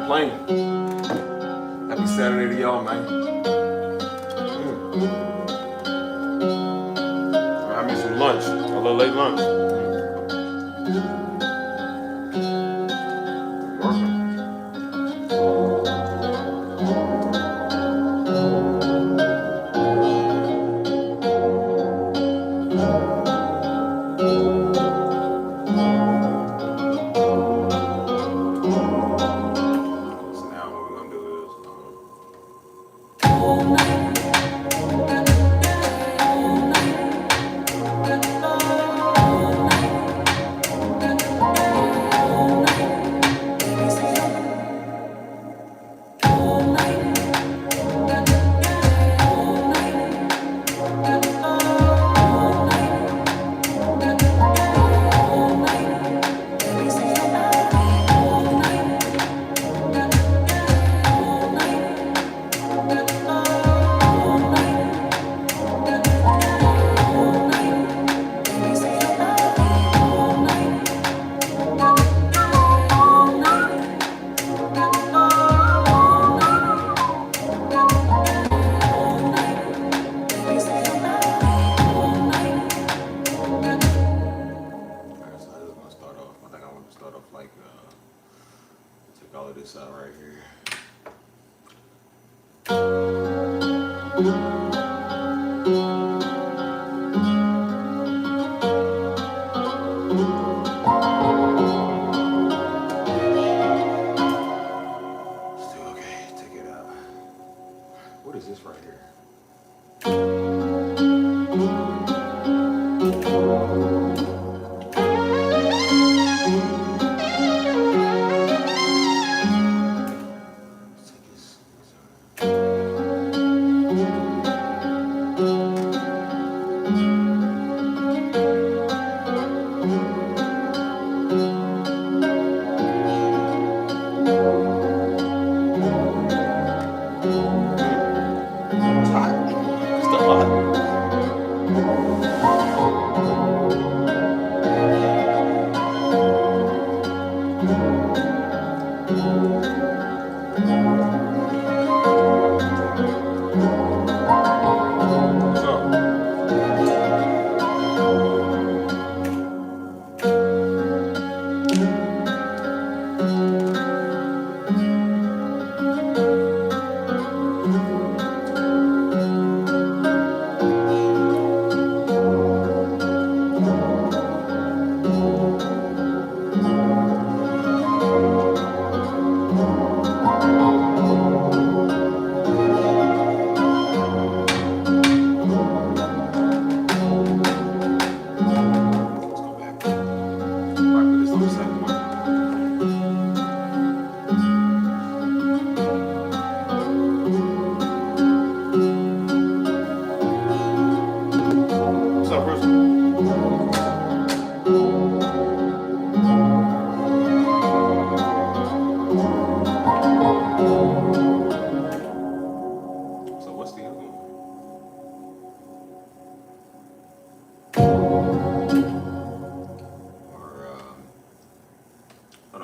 complain. Happy Saturday to y'all, man. I had me some lunch, a little late lunch. All of this out right here. Still okay, take it out. What is this right here?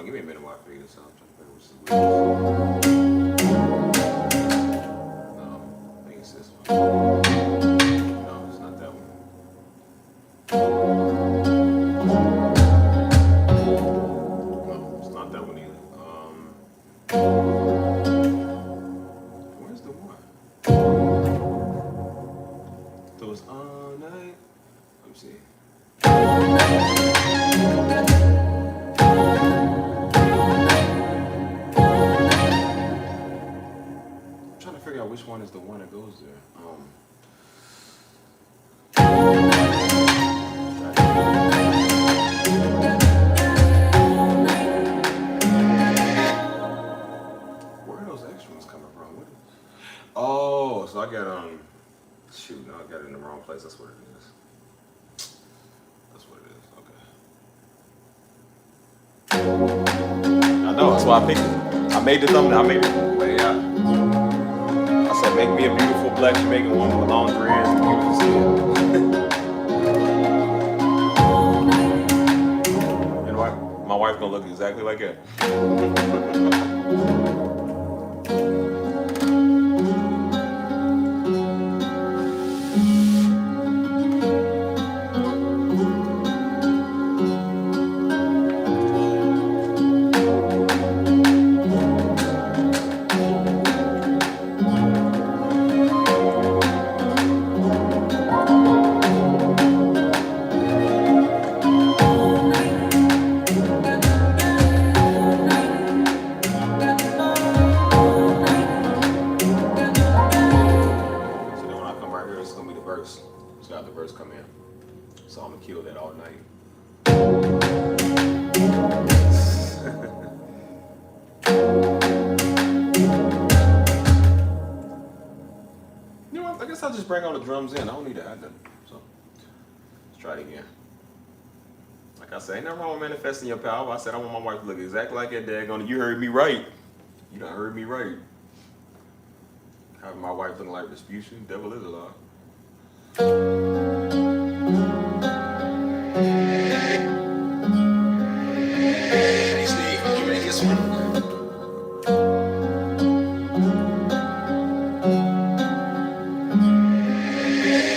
Give me a minute while I figure this out. I'm trying to figure what's no, I think it's this one. No, it's not that one. No, it's not that one either. Where's the one? So it's all night. Let me see. Figure out which one is the one that goes there. Where are those extra ones coming from? What is... Oh, so I got shoot, no, I got it in the wrong place. That's what it is. That's what it is. Okay. I know. That's why I picked it. I made the thumbnail. I made it way out. So make me a beautiful black Jamaican woman with long dreads and beautiful skin. And my wife's gonna look exactly like that. I'll just bring all the drums in. I don't need to add them. So let's try it again. Like I said, ain't nothing wrong with manifesting your power. I said I want my wife to look exactly like that daggone. You heard me right. You done heard me right. Having my wife looking like Rasputin, devil is a lie. Hey Steve, can you make this one?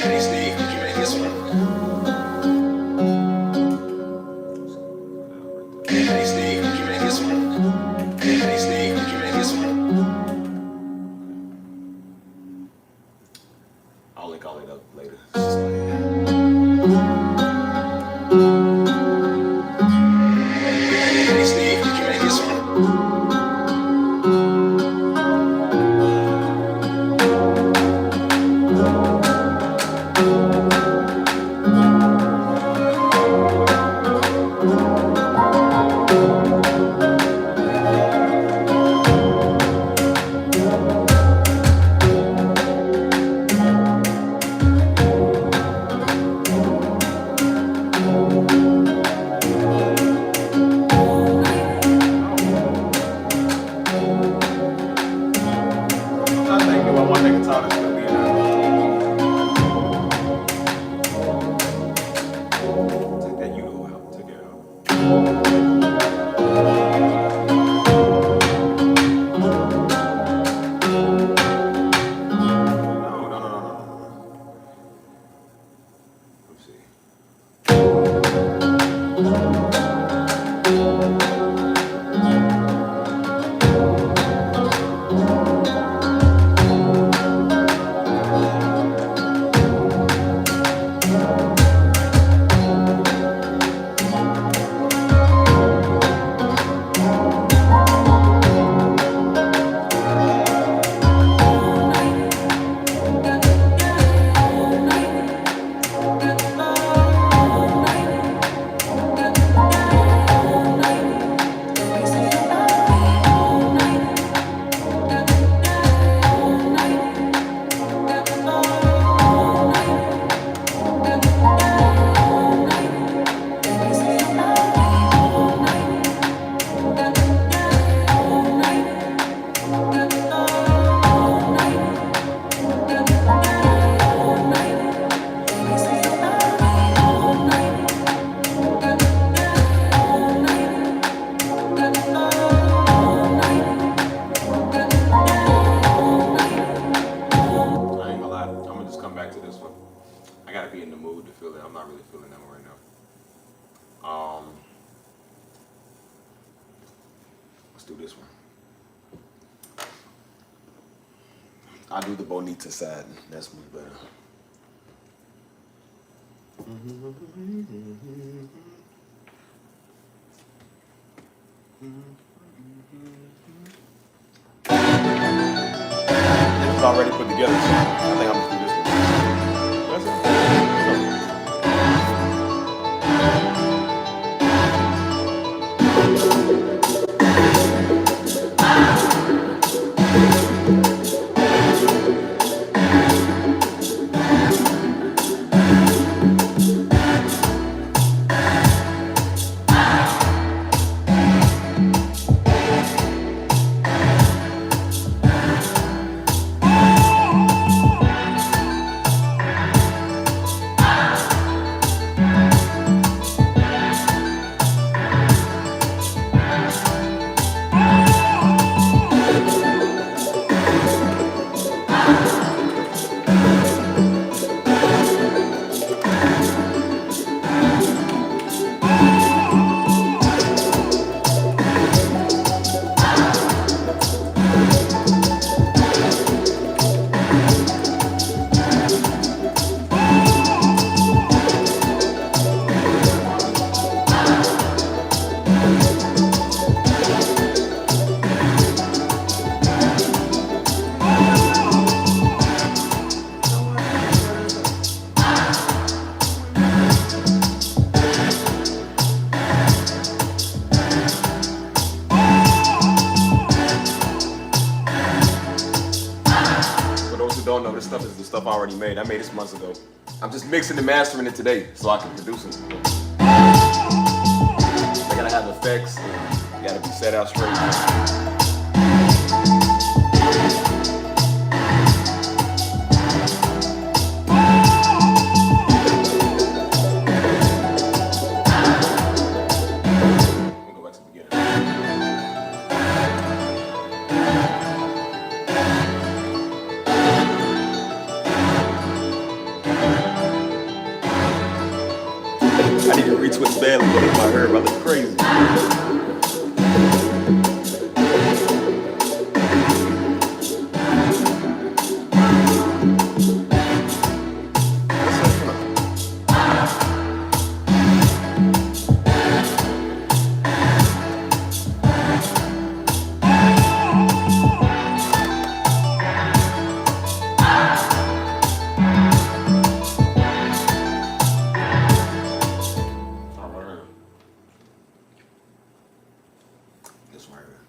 Hey Steve, can you make this one? Hey Steve, can you make this one? Hey Steve, can you make this one? I'll link all it up later. Hey Steve, can you make this one? I do the bonita side. That's much better. It's already put together, so I think I'm gonna do this one. That's it. know, this stuff is the stuff I already made. I made this months ago. I'm just mixing and mastering it today so I can produce it. I gotta have effects. And gotta be set out straight. I need to retwist badly, but it's my hair, I look crazy. This right here.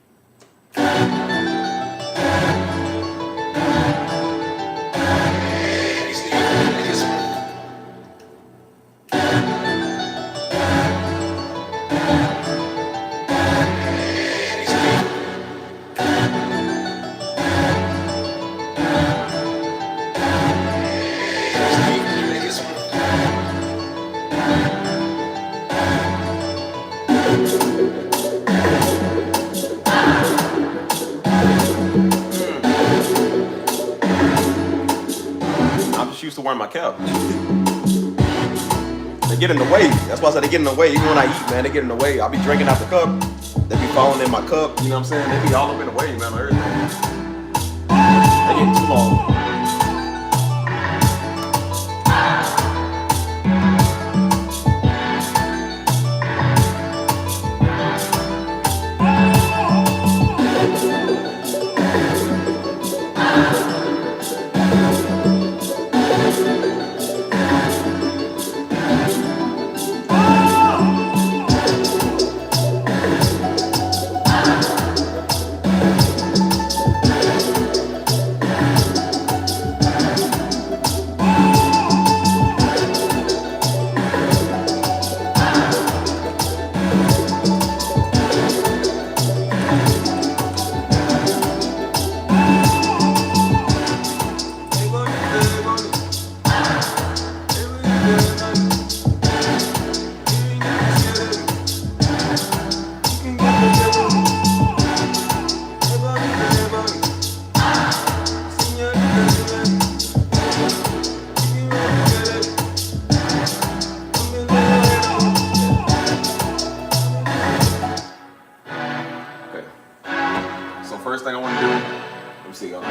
Used to wear my cap. They get in the way. That's why I said they get in the way. Even when I eat, man, they get in the way. I'll be drinking out the cup. They be falling in my cup. You know what I'm saying? They be all up in the way, man, on everything. They get too long. First thing I want to do, let me see, y'all.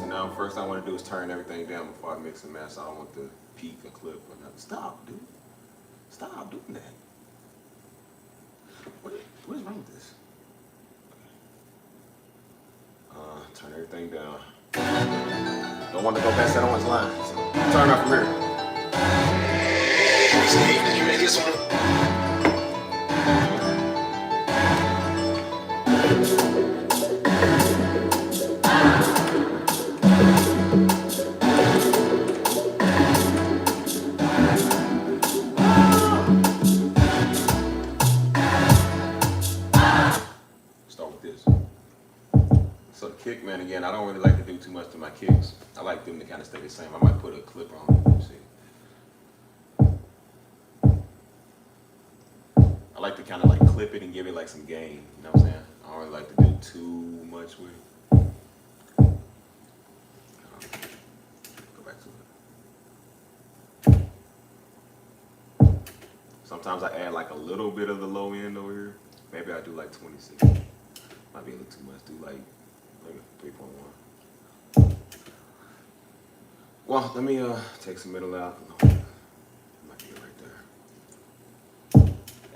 Now, first I want to do is turn everything down before I mix and master. I don't want the peak or clip or nothing. Stop, dude. Stop doing that. What is wrong with this? Turn everything down. Don't want to go past that orange line. So turn up from here. Steve, did you make this one? So the kick, man, again, I don't really like to do too much to my kicks. I like them to kind of stay the same. I might put a clip on it. Let me see. I like to kind of like clip it and give it like some gain. You know what I'm saying? I don't really like to do too much with it. Go back to it. Sometimes I add like a little bit of the low end over here. Maybe I do like 26. Might be a little too much. Do like 3.1. Well, let me take some middle out. Might be it right there.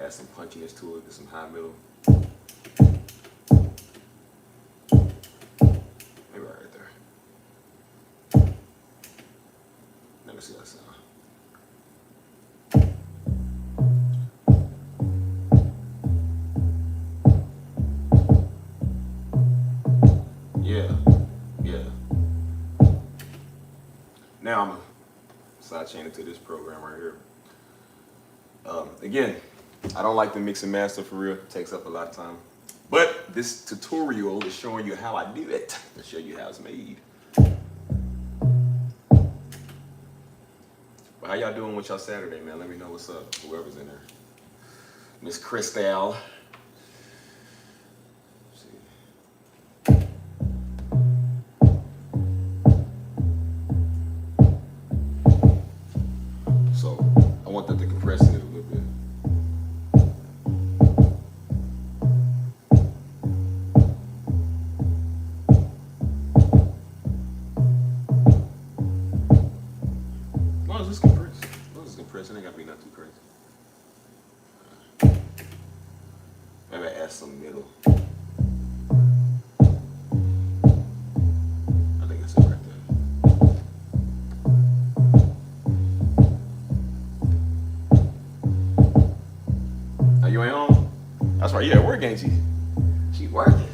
Add some punchiness to it. Get some high middle. sidechain into this program right here. Again, I don't like to mix and master for real. It takes up a lot of time. But this tutorial is showing you how I do it to show you how it's made. But how y'all doing with y'all Saturday, man? Let me know what's up, whoever's in there. Miss Crystal. So I want that to compress it a little bit. As long as it's compressed. As long as it's compressed, it ain't gotta be not too crazy. Maybe I add some middle. I think that's it right there. Are you ain't home? That's right, you at work, ain't you? She working.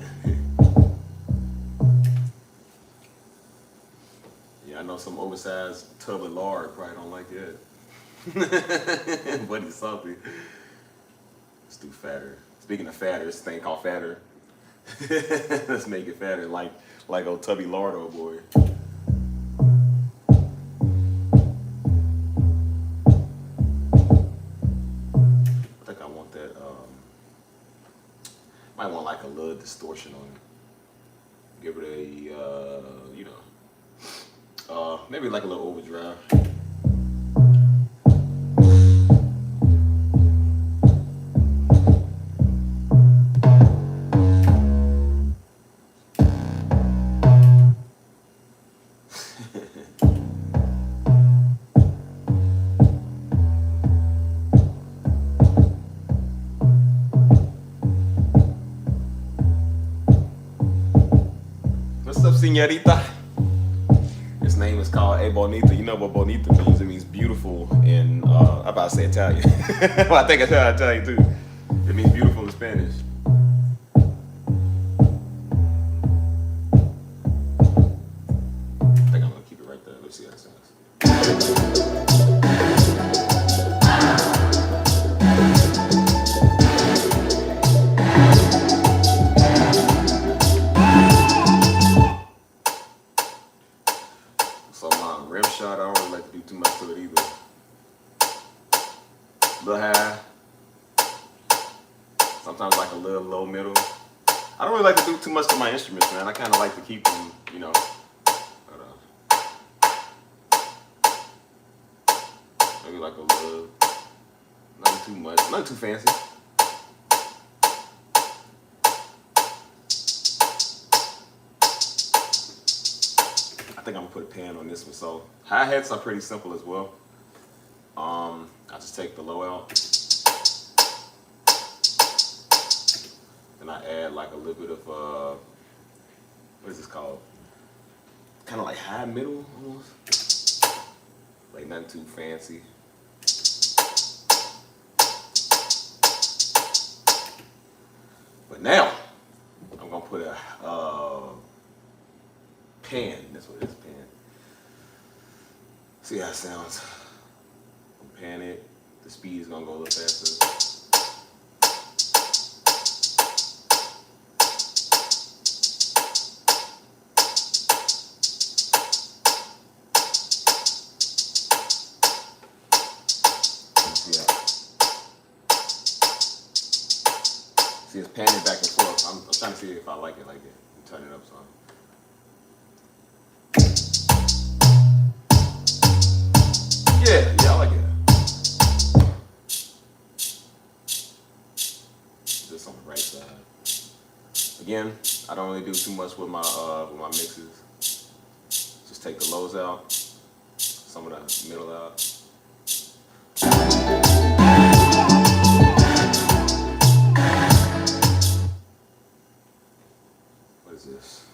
Yeah, I know some oversized tub of lard probably don't like that. But he's salty. Let's do fatter. Speaking of fatter, this thing called fatter. Let's make it fatter, like old Tubby Lard, old boy. I think I want that. Might want like a little distortion on it. Give it a, you know, maybe like a little overdrive. What's up, señorita? His name is called A Bonita. You know what Bonita means? It means beautiful in, I'm about to say Italian. Well, I think it's Italian too. It means beautiful in Spanish. I think I'm gonna keep it right there. Let's see how it sounds. So my rim shot, I don't really like to do too much to it either. A little high. Sometimes like a little low middle. I don't really like to do too much to my instruments, man. I kind of like to keep them, you know. But, maybe like a little, nothing too much, nothing too fancy. I think I'm gonna put a pan on this one. So hi-hats are pretty simple as well. I just take the low out, and I add like a little bit of what is this called? Kind of like high middle almost, like nothing too fancy. But now I'm gonna put a pan. That's what it is, pan. See how it sounds. Pan it. The speed is gonna go a little faster. See, it's panning back and forth. I'm trying to see if I like it like that. Turn it up some. Yeah, I like it. Just on the right side. Again, I don't really do too much with my mixes. Just take the lows out, some of the middle out. What is this?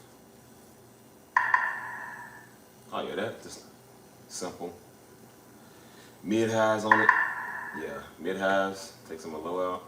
Oh yeah, that's just simple. Mid highs on it. Yeah, mid highs. Take some of the low out.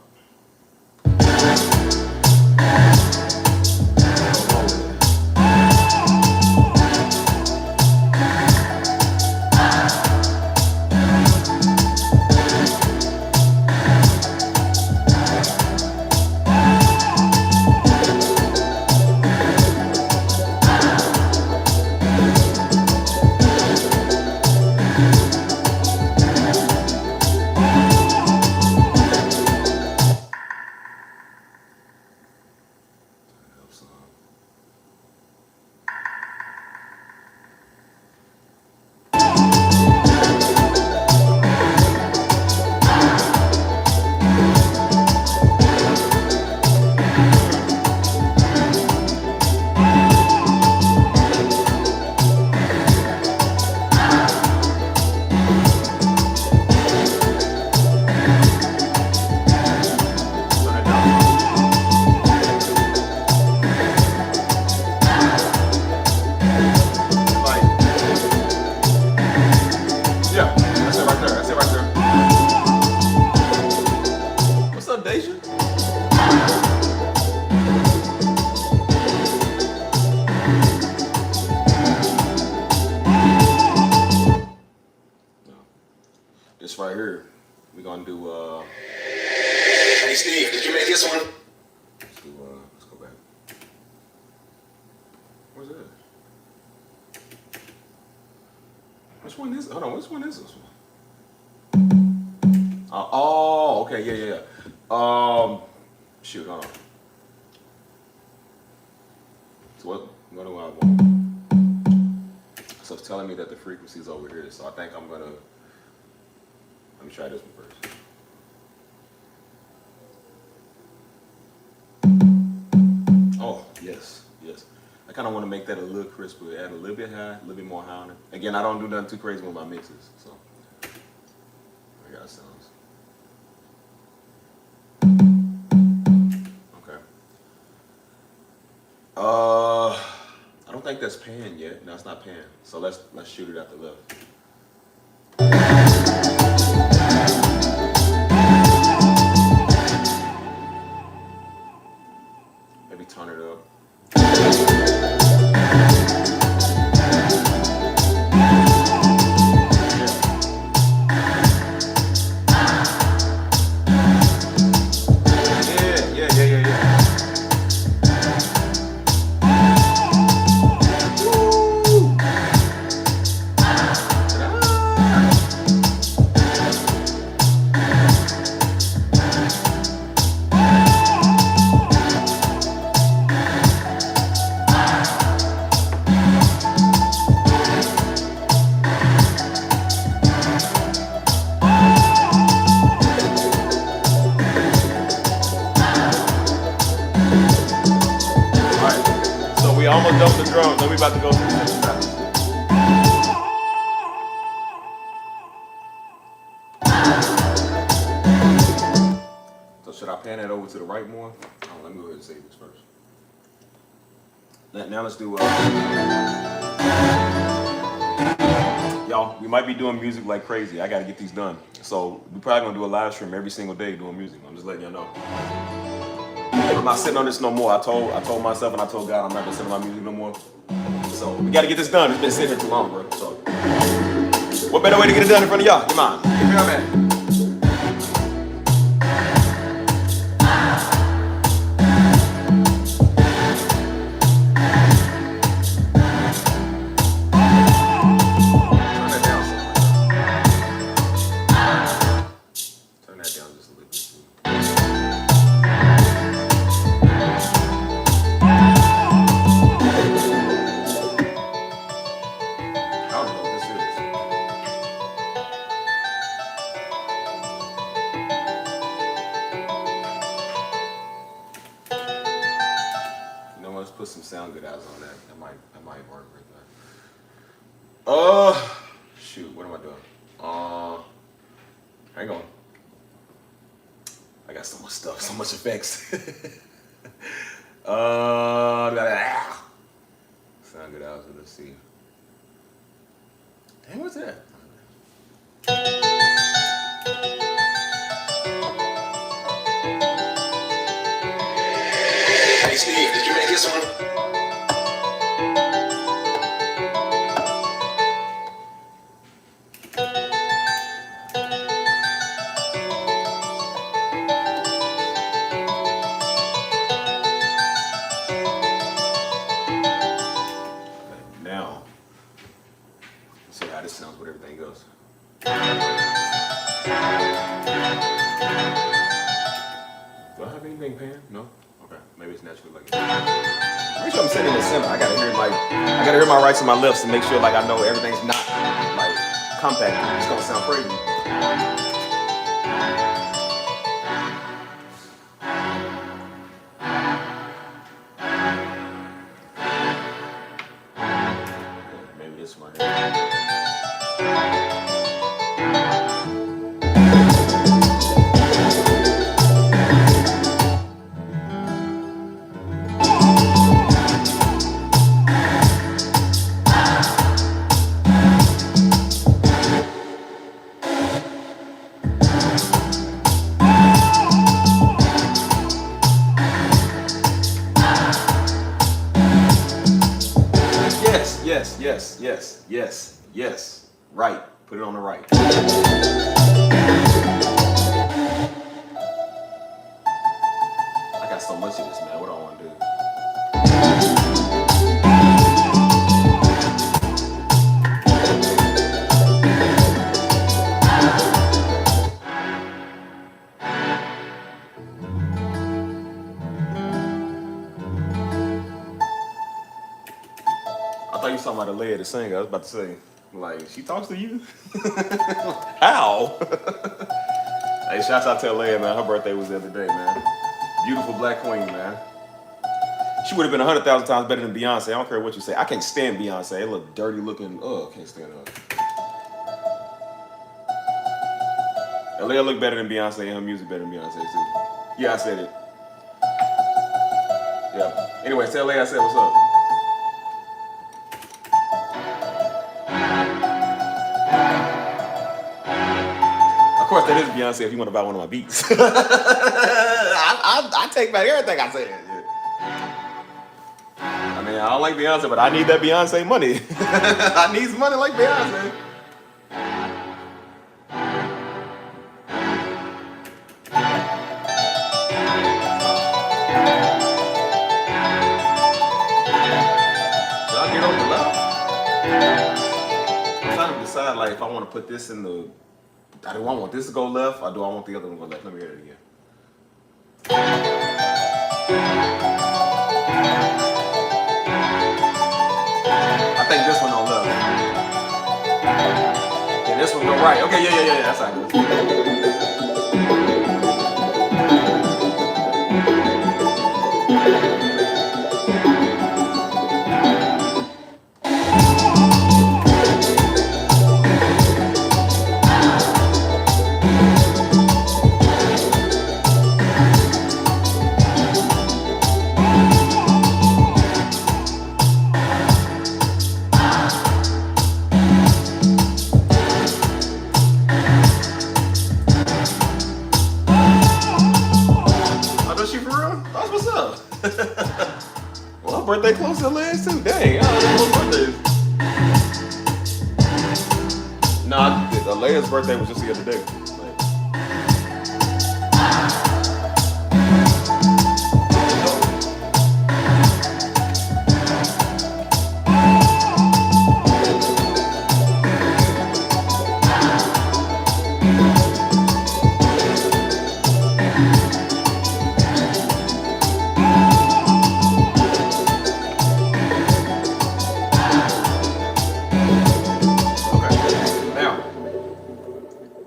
right here, we're gonna do Hey Steve, did you make this one? Let's go back. Where's it? Which one is? Hold on. Which one is this one? Oh, okay, yeah. Shoot, hold on. So what do I want? So it's telling me that the frequency is over here. So I think I'm gonna. Let me try this one first. Oh, yes. I kind of want to make that a little crisper, add a little bit high, a little bit more high on it. Again, I don't do nothing too crazy with my mixes, so I got sounds. Okay. I don't think that's pan yet. No, it's not pan. So let's shoot it at the left. Maybe turn it up. We almost done with the drums, then we about to go to the next step. So should I pan that over to the right more? Oh, let me go ahead and save this first. Now let's do y'all, we might be doing music like crazy. I gotta get these done. So we probably gonna do a live stream every single day doing music. I'm just letting y'all know. I'm not sitting on this no more. I told myself and I told God I'm not gonna sit on my music no more. So we gotta get this done. It's been sitting here too long, bro. So what better way to get it done in front of y'all? Come on. Give me man. Turn that down just a little bit too. Put some sound good eyes on that. That might work right there. Shoot, what am I doing? Hang on. I got so much stuff, so much effects. Sound good eyes. Let's see. Dang, what's that? Hey Steve, did you make this one? Now, let's see how this sounds with everything goes. Do I have anything pan? No? Okay, maybe it's naturally like it. Make sure I'm sitting in the center. I gotta hear my rights and my lefts to make sure like I know everything's not like compact. It's gonna sound crazy. Maybe this one here. Yes. Right. Put it on the right. you was talking about Alea the singer. I was about to say, like, she talks to you? How? Hey, shouts out to Alea, man. Her birthday was the other day, man. Beautiful black queen, man. She would have been 100,000 times better than Beyonce. I don't care what you say. I can't stand Beyonce. It look dirty looking. Oh, I can't stand her. Alea look better than Beyonce, and her music better than Beyonce too. Yeah, I said it. Yeah. Anyway, tell Alea I said what's up. Of course, that is Beyonce if you want to buy one of my beats. I take back everything I said. Yeah. I mean, I don't like Beyonce, but I need that Beyonce money. I need some money like Beyonce. Should I get on the left? I'm trying to decide, like, if I want to put this in the. Do I want this to go left, or do I want the other one to go left? Let me hear it again. I think this one on left. And this one go right. Okay, yeah. That's how it goes. Well, her birthday close to last too. Dang, I don't know what birthday is. Nah, Alea's birthday was just the other day.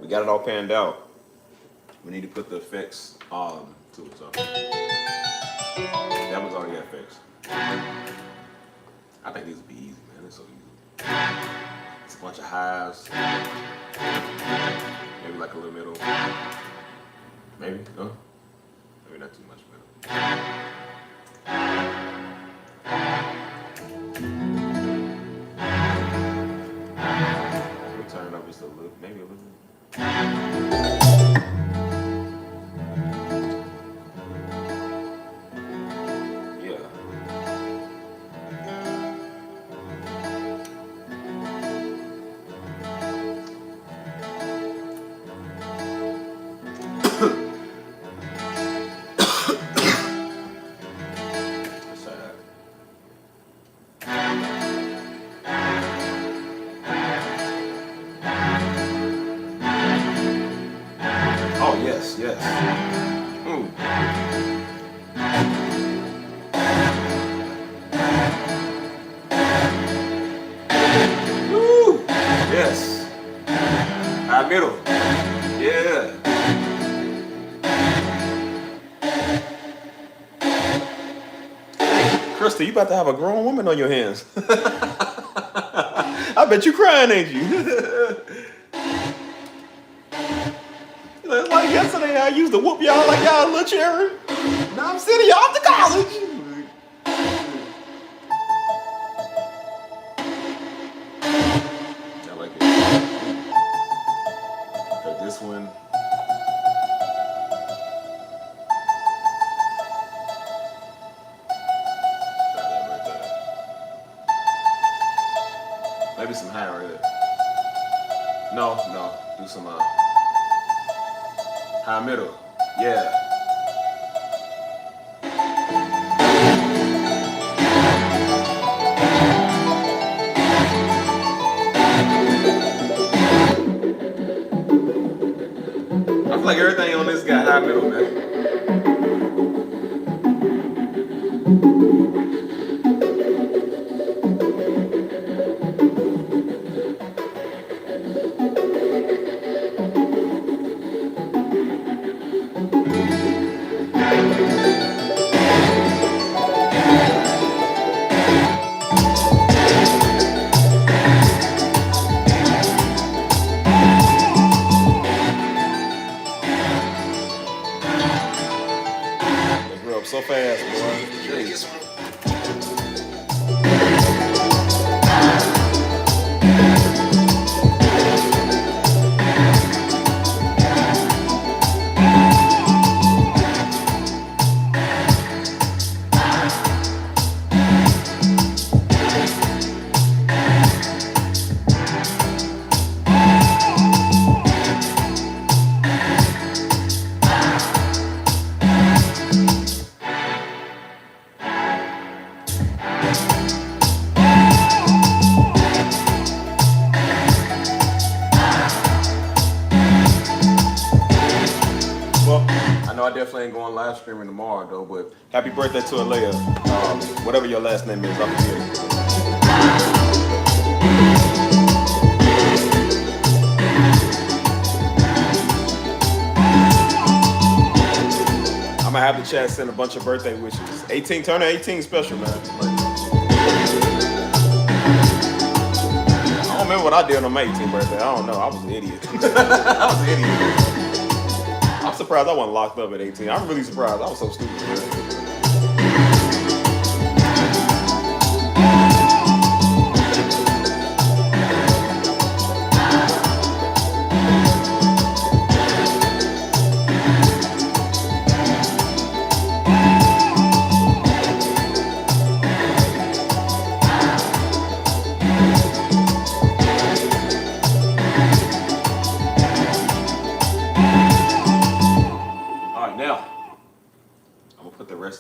Got it all panned out. We need to put the effects to it. So that one's already got effects. I think these will be easy, man. It's so easy. It's a bunch of highs. Maybe like a little middle. Maybe, no? Maybe not too much middle. We'll turn it up just a little, maybe a little bit. Yes. Ooh. Woo. Yes. High middle. Yeah. Krista, you about to have a grown woman on your hands. I bet you crying, ain't you? Like yesterday, I used to whoop y'all like y'all little cherry. Now I'm sending y'all off to college. I like it. Got this one. Try that right there. Maybe some high right there. No. Do some high middle. Yeah. I feel like everything on this got high middle, man. so fast, boy. Did you make this one? I definitely ain't going live streaming tomorrow though, but happy birthday to Alea. Whatever your last name is, I forget it. I'm gonna have the chat send a bunch of birthday wishes. 18, turning 18 special, man. I don't remember what I did on my 18th birthday. I don't know. I was an idiot. I was an idiot. I'm surprised I wasn't locked up at 18. I'm really surprised. I was so stupid, man.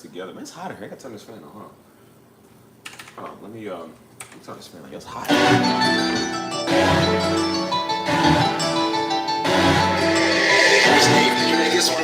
Together. Man, it's hot in here. I gotta turn this fan on, huh? Hold on, let me turn this fan on. It's hot. Hey, Steve, did you make this one?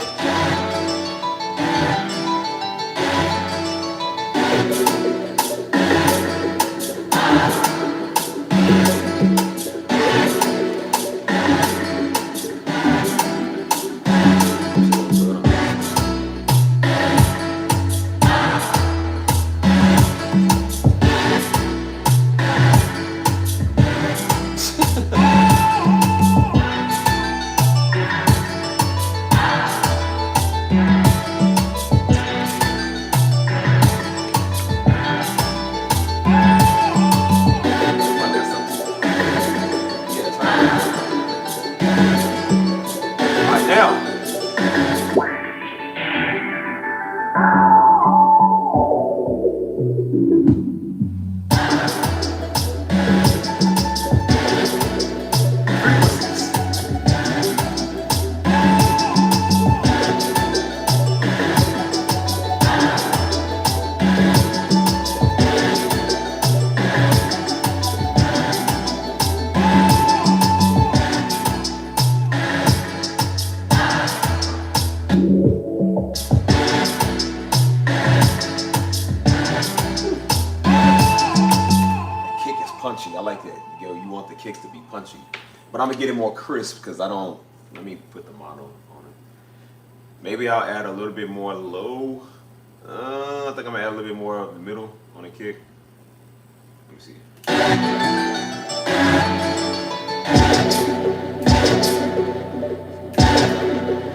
Punchy. I like that. Yo, you want the kicks to be punchy. But I'm gonna get it more crisp because I don't, let me put the model on it. Maybe I'll add a little bit more low. I think I'm gonna add a little bit more of the middle on the kick. Let me see.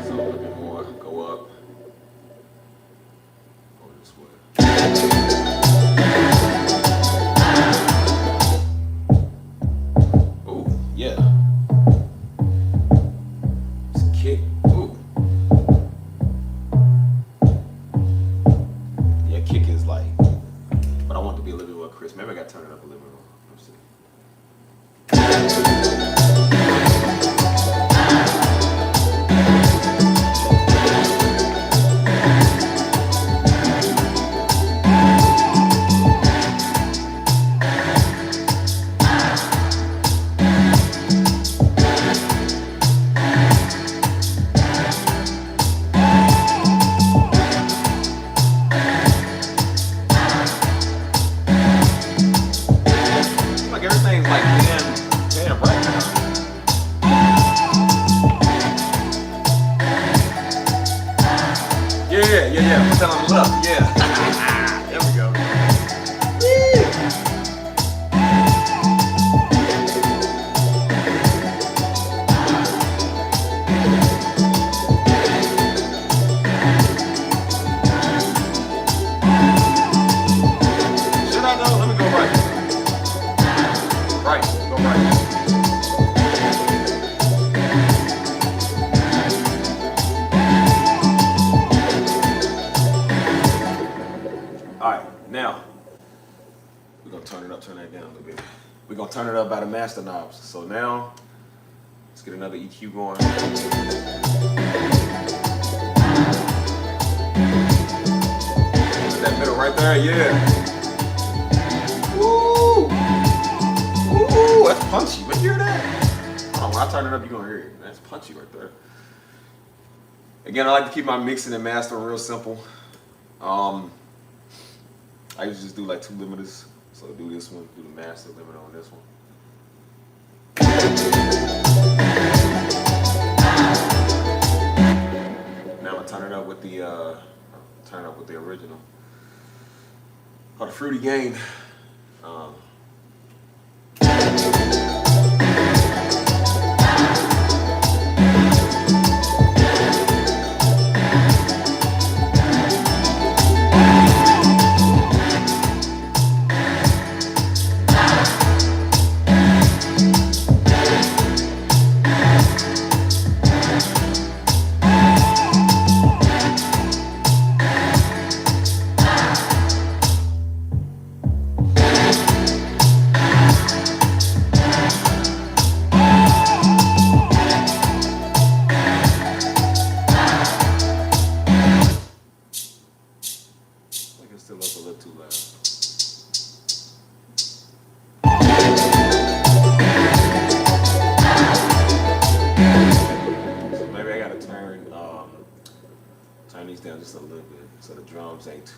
So a little bit more, go up. Go this way. Yeah. It's a kick. Ooh. Yeah, kick is like, but I want it to be a little bit more crisp. Maybe I gotta turn it up a little bit more. Let's see. Yeah. Put that on the left. Yeah. There we go. up, turn that down a little bit. We're gonna turn it up by the master knobs. So now, let's get another EQ going. That middle right there, yeah. Woo! Woo! That's punchy. When you hear that? Hold on, when I turn it up, you're gonna hear it. That's punchy right there. Again, I like to keep my mixing and mastering real simple. I usually just do like 2 limiters. So do this one, do the master limiter on this one. Now I'm gonna turn it up with the original. Called the Fruity Gain. Still up a little too loud. So maybe I gotta turn these down just a little bit so the drums ain't too.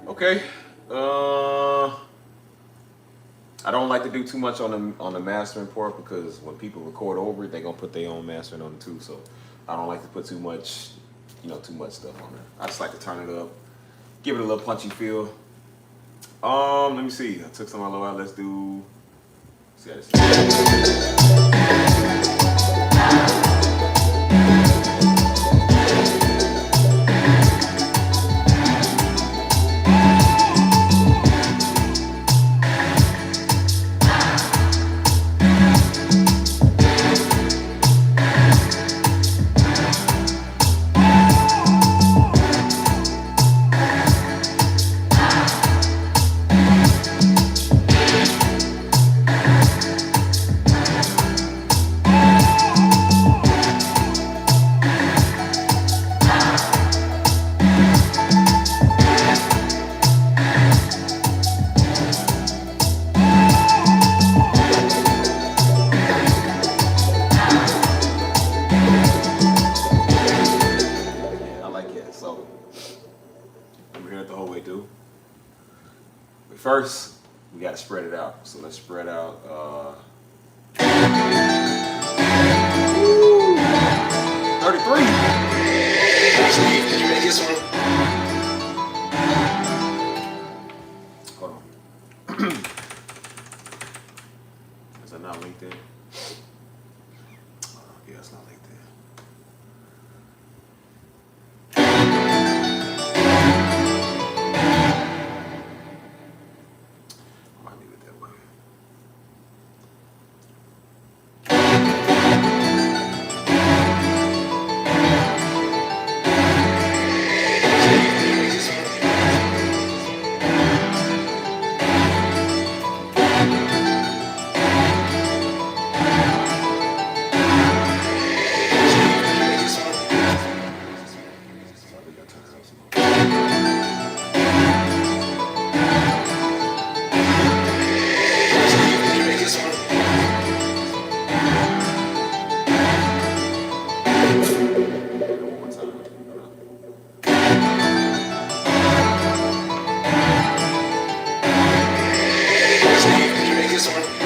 Okay. I don't like to do too much on the mastering part because when people record over it, they're gonna put their own mastering on it too. So I don't like to put too much stuff on there. I just like to turn it up, give it a little punchy feel. Let me see. I took some of my low out. Let's do. See how this First, we got to spread it out. So let's spread out. 33. Steve, did you make this one? Hold on. Is that not linked in? Yeah, it's not linked in. this one?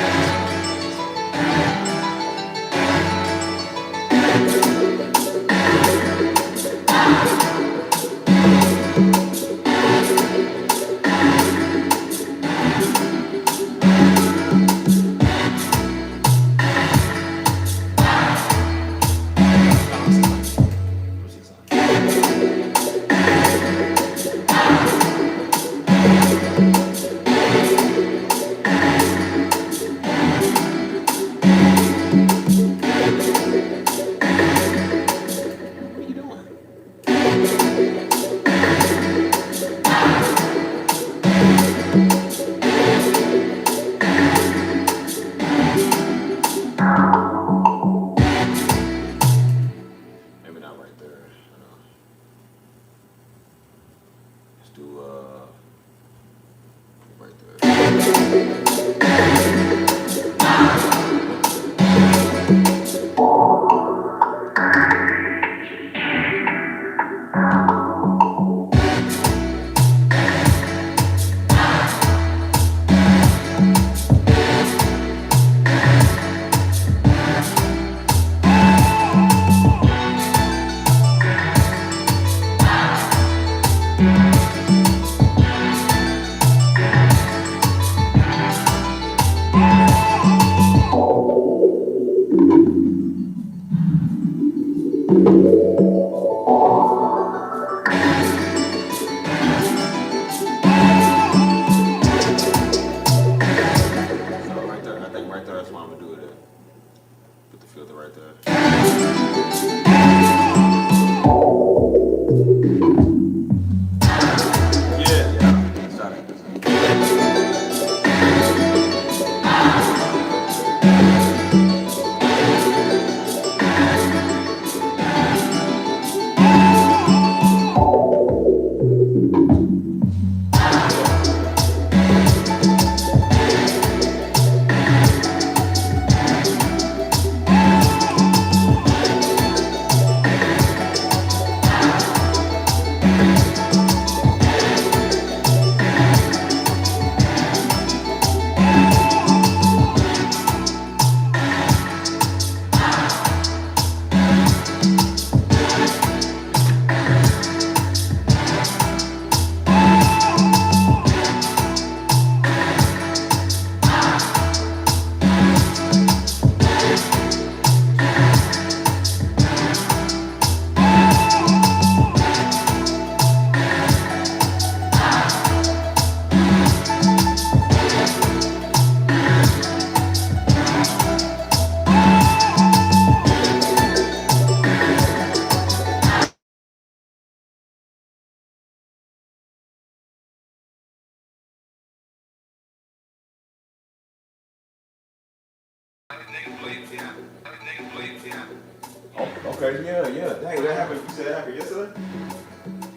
Oh, okay, yeah. Dang, that happened. You said that happened yesterday?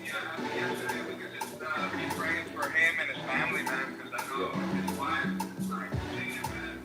Yeah, yesterday we could just be praying for him and his family, man, because I know his wife, like, singing, man.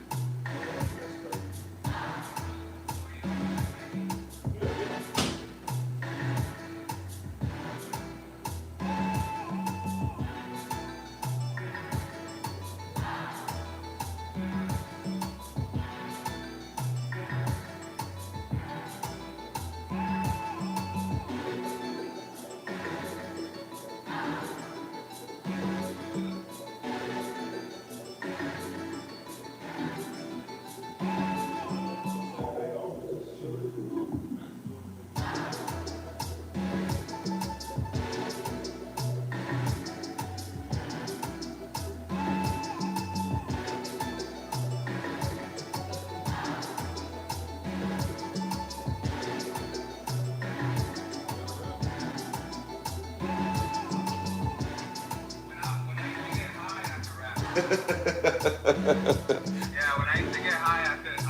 Yeah, when I used to get high, I could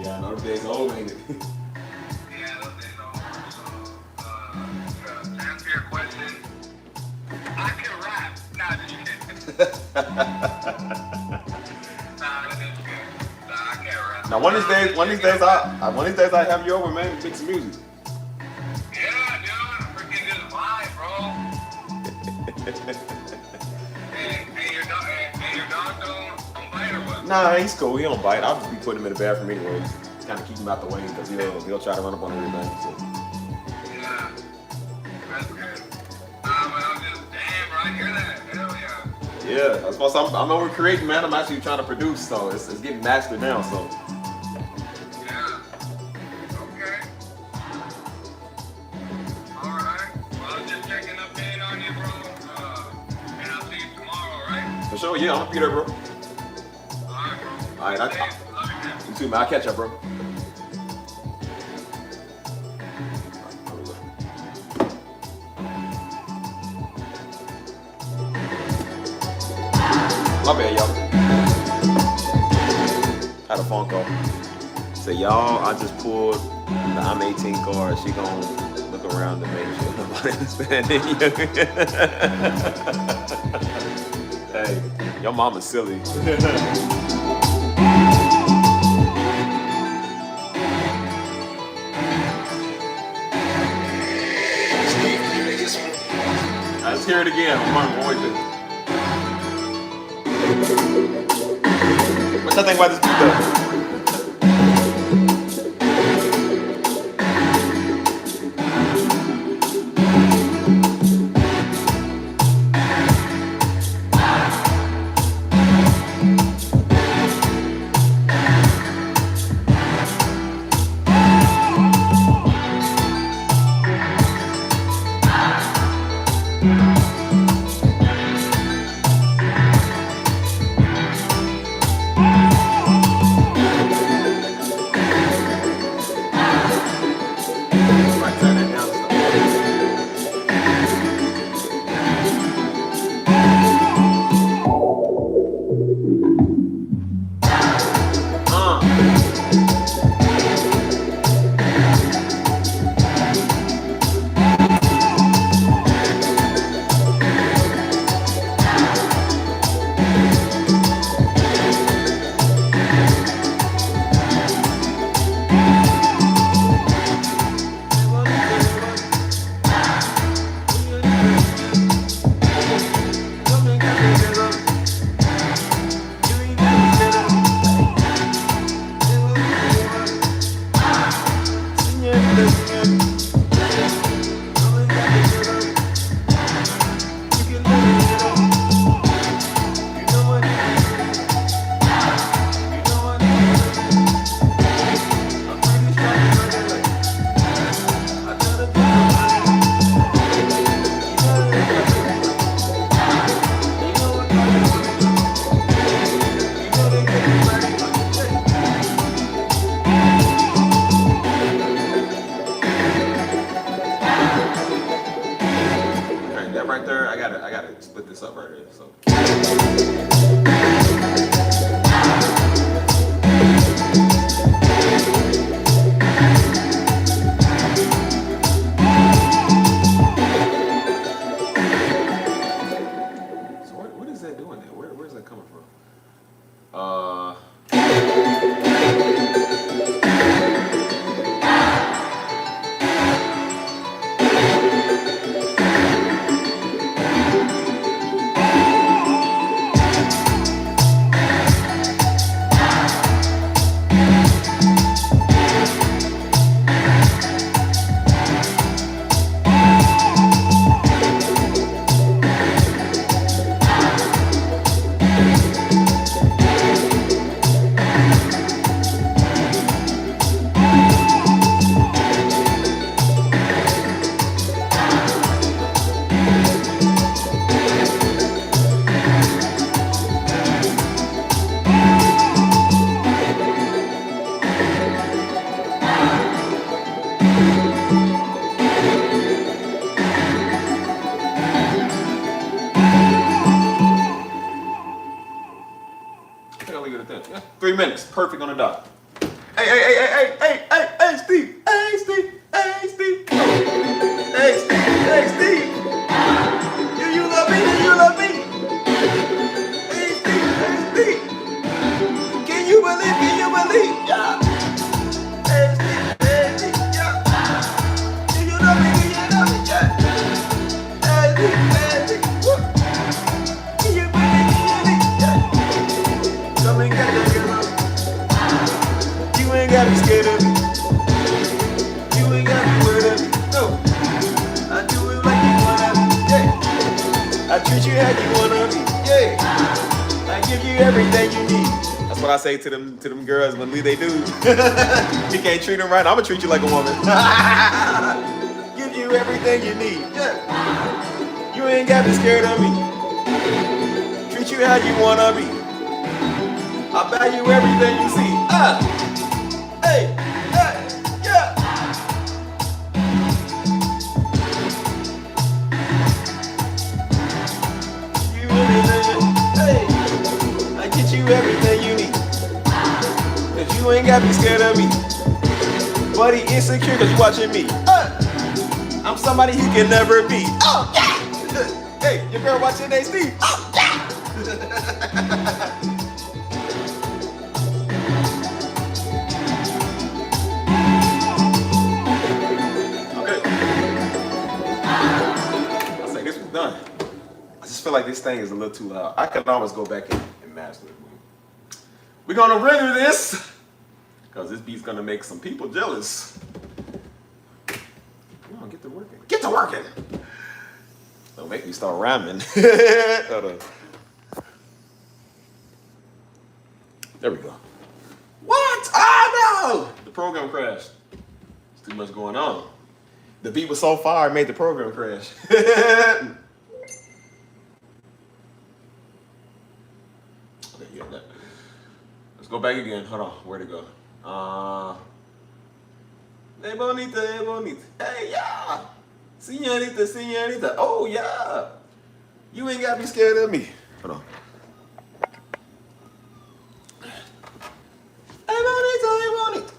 Yeah, I know the days old, ain't it? yeah, those days are over. So, to answer your question, I can rap. Nah, just kidding. Nah, that's good. Nah, I can't rap. Now one of these days I have you over, man, and make some music. Yeah, dude, freaking just vibe, bro. Hey, Nah, he's cool. He don't bite. I'll just be putting him in the bathroom anyway. Just kind of keep him out the way because he'll try to run up on everything. So. Yeah. That's good. But I'm just, damn, bro, I hear that. Hell yeah. Yeah, that's what I'm over creating, man. I'm actually trying to produce, so it's getting mastered now. So. Yeah. Okay. All right. Well, I'm just checking up in on you, bro. And I'll see you tomorrow, right? For sure, yeah, I'm gonna be there, bro. All right, bro. All right, Love you, man. you too, man. I'll catch up, bro. My bad, y'all. Had a phone call. Say, y'all, I just pulled the I'm 18 card. She gonna look around and make sure nobody understanding you. Hey, your mama's silly. Steve, did you make this one? Let's hear it again. I'm going to. What y'all think about this beat though? Right there, I gotta split this up right here. So. So what is that doing there? Where's that coming from? Yeah, 3 minutes, perfect on the dot. Hey, Steve. Hey, Steve. Hey, Steve. Hey, Steve. Hey, Steve. Do you love me? Do you love me? Hey, Steve. Hey, Steve. Can you believe? Can you believe? Yeah. Hey, Steve. Hey, Steve. Yeah. Do you love me? Do you love me? Yeah. Hey, Steve. Hey, Steve. What? Can you believe? Can you believe? Yeah. Come and get the I treat you how you wanna be. Yeah. I give you everything you need. That's what I say to them girls when they do. You can't treat them right. I'ma treat you like a woman. Give you everything you need. Yeah. You ain't got to be scared of me. Treat you how you wanna be. I value everything you see. Hey, hey, yeah. You everything, hey. I get you everything you need. Cause you ain't gotta be scared of me. Buddy insecure cause you watching me. I'm somebody you can never be. Oh yeah. Hey, your girl watching HD. Oh yeah. Done. I just feel like this thing is a little too loud. I can always go back and master it. We're gonna render this because this beat's gonna make some people jealous. Come on, get to working. Get to working. Don't make me start rhyming. Hold on. There we go. What? Oh no! The program crashed. There's too much going on. The beat was so far, it made the program crash. Okay, yeah, that. Let's go back again. Hold on, where'd it go? Hey, bonita, hey, bonita. Hey, yeah. Señorita, señorita. Oh, yeah. You ain't got to be scared of me. Hold on. Hey, bonita, hey, bonita.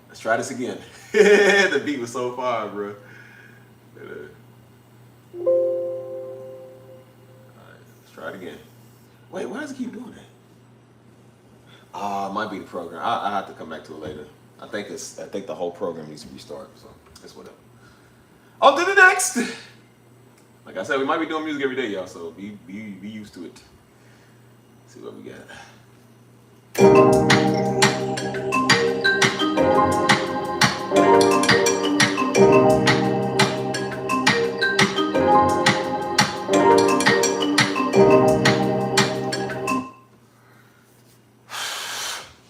Let's try this again. The beat was so far, bro. Let's try it again. Wait, why does it keep doing that? It might be the program. I have to come back to it later. I think the whole program needs to restart. So it's whatever. On to the next. Like I said, we might be doing music every day, y'all. So be used to it. Let's see what we got.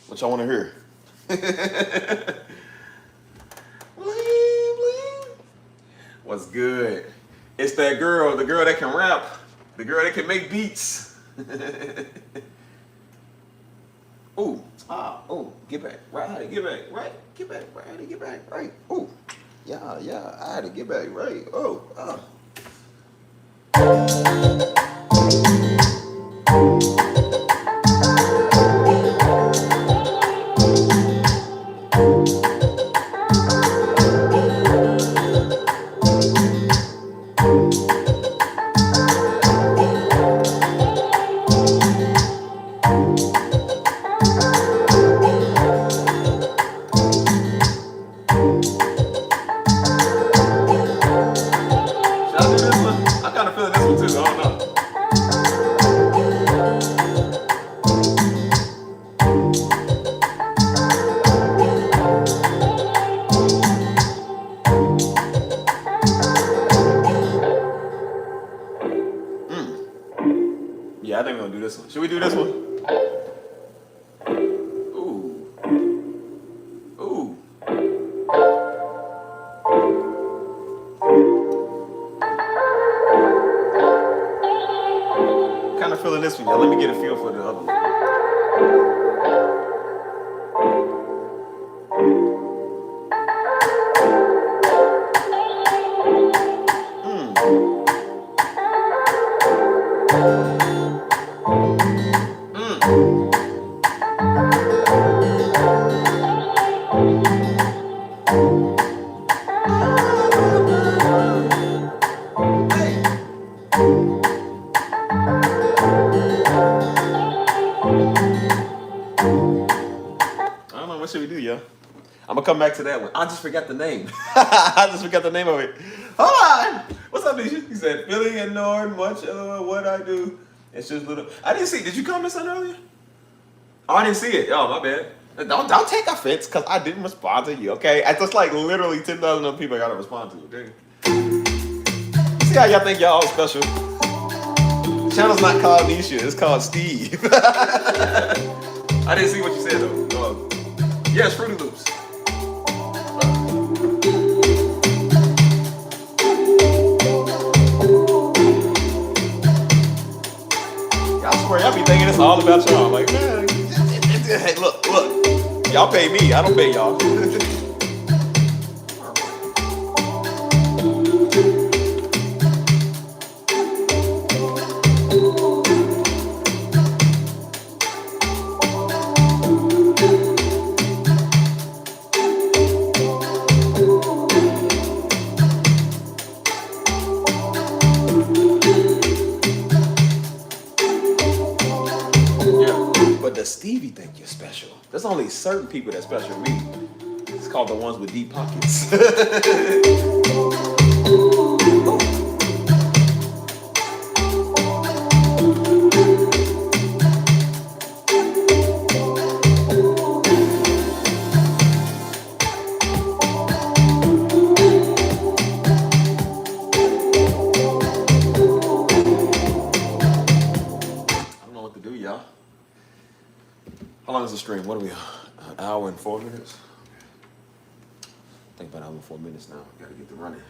What y'all want to hear? Bling, bling. What's good? It's that girl, the girl that can rap, the girl that can make beats. Ooh, get back, right, get back, right, get back, right, get back, right. Ooh, yeah, I had to get back, right. Yeah, I think we're gonna do this one. Should we do this one? Ooh. Kind of feeling this one, y'all. Let me get a feel for the other one. What should we do, yo? I'm gonna come back to that one. I just forgot the name. I just forgot the name of it. Hold on. What's up, Nisha? He said, Philly ignored much of what I do. It's just little. I didn't see. Did you comment something earlier? Oh, I didn't see it. Oh, my bad. Don't take offense because I didn't respond to you. Okay, it's just like literally 10,000 other people I gotta respond to. Okay. See how y'all think y'all all special? The channel's not called Nisha, it's called Steve. I didn't see what you said though. Yes, Fruity Loops. Y'all swear y'all be thinking it's all about y'all. Like, man, hey, look, y'all pay me, I don't pay y'all. But does Stevie think you're special? There's only certain people that's special to me. It's called the ones with deep pockets. How long is the stream? What are we on? An hour and 4 minutes? I think about an hour and 4 minutes now. Gotta get to running.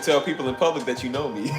Tell people in public that you know me.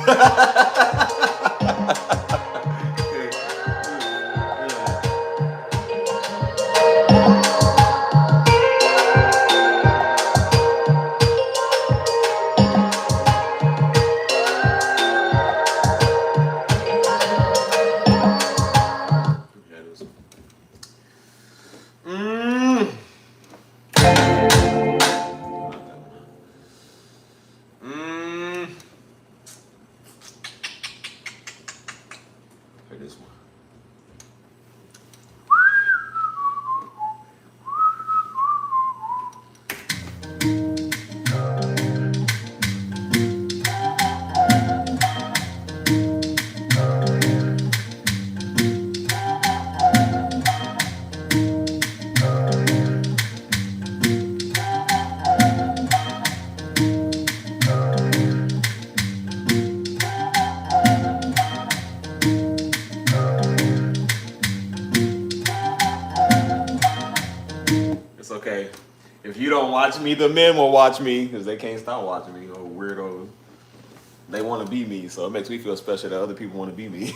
Okay, if you don't watch me, the men will watch me because they can't stop watching me. Oh, weirdos. They want to be me, so it makes me feel special that other people want to be me.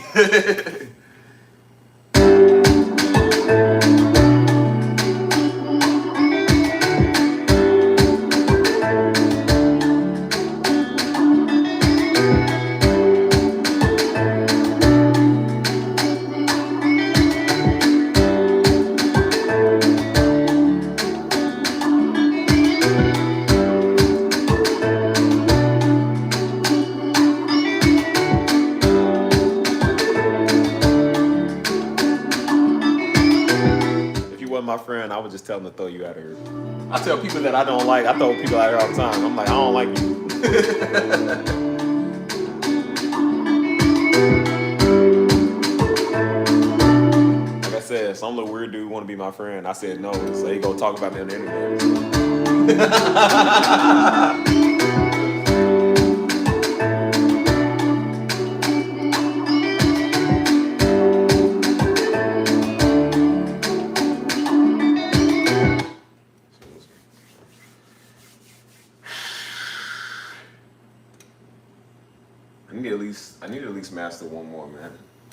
My friend, I would just tell them to throw you out of here. I tell people that I don't like, I throw people out of here all the time. I'm like, I don't like you. Like I said, some little weird dude want to be my friend. I said no, so he go talk about me on the internet. I need to at least master one more, man,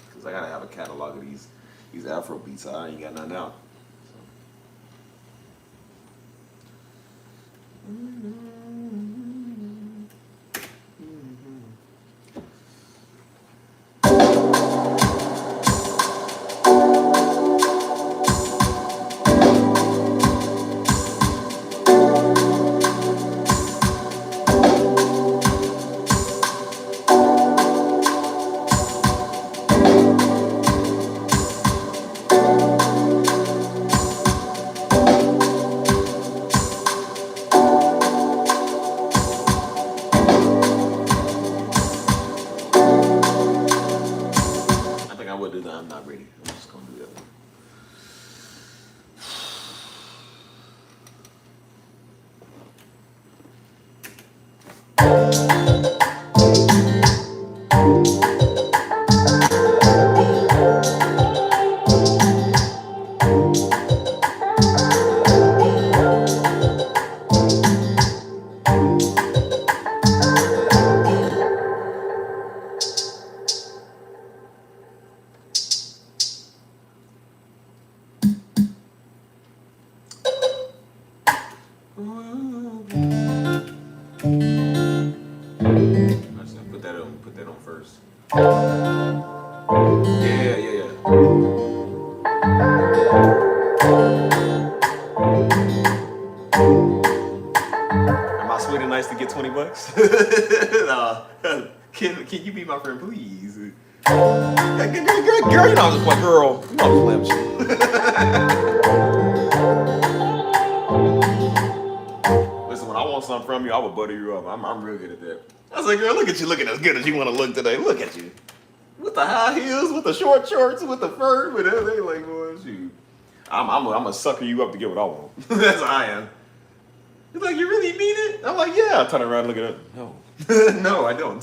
because I gotta have a catalog of these AfroBeats. I ain't got nothing out. first. Yeah. Am I sweet and nice to get $20? Nah. Can you be my friend, please? Girl, you know I'm just playing. Girl, you know I'm just playing with you. Listen, when I want something from you, I will butter you up. I'm real good at that. I was like, girl, look at you looking as good as you want to look today. Look at you. With the high heels, with the short shorts, with the fur, with everything. Like, boy, shoot. I'm gonna sucker you up to get what I want. That's how I am. You're like, you really mean it? I'm like, yeah. I turn around and look at it. No. No, I don't.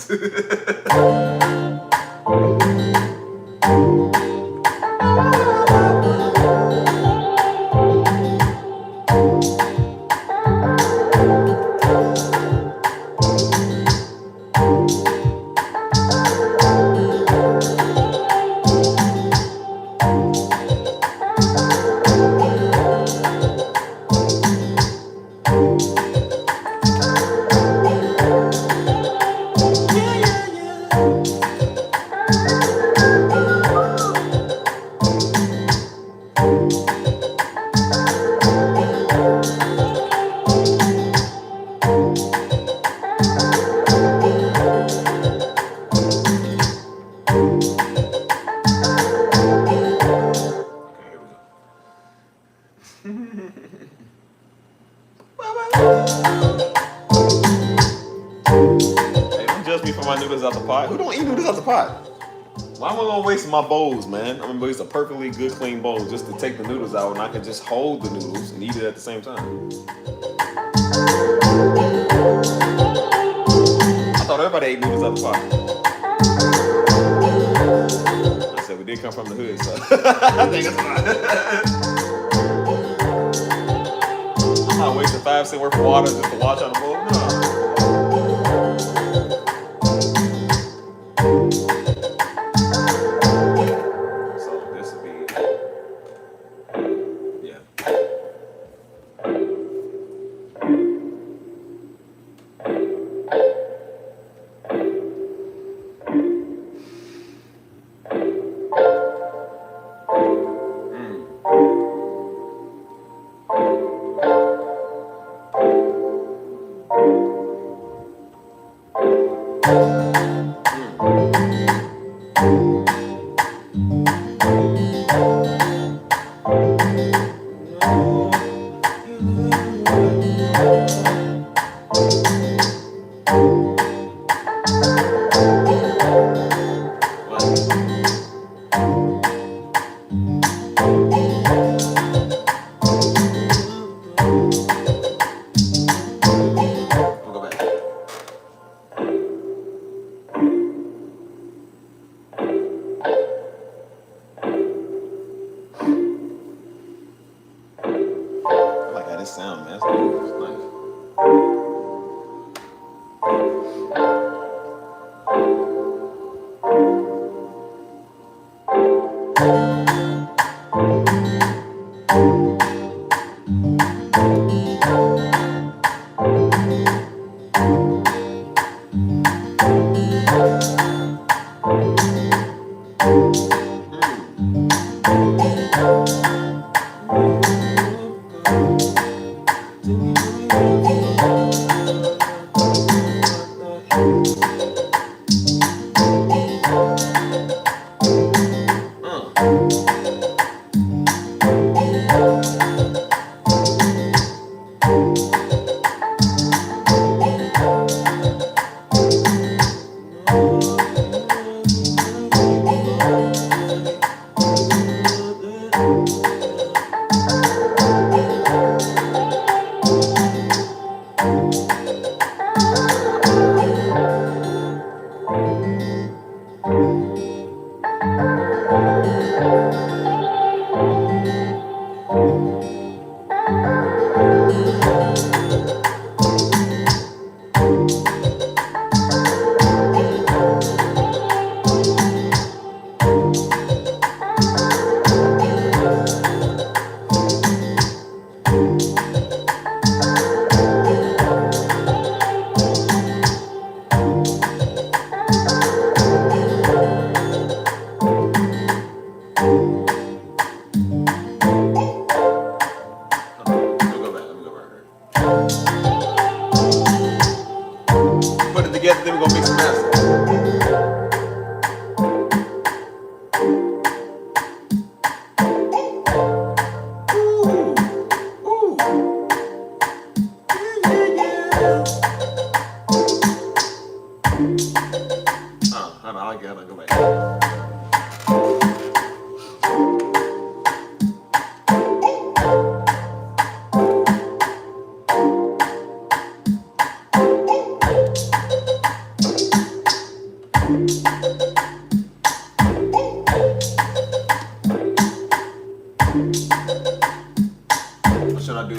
Hey, don't judge me for my noodles out the pot. Who don't eat noodles out the pot? Why am I gonna waste my bowls, man? I'm gonna waste a perfectly good, clean bowl just to take the noodles out, and I can just hold the noodles and eat it at the same time. I thought everybody ate noodles out the pot. I said we did come from the hood, so I think it's fine. I'm not wasting 5 cents worth of water just to wash out the bowl. No. Sound, man. That's nice. I know, I gotta go back. What should I do?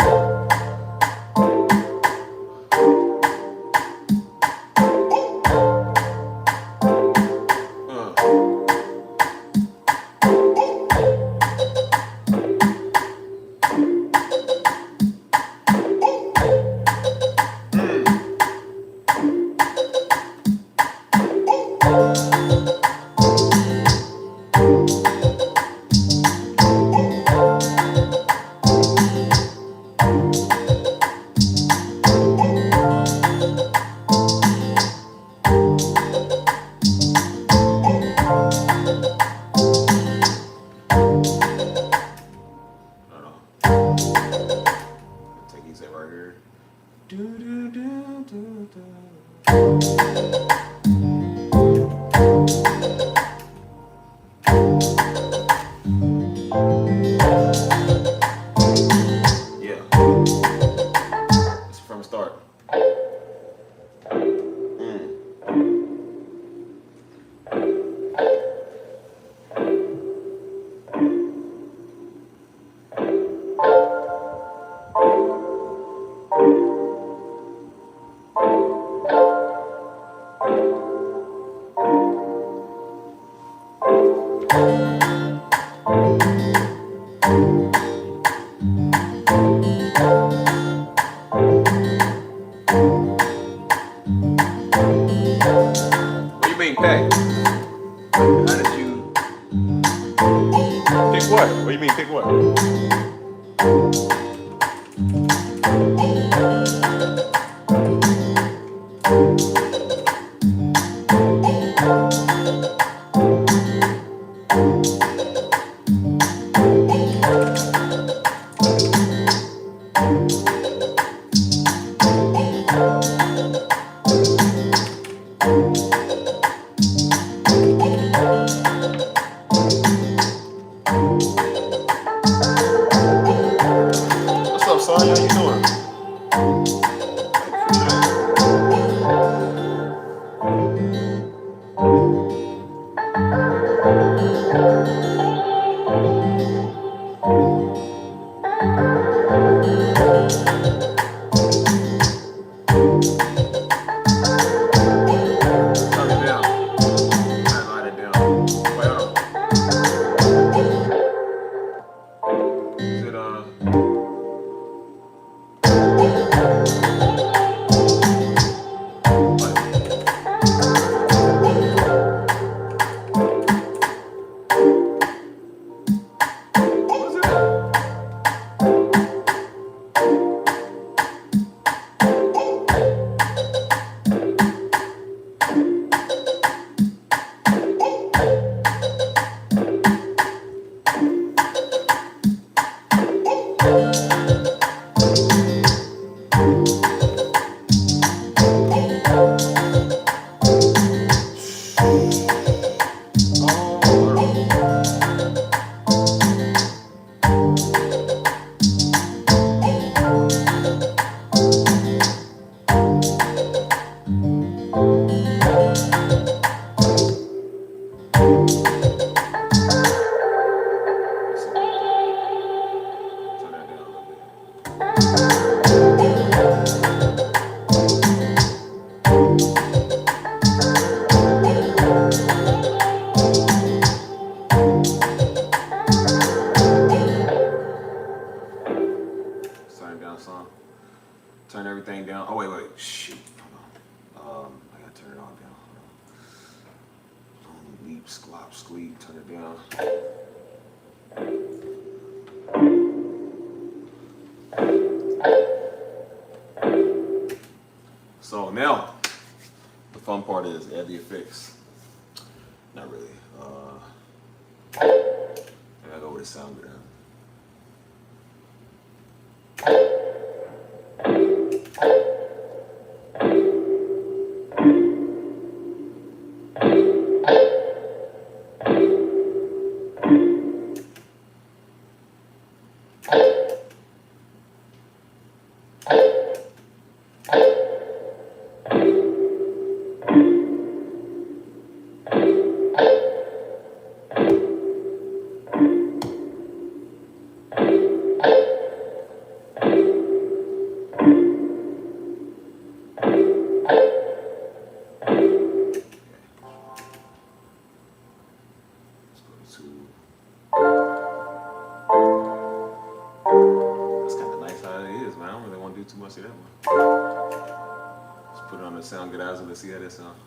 Take these right here. Do, do, do, do, do. Yeah. It's from the start. What do you mean, pack? How did you pick what? What do you mean, pick what? What's up, son? How you doing? Turn it down. Light it down. Wait, hold on. Is it what's it at? Turn that down a little bit. Turn it down some. Turn everything down. Oh wait. Shit. Hold on. I gotta turn it all down. Hold on. Leap, sklop, sleep. Turn it down. So now, the fun part is add the effects. Not really. I gotta go with the sound good. That's kind of nice how it is, man. I don't really want to do too much of that one. Just put it on the sound good eyes and let's see how that sounds.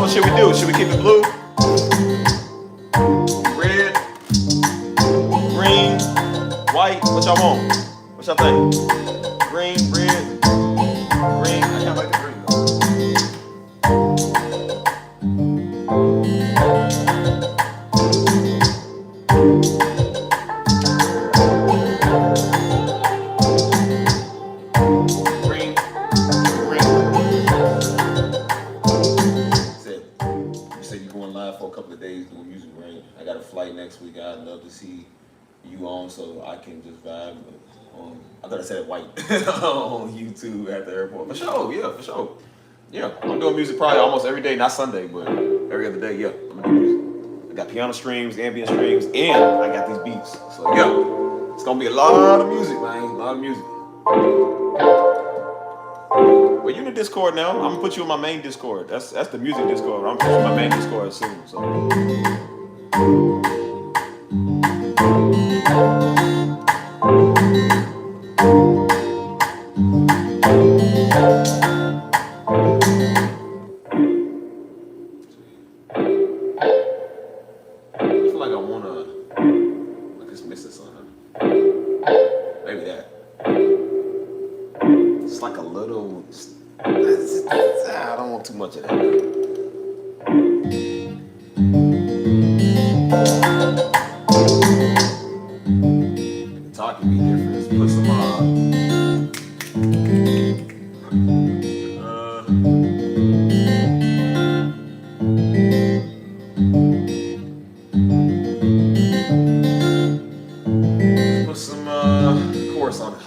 Should we do? Should we keep it blue? Red? Green? White? What y'all want? What y'all think? Green, red, green. I kind of like the green next week. I'd love to see you on so I can just vibe on. I thought I said white on YouTube at the airport. For sure, yeah, for sure. Yeah, I'm doing music probably almost every day, not Sunday, but every other day, yeah. I'm doing music. I got piano streams, ambient streams, and I got these beats. So yeah, it's gonna be a lot of music, man. A lot of music. Well, you in the Discord now. I'm gonna put you in my main Discord. That's the music Discord. I'm pushing my main Discord soon. So. Maybe that. It's like a little. I don't want too much of that. The guitar can be different. Put some chorus on it.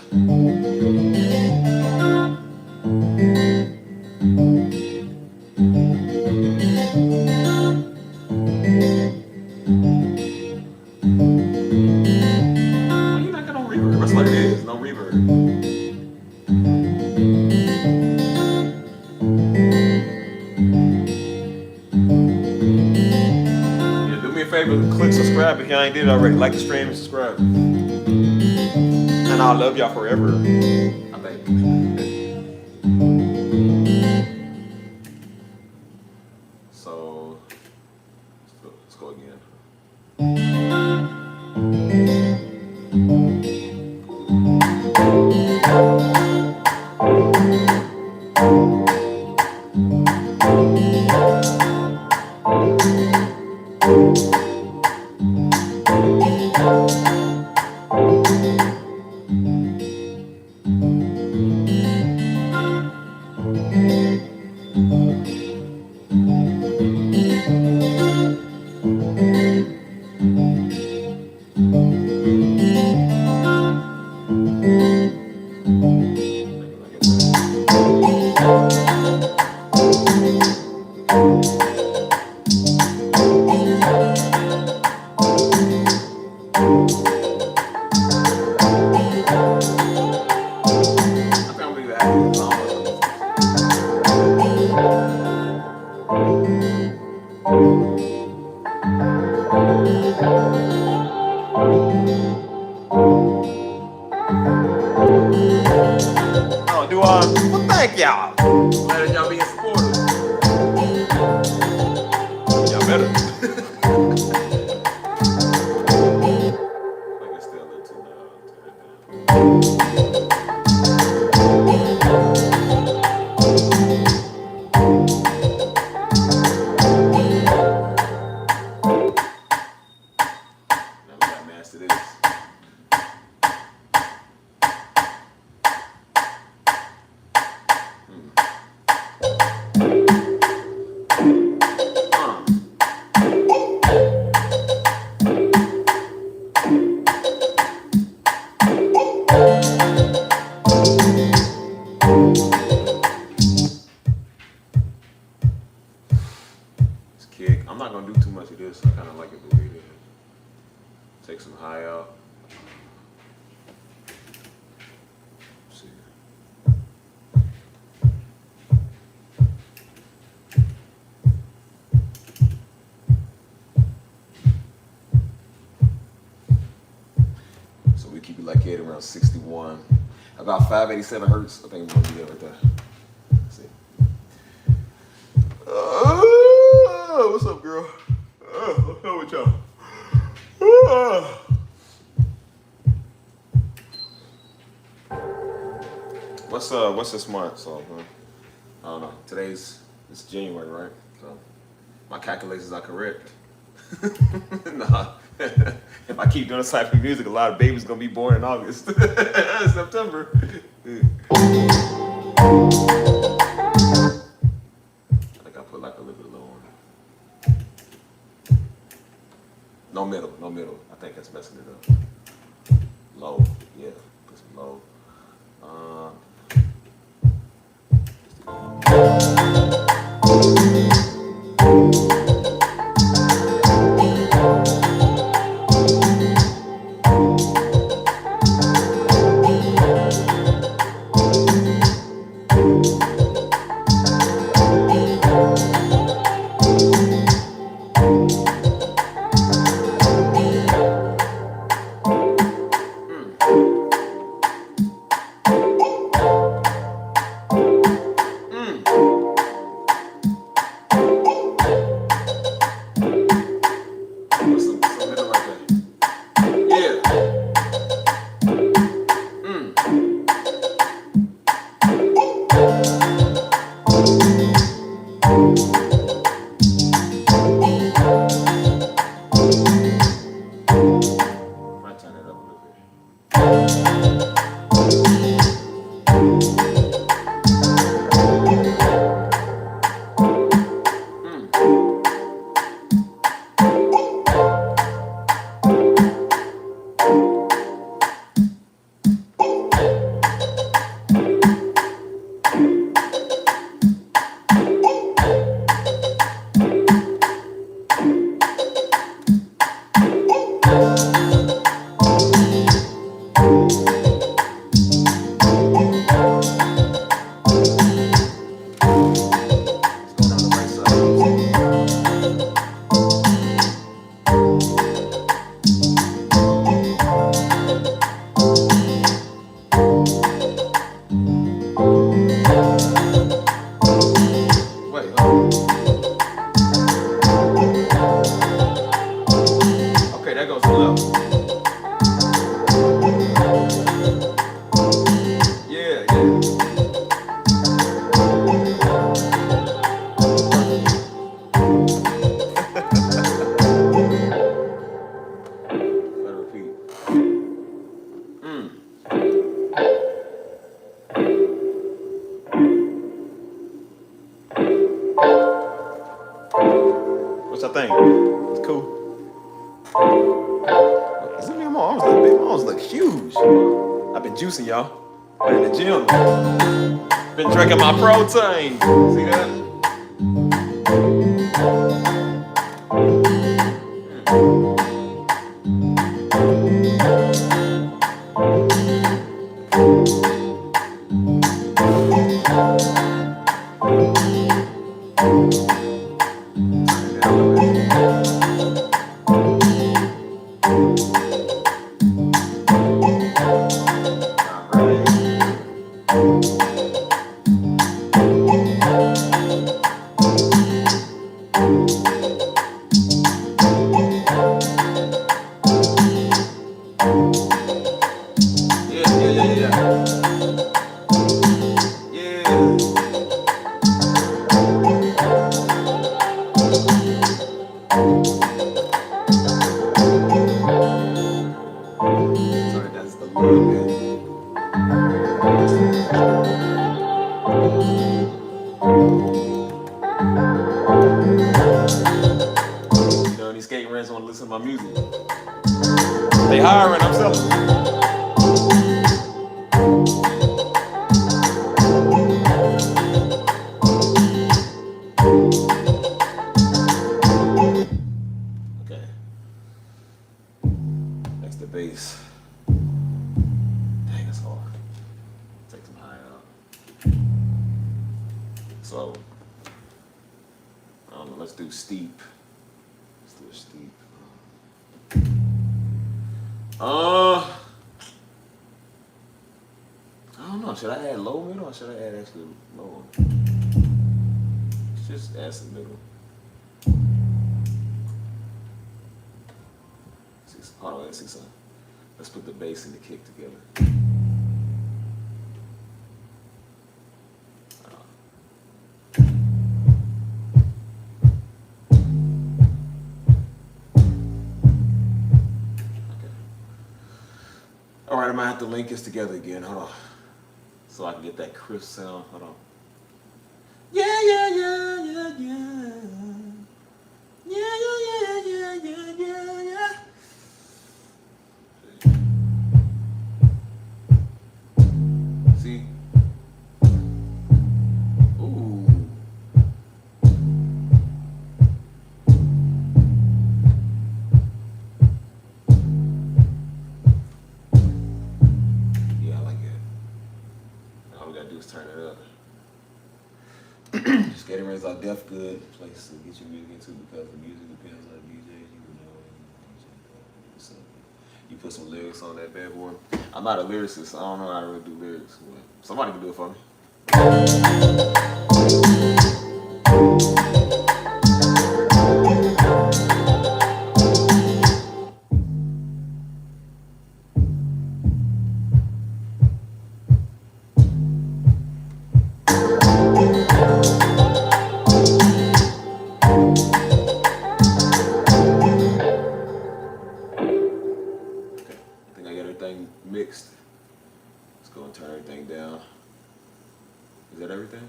favorite, click subscribe if y'all ain't did it already. Like the stream and subscribe. And I'll love y'all forever. I think. So let's go again. Oh, do I? Well, thank y'all. Glad y'all being supportive. Y'all better. I guess still a little too loud. Now we got master this. Kick. I'm not gonna do too much of this. I kind of like it the way it is. Take some high out. Let's see. So we keep it like it around 61. About 587 hertz. I think we're gonna be there right there. Let's see. What's up, girl? What's up with y'all? What's this month? So I don't know. It's January, right? So my calculations are correct. Nah. If I keep doing this type of music, a lot of babies gonna be born in August, September. I think I put like a little bit low on it. No middle. I think that's messing it up. Low, yeah, put some low. Wait, hold on. Okay, that goes to the left. Yeah, yeah. Let it repeat. What y'all think? It's cool. Is it me? My arms look big. My arms look huge. I've been juicing, y'all. Been in the gym. Been drinking my protein. See that? These skate rants want to listen to my music. They hiring, I'm selling. Okay. Next the bass. Dang, it's hard. Take some high out. So, I don't know, let's do steep. Let's do a steep. I don't know. Should I add low middle or should I add actually low? Let's just add some middle. Hold on, let's see something. Let's put the bass and the kick together. All right, I might have to link this together again. Hold on. So I can get that crisp sound. Hold on. Yeah, yeah, yeah, yeah, yeah. Yeah, yeah, yeah, yeah, yeah, yeah, yeah. See? Ooh. Just turn it up. Skating rings are def good place to get your music into because the music depends on DJs. You put some lyrics on that bad boy. I'm not a lyricist. I don't know how to really do lyrics. But somebody can do it for me. Mixed. Let's go and turn everything down. Is that everything?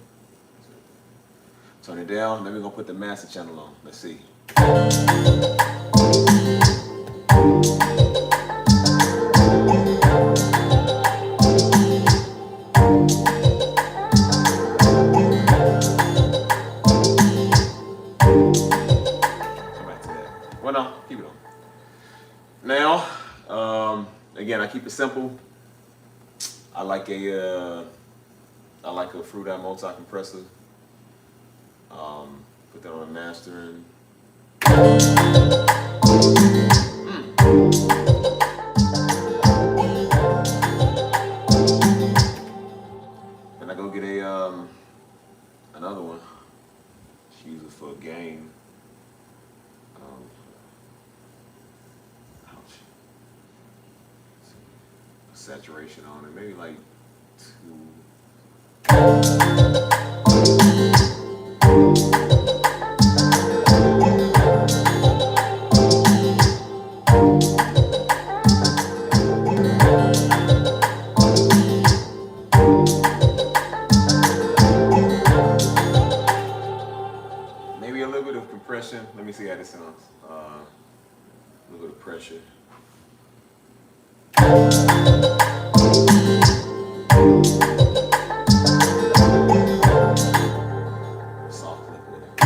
Turn it down. Then we're gonna put the master channel on. Let's see. Come back to that. Well, no, keep it on. Now. Again, I keep it simple. I like a fruit multi compressor. Put that on a mastering. Then I go get a another one. use it for a gain. Saturation on it, maybe like 2. Maybe a little bit of compression. Let me see how this sounds. A little bit of pressure. Soft lick with it.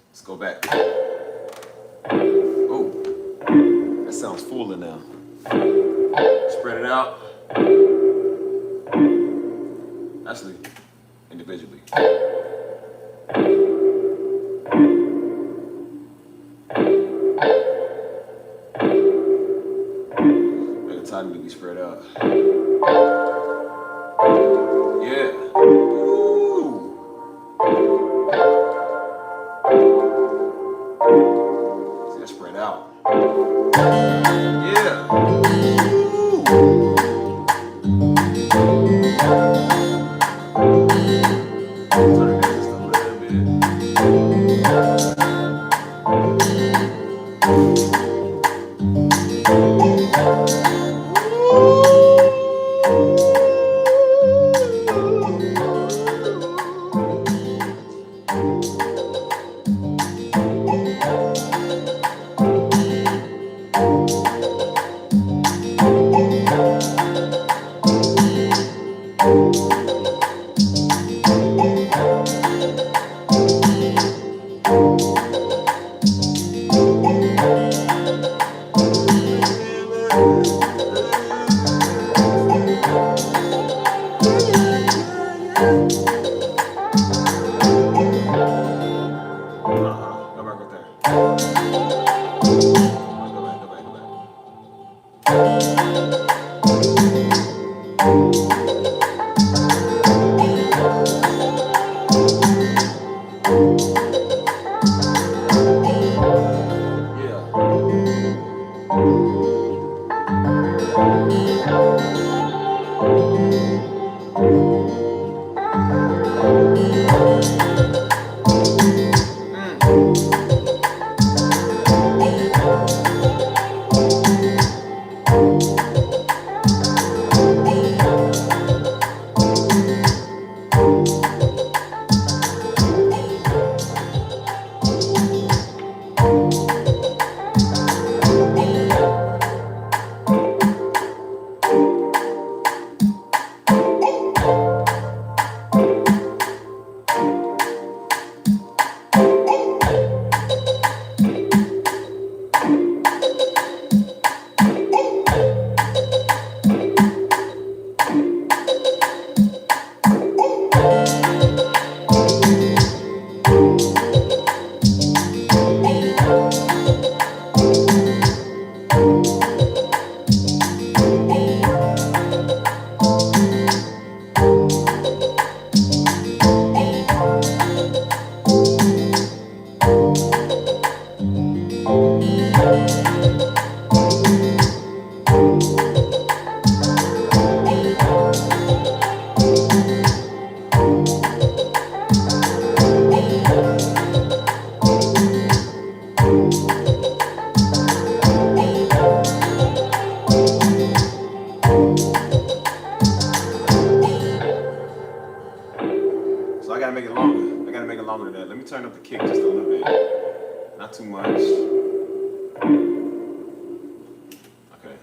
Let's go back. Oh, that sounds fuller now. Spread it out. Actually, individually. Make it time to be spread out. Yeah. Ooh. See that spread out. Yeah. Ooh. Turn it just a little bit. Go back right there. Go So I gotta make it longer. I gotta make it longer than that. Let me turn up the kick just a little bit. Not too much. Okay.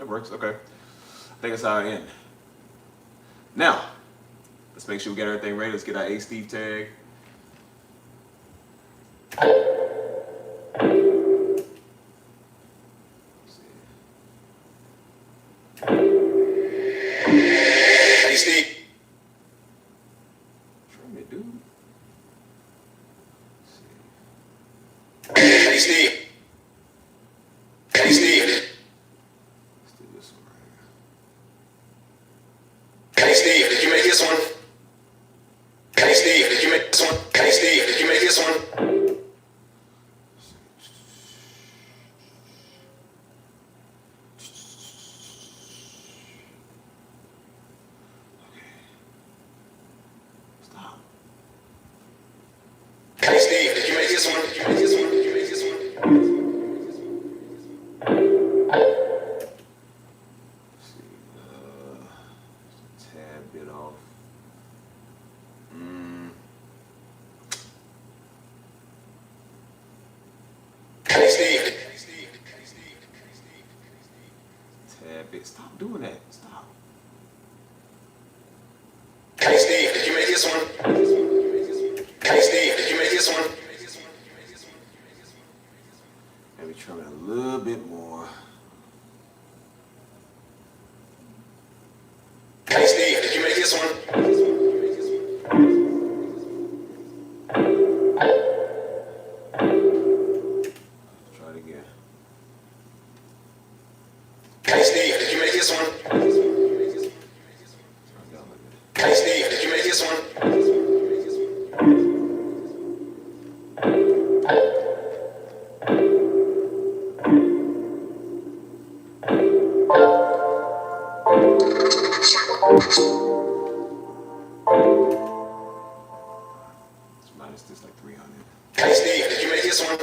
Works, okay. I think that's how I end. Now, let's make sure we get everything ready. Let's get our A Steve tag. Hey, Steve. Trim it, dude. Hey, Steve. Hey, Steve. Let's do this one right Hey, Steve, did you make this one? Hey, Steve, did you make this one? Hey, Steve, did you make this one? Stop. Hey, Steve, did you make this one? Did you make this one? Did you make this one? See, just a tad bit off. Hey, Steve. Hey, Steve. Hey, Steve. Hey, Steve. Tad bit. Stop doing that. Stop. Hey, Steve, did you make this one? Hey, Steve, did you make this one? Maybe trim it a little bit more. Hey, Steve, did you make this one? Try it again. Hey, Steve, did you make this one? Try it down a little bit. Hey, Steve, did you make this one? Let's minus this like 300. Hey, Steve, did you make this one?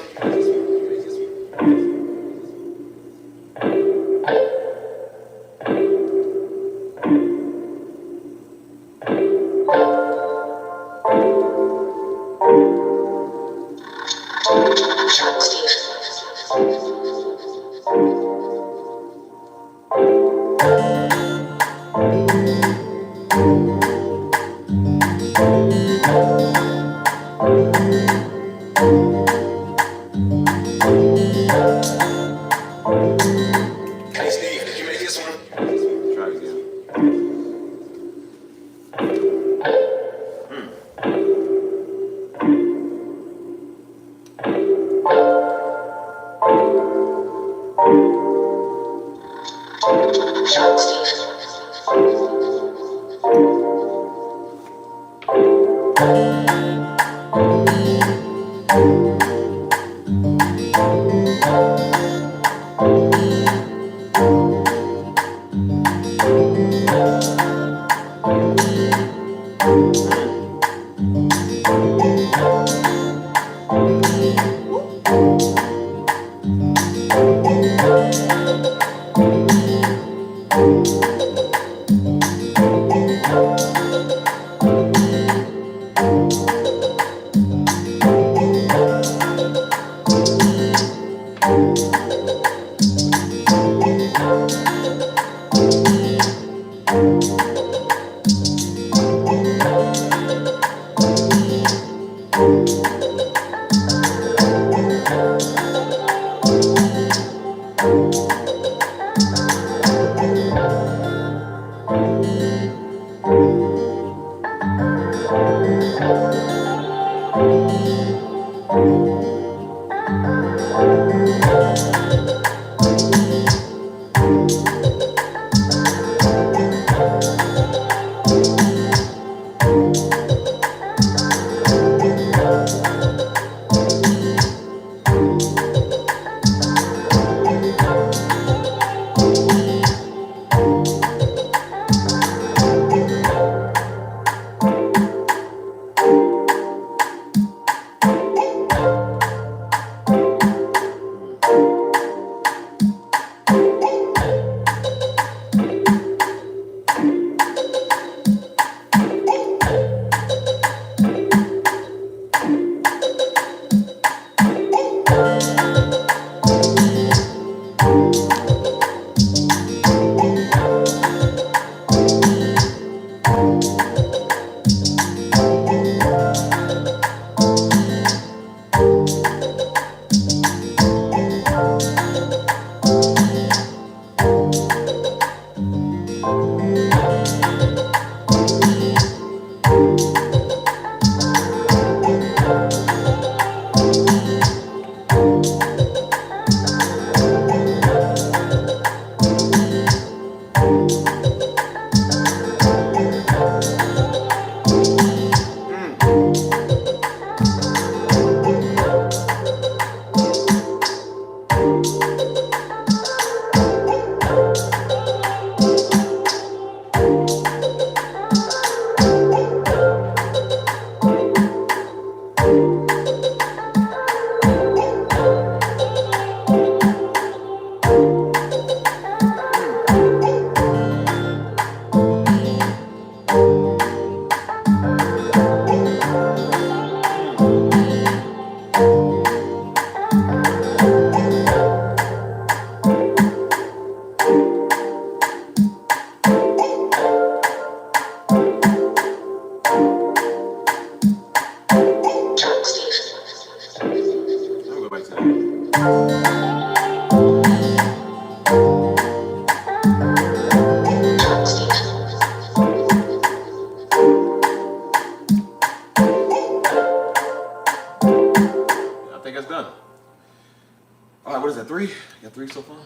Three? Got three so far?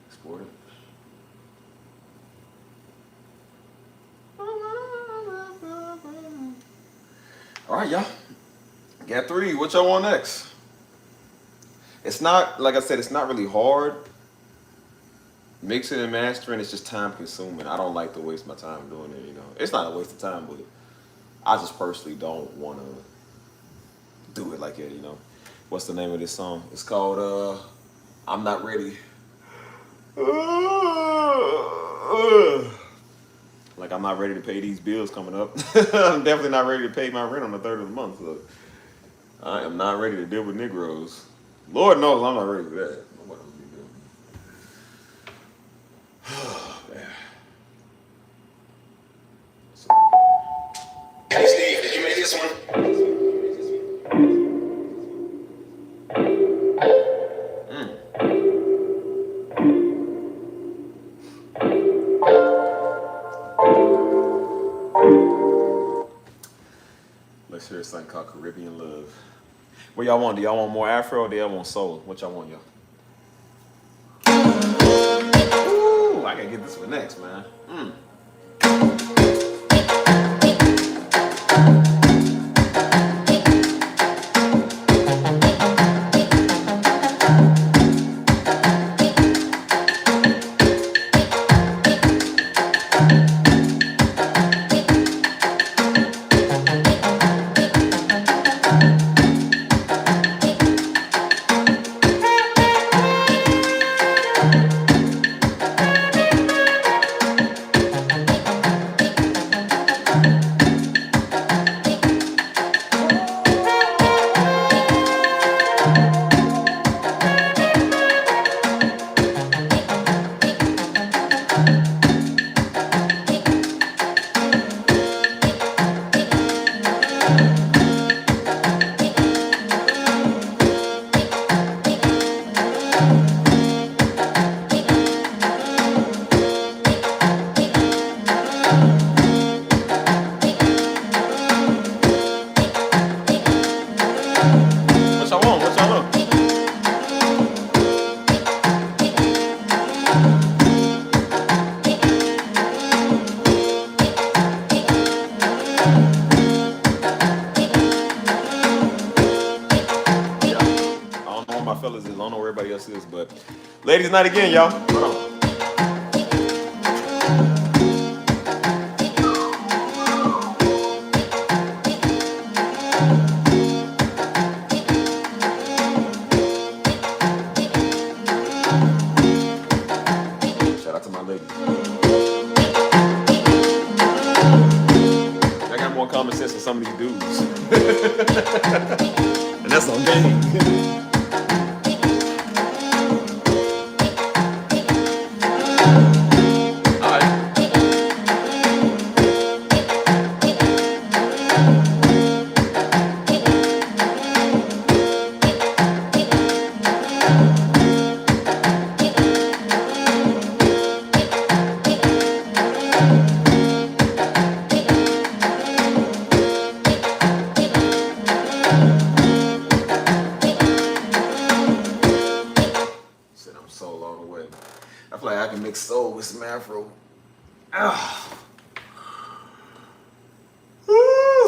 Export it. All right, y'all. Got three. What y'all want next? It's not, like I said, it's not really hard. Mixing and mastering is just time consuming. I don't like to waste my time doing it, you know. It's not a waste of time, but I just personally don't want to do it like that, you know. What's the name of this song? It's called I'm Not Ready. Like, I'm not ready to pay these bills coming up. I'm definitely not ready to pay my rent on the 3rd of the month. So I am not ready to deal with Negroes. Lord knows I'm not ready for that. Nobody will be doing. Hey Steve, did you make this one? Let's hear something called Caribbean Love. What y'all want? Do y'all want more Afro or do y'all want soul? What y'all want, y'all? get this one next, man. What y'all want? What y'all want? Yeah. I don't know where my fellas is. I don't know where everybody else is, but ladies' night again, y'all. Hold on. Shout out to my ladies. I got more common sense than some of these dudes. And that's on game. Said I'm soul all the way. I feel like I can mix soul with some Afro. Ah. Woo.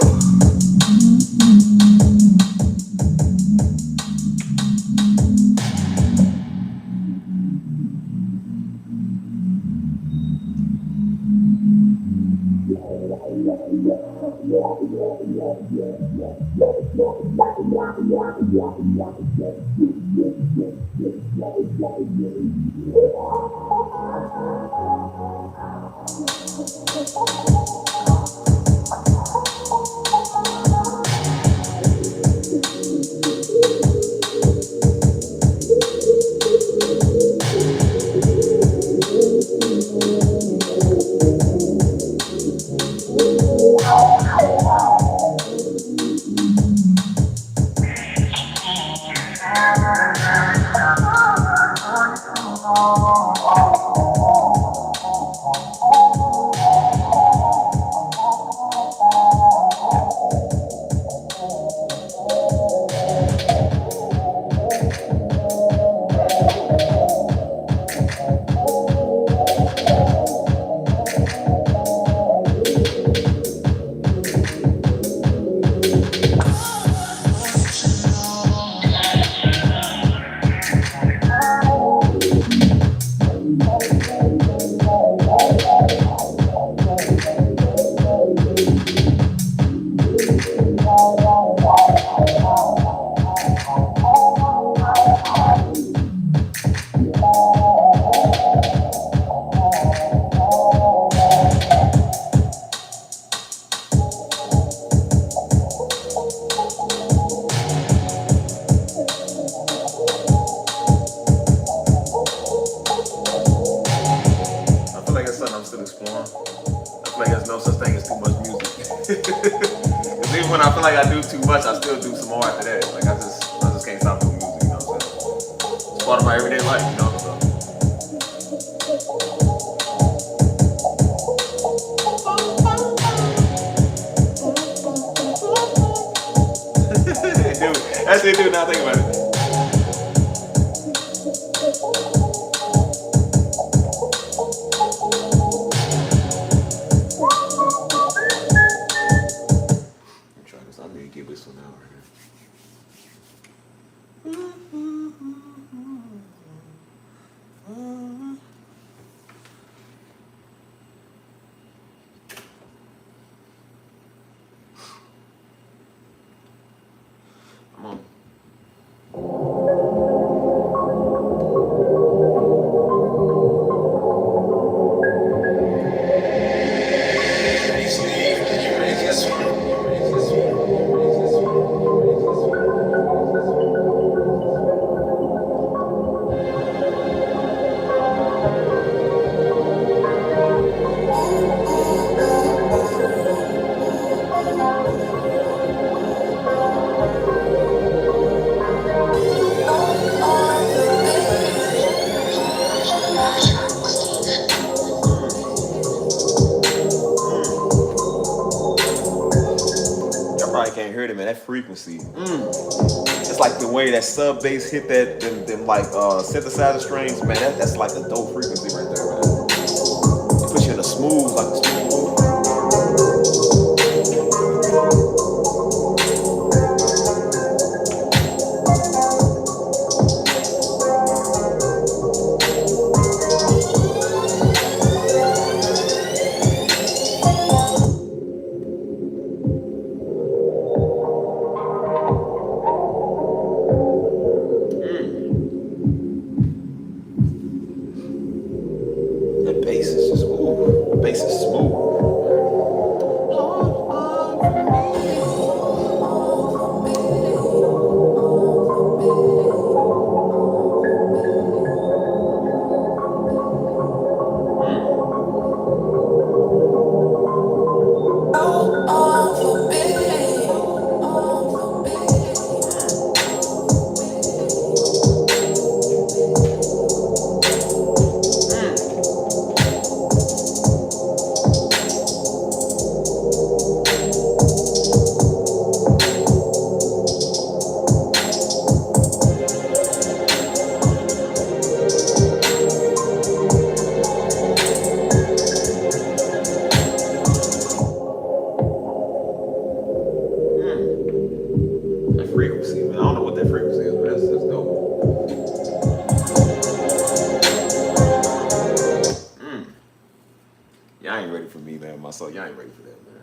When I feel like I do too much, I still do some more after that. Like I just can't stop doing music, you know what I'm saying? It's part of my everyday life, you know, so. Dude, that's it, dude, now think about it. man, that frequency. It's like the way that sub bass hit that them like synthesizer strings, man. That's like a dope frequency right there, man. It puts you in a smooth, like a smooth move. That bass is just ooh. The bass is smooth. That frequency, man. I don't know what that frequency is, but that's just dope. Y'all ain't ready for me, man. Myself, y'all ain't ready for that, man.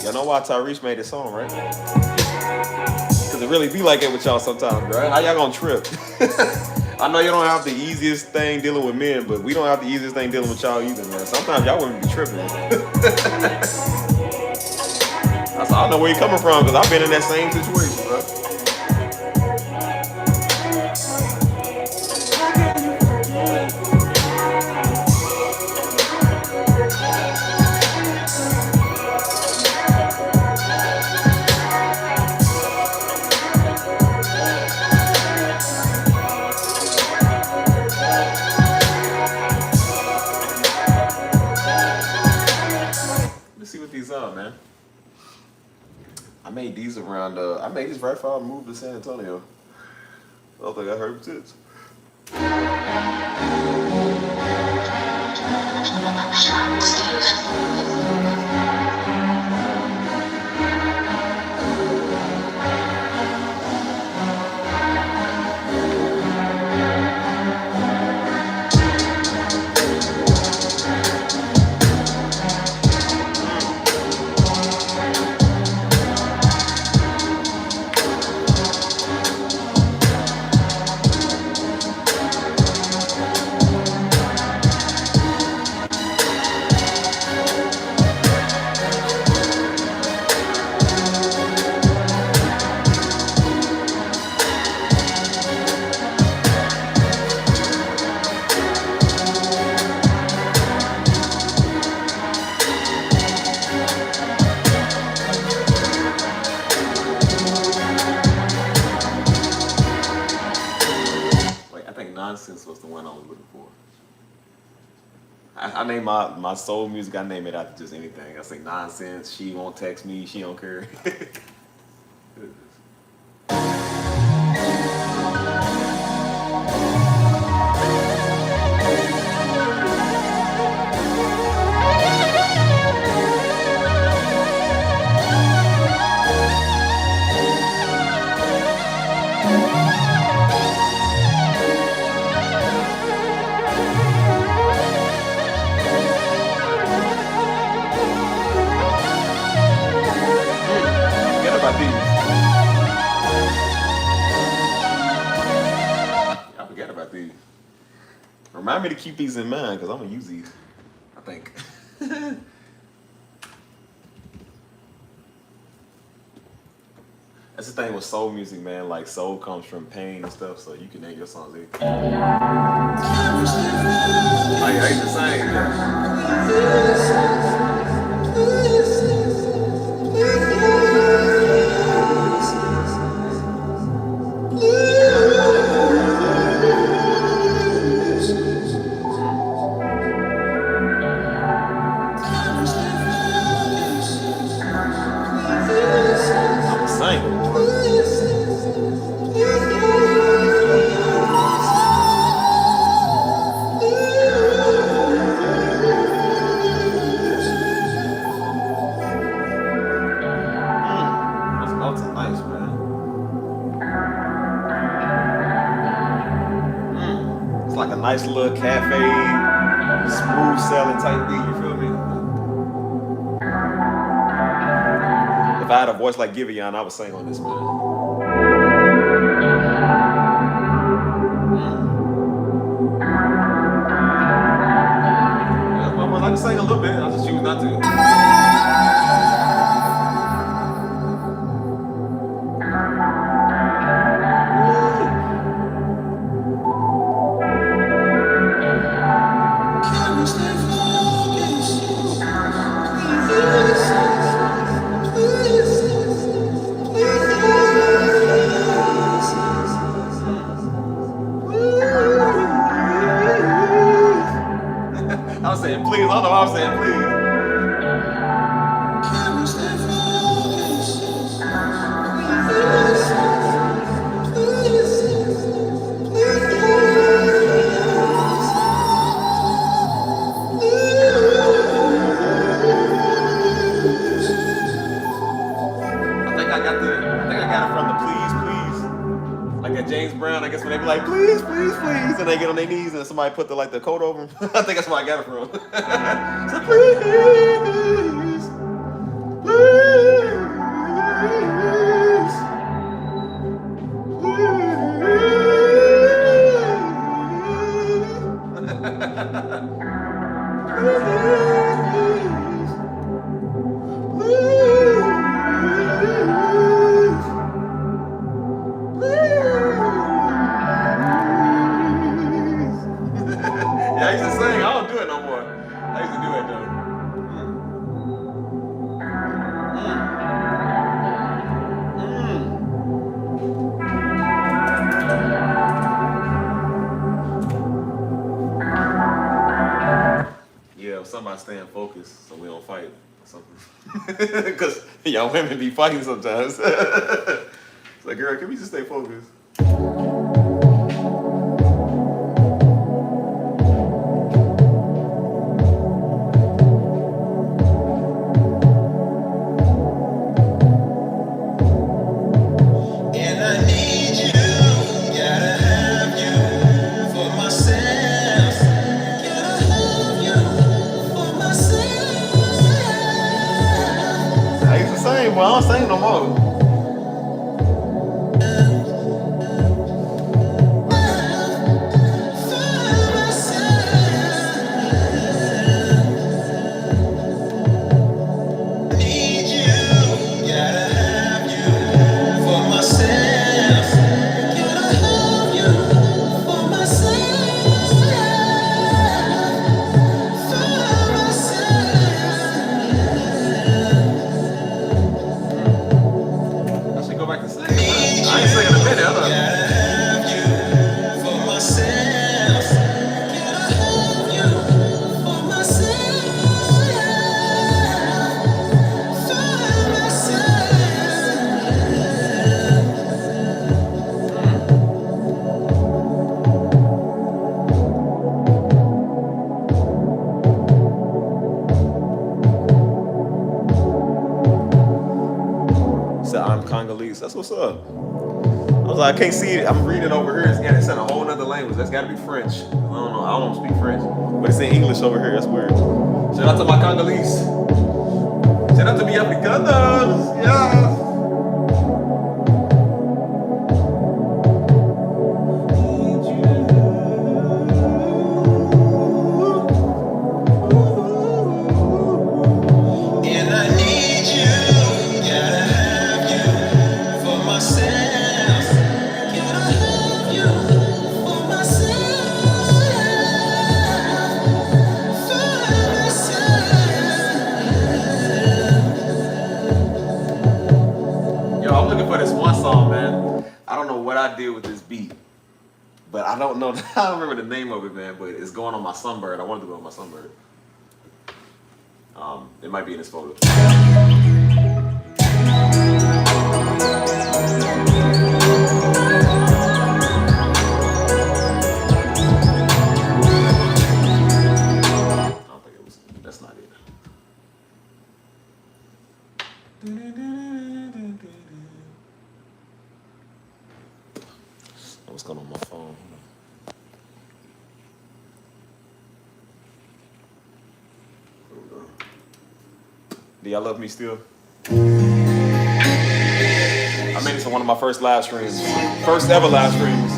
Y'all know why Tyrese made this song, right? Because it really be like that with y'all sometimes, right? How y'all gonna trip? I know you don't have the easiest thing dealing with men, but we don't have the easiest thing dealing with y'all either, man. Sometimes y'all wouldn't be tripping. I don't know where you're coming from, because I've been in that same situation, bro. Let's see what these are, man. I made these around, I made these right before I moved to San Antonio. I don't think I heard tits. Nonsense was the one I was looking for. I named my soul music, I name it after just anything. I say nonsense, she won't text me, she don't care. remind me to keep these in mind because I'm gonna use these. I think. That's the thing with soul music, man. Like soul comes from pain and stuff, so you can name your songs anything. I ain't the same. I'm a singer. Those notes are nice, man. It's like a nice little cafe, smooth selling type beat, you feel me? If I had a voice like Giveon, I would sing on this, man. Yeah, I can sing a little bit, I just choose not to. I was saying please, I don't know why I was saying please. I got it from the please, please. Like at James Brown, I guess when they be like, please, please, please, and they get on their knees and somebody put the coat over them. I think that's where I got it from. So please, yeah, I used to sing. I don't do it no more. I used to do it though. Yeah, somebody staying focused so we don't fight or something. Because y'all women be fighting sometimes. It's like, girl, can we just stay focused? Well, I don't sing no more. Congolese. That's what's up. I was like, I can't see it. I'm reading over here. It's in a whole nother language. That's got to be French. I don't know. I don't speak French, but it's in English over here. That's weird. Shout out to my Congolese. Shout out to me Africanos. Yeah. I don't know. I don't remember the name of it, man. But it's going on my Sunbird. I wanted to go on my Sunbird. It might be in this photo. That's not it. What's going on my phone? Do y'all love me still? I made it to one of my first live streams. First ever live streams.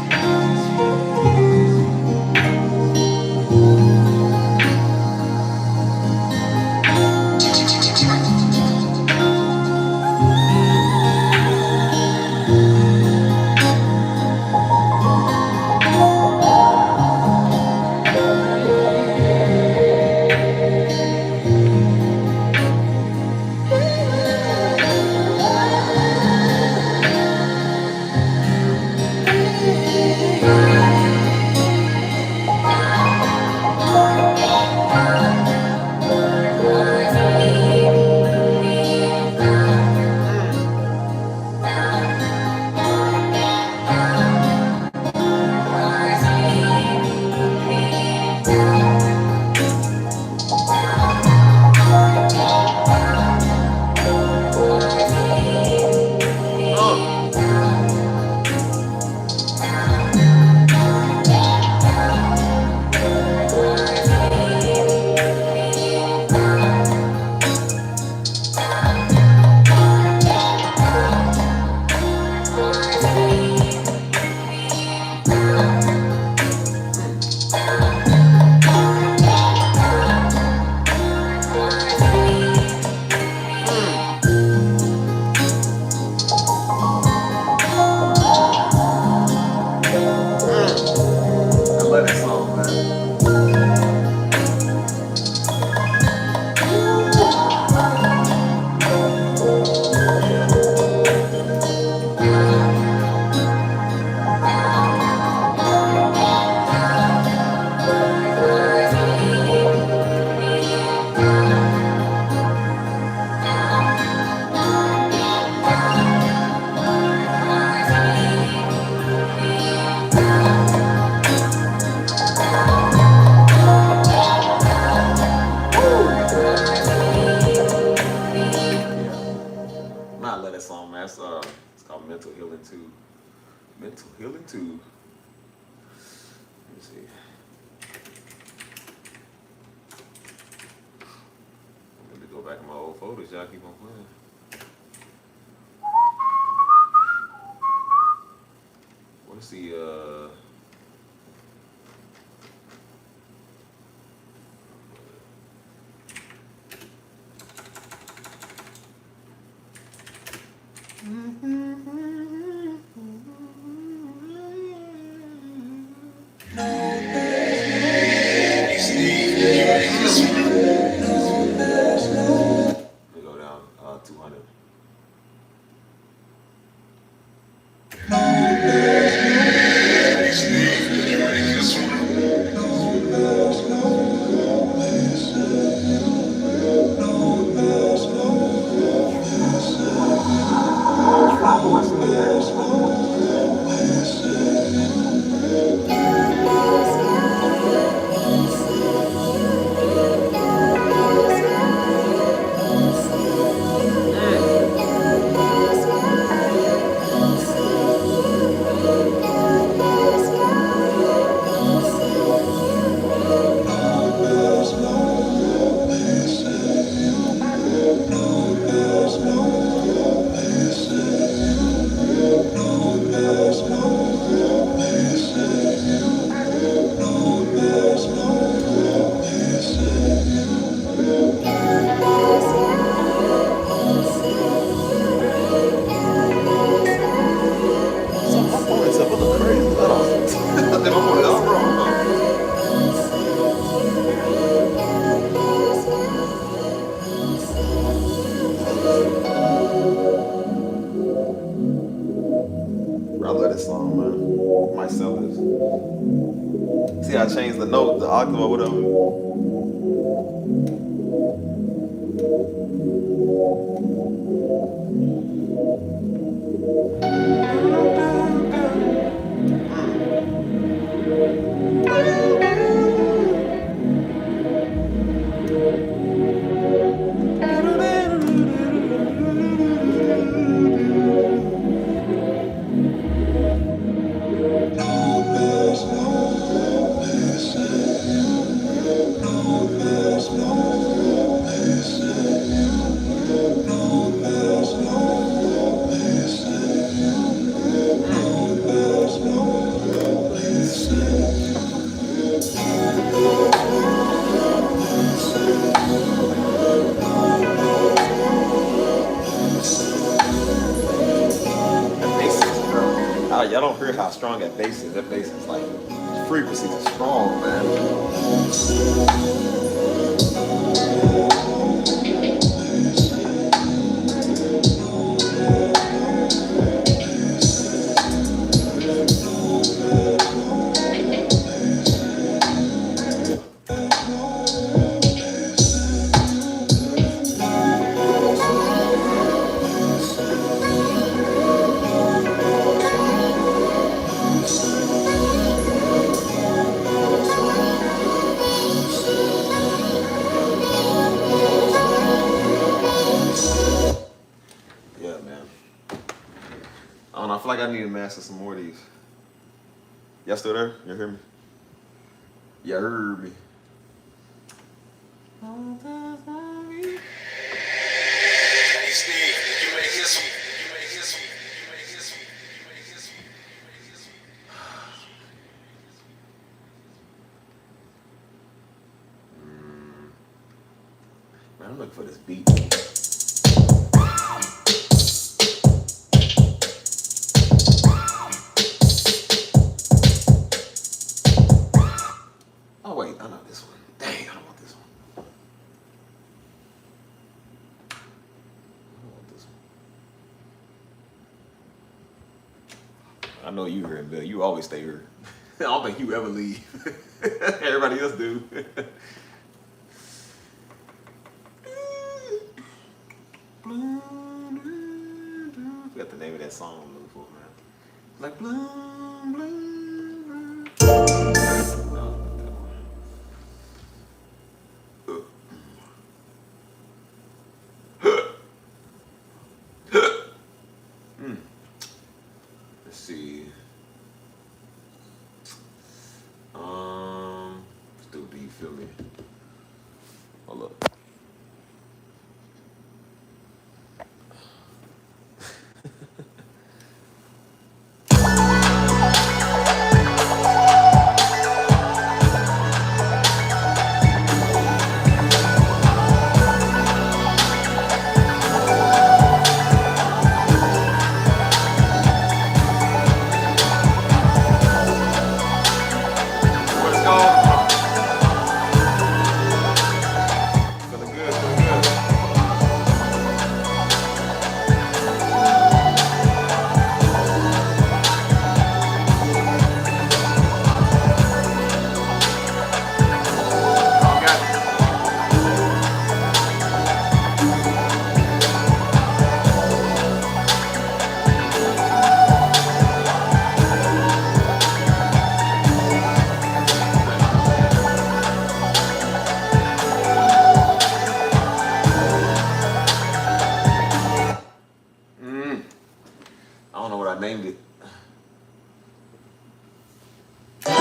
It's called Mental Healing 2. Mental Healing 2. Let me see. I'm going to go back in my old photos. Y'all keep on playing. What's the we go down 200. Y'all don't hear how strong that bass is. That bass is like, frequencies are strong, man. Yeah, man. I don't know. I feel like I need to master some more of these. Y'all still there? You hear me? You heard me. Hey Steve, did you make this one? Did you make this one? Did you make this one? Did you make this one? Did you make this one? Man, I'm looking for this beat. Oh wait, I know this one. Dang, I don't want this one. I don't want this one. I know you here, Bill. You always stay here. I don't think you ever leave. Everybody else do. I forgot the name of that song I'm looking for, man. Like bloom, bloom, bloom. No, not that one. Let's see. Still, do you feel me? Hold up. What it's called? Feeling good, feeling good. Y'all got it. I don't know what I named it. Hey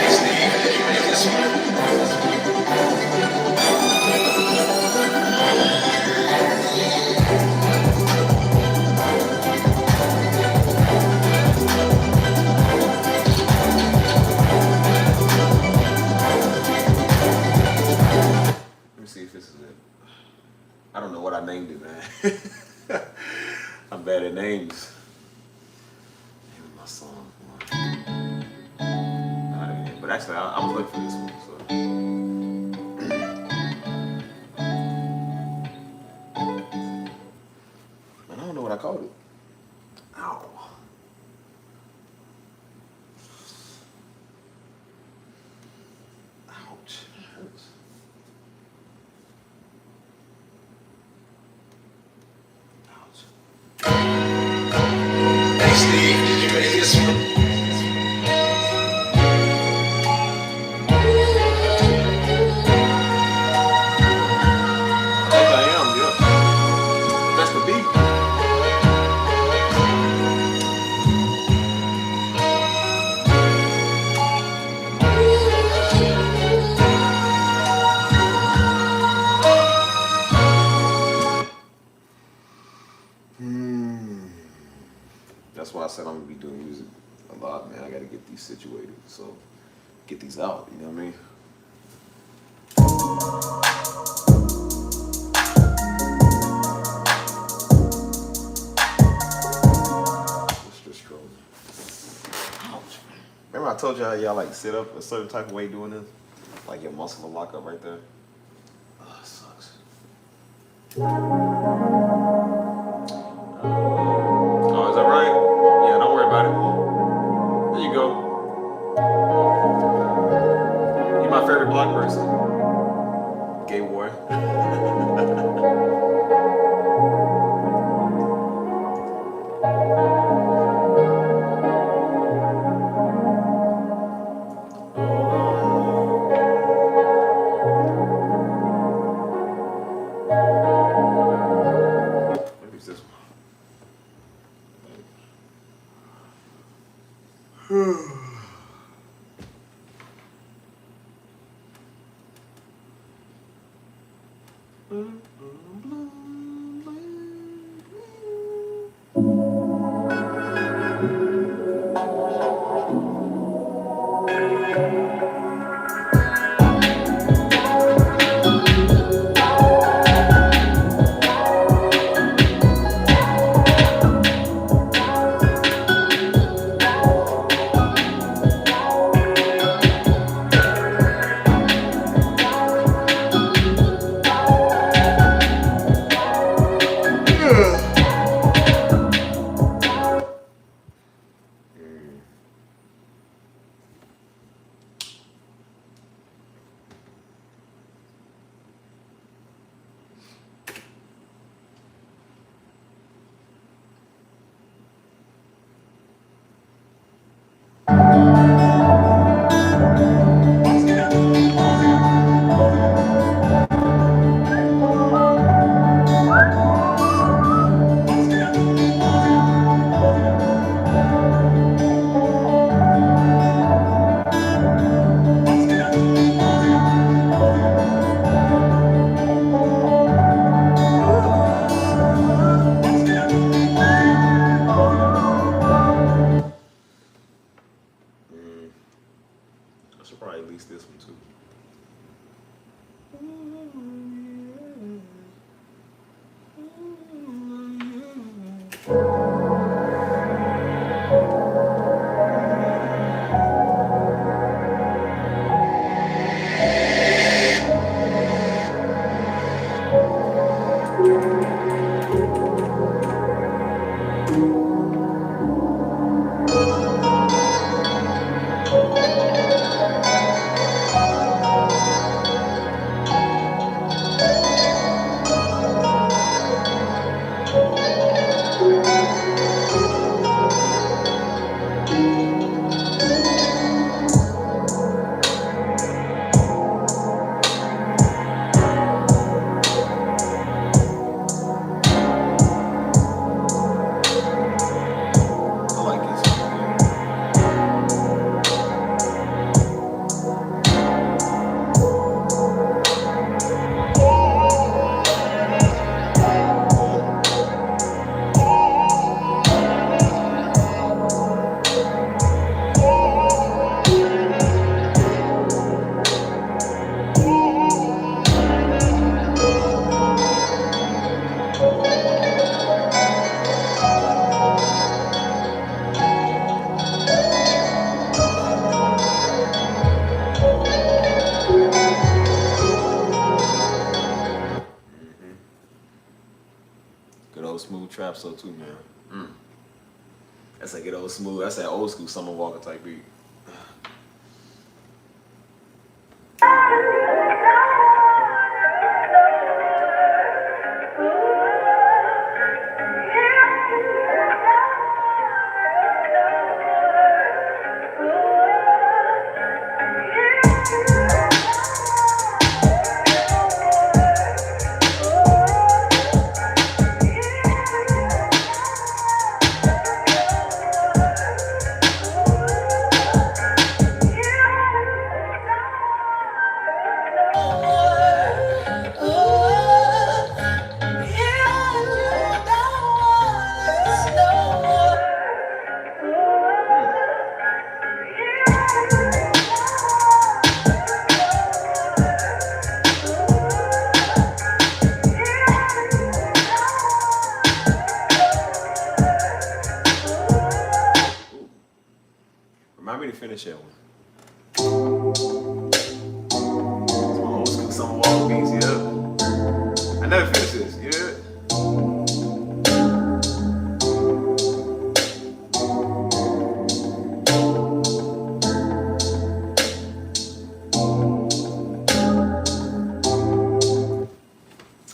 Steve, did you make this one? Let me see if this is it. I don't know what I named it, man. I'm bad at names. Name of my song. Come on. I didn't But actually, I was looking for this one. So. Man, I don't know what I called it. Ow. Ouch. It hurts. Ouch. Hey Steve, did you make this one? I think I am, yep. That's the beat. That's why I said I'm gonna be doing music a lot, man. I gotta get these situated. So get these out, you know what I mean? Let's just scroll. Ouch. Remember I told y'all y'all like sit up a certain type of way doing this? Like your muscle will lock up right there. Oh, it sucks. Oh, is that right? Yeah, don't worry about it. There you go. You're my favorite black person. Gay boy. Maybe it's this one. I should probably lease this one too. trap so too, man. That's like it old smooth. That's that old school Summer Walker type beat. Remind me to finish that one. It's my old school Summer Walker beats, yeah. I never finished this, yeah.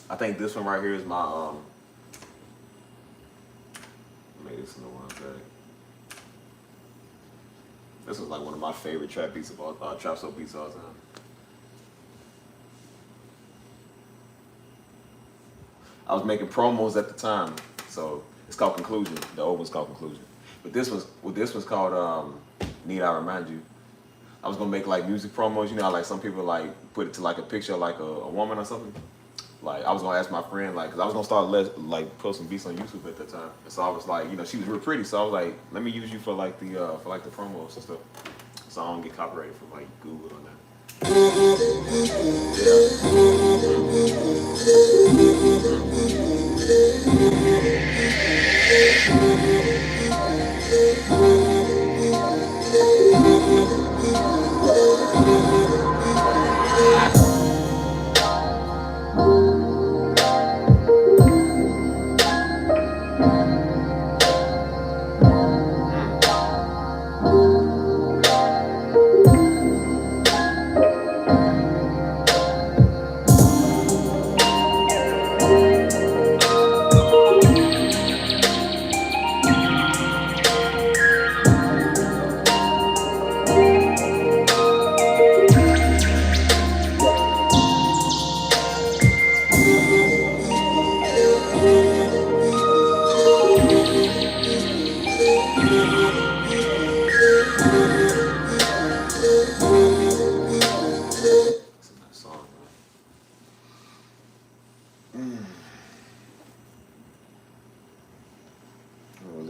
I think this one right here is my maybe this is the one back. This was like one of my favorite trap beats of all trap soul beats of all time. I was making promos at the time, so it's called Conclusion. The old one's called Conclusion, but this was called Need I Remind You. I was gonna make like music promos, you know, how, like some people like put it to like a picture of like a woman or something. Like I was gonna ask my friend, like, cause I was gonna start like posting beats on YouTube at that time. And so I was like, you know, she was real pretty, so I was like, let me use you for like the promos and stuff, so I don't get copyrighted from like Google on that.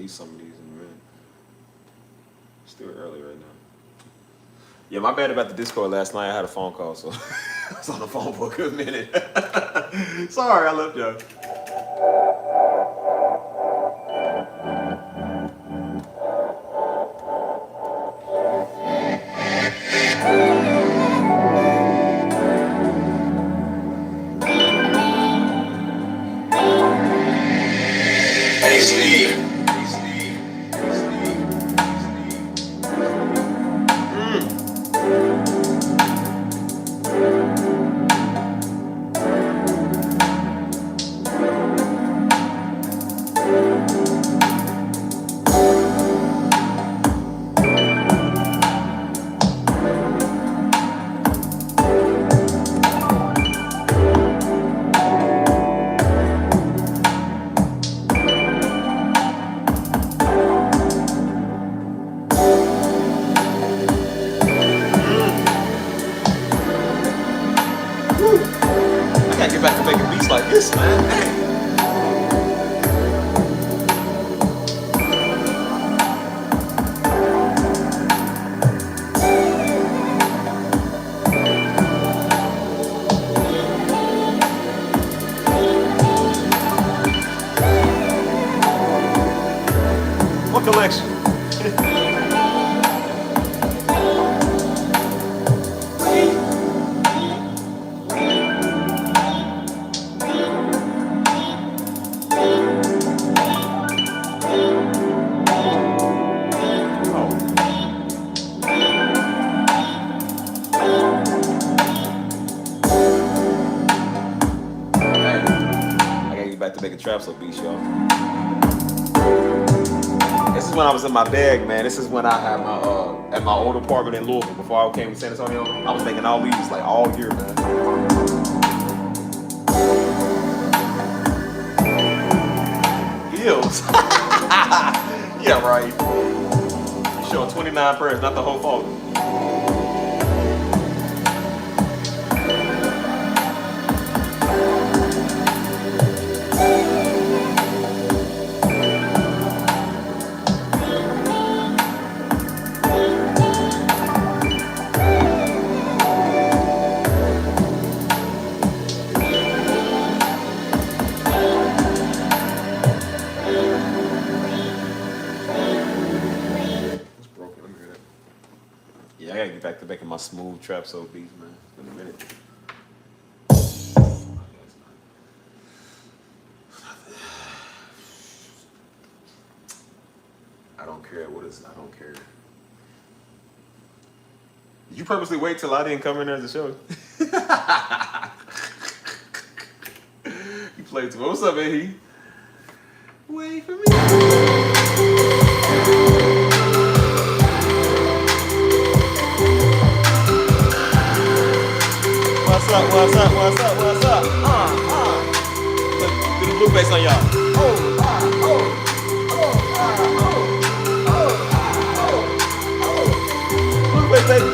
Some of these in a minute. Still early right now. Yeah, my bad about the Discord last night. I had a phone call, so I was on the phone for a good minute. Sorry, I left y'all. Hey, Steve. I gotta get back to making beats like this, man. Dang. What collection? to making trap soul beats, y'all. This is when I was in my bag, man. This is when I had my at my old apartment in Louisville before I came to San Antonio. I was making all these like all year, man. Eels. Yeah, right. You showing 29 prayers, not the whole fault. Yeah, I gotta get back to making my smooth trap soul beats, man. It's been a minute. I don't care what it's. I don't care. Did you purposely wait till I didn't come in there to show? You played too. What's up, man? Wait for me. What's up? What's up? What's up? What's up? Look, do the blue bass on y'all. Blue bass, baby.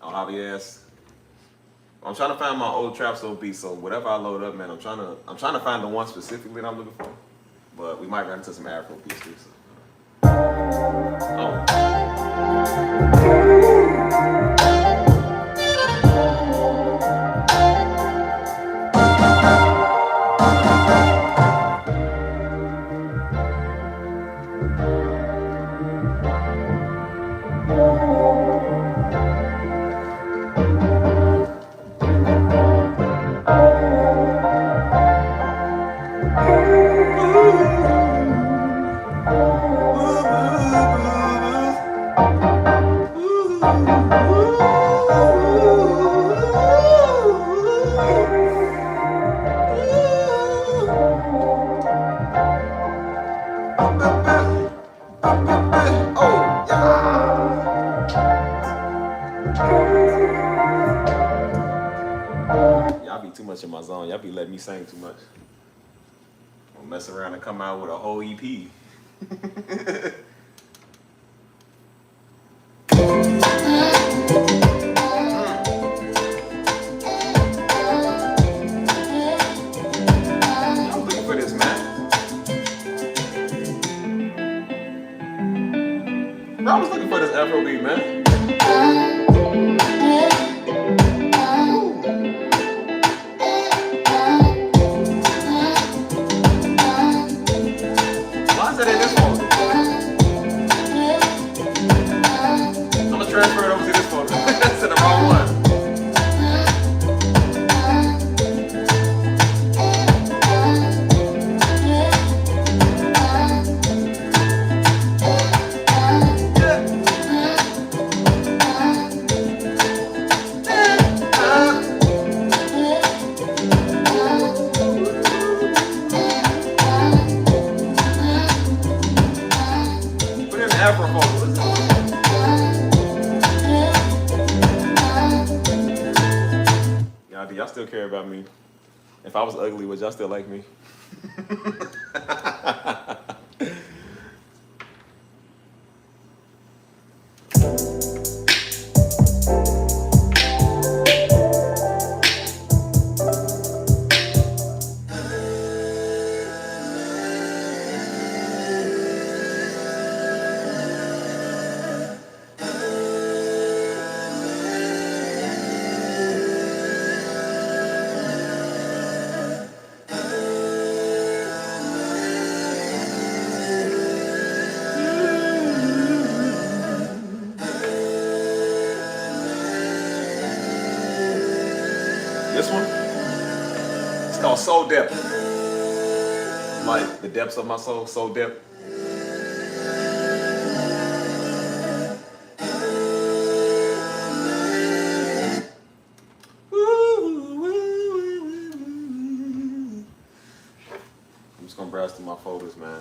Oh, yes. I'm trying to find my old trap soul beat. So whatever I load up, man, I'm trying to find the one specifically that I'm looking for. But we might run into some Afro beats too. So. Oh. Y'all be too much in my zone. Y'all be letting me sing too much. I'll mess around and come out with a whole EP. I'm looking for this, man. Bro, I was looking for this Afro beat, man. Transfer it over to this phone. That's in the wrong one. Put in the Afro phone. Y'all still care about me. If I was ugly, would y'all still like me? This one, it's called Soul Depth. Like the depths of my soul, soul depth. folders, man.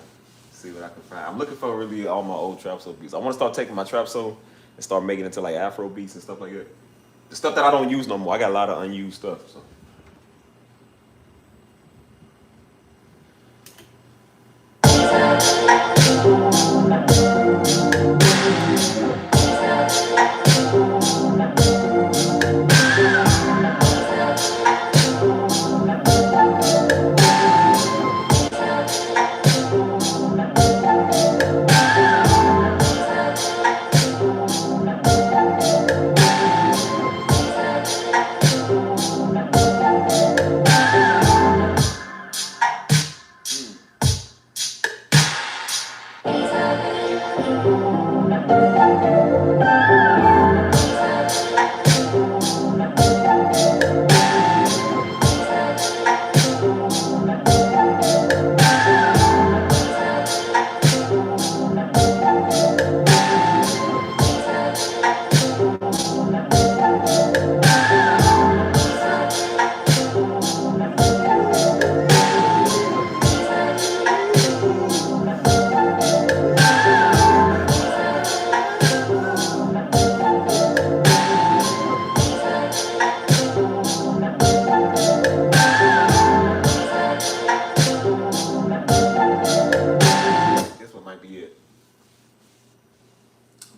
See what I can find. I'm looking for really all my old trap soul beats. I want to start taking my trap soul and start making it into like Afro beats and stuff like that. The stuff that I don't use no more. I got a lot of unused stuff. So.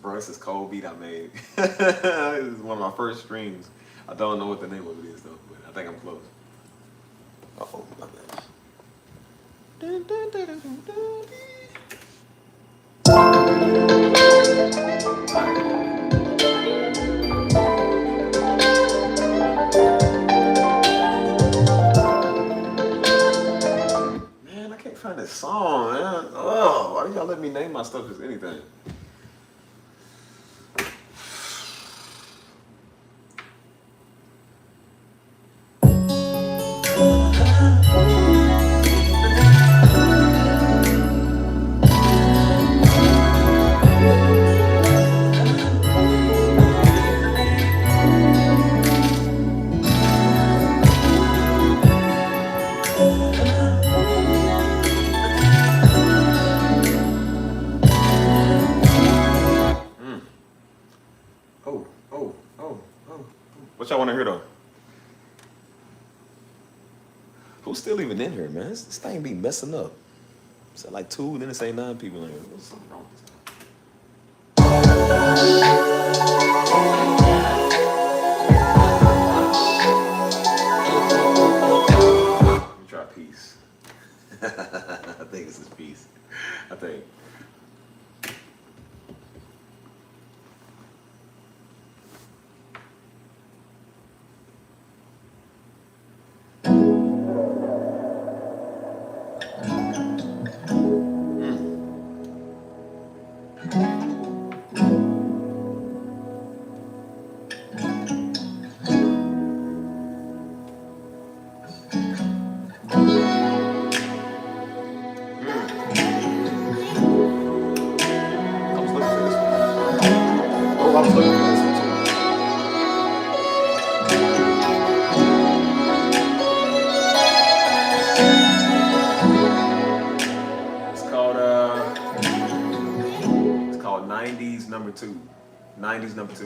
Bro, this is cold beat I made. This is one of my first streams. I don't know what the name of it is though, but I think I'm close. Uh-oh, my bad. Man, I can't find this song, man. Oh, why do y'all let me name my stuff as anything? What y'all want to hear though? Who's still even in here, man? This thing be messing up. It's like 2, then it say 9 people in here. What's something wrong with this thing? Let me try peace. I think this is peace. I think. It's called 90s number 2. 90s number 2.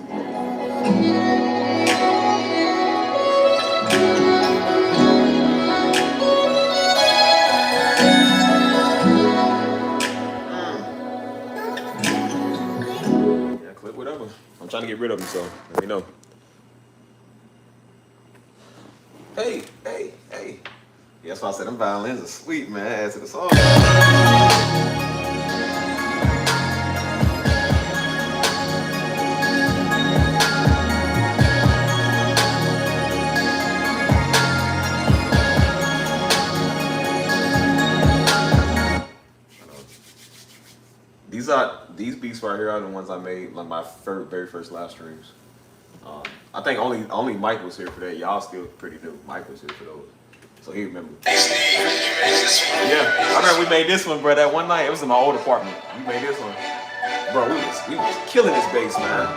Yeah, clip whatever. I'm trying to get rid of them, so let me know. Hey. Yeah, that's why I said them violins are sweet, man. Add to the song. These beats right here are the ones I made like my very first live streams. I think only Mike was here for that. Y'all still pretty new. Mike was here for those, so he remember. Yeah, I remember we made this one, bro. That one night, it was in my old apartment. We made this one, bro. We was killing this bass, man.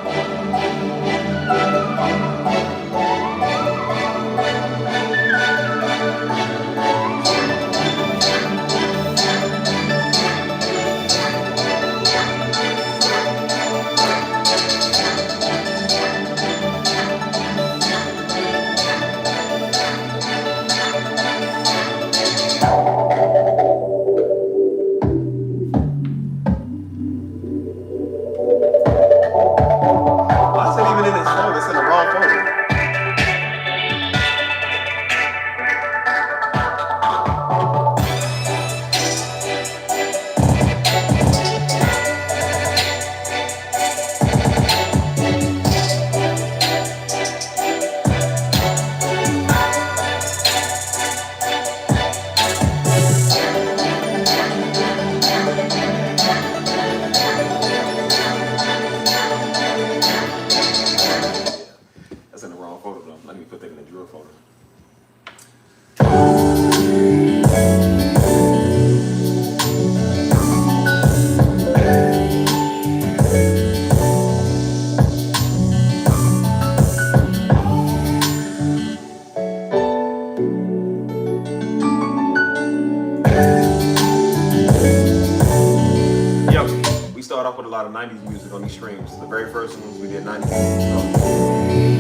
off with a lot of 90s music on these streams. The very first ones we did 90s music.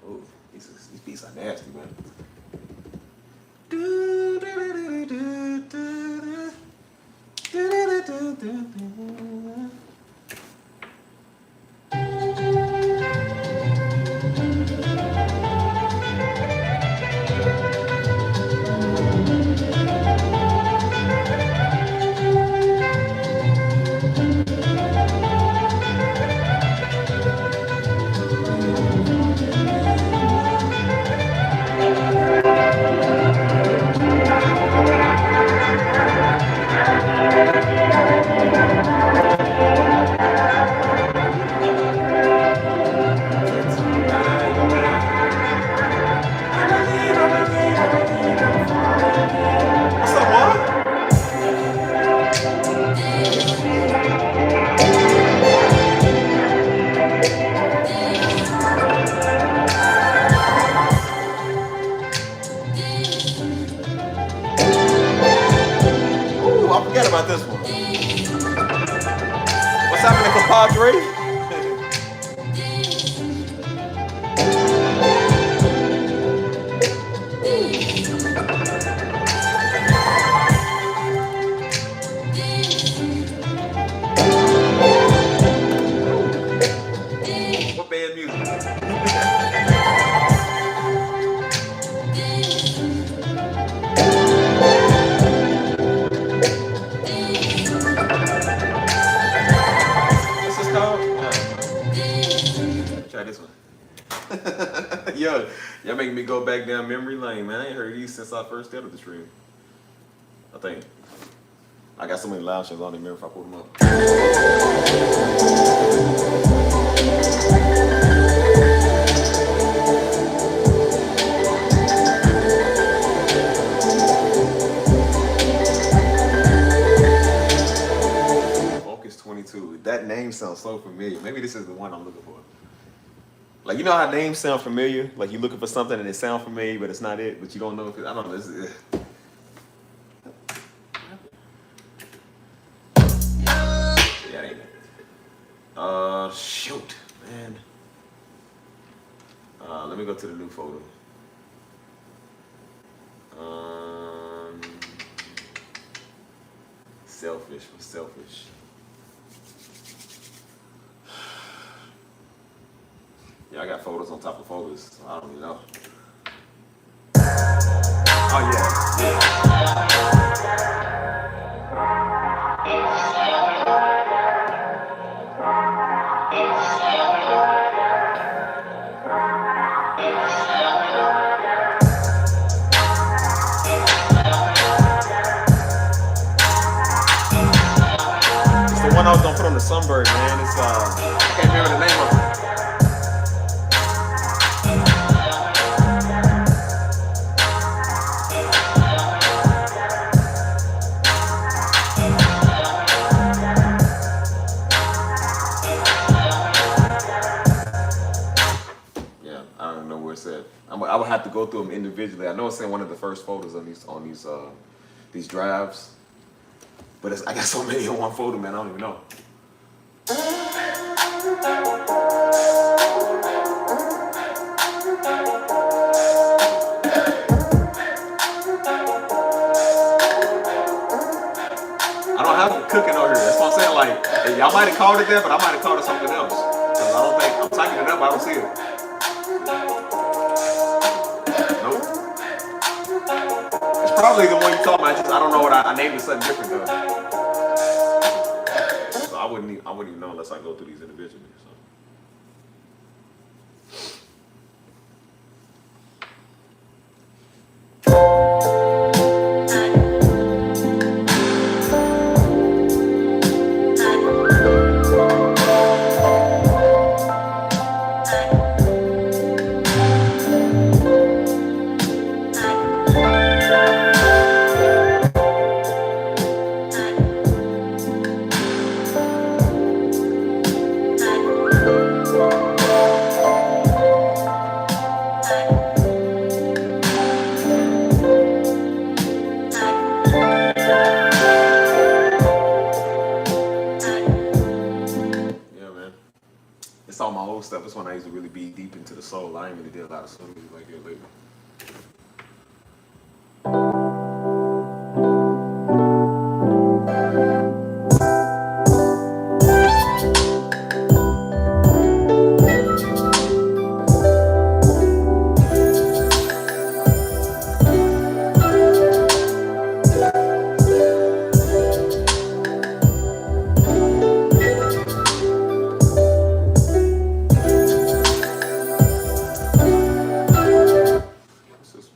Ooh, these beats are nasty, man. What's up, Juan? Ooh, I forgot about this one. What's happening, compadre? What band music? What's this called? Try this one. Yo, y'all making me go back down memory lane, man. I ain't heard these since I first started the stream. I think. I got so many loud shows, I don't even remember if I pulled them up. Focus 22. That name sounds so familiar. Maybe this is the one I'm looking for. Like, you know how names sound familiar? Like, you're looking for something and it sounds familiar, but it's not it. But you don't know if it, I don't know. Yeah, it ain't it. Shoot, man. Let me go to the new photo. Selfish was selfish. Yeah, I got photos on top of photos, so I don't even know. Oh yeah, yeah. It's the one I was gonna put on the Sunbird, man. It's I can't remember the name of it. Yeah, I don't know where it's at. I would have to go through them individually. I know it's in one of the first photos on these drives, but I got so many in one photo, man. I don't even know. I don't have cooking over here. That's what I'm saying. Like, y'all might have called it that, but I might have called it something else. Cause I don't think I'm typing it up. I don't see it. Nope. It's probably the one you talking about. I don't know what I named it something different though. So I wouldn't even know unless I go through these individually. So. I used to really be deep into the soul. I ain't really did a lot of soul music like that lately. What's this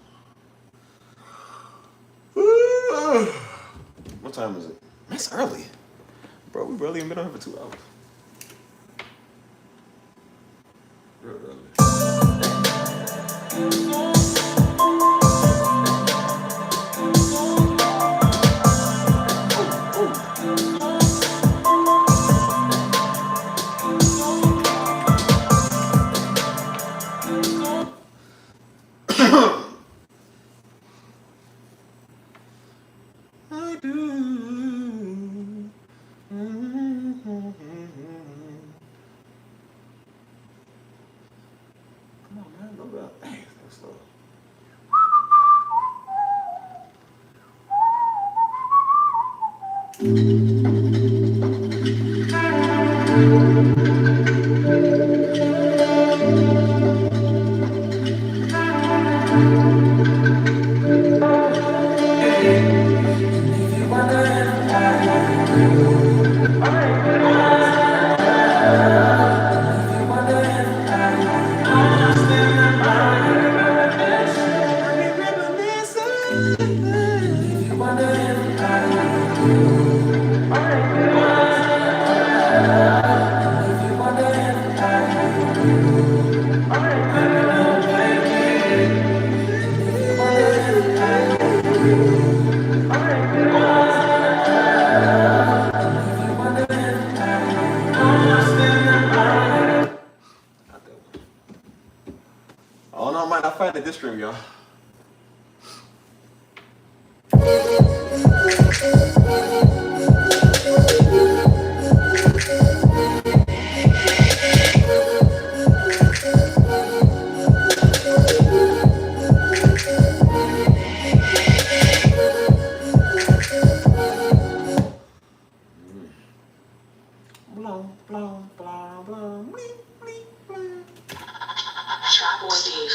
one? What time is it? It's early. Bro, we barely even been on here for 2 hours. Real early. I do. Come on, man. No doubt. Dang, that's slow. Oh no, I might not find it this stream, y'all. Blah, blah, blah, blah, bling, bling, bling. Sharp Boy Dave.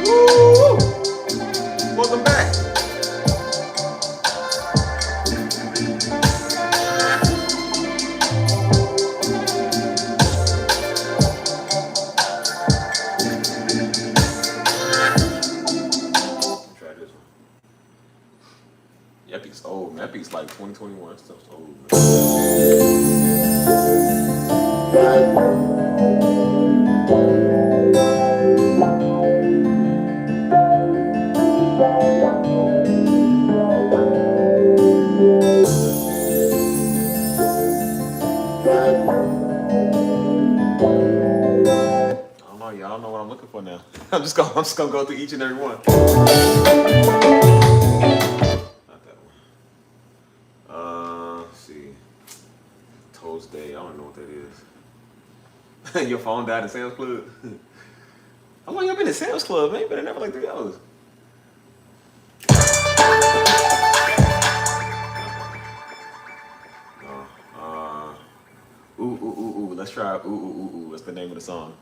Woo! Welcome back. Try this one. That beat's old, man. That beat's like 2021. Stuff's old, man. I don't know, y'all know what I'm looking for now. I'm just gonna go through each and every one. Not that one. Let's see. Toast Day. I don't know what that is. Your phone died in Sam's Club. How long y'all been in Sam's Club, man? You been in there for like 3 hours. No. Ooh, ooh, ooh, ooh. Let's try ooh, ooh, ooh, ooh. What's the name of the song?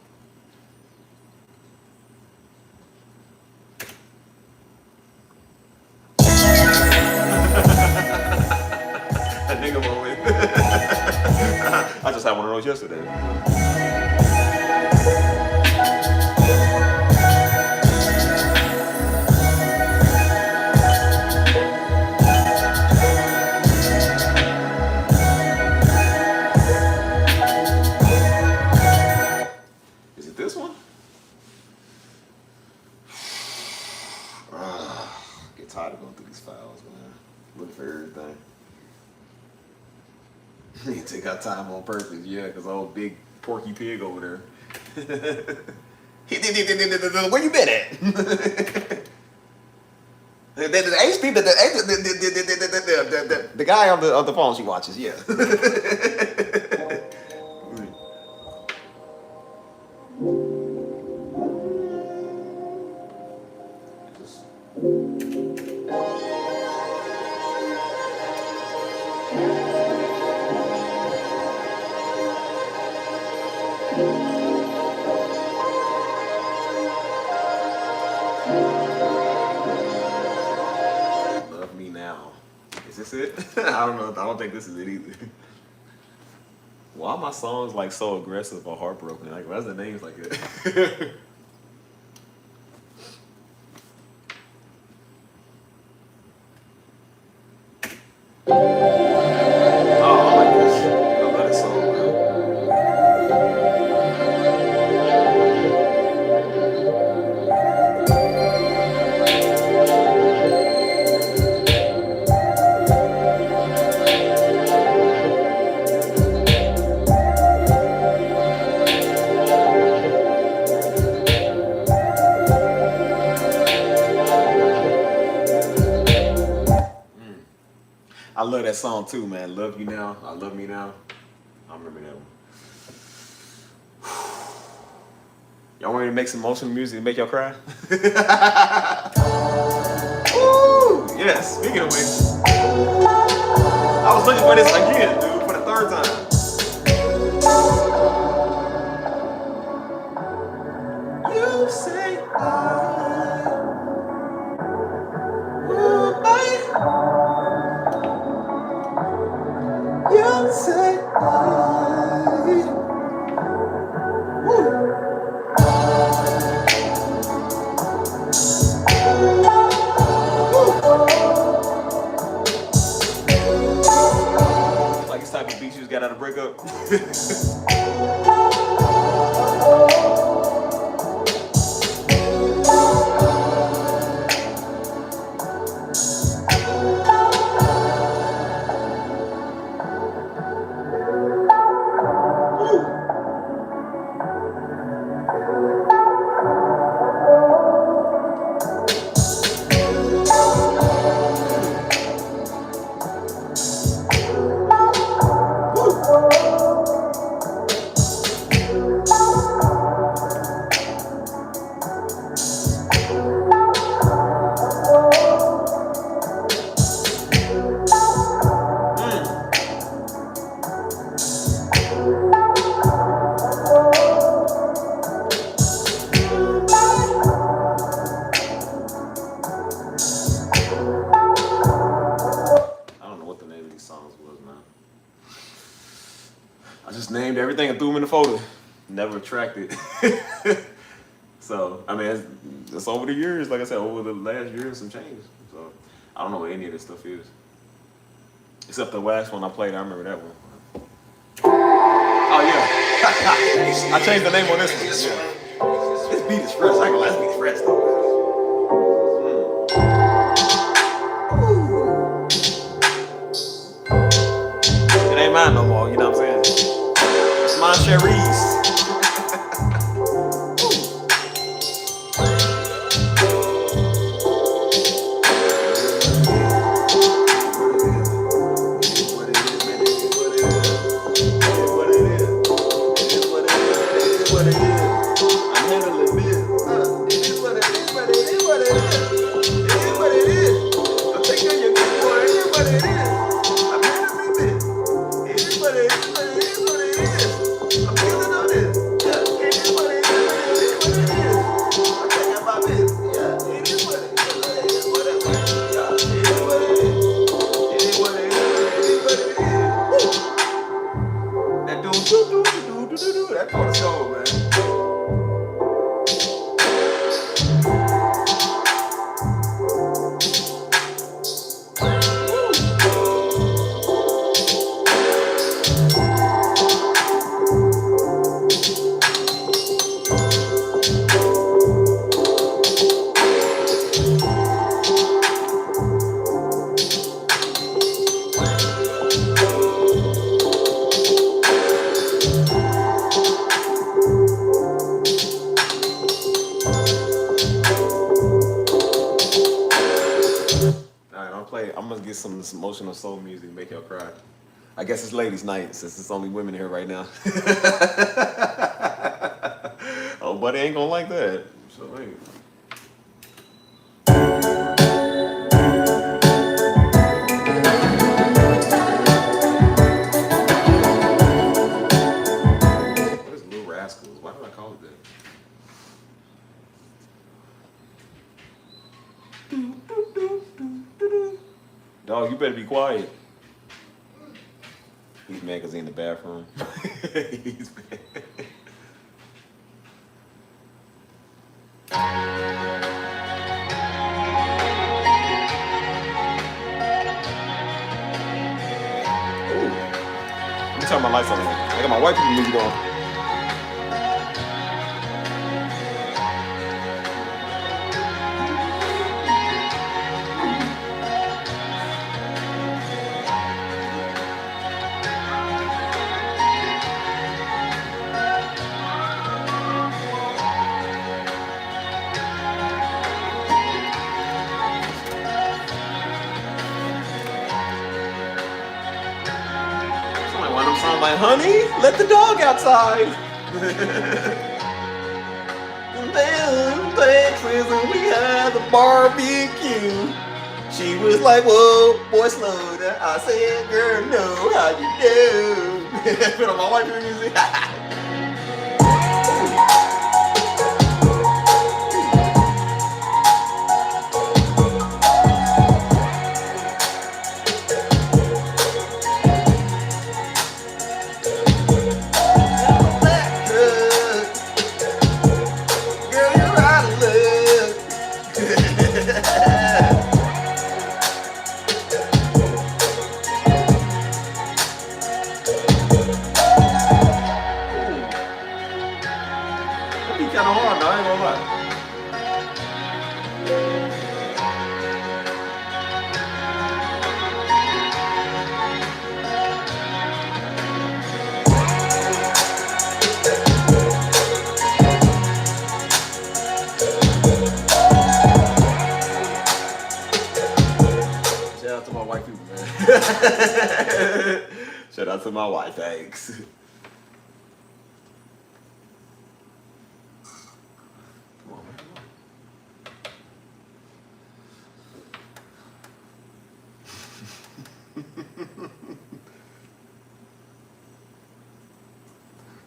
much yesterday. Is it this one? Get tired of going through these files, man. Looking for everything. You take our time on purpose, yeah, because old big porky pig over there. Where you been at? The guy on the phone she watches, yeah. Love Me Now. Is this it? I don't know. I don't think this is it either. Why are my songs like so aggressive or heartbroken? Like, why's the names like that? Oh, I like this. I love this song, man. I love that song too, man. Love You Now. I Love Me Now. I remember that one. Y'all want me to make some emotional music to make y'all cry? Woo! Yes, speaking of which, I was looking for this again, dude, for the third time. You say you say like this type of beat you just got out of breakup. I just named everything and threw them in the folder. Never tracked it. So, I mean, it's over the years, like I said, over the last year, some change. So, I don't know what any of this stuff is. Except the last one I played, I remember that one. Oh, yeah. I changed the name on this one. Yeah. This beat is fresh. I ain't gonna lie, this beat is fresh, though. It ain't mine no more, you know what I'm saying? It's my Cherries. gonna get some emotional soul music to make y'all cry. I guess it's ladies' night since it's only women here right now. Oh, buddy ain't gonna like that. So hey. What is Little Rascals? Why did I call it that? Dog, you better be quiet. He's mad because he's in the bathroom. He's mad. Ooh. Let me turn my lights on. I got my white people music on. One of them songs like, honey, let the dog outside. And then Texas and we had the barbecue. She was like, whoa, boy, slow down. I said, girl, no, how you do? Put on my white people music. Kind of hard, though, I ain't gonna lie. Shout out to my white people, man. Shout out to my wife, thanks.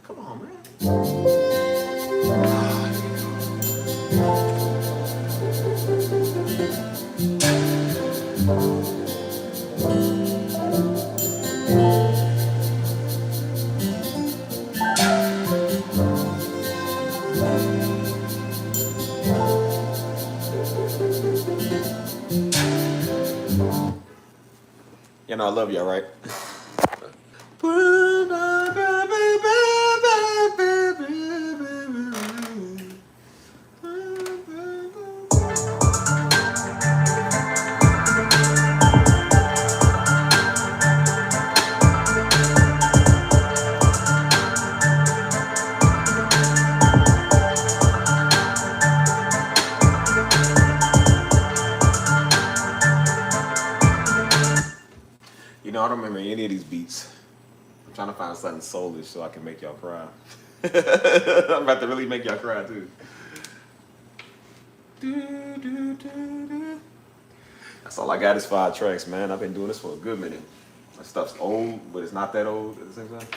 Come on, man. You know I love y'all, right? You know, I don't remember any of these beats. I'm trying to find something soulish so I can make y'all cry. I'm about to really make y'all cry too. That's all I got is 5 tracks, man. I've been doing this for a good minute. My stuff's old, but it's not that old at the same time.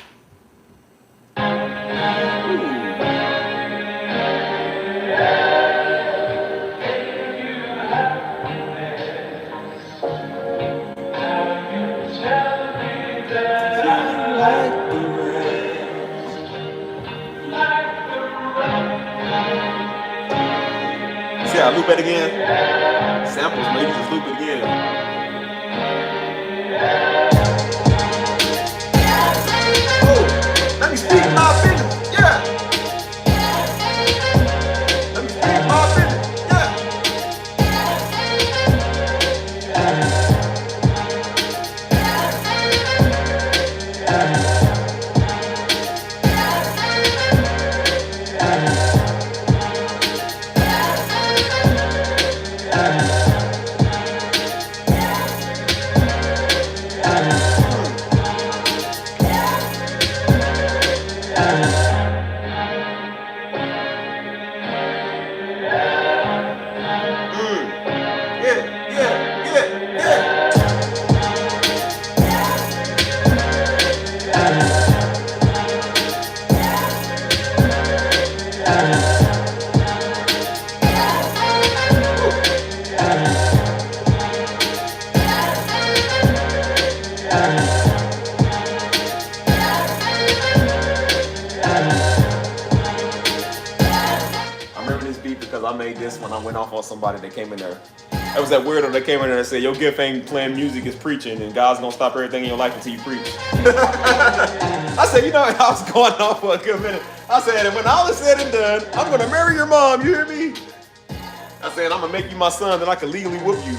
See how I loop it again? Samples, maybe just loop it again. Oh, let me speak my business, yeah. Let me speak my business, yeah. speaker because I made this when I went off on somebody that came in there. It was that weirdo that came in there and said, your gift ain't playing music, it's preaching, and God's gonna stop everything in your life until you preach. I said, you know, I was going off for a good minute. I said, and when all is said and done, I'm gonna marry your mom, you hear me? I said, I'm gonna make you my son, then I can legally whoop you.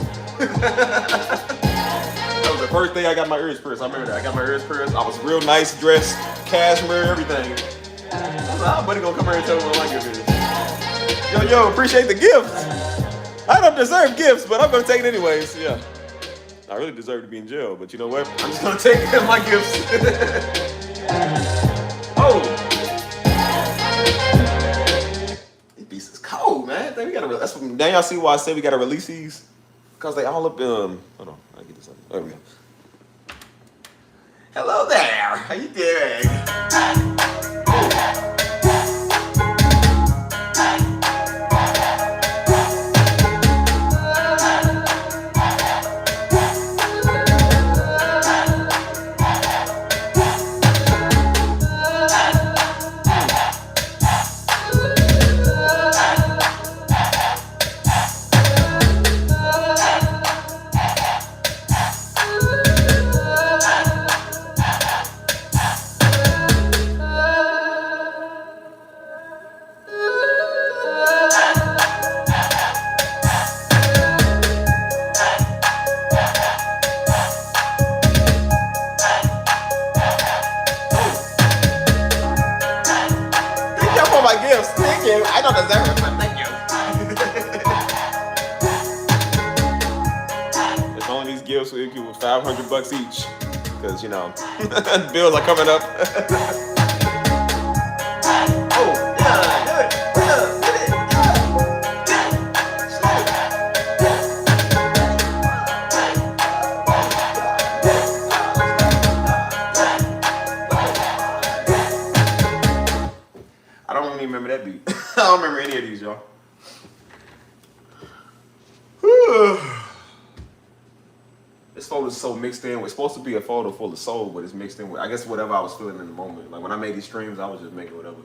That was the first day I got my ears pierced. I remember that. I got my ears pierced. I was real nice dressed, cashmere, everything. I said, how buddy gonna come here and tell me what my gift is? Yo, appreciate the gifts. I don't deserve gifts, but I'm gonna take it anyways. Yeah. I really deserve to be in jail, but you know what? I'm just gonna take my gifts. Oh. These beats is cold, man. We gotta. That's what, now y'all see why I say we gotta release these, because they all up. Hold on, I get this up. There we go. Hello there. How you doing? I don't deserve it, but thank you. If only these gifts will equal $500 each, because you know bills are coming up. Oh yeah, good. I don't even remember that beat. I don't remember any of these, y'all. This photo is so mixed in. It's supposed to be a photo full of soul, but it's mixed in with, I guess, whatever I was feeling in the moment. Like when I made these streams, I was just making whatever.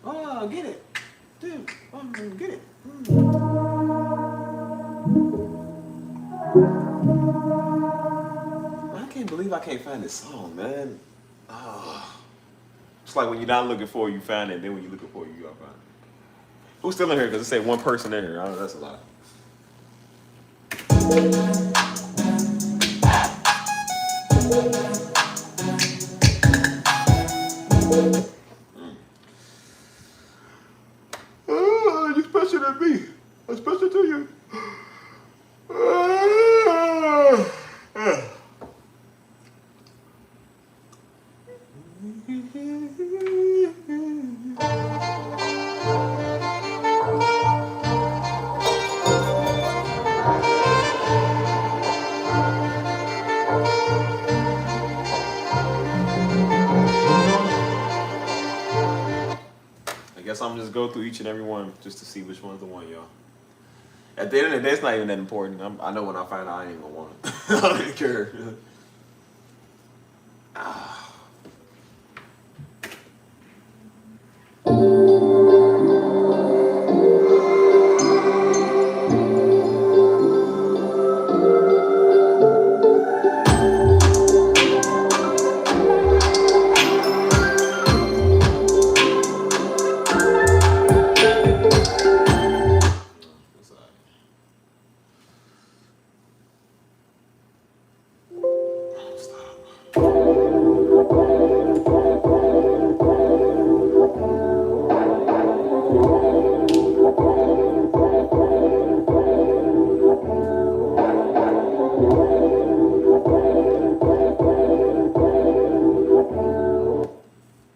Oh, get it. Dude, get it. I can't believe I can't find this song, man. Oh. It's like when you're not looking for it, you find it, and then when you're looking for it, you gotta find it. Who's still in here? Because it said one person in here. I don't know, that's a lot. You special to me. I'm special to you. I guess I'm just go through each and every one just to see which one's the one, y'all. At the end of the day, it's not even that important. I know when I find out I ain't gonna want it. I don't even care.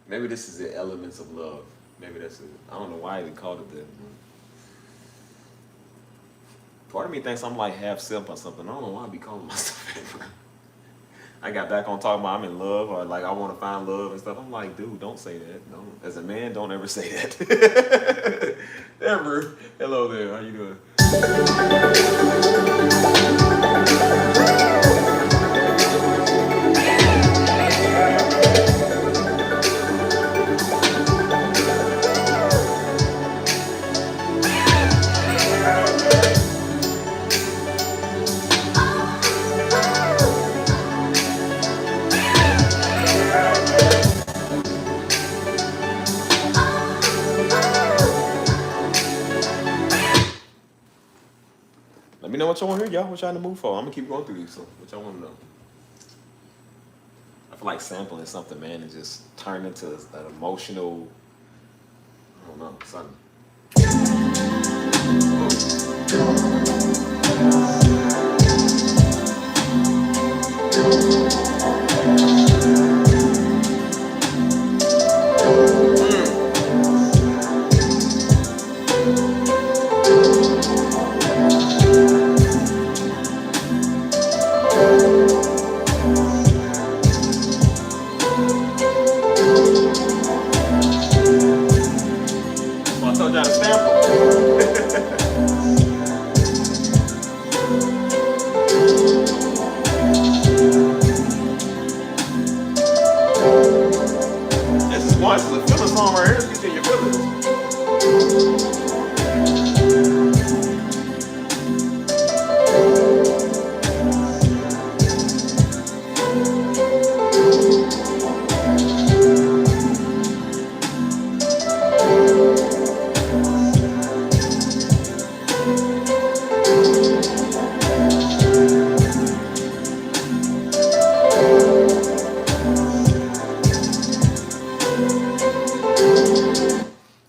Maybe this is the elements of love. Maybe that's it. I don't know why they called it that. Part of me thinks I'm like half simp or something. I don't know why I be calling myself that. I got back on talking about I'm in love or like I want to find love and stuff. I'm like, dude, don't say that. Don't. As a man, don't ever say that. Ever. Hello there. How you doing? Let me know what y'all want to hear, y'all. What y'all in the mood for? I'm gonna keep going through these. So, what y'all want to know? I feel like sampling something, man, and just turn into an emotional. I don't know, something. Well, I told y'all to sample. This is one. This is a feeling song right here. Let's get you in your feelings.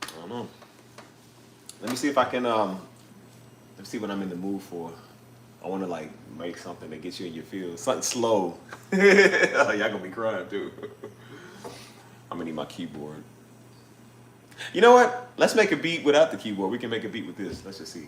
I don't know. Let me see if I can. Let me see what I'm in the mood for. I want to like make something that gets you in your feels. Something slow. Y'all gonna be crying too. I'm gonna need my keyboard. You know what? Let's make a beat without the keyboard. We can make a beat with this. Let's just see.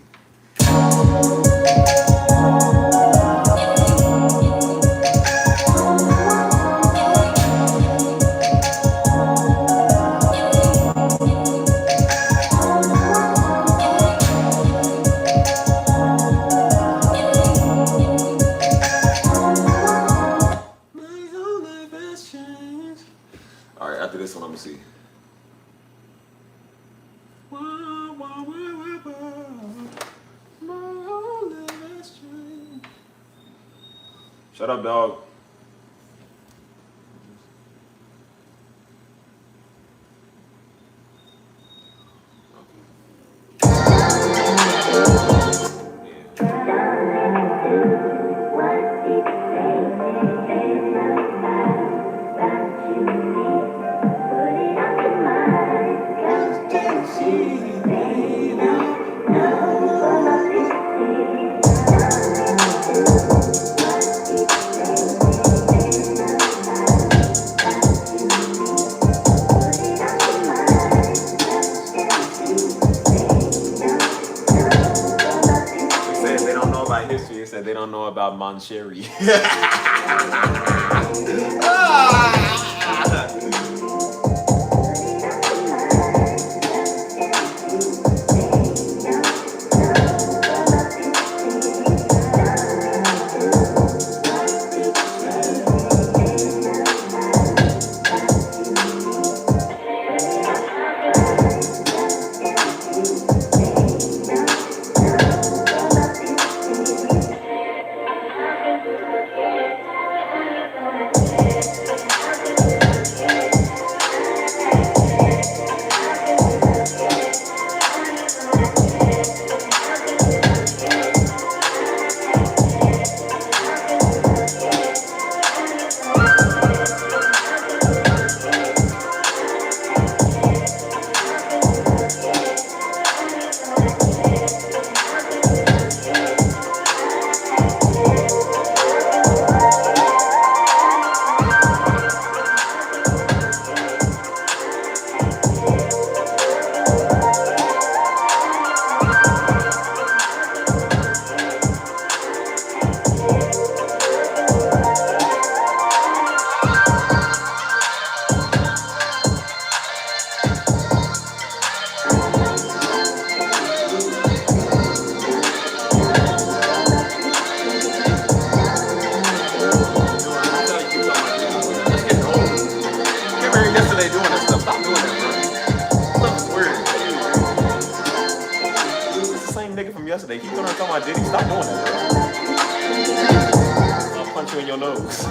All right, after this one, I'm gonna see. Shut up, dog. History, it said they don't know about Mancheri. my Diddy. Stop doing that, bro. I'll punch you in your nose.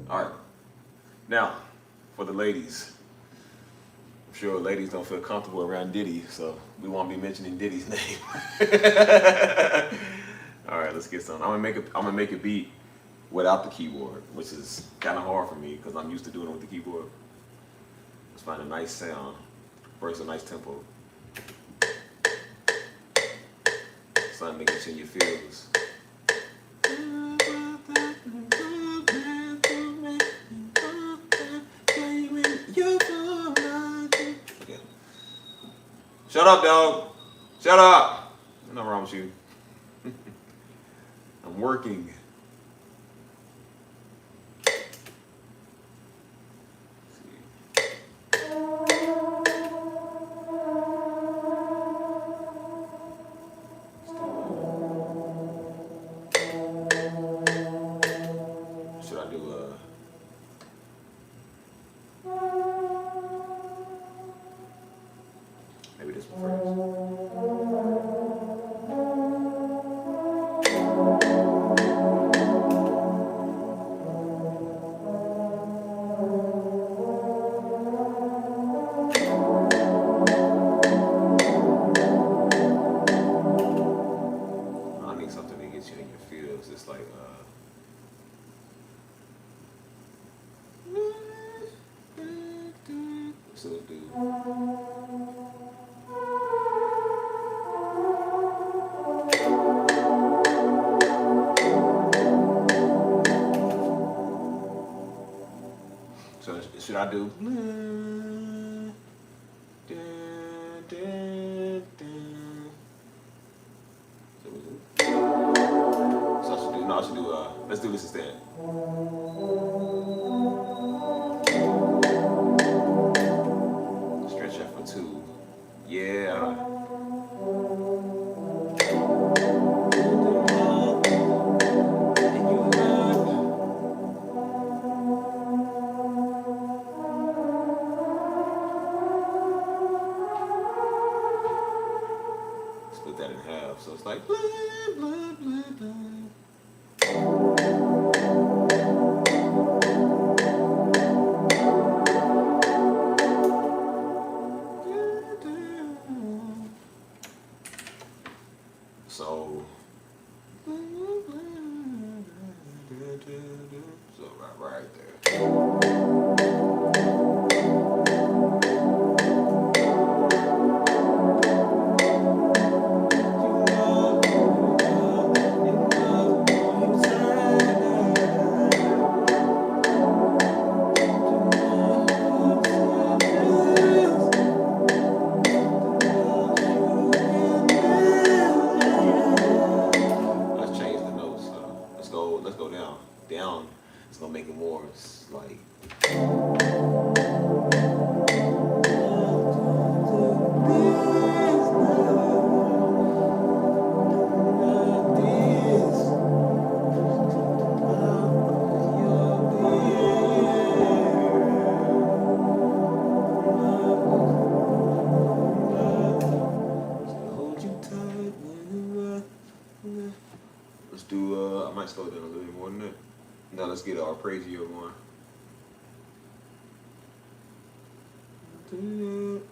All right. Now, for the ladies. I'm sure ladies don't feel comfortable around Diddy, so we won't be mentioning Diddy's name. All right, let's get some. I'm gonna make a beat without the keyboard, which is kind of hard for me because I'm used to doing it with the keyboard. Let's find a nice sound, first a nice tempo, something to get you in your feels. Okay. Shut up, dog. Shut up. There's nothing wrong with you. I'm working. Should I do maybe this one first? I need something to get you in your feels. It's like so do. So should I do? So I should do. No, I should do. Let's do this instead. Stretch that for two. Yeah. Split that in half, so it's like blah, blah, blah, blah. So right there. Let's change the notes. Let's go down. Down. It's gonna make it more like. Let's do, I might slow it down a little bit more than that. Now let's get our Arpeggio going. Let's do,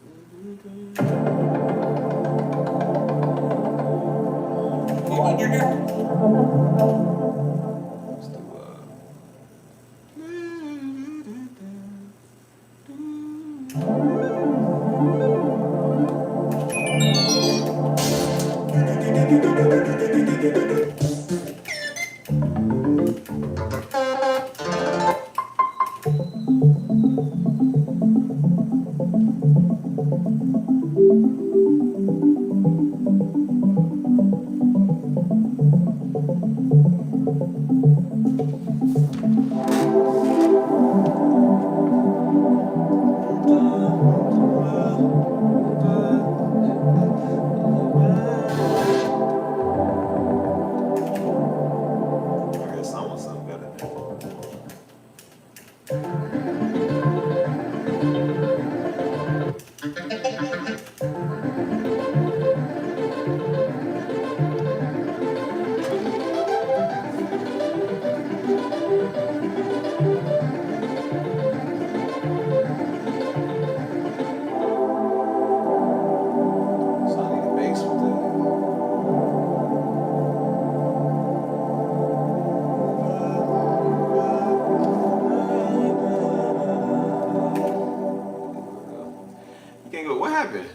happened?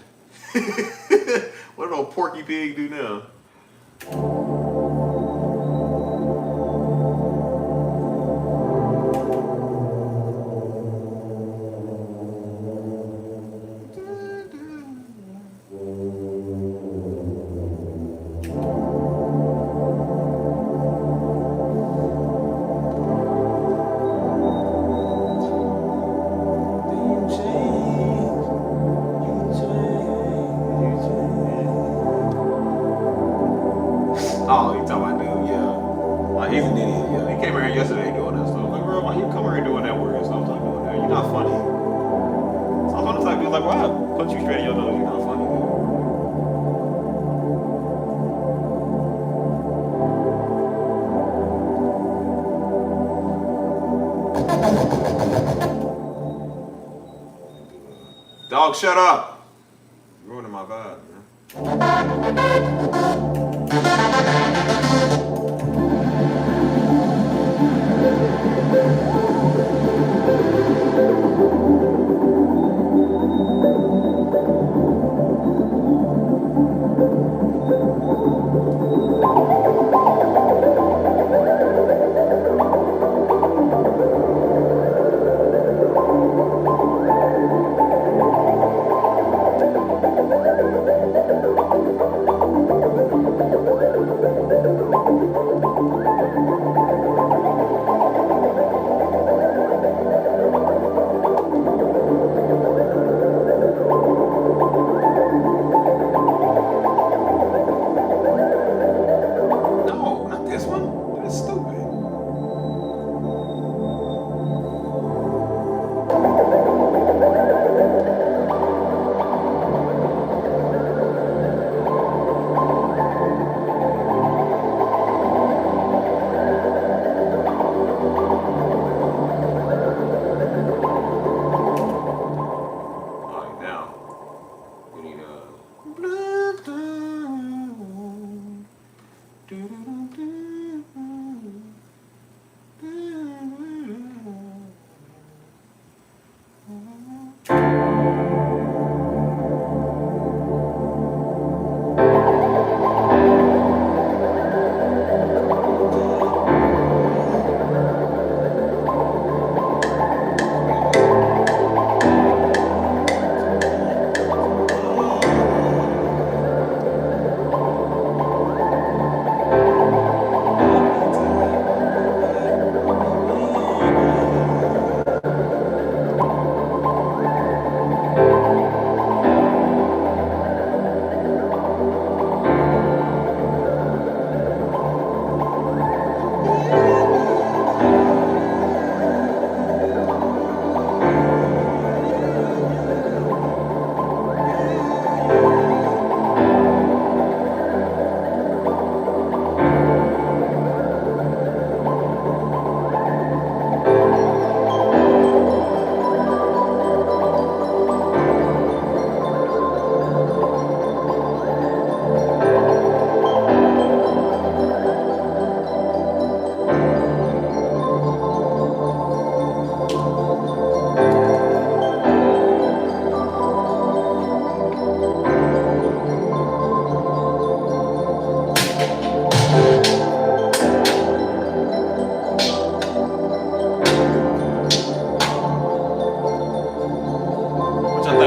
What did old Porky Pig do now? Oh, you talking about dude, yeah. Like, he's an idiot, yeah. He came here yesterday doing that stuff. Like, bro, why you come here doing that weird stuff? Stop doing that. You're not funny. So I'm on the type of dude like, why punch you straight in your nose? You're not funny, dude. Dog, shut up. You're ruining my vibe, man. No, not this one. That's stupid. Alright, now we need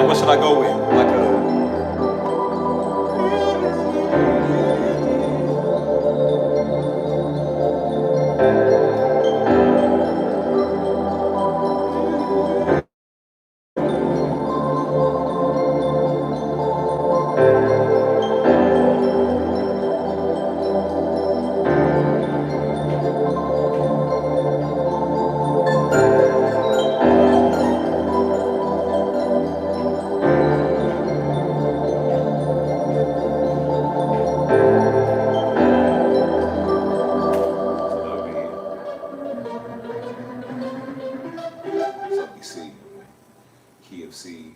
what should I go with? Like a C, key of C.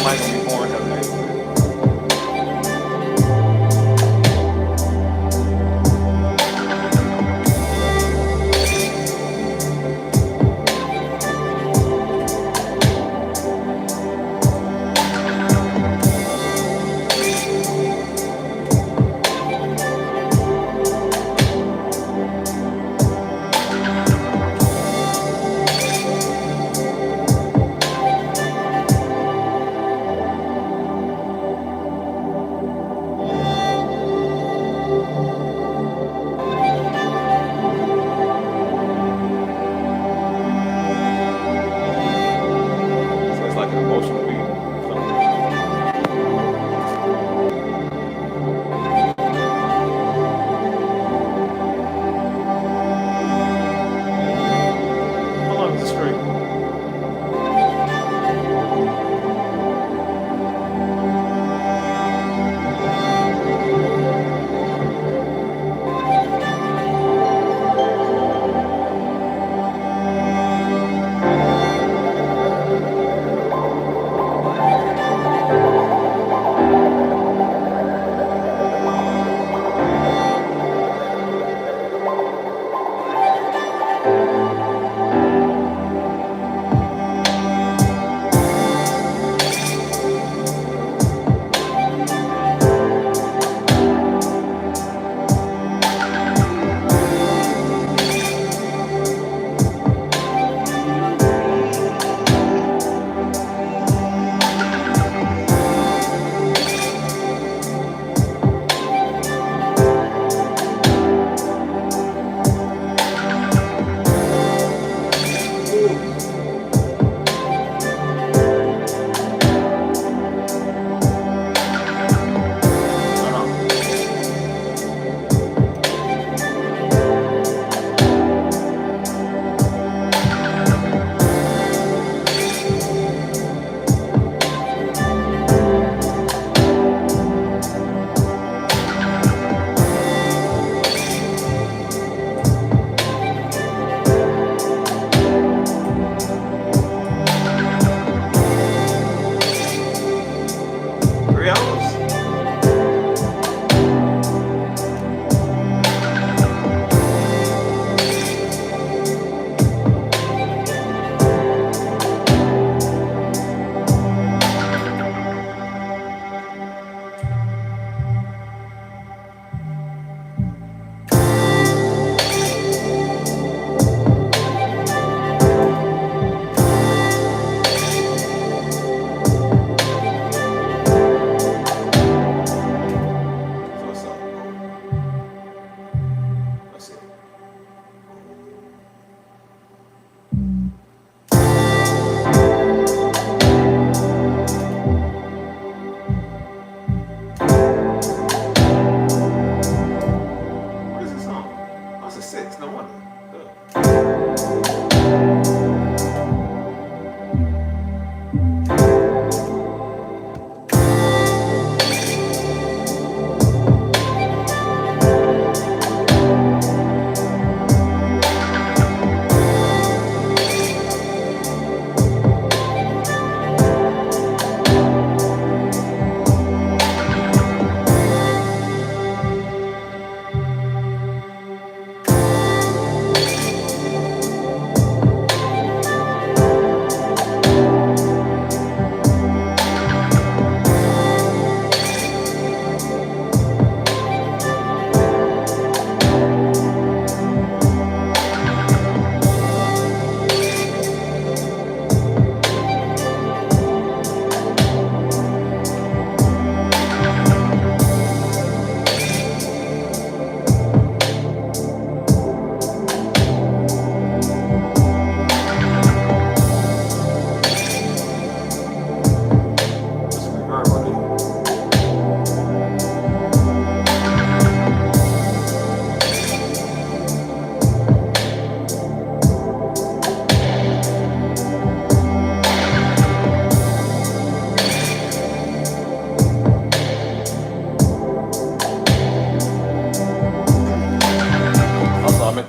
mic gonna be boring because of this. So it's like an emotional beat. How long is the string?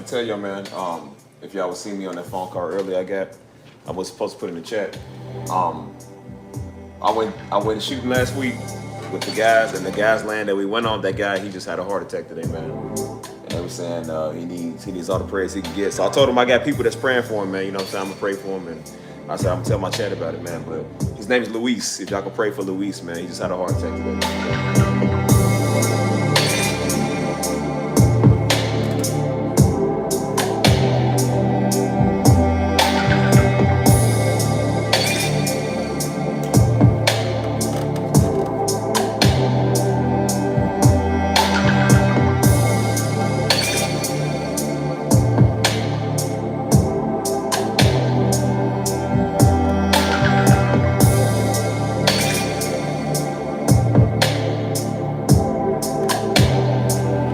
tell y'all, man, if y'all was seeing me on that phone call earlier, I was supposed to put in the chat. I went shooting last week with the guys, and the guys land that we went on. That guy, he just had a heart attack today, man. And they were saying he needs all the prayers he can get. So I told him I got people that's praying for him, man. You know what I'm saying? I'm gonna pray for him, and I said I'm gonna tell my chat about it, man. But his name is Luis. If y'all can pray for Luis, man, he just had a heart attack today.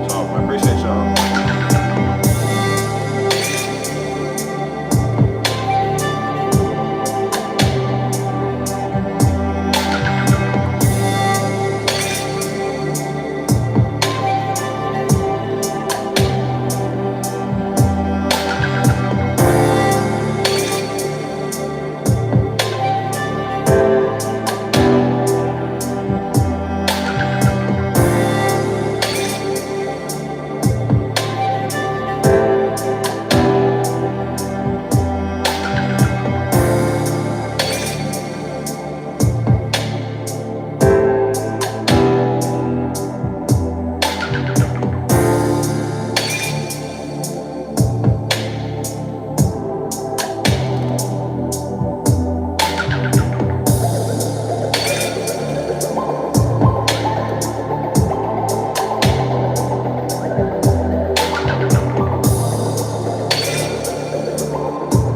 Y'all, man, appreciate y'all.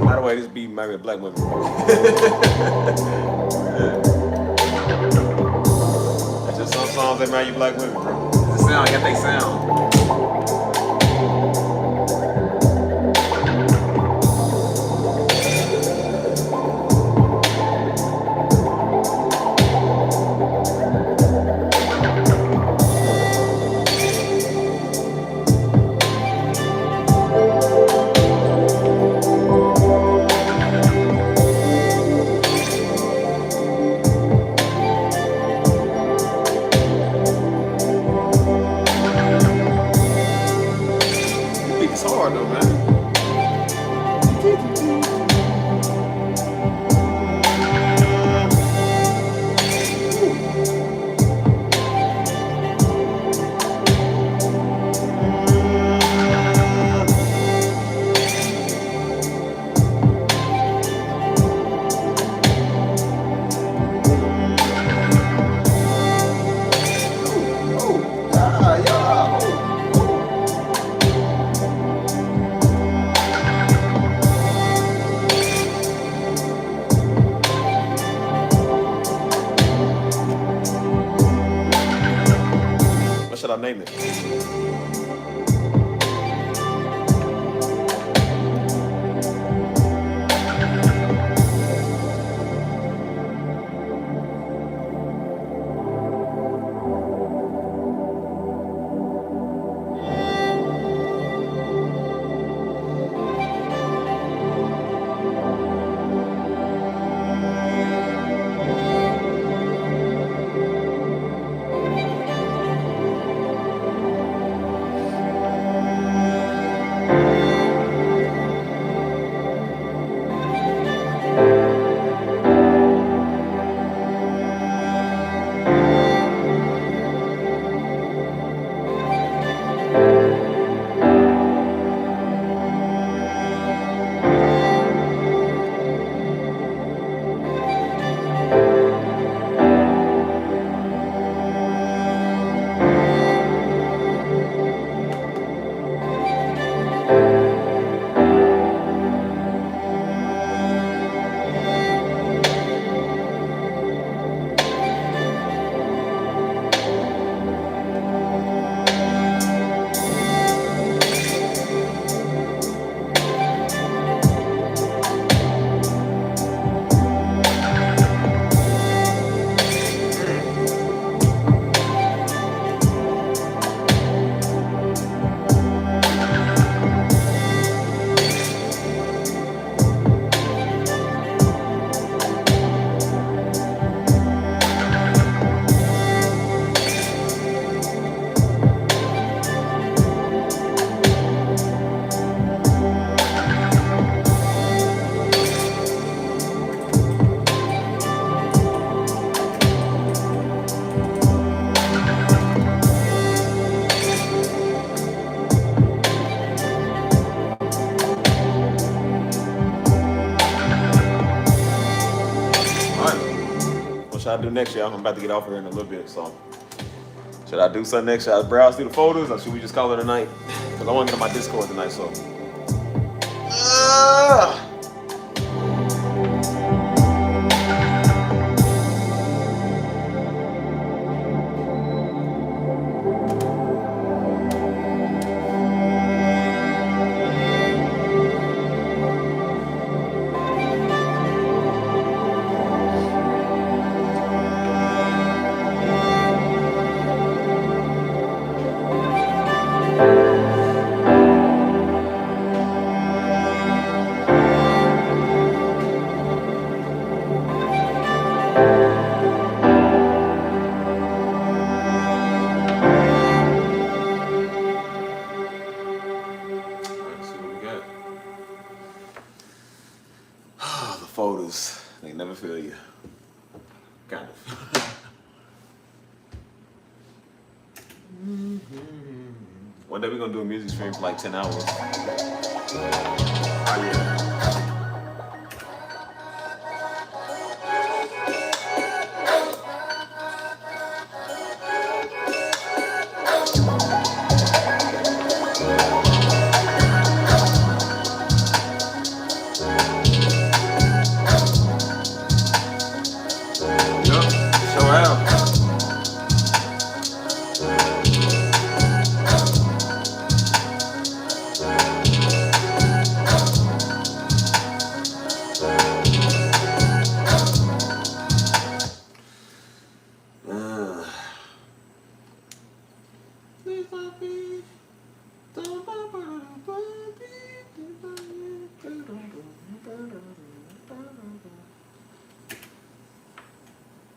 By the way, this beat married a black woman. That's just some songs that marry black women, bro. The sound, I got they sound. This beat is hard though, man. What should I name it? do next year? I'm about to get off here in a little bit, so should I do something next? Should I browse through the photos, or should we just call it a night? Because I want to get on my Discord tonight, so. Photos, they never fail you. Kind of. One day we're gonna do a music stream for like 10 hours. Oh, yeah.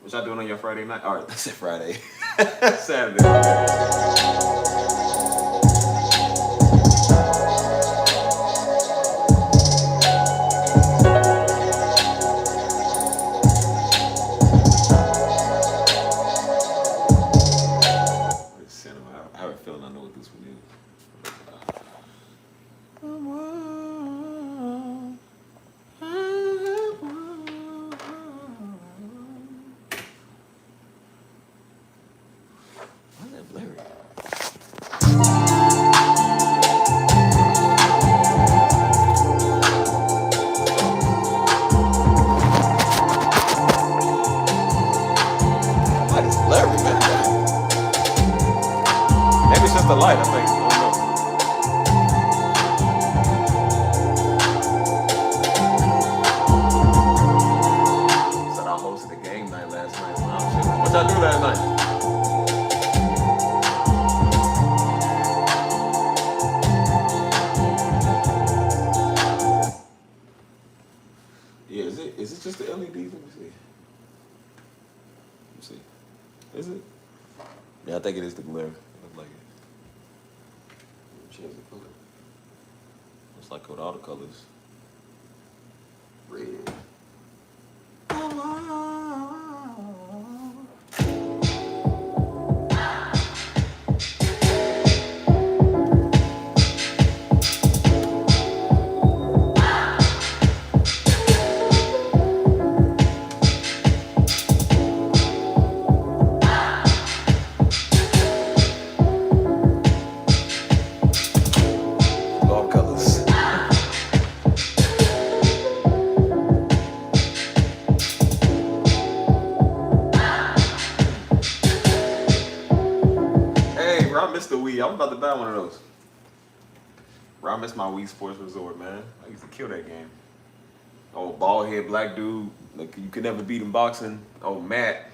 What y'all doing on your Friday night? All right, I said Friday. Saturday. I have a feeling I know what this one is. Why is that blurry? Why is blurry, man? Maybe it's just the light, I think. I don't know. Said I hosted a game night last night. Oh, shit. What y'all do last night? Yeah, is it just the LEDs? Let me see. Let me see. Is it? Yeah, I think it is the glare. It looks like it. Change the color. Looks like with all the colors. Red. All colors. Hey, bro, I missed the Wii. I'm about to buy one of those. Bro, I missed my Wii Sports Resort, man. I used to kill that game. Oh, bald head black dude. Like, you could never beat him boxing. Oh, Matt.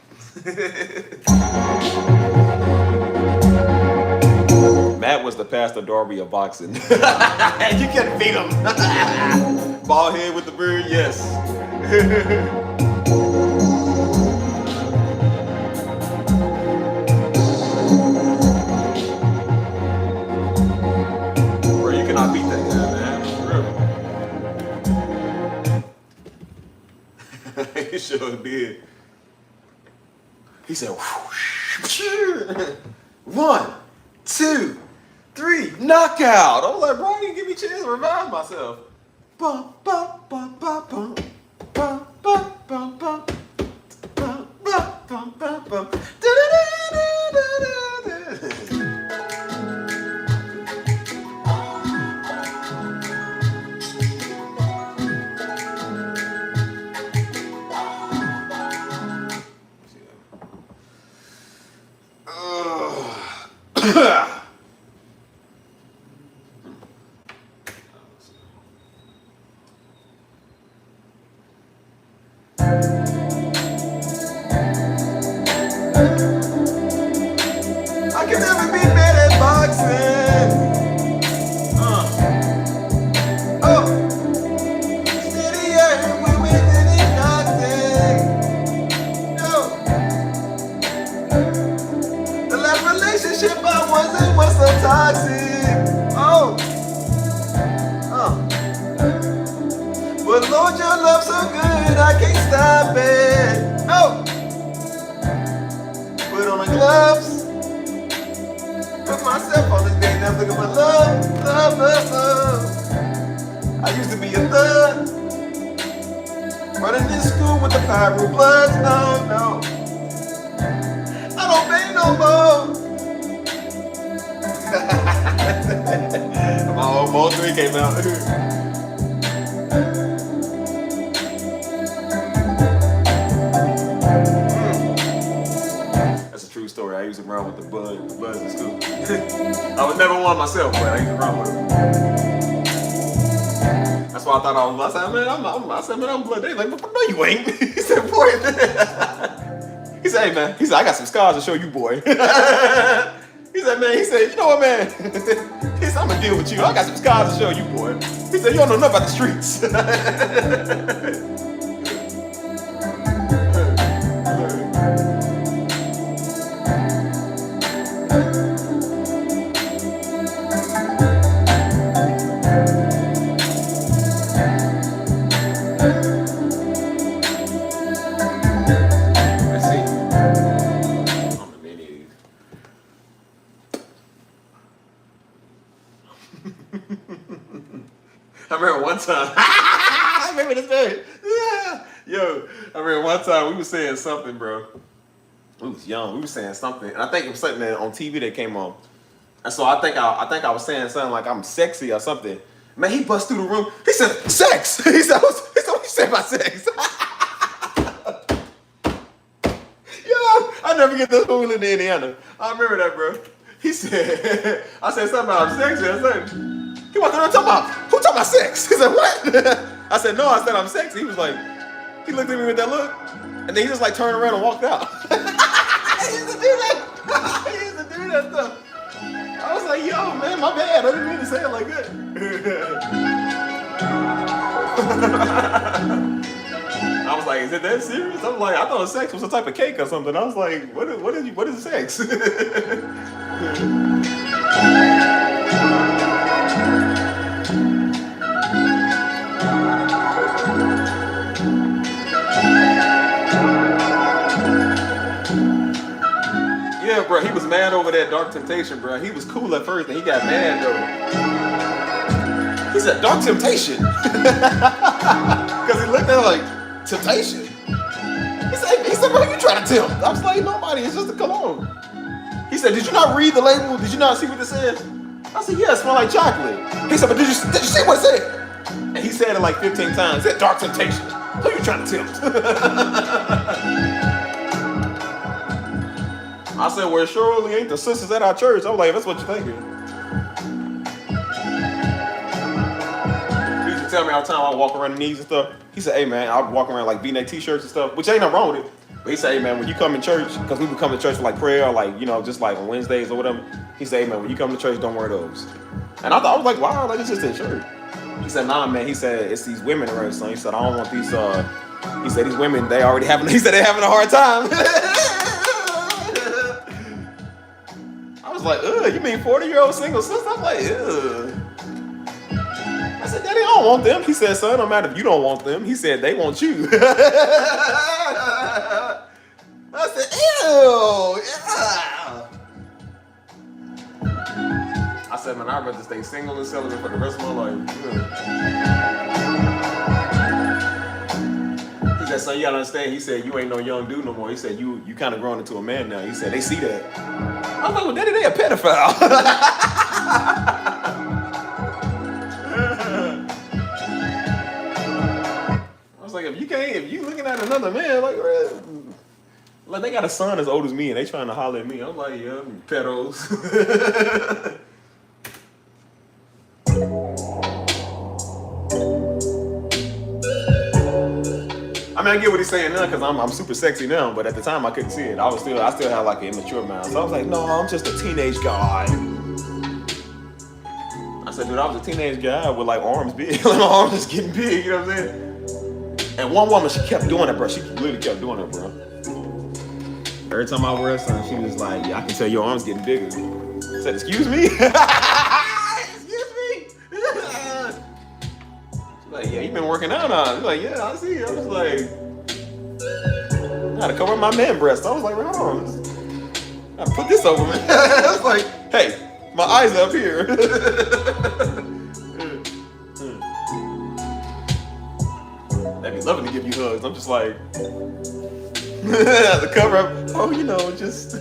Matt was the Pastor Darby of boxing. You couldn't beat him. Bald head with the beard, yes. Bro, you cannot beat that guy, man. For real. He sure did. He said, whoosh. 1, 2, 3, knockout. I was like, bro, you give me a chance to revive myself. Bum, bum, bum, bum, bum. Bum, bum, bum, bum. Bum, bum, bum, bum, bum. I can never be mad at boxing. Oh, steady and we within it nothing. No, the last relationship I was so toxic. Oh, but Lord, your love so good, I can't stop it. Oh, put on the gloves. Put myself on this day, now look at my love. I used to be a thug, running in school with the pyro bloods. No, I don't pay no more. My old Mo 3 came out. That's a true story. I used to run with the buds in school. I was never one myself, but I used to run with them. That's why I thought I said, man, I'm blood. They like, no, you ain't. He said, boy. He said, hey, man. He said, I got some scars to show you, boy. He said, man. He said, you know what, man? He said, I'm gonna deal with you. I got some scars to show you, boy. He said, you don't know nothing about the streets. I remember one time. I remember this day. Yo, I remember one time we was saying something, bro. We was young. We was saying something, and I think it was something that on TV that came on. And so I think I was saying something like I'm sexy or something. Man, he bust through the room. He said, "Sex." He said, "What you say about sex?" Yo, I never get this fool in Indiana. I remember that, bro. He said, I said something about I'm sexy or something. He walked around talking about, who talking about sex? He said, what? I said, no, I said I'm sexy. He was like, he looked at me with that look, and then he just like turned around and walked out. He used to do that. He used to do that stuff. I was like, yo, man, my bad. I didn't mean to say it like that. I was like, is it that serious? I was like, I thought sex was a type of cake or something. I was like, what is sex? Yeah, bro, he was mad over that Dark Temptation, bro. He was cool at first, and he got mad though. He said, Dark Temptation. Because he looked at it like, temptation? He said, bro, you trying to tempt? I was like, nobody, it's just a cologne. He said, did you not read the label? Did you not see what it says? I said, yeah, it smells like chocolate. He said, but did you see what it said? And he said it like 15 times. He said, Dark Temptation. Who you trying to tempt? I said, well, surely ain't the sisters at our church. I was like, that's what you're thinking. He used to tell me all the time I walk around the knees and stuff. He said, hey, man, I walk around like V-neck t-shirts and stuff, which ain't nothing wrong with it. But he said, hey, man, when you come in church, because we would come to church for like prayer, or like, you know, just like on Wednesdays or whatever. He said, hey, man, when you come to church, don't wear those. And I was like, wow, like it's just in church. He said, nah, man. He said, it's these women around, son. He said, I don't want these, he said, these women, they already having, he said, they're having a hard time. I was like, you mean 40-year-old single sister? I'm like, ugh. I said, Daddy, I don't want them. He said, son, no matter if you don't want them. He said, they want you. I said, ew, yeah. I said, man, I'd rather stay single and celibate for the rest of my life. He said, son, you gotta understand. He said you ain't no young dude no more. He said you kind of grown into a man now. He said they see that. I was like, well, daddy, they a pedophile. I was like, if you looking at another man, like they got a son as old as me and they trying to holler at me. I'm like, yeah, pedos. I mean, I get what he's saying now because I'm super sexy now, but at the time I couldn't see it. I still had like an immature mind. So I was like, no, I'm just a teenage guy. I said, dude, I was a teenage guy with like arms big. Like my arms just getting big, you know what I'm saying? And one woman, she kept doing it, bro. She literally kept doing it, bro. Every time I wear something, she was like, yeah, I can tell your arms getting bigger. I said, excuse me? Excuse me? Like, yeah, you been working out on. He's like, yeah, I see. I was like, I had to cover my man breast. I was like, hold on. I gotta put this over me. I was like, hey, my eyes up here. They be loving to give you hugs. I'm just like, the cover up. Oh, you know, just.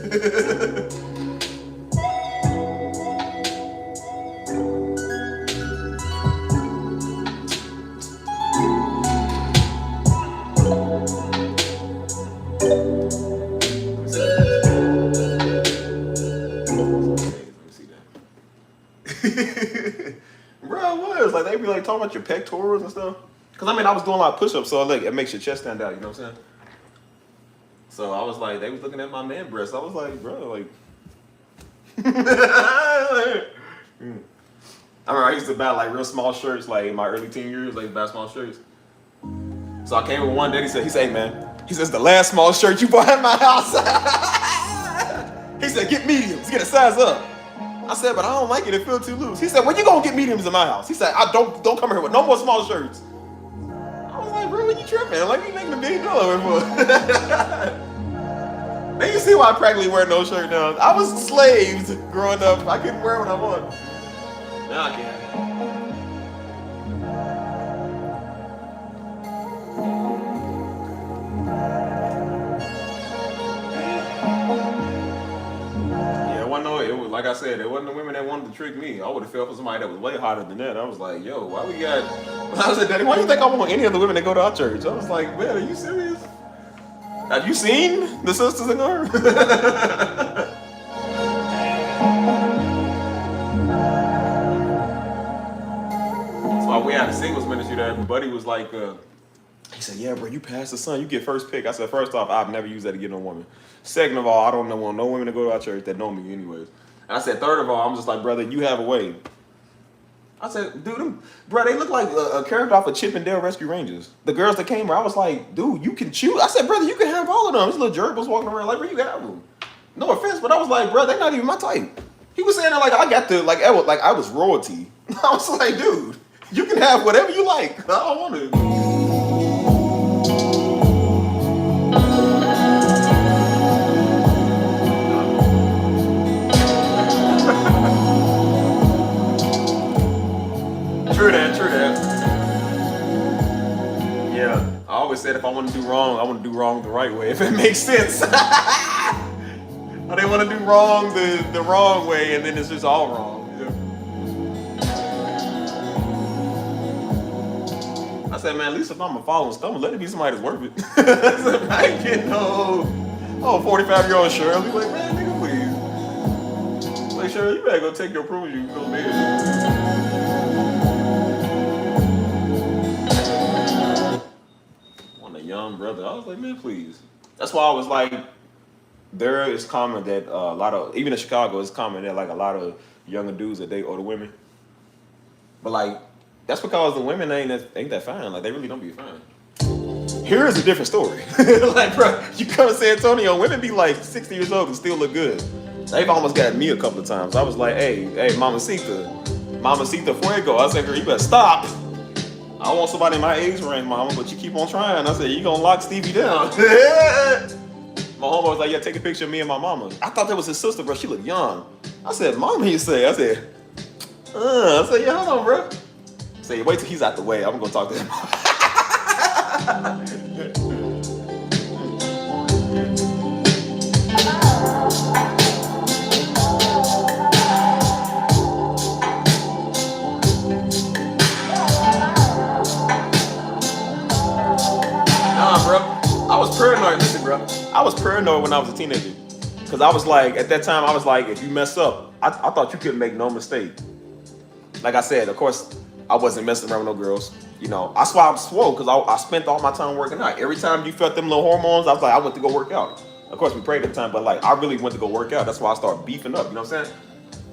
Bro, it was like they be like talking about your pectorals and stuff. Cause I mean I was doing a lot of push-ups, so like it makes your chest stand out. You know what I'm saying? So I was like, they was looking at my man breast. I was like, bro, like. I remember I used to buy like real small shirts, like in my early teen years, like buy small shirts. So I came with one day. He said, hey man, he says the last small shirt you bought at my house. He said, get mediums, get a size up. I said, but I don't like it. It feels too loose. He said, when you gonna get mediums in my house? He said, I don't come here with no more small shirts. I was like, bro, what you tripping? Like, you making a big deal over it for? Now you see why I practically wear no shirt now. I was enslaved growing up. I couldn't wear what I want. Now I can. It was like I said, it wasn't the women that wanted to trick me. I would have fell for somebody that was way hotter than that. I was like, yo, why we got? I said, Daddy, why do you think I want any of the women that go to our church? I was like, man, are you serious? Have you seen the sisters in her? That's why we had a singles ministry there. Buddy was like, he said, yeah, bro, you passed the son. You get first pick. I said, first off, I've never used that to get no woman. Second of all, I don't want no women to go to our church that know me anyways. And I said, third of all, I'm just like, brother, you have a way. I said, dude, bro, they look like a character off of Chip and Dale Rescue Rangers. The girls that came here, I was like, dude, you can choose. I said, brother, you can have all of them. This little jerk was walking around like, where you got them? No offense, but I was like, bro, they're not even my type. He was saying that like I got to, like I was royalty. I was like, dude, you can have whatever you like. I don't want to. True that. Yeah, I always said if I want to do wrong, I want to do wrong the right way, if it makes sense. I didn't want to do wrong the wrong way, and then it's just all wrong. You know? I said, man, at least if I'm a following stomach, let it be somebody that's worth it. So I ain't getting no 45-year-old Shirley. Like, man, nigga, please. Like, Shirley, you better go take your proof. You go bed. Young brother, I was like, man, please. That's why I was like, there is common that a lot of, even in Chicago, it's common that like a lot of younger dudes that date older women. But like, that's because the women ain't that fine. Like, they really don't be fine. Here is a different story. Like, bro, you come to San Antonio, women be like 60 years old and still look good. They've almost got me a couple of times. I was like, hey, Mamacita Fuego. I said, girl, you better stop. I want somebody in my age range, mama, but you keep on trying. I said, you gonna lock Stevie down. My homeboy was like, yeah, take a picture of me and my mama. I thought that was his sister, bro. She looked young. I said, mama, you say? I said, yeah, hold on, bro. I said, wait till he's out the way. I'm gonna talk to him. I was paranoid when I was a teenager. Because I was like, at that time, I was like, if you mess up, I thought you couldn't make no mistake. Like I said, of course, I wasn't messing around with no girls. You know, I swear I was swole because I spent all my time working out. Every time you felt them little hormones, I was like, I went to go work out. Of course, we prayed at the time, but like, I really went to go work out. That's why I started beefing up, you know what I'm saying?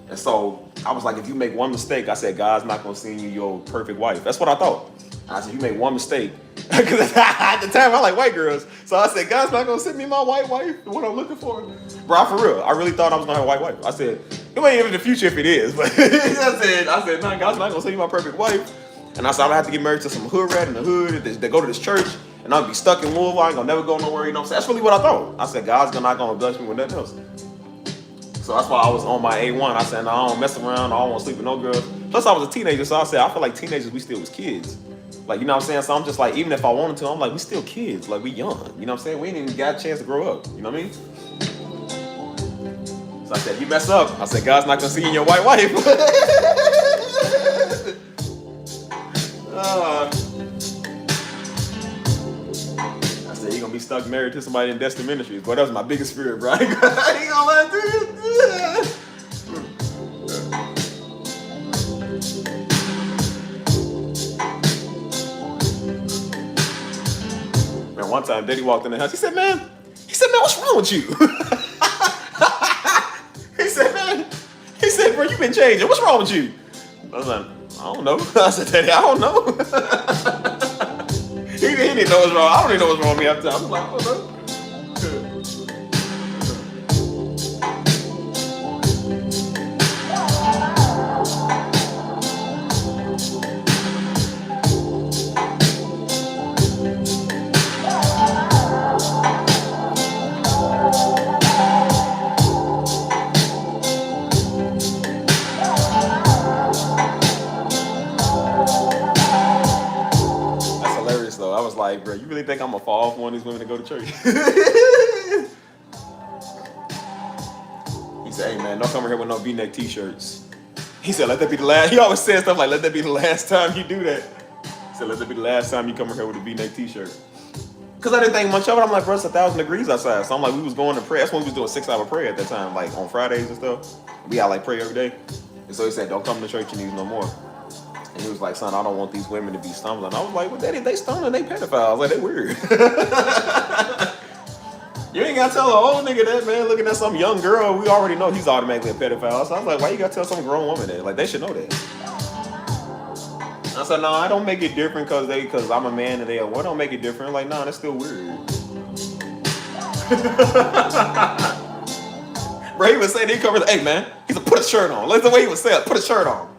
And so I was like, if you make one mistake, I said, God's not going to send you your perfect wife. That's what I thought. I said, you make one mistake. Because at the time, I like white girls. So I said, God's not going to send me my white wife, the one I'm looking for. Bro, for real, I really thought I was going to have a white wife. I said, it ain't even in the future if it is. But I said, nah, God's not going to send you my perfect wife. And I said, I'm going to have to get married to some hood rat in the hood. They go to this church. And I'll be stuck in Louisville. I ain't going to never go nowhere. You know what I'm saying? That's really what I thought. I said, God's not going to bless me with nothing else. So that's why I was on my A1. I said, no, I don't mess around. I don't want to sleep with no girls. Plus, I was a teenager. So I said, I feel like teenagers, we still was kids. Like, you know what I'm saying? So I'm just like, even if I wanted to, I'm like, we still kids. Like, we young. You know what I'm saying? We ain't even got a chance to grow up. You know what I mean? So I said, you mess up. I said, God's not going to see you in your white wife. I said, you're going to be stuck married to somebody in Destin Ministries. Boy, that was my biggest fear, bro. I ain't going to lie to you. Man, one time, Daddy walked in the house. He said, man, what's wrong with you? He said, bro, you been changing. What's wrong with you? I was like, I don't know. I said, Daddy, I don't know. he didn't know what's wrong. I don't even know what's wrong with me after that. I was like, I don't know. I was like, bro, you really think I'm gonna fall for one of these women to go to church? He said, hey man, don't come here with no V-neck t-shirts. He said, let that be the last. He always said stuff like, let that be the last time you do that. He said, let that be the last time you come here with a V-neck t-shirt. Because I didn't think much of it. I'm like, bro, it's 1,000 degrees outside. So I'm like, we was going to pray. That's when we was doing 6-hour prayer at that time, like on Fridays and stuff. We had like pray every day. And so he said, don't come to church in these no more. And he was like, son, I don't want these women to be stumbling. I was like, well, Daddy, they stumbling, they pedophiles. Like, they weird. You ain't got to tell an old nigga that, man. Looking at some young girl, we already know he's automatically a pedophile. So I was like, why you got to tell some grown woman that? Like, they should know that. I said, no, I don't make it different because I'm a man and they are. What don't make it different? Like, nah, that's still weird. Bro, he was saying, he covers, hey, man, he said, put a shirt on. Like the way he was saying, put a shirt on.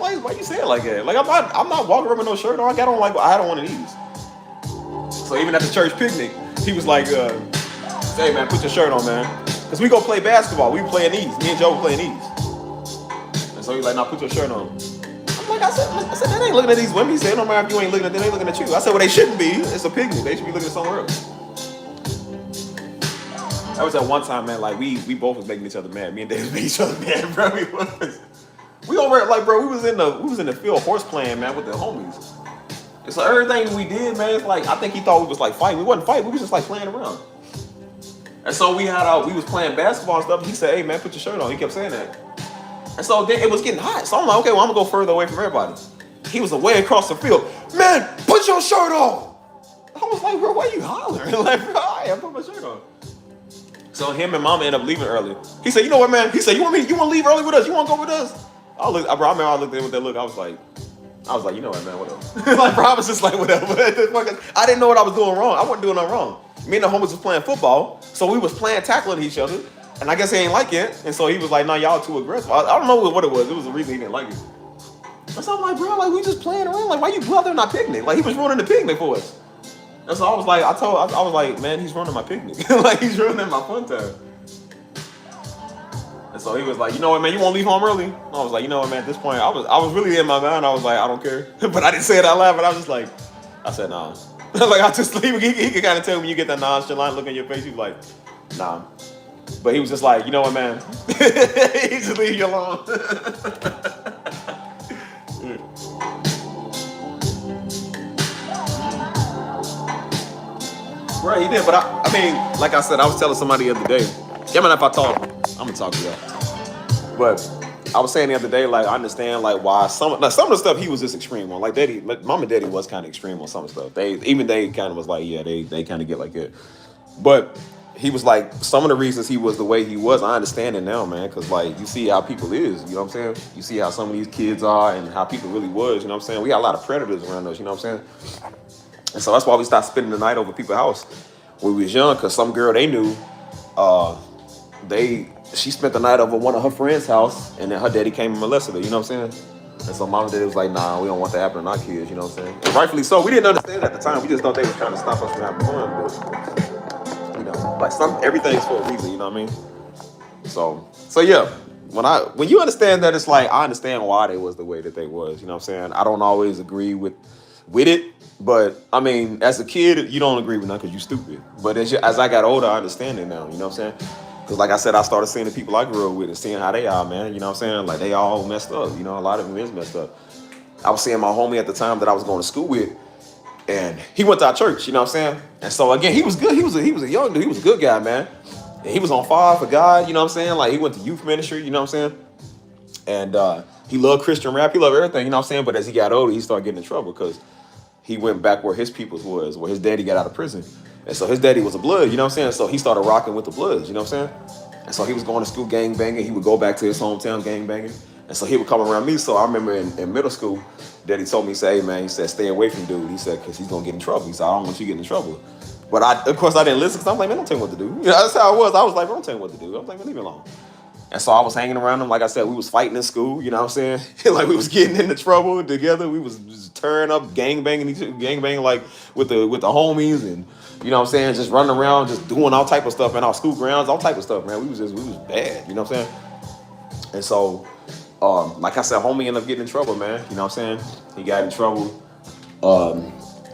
Why you say it like that? Like, I'm not walking around with no shirt on. I got on like, I had on one of these. So even at the church picnic, he was like, hey man, put your shirt on, man. Cause we go play basketball. We playing these. Me and Joe were playing these. And so he's like, nah, put your shirt on. I'm like, I said, they ain't looking at these women. He said, no matter if you ain't looking at them, they ain't looking at you. I said, well, they shouldn't be. It's a picnic. They should be looking at somewhere else. That was at one time, man, like we both was making each other mad. Me and Dave was making each other mad, bro. We over like, bro, we was in the field horse playing, man, with the homies. And so everything we did, man, it's like I think he thought we was like fighting. We wasn't fighting, we was just like playing around. And so we was playing basketball and stuff. He said, hey man, put your shirt on. He kept saying that. And so then it was getting hot. So I'm like, okay, well, I'm gonna go further away from everybody. He was away across the field. Man, put your shirt on. I was like, bro, why you hollering? Like, bro, I put my shirt on. So him and Mama ended up leaving early. He said, you know what, man? He said, you want to leave early with us? You want to go with us? I remember I looked at him with that look. I was like, you know what, man, whatever. Like, bro, I was just like, whatever. I didn't know what I was doing wrong. I wasn't doing nothing wrong. Me and the homies was playing football, so we was playing tackling each other, and I guess he ain't like it, and so he was like, no, y'all too aggressive. I don't know what it was. It was a reason he didn't like it. And so I'm like, bro, like, we just playing around. Like, why you bothering our picnic? Like, he was ruining the picnic for us. And so I was like, I was like, man, he's ruining my picnic. Like, he's ruining my fun time. And so he was like, you know what, man, you want to leave home early? I was like, you know what, man, at this point, I was really in my mind. I was like, I don't care. But I didn't say it out loud, but I was just like, I said, nah. Like, I just leave. He could kind of tell when you get that nonchalant look in your face. He was like, nah. But he was just like, you know what, man? He just leave you alone. Bro, Right, he did. But I mean, like I said, I was telling somebody the other day. Yeah, man, if I talk, I'm gonna talk to y'all. But I was saying the other day, like I understand like why some of the stuff he was just extreme on. Like daddy, mom and daddy was kind of extreme on some stuff. They kind of was like, yeah, they kind of get like it. But he was like some of the reasons he was the way he was. I understand it now, man, because like you see how people is. You know what I'm saying? You see how some of these kids are and how people really was. You know what I'm saying? We got a lot of predators around us. You know what I'm saying? And so that's why we stopped spending the night over people's house when we was young. Because some girl they knew, uh, she spent the night over one of her friends' house, and then her daddy came and molested her. You know what I'm saying? And so mom and daddy was like, nah, we don't want that happening to our kids. You know what I'm saying? And rightfully so. We didn't understand at the time. We just thought they was trying to stop us from having fun. But you know, like everything's for a reason. You know what I mean? So yeah. When you understand that, it's like I understand why they was the way that they was. You know what I'm saying? I don't always agree with it. But I mean, as a kid, you don't agree with nothing because you stupid. But as I got older, I understand it now. You know what I'm saying? Because like I said, I started seeing the people I grew up with and seeing how they are, man. You know what I'm saying? Like they all messed up. You know, a lot of them is messed up. I was seeing my homie at the time that I was going to school with, and he went to our church. You know what I'm saying? And so again, he was good. He was a young dude. He was a good guy, man. And he was on fire for God. You know what I'm saying? Like he went to youth ministry. You know what I'm saying? And he loved Christian rap. He loved everything. You know what I'm saying? But as he got older, he started getting in trouble because he went back where his peoples was, where his daddy got out of prison. And so his daddy was a blood, you know what I'm saying? So he started rocking with the Bloods, you know what I'm saying? And so he was going to school gang banging. He would go back to his hometown gang banging. And so he would come around me. So I remember in middle school, daddy told me, he said, hey man, he said, stay away from dude. He said, because he's going to get in trouble. He said, I don't want you getting in trouble. But of course I didn't listen because I'm like, man, don't tell me what to do. You know, that's how I was. I was like, don't tell me what to do. I was like, man, leave me alone. And so I was hanging around him. Like I said, we was fighting in school, you know what I'm saying? Like we was getting into trouble together. We was just tearing up, gang banging like with the homies, and you know what I'm saying, just running around, just doing all type of stuff in our school grounds, all type of stuff, man. We was bad, you know what I'm saying? And so, like I said, homie ended up getting in trouble, man. You know what I'm saying? He got in trouble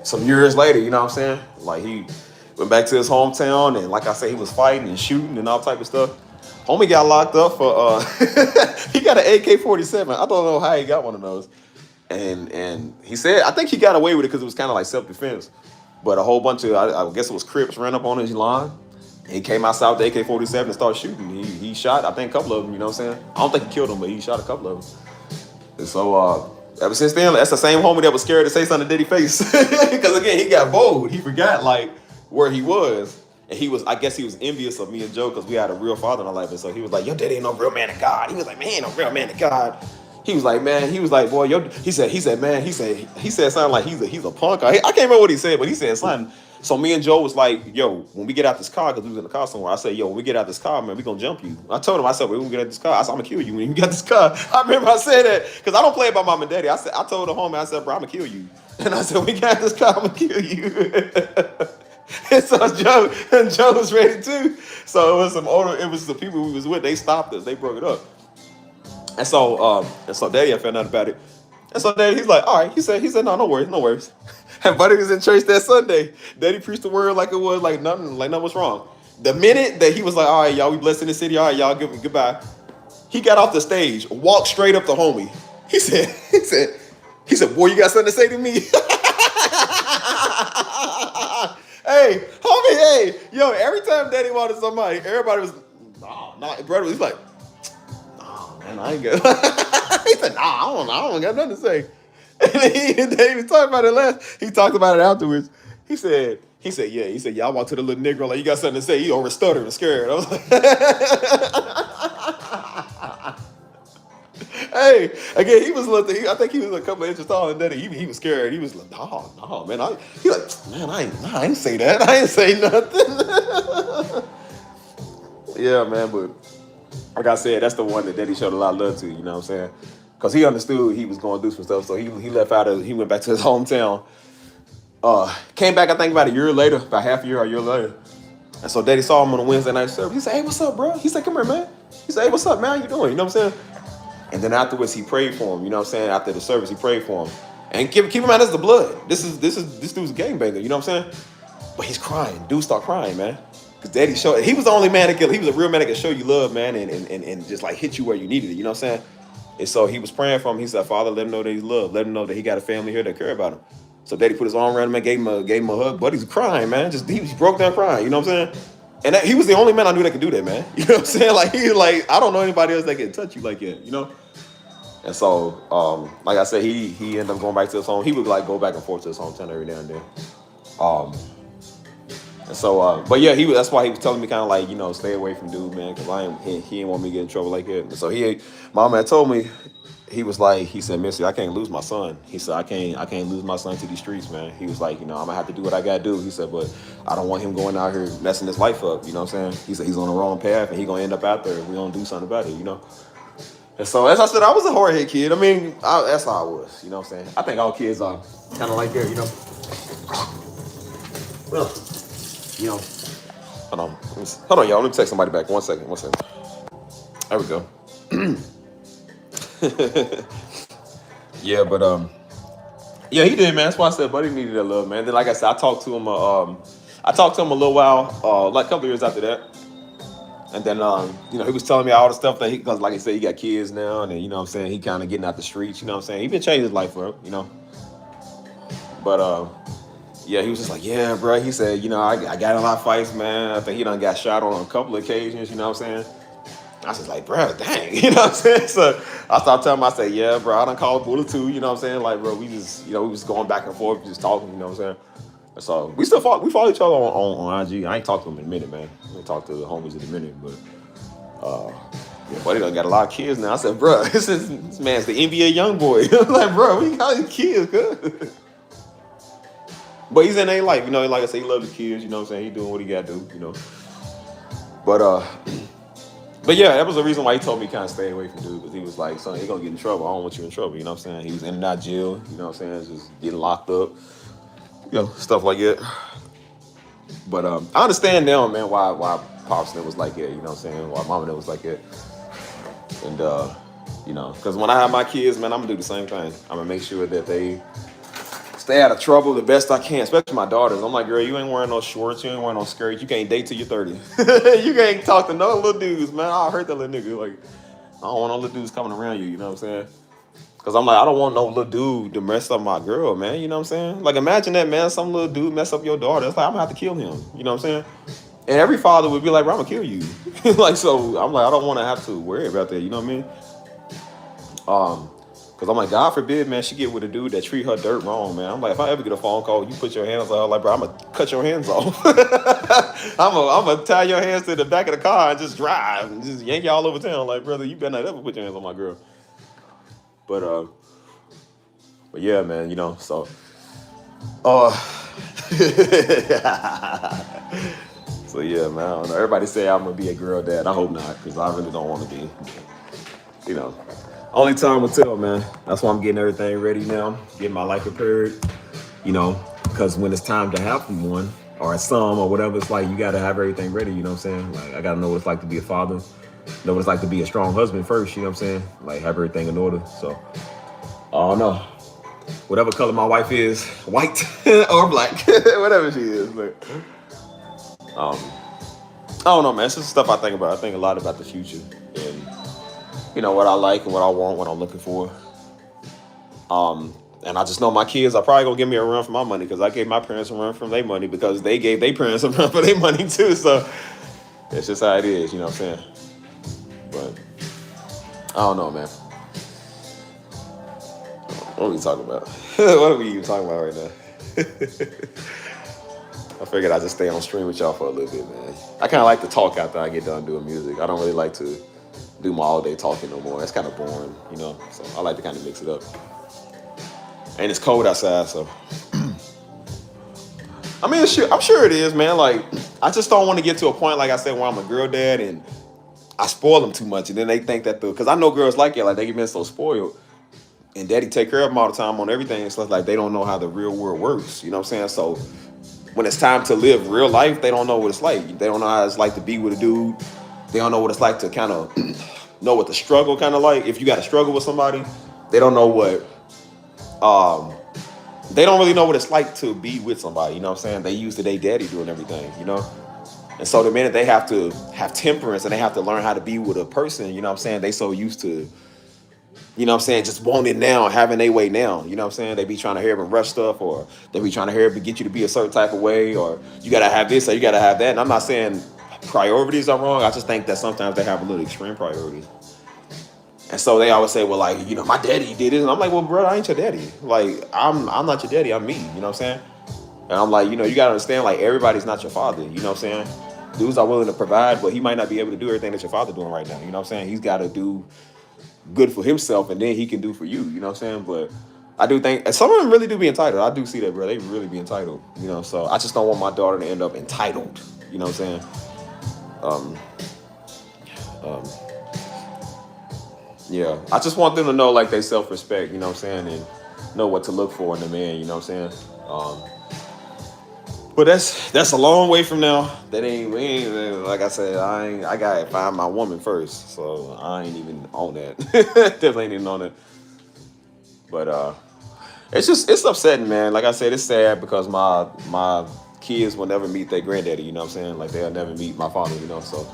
some years later, you know what I'm saying? Like he went back to his hometown, and like I said, he was fighting and shooting and all type of stuff. Homie got locked up for he got an AK-47. I don't know how he got one of those. And he said, I think he got away with it because it was kind of like self-defense. But a whole bunch of, I guess it was Crips, ran up on his lawn. He came outside with the AK-47 and started shooting. He shot, I think, a couple of them, you know what I'm saying? I don't think he killed them, but he shot a couple of them. And so ever since then, that's the same homie that was scared to say something to Diddy face. Because again, he got bold. He forgot like where he was. And I guess he was envious of me and Joe because we had a real father in our life. And so he was like, your daddy ain't no real man of God. He was like, man, ain't no real man of God. He was like, man, boy, he said something like he's a punk. I can't remember what he said, but he said something. So me and Joe was like, yo, when we get out this car, because we was in the car somewhere, I said, yo, when we get out this car, man, we gonna jump you. I told him, I said, when we get out this car, I said, I'm gonna kill you when you get this car. I remember I said that because I don't play about mom and daddy. I told the homie, I said, bro, I'm gonna kill you. And I said, when we get out this car, I'm gonna kill you. And so Joe was ready too. So it was the people we was with, they stopped us, they broke it up. And so Daddy found out about it. And so Daddy, he's like, all right, he said, no worries. And Buddy was in church that Sunday. Daddy preached the word like it was like nothing was wrong. The minute that he was like, all right, y'all, we blessed in the city, all right, y'all, goodbye. He got off the stage, walked straight up to homie. He said, boy, you got something to say to me? Hey, homie, hey, yo, every time Daddy wanted somebody, everybody was, nah, brother was like, nah, man, I ain't got, he said, nah, I don't got nothing to say. And then he was talking about it he talked about it afterwards. He said, yeah, I walked to the little Negro like, you got something to say? He over stuttered and scared. I was like, hey, again, he was I think he was a couple of inches taller than Daddy. He was scared. He was like, no, man. He like, man, I ain't say that. I ain't say nothing. Yeah, man, but like I said, that's the one that Daddy showed a lot of love to, you know what I'm saying? Because he understood he was going to do some stuff, so he went back to his hometown. Came back, I think, about a year later, about half a year or a year later. And so Daddy saw him on a Wednesday night service. He said, hey, what's up, bro? He said, come here, man. He said, hey, what's up, man? How you doing? You know what I'm saying? And then afterwards, he prayed for him. You know what I'm saying? After the service, he prayed for him. And keep in mind, this is the blood. This dude's a gangbanger. You know what I'm saying? But he's crying. Dude start crying, man. Because Daddy showed. He was the only man that could. He was a real man that could show you love, man, and just like hit you where you needed it. You know what I'm saying? And so he was praying for him. He said, Father, let him know that he's loved. Let him know that he got a family here that care about him. So daddy put his arm around him and gave him a hug. Buddy's crying, man. He broke down crying. You know what I'm saying? And he was the only man I knew that could do that, man. You know what I'm saying? Like I don't know anybody else that can touch you like that. You know. And so, like I said, he ended up going back to his home. He would like go back and forth to his hometown every now and then. And so, but yeah, that's why he was telling me kind of like, stay away from dude, man, because he didn't want me to get in trouble like that. And so my man told me, he said, Missy, I can't lose my son. He said, I can't lose my son to these streets, man. He was like, I'm gonna have to do what I gotta do. He said, but I don't want him going out here messing his life up. You know what I'm saying? He said he's on the wrong path and he gonna end up out there if we don't do something about it. And so, as I said, I was a hard-headed kid. I mean, that's how I was. You know what I'm saying? I think all kids are kind of like that. Well, hold on. Hold on, y'all. Let me text somebody back. One second. There we go. Yeah, but yeah, he did, man. That's why I said Buddy needed that love, man. Then, like I said, I talked to him a little while, like a couple years after that. And then, he was telling me all the stuff that because like I said, he got kids now, and then, you know what I'm saying, he kind of getting out the streets, you know what I'm saying? He been changing his life for him, But, yeah, he was just like, yeah, bro. He said, I got in a lot of fights, man. I think he done got shot on a couple of occasions, you know what I'm saying? I was just like, bro, dang, you know what I'm saying? So I started telling him, I said, yeah, bro, I done called a bullet too, you know what I'm saying? Like, bro, we just, we was going back and forth, just talking, you know what I'm saying? So we follow each other on IG. I ain't talked to him in a minute, man. I ain't talked to the homies in a minute, but yeah, Buddy done got a lot of kids now. I said, bro, this man's the NBA young boy. I'm like, bro, we got these kids, good. But he's in their life, like I said, he loves the kids, you know what I'm saying? He doing what he got to do, But yeah, that was the reason why he told me kind of stay away from dude, because he was like, son, he gonna get in trouble. I don't want you in trouble, you know what I'm saying? He was in and out of jail, you know what I'm saying? Just getting locked up, stuff like that. But I understand now, man, why Pops was like that, you know what I'm saying? Why Mama was like that. And, because when I have my kids, man, I'm gonna do the same thing. I'm gonna make sure that they stay out of trouble the best I can, especially my daughters. I'm like, girl, you ain't wearing no shorts, you ain't wearing no skirts, you can't date till you're 30. You can't talk to no little dudes, man. I'll hurt that little nigga. Like, I don't want no little dudes coming around you know what I'm saying? Because I'm like, I don't want no little dude to mess up my girl, man, you know what I'm saying? Like, imagine that, man, some little dude mess up your daughter. It's like, I'm gonna have to kill him, you know what I'm saying? And every father would be like, bro, I'm gonna kill you. Like, so I'm like, I don't want to have to worry about that, you know what I mean? Because I'm like, God forbid, man, she get with a dude that treat her dirt wrong, man. I'm like, if I ever get a phone call, you put your hands on her, like, bro, I'm going to cut your hands off. I'm going to tie your hands to the back of the car and just drive and just yank you all over town. Like, brother, you better not ever put your hands on my girl. But yeah, man, so. So, yeah, man, I don't know. Everybody say I'm going to be a girl dad. I hope not, because I really don't want to be, Only time will tell, man. That's why I'm getting everything ready now, getting my life prepared, because when it's time to have one or a son or whatever, it's like you got to have everything ready, you know what I'm saying? Like, I got to know what it's like to be a father, know what it's like to be a strong husband first, you know what I'm saying? Like, have everything in order. So, I don't know. Whatever color my wife is, white or black, whatever she is. But, I don't know, man. It's just stuff I think about. I think a lot about the future and what I like and what I want, what I'm looking for. And I just know my kids are probably gonna give me a run for my money because I gave my parents a run for their money because they gave their parents a run for their money too. So it's just how it is, you know what I'm saying? But I don't know, man. What are we talking about? What are we even talking about right now? I figured I'd just stay on stream with y'all for a little bit, man. I kind of like to talk after I get done doing music. I don't really like to do my all day talking no more. That's kind of boring, So I like to kind of mix it up. And it's cold outside, so. I mean, I'm sure it is, man. Like, I just don't want to get to a point, like I said, where I'm a girl dad and I spoil them too much. And then they think that because I know girls like it, like they get been so spoiled. And daddy take care of them all the time on everything. It's like they don't know how the real world works. You know what I'm saying? So when it's time to live real life, they don't know what it's like. They don't know how it's like to be with a dude. They don't know what it's like to kind of know what the struggle kind of like. If you got to struggle with somebody, they don't know what, they don't really know what it's like to be with somebody. You know what I'm saying? They used to their daddy doing everything, And so the minute they have to have temperance and they have to learn how to be with a person, you know what I'm saying? They so used to You know what I'm saying? Just want it now, having their way now. You know what I'm saying? They be trying to hurry up and rush stuff, or they be trying to hurry up and get you to be a certain type of way, or you gotta have this or you gotta have that. And I'm not saying priorities are wrong. I just think that sometimes they have a little extreme priorities. And so they always say, well, like, you know, my daddy did it. And I'm like, well, bro, I ain't your daddy. Like, I'm not your daddy, I'm me. You know what I'm saying? And I'm like, you know, you gotta understand, like, everybody's not your father. You know what I'm saying? Dudes are willing to provide, but he might not be able to do everything that your father doing right now. You know what I'm saying? He's gotta do good for himself, and then he can do for you. You know what I'm saying? But I do think, and some of them really do be entitled. I do see that, bro. They really be entitled. You know, so I just don't want my daughter to end up entitled. You know what I'm saying? Um, um, yeah, I just want them to know, like, they self-respect. You know what I'm saying? And know what to look for in a man. You know what I'm saying? But that's a long way from now. That ain't, we ain't, like I said, I gotta find my woman first. So I ain't even on that. Definitely ain't even on it. But it's upsetting, man. Like I said, it's sad because my kids will never meet their granddaddy. You know what I'm saying? Like, they'll never meet my father. You know, so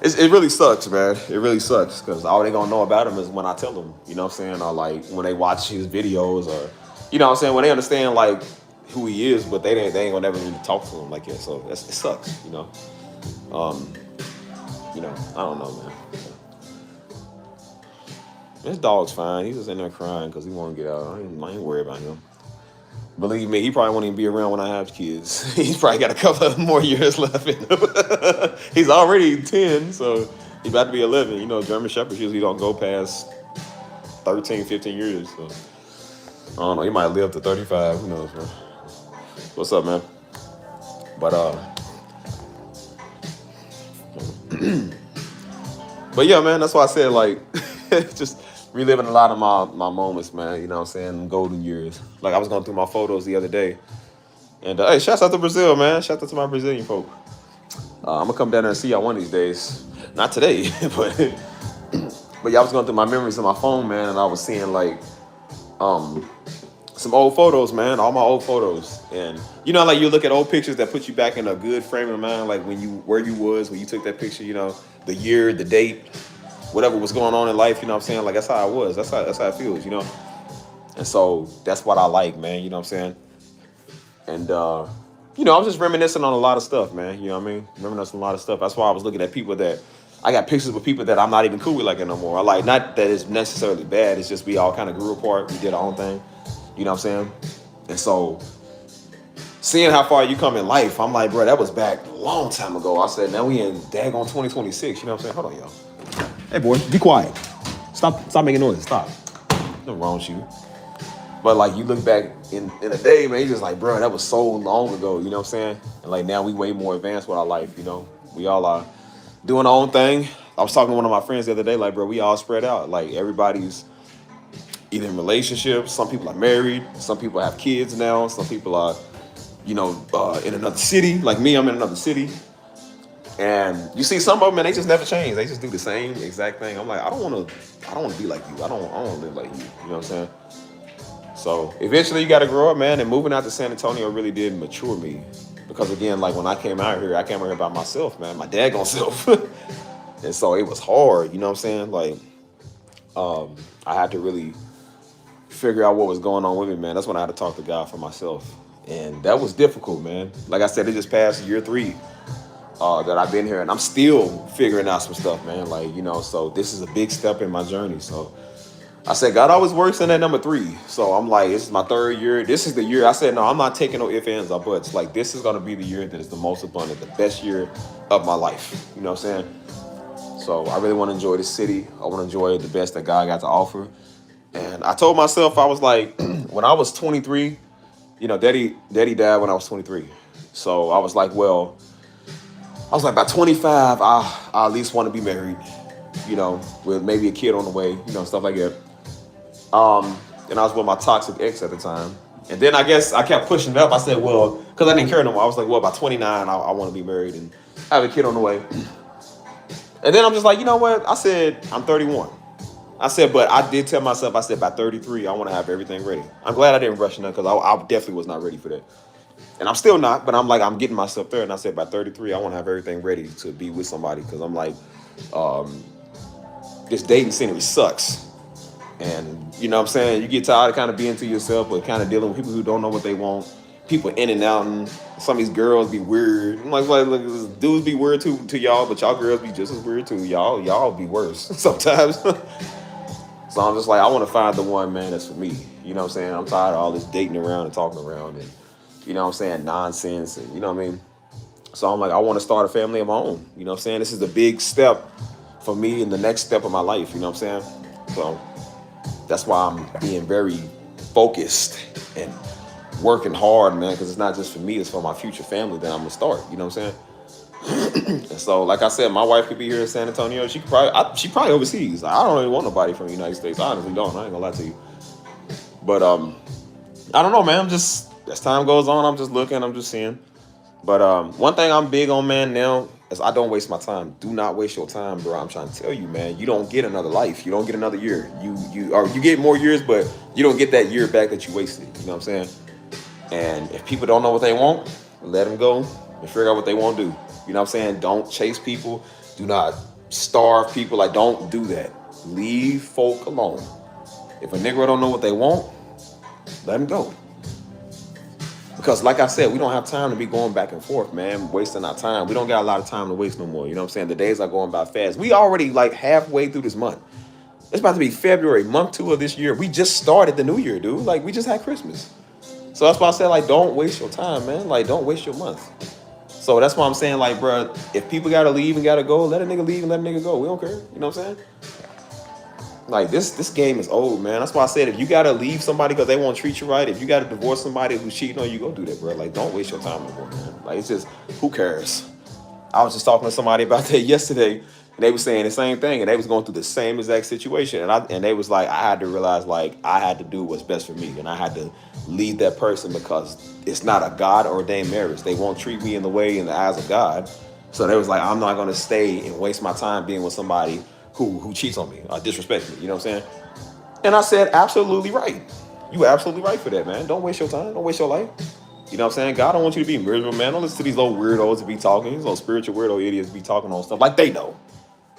it really sucks, man. It really sucks because all they gonna know about him is when I tell them. You know what I'm saying? Or like when they watch his videos, or you know what I'm saying, when they understand like who he is, but they ain't gonna never really talk to him like that. So it sucks. You know. I don't know, man. This dog's fine. He was in there crying because he want to get out. I ain't worried about him. Believe me, he probably won't even be around when I have kids. He's probably got a couple of more years left in him. He's already 10, so he's about to be 11. You know, German Shepherds usually don't go past 13, 15 years. So I don't know. He might live to 35. Who knows, man? What's up, man? But but yeah, man, that's why I said, like, just reliving a lot of my moments, man. You know what I'm saying? Golden years. Like, I was going through my photos the other day. And, hey, shouts out to Brazil, man. Shout out to my Brazilian folk. I'm going to come down there and see y'all one of these days. Not today, but y'all was going through my memories on my phone, man. And I was seeing, like, some old photos, man. All my old photos. And, you know, like, you look at old pictures that put you back in a good frame of mind. Like, where you was when you took that picture, you know, the year, the date, whatever was going on in life, you know what I'm saying? Like, that's how it was. That's how it feels, you know? And so that's what I like, man, you know what I'm saying? And, you know, I was just reminiscing on a lot of stuff, man, you know what I mean? Reminiscing on a lot of stuff. That's why I was looking at people that, I got pictures with people that I'm not even cool with like that no more. I like, not that it's necessarily bad, it's just we all kind of grew apart, we did our own thing, you know what I'm saying? And so, seeing how far you come in life, I'm like, bro, that was back a long time ago. I said, now we in daggone 2026, you know what I'm saying? Hold on, y'all. Hey, boy, be quiet. Stop making noise. Stop. Nothing wrong with you. But, like, you look back in a day, man, you're just like, bro, that was so long ago, you know what I'm saying? And, like, now we way more advanced with our life, you know? We all are doing our own thing. I was talking to one of my friends the other day, like, bro, we all spread out. Like, everybody's either in relationships. Some people are married. Some people have kids now. Some people are, you know, in another city. Like me, I'm in another city. And you see some of them, and they just never change. They just do the same exact thing. I'm like, I don't want to be like you. I don't want to live like you. You know what I'm saying? So eventually, you got to grow up, man. And moving out to San Antonio really did mature me, because again, like when I came out here by myself, man, my daggone self, and so it was hard. You know what I'm saying? Like, I had to really figure out what was going on with me, man. That's when I had to talk to God for myself, and that was difficult, man. Like I said, it just passed year 3. That I've been here, and I'm still figuring out some stuff, man. Like, you know, so this is a big step in my journey. So I said, God always works in that number 3. So I'm like, this is my 3rd year. This is the year. I said, no, I'm not taking no ifs, ands, or buts. Like, this is going to be the year that is the most abundant, the best year of my life. You know what I'm saying? So I really want to enjoy the city. I want to enjoy the best that God got to offer. And I told myself, I was like, when I was 23, you know, daddy died when I was 23. So I was like, well, by 25, I at least want to be married, you know, with maybe a kid on the way, you know, stuff like that. And I was with my toxic ex at the time. And then I guess I kept pushing it up. I said, well, because I didn't care no more. I was like, well, by 29, I want to be married and have a kid on the way. And then I'm just like, you know what? I said, I'm 31. I said, but I did tell myself, I said, by 33, I want to have everything ready. I'm glad I didn't rush enough, because I definitely was not ready for that. And I'm still not, but I'm like, I'm getting myself there. And I said, by 33, I want to have everything ready to be with somebody. Because I'm like, this dating scenery sucks. And you know what I'm saying? You get tired of kind of being to yourself, but kind of dealing with people who don't know what they want. People in and out, and some of these girls be weird. I'm like look, dudes be weird to y'all, but y'all girls be just as weird too. Y'all be worse sometimes. So I'm just like, I want to find the one, man, that's for me. You know what I'm saying? I'm tired of all this dating around and talking around and, you know what I'm saying, nonsense and, you know what I mean? So I'm like, I want to start a family of my own. You know what I'm saying? This is a big step for me in the next step of my life. You know what I'm saying? So that's why I'm being very focused and working hard, man, because it's not just for me, it's for my future family that I'm going to start. You know what I'm saying? And so, like I said, my wife could be here in San Antonio. She probably overseas. I don't really want nobody from the United States. I honestly don't. I ain't gonna lie to you. But I don't know, man. I'm just as time goes on, I'm just looking. I'm just seeing. But one thing I'm big on, man, now is I don't waste my time. Do not waste your time, bro. I'm trying to tell you, man. You don't get another life. You don't get another year. You get more years, but you don't get that year back that you wasted. You know what I'm saying? And if people don't know what they want, let them go and figure out what they want to do. You know what I'm saying? Don't chase people. Do not starve people. Like, don't do that. Leave folk alone. If a nigga don't know what they want, let him go. Because like I said, we don't have time to be going back and forth, man, wasting our time. We don't got a lot of time to waste no more. You know what I'm saying? The days are going by fast. We already like halfway through this month. It's about to be February, month 2 of this year. We just started the new year, dude. Like, we just had Christmas. So that's why I said, like, don't waste your time, man. Like, don't waste your month. So that's why I'm saying, like, bro, if people gotta leave and gotta go, let a nigga leave and let a nigga go. We don't care. You know what I'm saying? Like, this game is old, man. That's why I said, if you gotta leave somebody because they won't treat you right, if you gotta divorce somebody who's cheating on you, go do that, bro. Like, don't waste your time no more, man. Like, it's just, who cares? I was just talking to somebody about that yesterday, and they were saying the same thing, and they was going through the same exact situation, and they was like, I had to realize, like, I had to do what's best for me, and I had to leave that person because it's not a God ordained marriage. They won't treat me in the way in the eyes of God. So they was like, I'm not gonna stay and waste my time being with somebody who cheats on me or disrespects me. You know what I'm saying? And I said, absolutely right. You absolutely right for that, man. Don't waste your time. Don't waste your life. You know what I'm saying? God don't want you to be miserable, man. Don't listen to these little weirdos to be talking. These little spiritual weirdo idiots be talking on stuff like they know.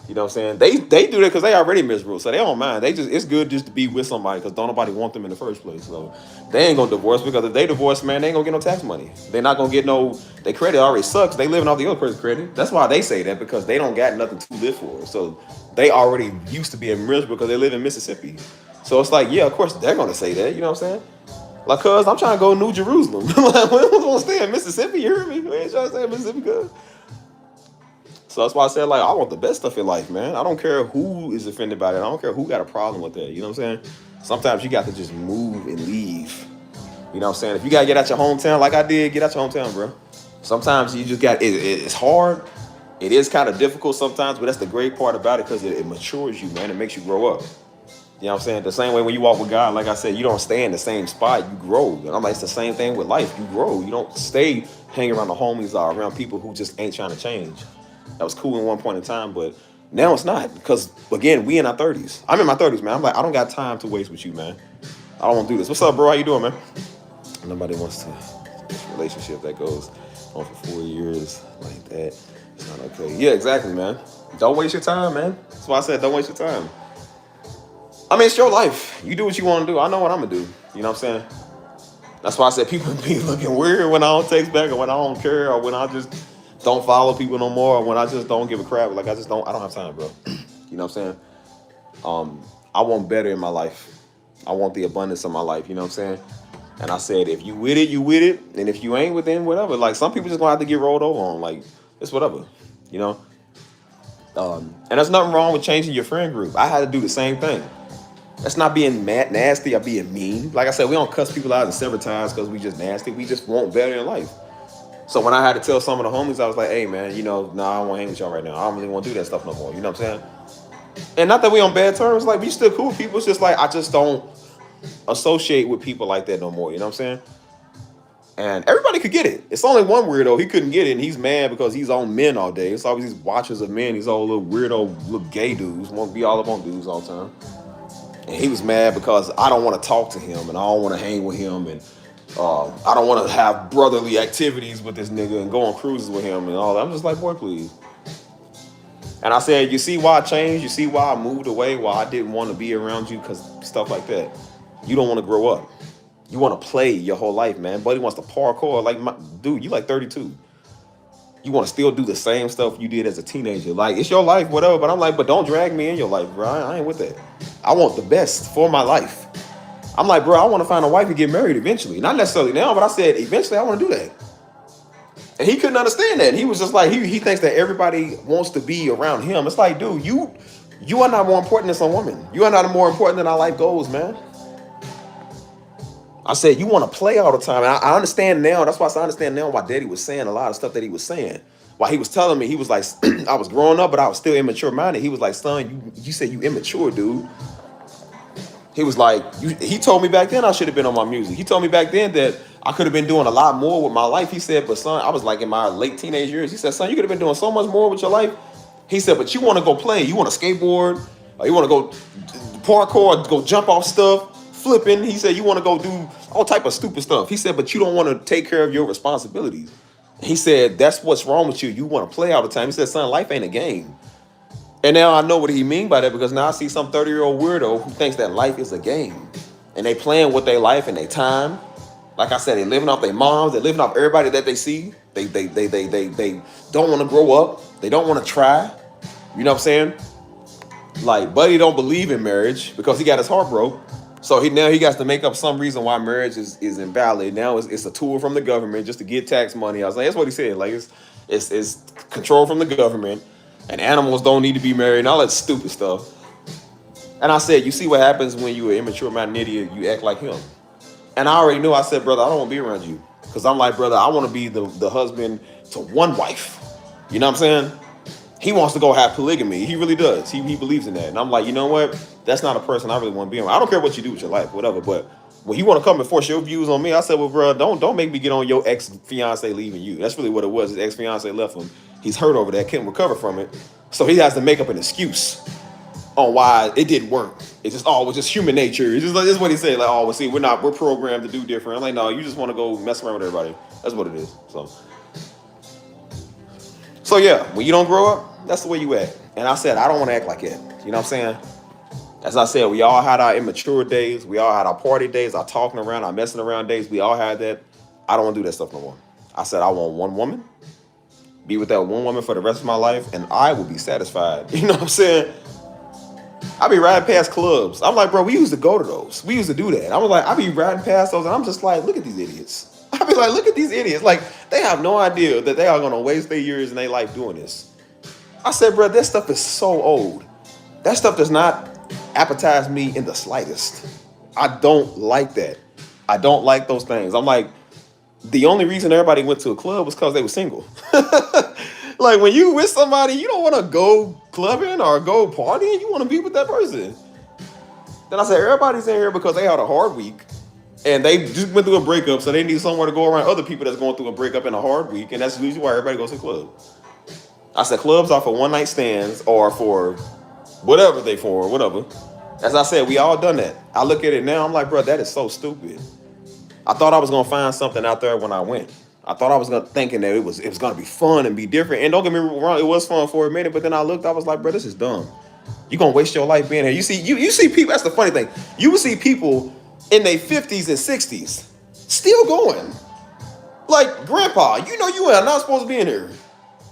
You know what I'm saying? They do that because they already miserable, so they don't mind. It's good just to be with somebody because don't nobody want them in the first place. So they ain't gonna divorce because if they divorce, man, they ain't gonna get no tax money. They're not gonna get no. Their credit already sucks. They living off the other person's credit. That's why they say that, because they don't got nothing to live for. So they already used to being miserable because they live in Mississippi. So it's like, yeah, of course they're gonna say that. You know what I'm saying? Like, cuz I'm trying to go to New Jerusalem. Like, we don't want to stay in Mississippi. You hear me? We ain't trying to stay in Mississippi, cuz. So that's why I said, like, I want the best stuff in life, man. I don't care who is offended by it. I don't care who got a problem with that. You know what I'm saying? Sometimes you got to just move and leave. You know what I'm saying? If you got to get out your hometown, like I did, get out your hometown, bro. Sometimes you just got, it's hard. It is kind of difficult sometimes, but that's the great part about it because it matures you, man. It makes you grow up. You know what I'm saying? The same way when you walk with God, like I said, you don't stay in the same spot, you grow. And I'm like, it's the same thing with life. You grow. You don't stay hanging around the homies or around people who just ain't trying to change. That was cool in one point in time, but now it's not. Because, again, we in our 30s. I'm in my 30s, man. I'm like, I don't got time to waste with you, man. I don't want to do this. What's up, bro? How you doing, man? Nobody wants to this relationship that goes on for 4 years like that. It's not okay. Yeah, exactly, man. Don't waste your time, man. That's why I said don't waste your time. I mean, it's your life. You do what you want to do. I know what I'm going to do. You know what I'm saying? That's why I said people be looking weird when I don't text back or when I don't care or when I just don't follow people no more or when I just don't give a crap. Like, I don't have time, bro. You know what I'm saying? I want better in my life. I want the abundance of my life. You know what I'm saying? And I said, if you with it, you with it. And if you ain't within, whatever. Like, some people just going to have to get rolled over on. Like, it's whatever. You know? And there's nothing wrong with changing your friend group. I had to do the same thing. That's not being mad, nasty or being mean. Like I said, we don't cuss people out and sever ties because we just nasty. We just want better in life. So when I had to tell some of the homies, I was like, hey, man, you know, nah, I don't want to hang with y'all right now. I don't really want to do that stuff no more. You know what I'm saying? And not that we on bad terms. Like, we still cool people. It's just like, I just don't associate with people like that no more. You know what I'm saying? And everybody could get it. It's only one weirdo. He couldn't get it, and he's mad because he's on men all day. It's always these watchers of men. These old little weirdo, little gay dudes. Want to be all up on dudes all the time. And he was mad because I don't want to talk to him, and I don't want to hang with him, and I don't want to have brotherly activities with this nigga and go on cruises with him and all that. I'm just like, boy, please. And I said, you see why I changed? You see why I moved away? Why I didn't want to be around you? Because stuff like that. You don't want to grow up. You want to play your whole life, man. Buddy wants to parkour. Like, dude, you like 32. You want to still do the same stuff you did as a teenager. Like, it's your life, whatever. But I'm like, but don't drag me in your life, bro. I ain't with that. I want the best for my life. I'm like, bro, I want to find a wife and get married eventually. Not necessarily now, but I said, eventually I want to do that. And he couldn't understand that. He was just like, he thinks that everybody wants to be around him. It's like, dude, you are not more important than some woman. You are not more important than our life goals, man. I said, you want to play all the time. And I understand now. That's why I understand now why Daddy was saying a lot of stuff that he was saying. While he was telling me, he was like, I was growing up, but I was still immature minded. He was like, son, you said you immature, dude. He was like, he told me back then I should have been on my music. He told me back then that I could have been doing a lot more with my life. He said, but son, I was like in my late teenage years. He said, son, you could have been doing so much more with your life. He said, but you want to go play. You want to skateboard. Or you want to go parkour, go jump off stuff, flipping. He said, you want to go do all type of stupid stuff. He said, but you don't want to take care of your responsibilities. He said, that's what's wrong with you. You want to play all the time. He said, son, life ain't a game. And now I know what he mean by that, because now I see some 30-year-old weirdo who thinks that life is a game. And they playing with their life and their time. Like I said, they living off their moms. They living off everybody that they see. They don't want to grow up. They don't want to try. You know what I'm saying? Like, Buddy don't believe in marriage because he got his heart broke. So he got to make up some reason why marriage is invalid. Now it's a tool from the government just to get tax money. I was like, that's what he said. Like, it's control from the government. And animals don't need to be married and all that stupid stuff. And I said, you see what happens when you're an immature minded idiot, you act like him. And I already knew. I said, brother, I don't want to be around you. Because I'm like, brother, I want to be the husband to one wife. You know what I'm saying? He wants to go have polygamy. He really does. He believes in that. And I'm like, you know what? That's not a person I really want to be around. I don't care what you do with your life, whatever. But when you want to come and force your views on me, I said, well, bro, don't make me get on your ex-fiance leaving you. That's really what it was. His ex-fiance left him. He's hurt over that, can't recover from it. So he has to make up an excuse on why it didn't work. It's just, it was just human nature. It's just like, this is what he said. Like, well, see, we're programmed to do different. I'm like, no, you just want to go mess around with everybody. That's what it is. So yeah, when you don't grow up, that's the way you act. And I said, I don't want to act like that. You know what I'm saying? As I said, we all had our immature days. We all had our party days, our talking around, our messing around days. We all had that. I don't want to do that stuff no more. I said, I want one woman. Be with that one woman for the rest of my life, and I will be satisfied. You know what I'm saying? I be riding past clubs. I'm like, bro, we used to go to those. We used to do that. I was like, I be riding past those, and I'm just like, look at these idiots. I be like, look at these idiots. Like, they have no idea that they are going to waste their years in their life doing this. I said, bro, that stuff is so old. That stuff does not appetize me in the slightest. I don't like that. I don't like those things. I'm like, the only reason everybody went to a club was because they were single. Like, when you with somebody, you don't want to go clubbing or go partying. You want to be with that person. Then I said, everybody's in here because they had a hard week. And they just went through a breakup, so they need somewhere to go around other people that's going through a breakup in a hard week. And that's usually why everybody goes to the club. I said, clubs are for one-night stands or for whatever they for, whatever. As I said, we all done that. I look at it now, I'm like, bro, that is so stupid. I thought I was going to find something out there when I went. I thought I was thinking that it was going to be fun and be different. And don't get me wrong, it was fun for a minute. But then I looked, I was like, bro, this is dumb. You're going to waste your life being here. You see people, that's the funny thing. You will see people in their 50s and 60s still going. Like, grandpa, you know you are not supposed to be in here.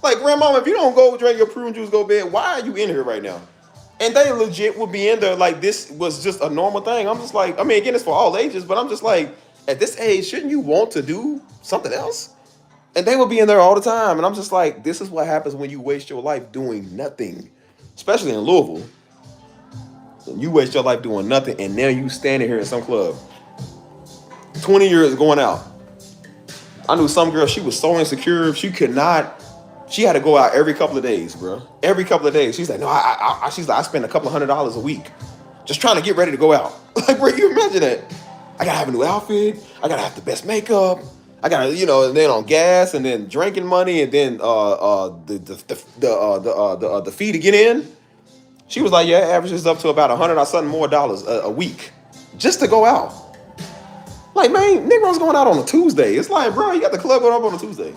Like, grandmama, if you don't go drink your prune juice, go to bed, why are you in here right now? And they legit would be in there like this was just a normal thing. I'm just like, I mean, again, it's for all ages, but I'm just like, at this age, shouldn't you want to do something else? And they would be in there all the time. And I'm just like, this is what happens when you waste your life doing nothing, especially in Louisville. You waste your life doing nothing, and now you standing here in some club. 20 years going out. I knew some girl, she was so insecure, she had to go out every couple of days, bro. Every couple of days. She's like, no, she's like, I spend a couple of $100s a week just trying to get ready to go out. Like, bro, you imagine that? I gotta have a new outfit. I gotta have the best makeup. I gotta, and then on gas, and then drinking money, and then the fee to get in. She was like, yeah, it averages up to about $100 or something more dollars a week just to go out. Like, man, Negroes going out on a Tuesday. It's like, bro, you got the club going up on a Tuesday.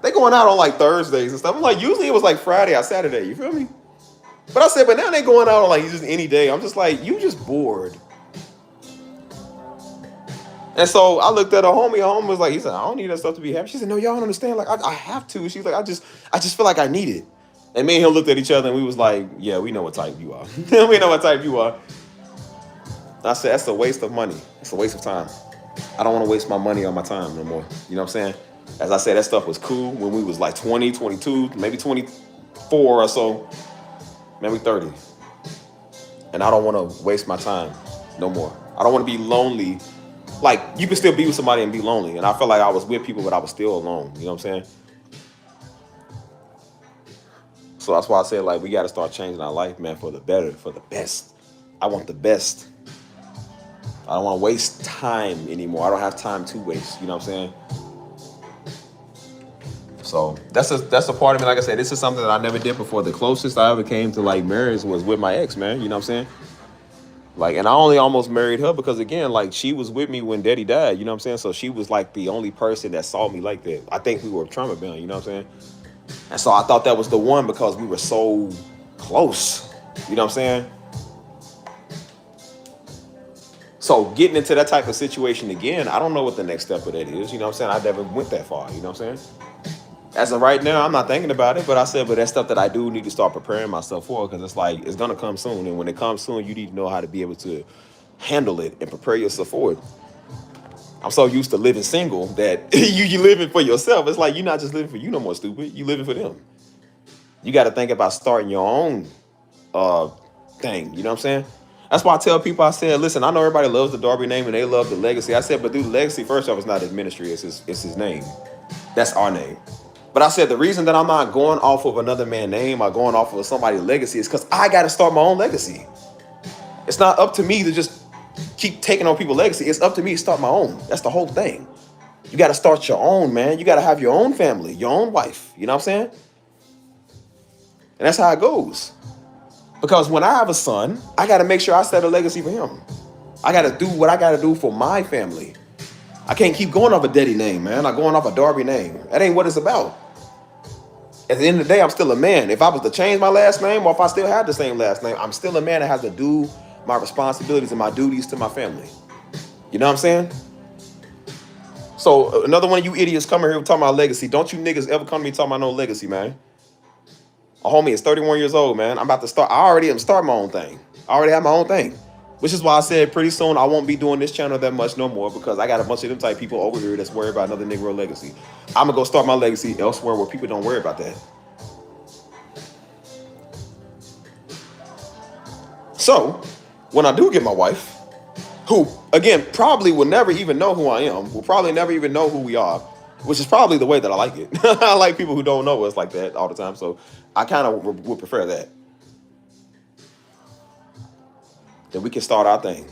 They going out on like Thursdays and stuff. I'm like, usually it was like Friday or Saturday. You feel me? But I said, but now they going out on like just any day. I'm just like, you just bored. And so I looked at her homie. Her homie was like, he said, I don't need that stuff to be happy. She said, no, y'all don't understand. Like, I have to. She's like, I just feel like I need it. And me and him looked at each other and we was like, yeah, we know what type you are. We know what type you are. I said, that's a waste of money. It's a waste of time. I don't want to waste my money on my time no more. You know what I'm saying? As I said, that stuff was cool when we was like 20, 22, maybe 24 or so, maybe 30. And I don't want to waste my time no more. I don't want to be lonely. Like, you can still be with somebody and be lonely. And I felt like I was with people, but I was still alone. You know what I'm saying? So that's why I said, like, we got to start changing our life, man, for the better, for the best. I want the best. I don't want to waste time anymore. I don't have time to waste. You know what I'm saying? So that's a part of me. Like I said, this is something that I never did before. The closest I ever came to like marriage was with my ex, man. You know what I'm saying? Like, and I only almost married her because, again, like, she was with me when Daddy died. You know what I'm saying? So she was like the only person that saw me like that. I think we were trauma bound. You know what I'm saying? And so I thought that was the one because we were so close. You know what I'm saying? So getting into that type of situation again, I don't know what the next step of that is. You know what I'm saying? I never went that far. You know what I'm saying? As of right now, I'm not thinking about it. But I said, but that's stuff that I do need to start preparing myself for because it's like, it's going to come soon. And when it comes soon, you need to know how to be able to handle it and prepare yourself for it. I'm so used to living single that you living for yourself. It's like you're not just living for you no more, stupid. You living for them. You got to think about starting your own thing. You know what I'm saying? That's why I tell people, I said, listen, I know everybody loves the Darby name and they love the legacy. I said, but dude, the legacy, first off, is not his ministry. It's his name. That's our name. But I said, the reason that I'm not going off of another man's name or going off of somebody's legacy is because I got to start my own legacy. It's not up to me to just keep taking on people's legacy. It's up to me to start my own. That's the whole thing. You got to start your own, man. You got to have your own family, your own wife. You know what I'm saying? And that's how it goes. Because when I have a son, I got to make sure I set a legacy for him. I got to do what I got to do for my family. I can't keep going off a daddy name, man. I'm going off a Darby name. That ain't what it's about. At the end of the day, I'm still a man. If I was to change my last name or if I still had the same last name, I'm still a man that has to do my responsibilities and my duties to my family. You know what I'm saying? So another one of you idiots coming here talking about legacy. Don't you niggas ever come to me talking about no legacy, man. A homie is 31 years old, man. I'm about to start. I already am starting my own thing. I already have my own thing. Which is why I said pretty soon I won't be doing this channel that much no more because I got a bunch of them type people over here that's worried about another Negro legacy. I'm going to go start my legacy elsewhere where people don't worry about that. So, when I do get my wife, who, again, probably will never even know who I am, will probably never even know who we are, which is probably the way that I like it. I like people who don't know us like that all the time, so I kind of would prefer that. Then we can start our thing.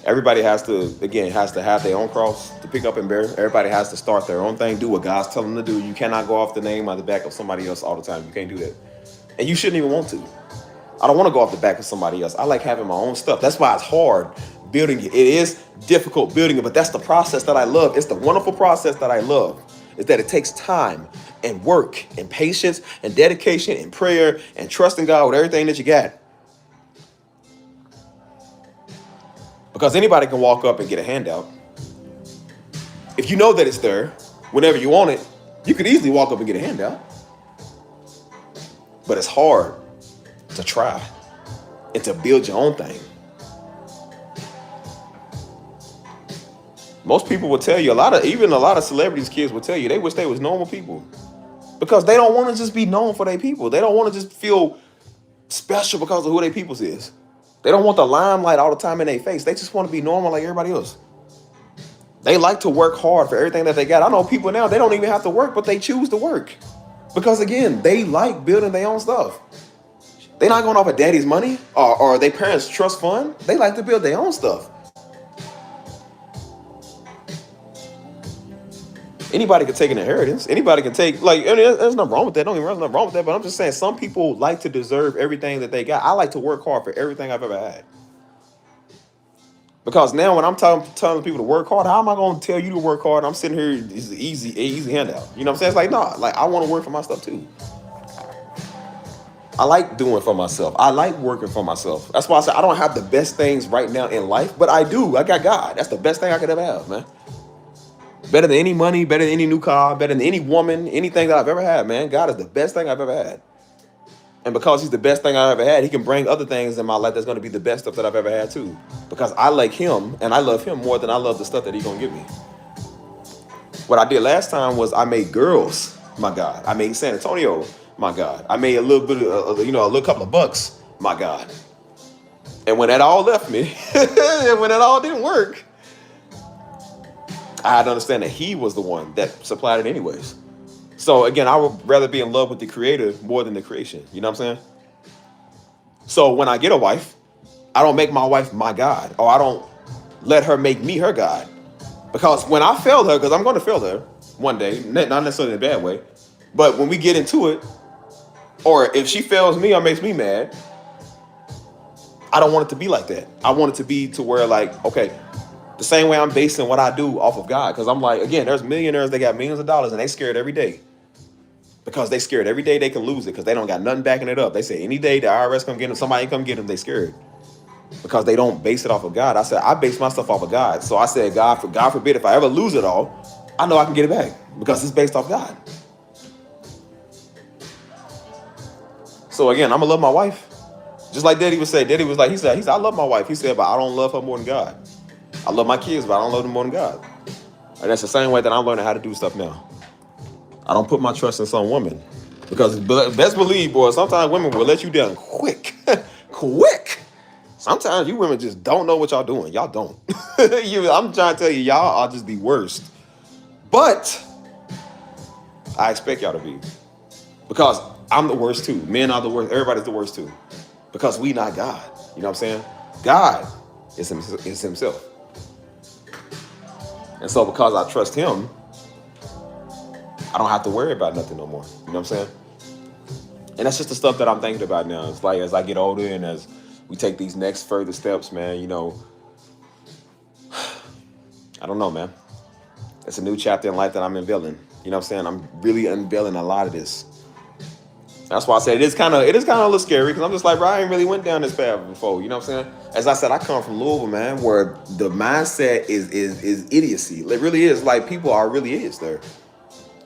Everybody has to have their own cross to pick up and bear. Everybody has to start their own thing, do what God's telling them to do. You cannot go off the name on the back of somebody else all the time. You can't do that. And you shouldn't even want to. I don't want to go off the back of somebody else. I like having my own stuff. That's why it's hard building it. It is difficult building it, but that's the process that I love. It's the wonderful process that I love. Is that it takes time and work and patience and dedication and prayer and trusting God with everything that you got. Because anybody can walk up and get a handout. If you know that it's there, whenever you want it, you could easily walk up and get a handout. But it's hard to try and to build your own thing. Most people will tell you, even a lot of celebrities' kids will tell you they wish they was normal people. Because they don't want to just be known for their people. They don't want to just feel special because of who their peoples is. They don't want the limelight all the time in their face. They just want to be normal like everybody else. They like to work hard for everything that they got. I know people now, they don't even have to work, but they choose to work. Because again, they like building their own stuff. They're not going off of daddy's money or their parents' trust fund. They like to build their own stuff. Anybody can take an inheritance. Anybody can take, there's nothing wrong with that. Don't even there's nothing wrong with that. But I'm just saying, some people like to deserve everything that they got. I like to work hard for everything I've ever had. Because now when I'm telling people to work hard, how am I going to tell you to work hard? I'm sitting here, it's an easy handout. You know what I'm saying? It's like, no, like I want to work for my stuff too. I like doing for myself. I like working for myself. That's why I said I don't have the best things right now in life, but I do. I got God. That's the best thing I could ever have, man. Better than any money, better than any new car, better than any woman, anything that I've ever had, man. God is the best thing I've ever had. And because he's the best thing I've ever had, he can bring other things in my life that's going to be the best stuff that I've ever had too. Because I like him and I love him more than I love the stuff that he's going to give me. What I did last time was I made girls, my God. I made San Antonio, my God. I made a little bit of, a little couple of bucks, my God. And when that all left me, and when it all didn't work, I had to understand that he was the one that supplied it anyways. So again, I would rather be in love with the creator more than the creation. You know what I'm saying? So when I get a wife, I don't make my wife my God, or I don't let her make me her God. Because when I fail her, because I'm going to fail her one day, not necessarily in a bad way, but when we get into it, or if she fails me or makes me mad, I don't want it to be like that. I want it to be to where like, okay, the same way I'm basing what I do off of God. Because I'm like, again, there's millionaires, they got millions of dollars and they scared every day. Because they scared every day they can lose it because they don't got nothing backing it up. They say any day the IRS come get them, somebody come get them, they scared. Because they don't base it off of God. I said, I base my stuff off of God. So I said, God forbid, if I ever lose it all, I know I can get it back because it's based off God. So again, I'm gonna love my wife. Just like Daddy would say. Daddy was like, he said, I love my wife. He said, but I don't love her more than God. I love my kids, but I don't love them more than God. And that's the same way that I'm learning how to do stuff now. I don't put my trust in some woman. Because best believe, boy, sometimes women will let you down quick. Quick. Sometimes you women just don't know what y'all doing. Y'all don't. I'm trying to tell you, y'all are just the worst. But I expect y'all to be. Because I'm the worst too. Men are the worst. Everybody's the worst too. Because we not God. You know what I'm saying? God is himself. And so because I trust him, I don't have to worry about nothing no more. You know what I'm saying? And that's just the stuff that I'm thinking about now. It's like as I get older and as we take these next further steps, man, you know, I don't know, man. It's a new chapter in life that I'm unveiling. You know what I'm saying? I'm really unveiling a lot of this. That's why I said it is kind of a little scary because I'm just like, bro, I ain't really went down this path before. You know what I'm saying? As I said, I come from Louisville, man, where the mindset is idiocy. It really is. Like people are really idiots there.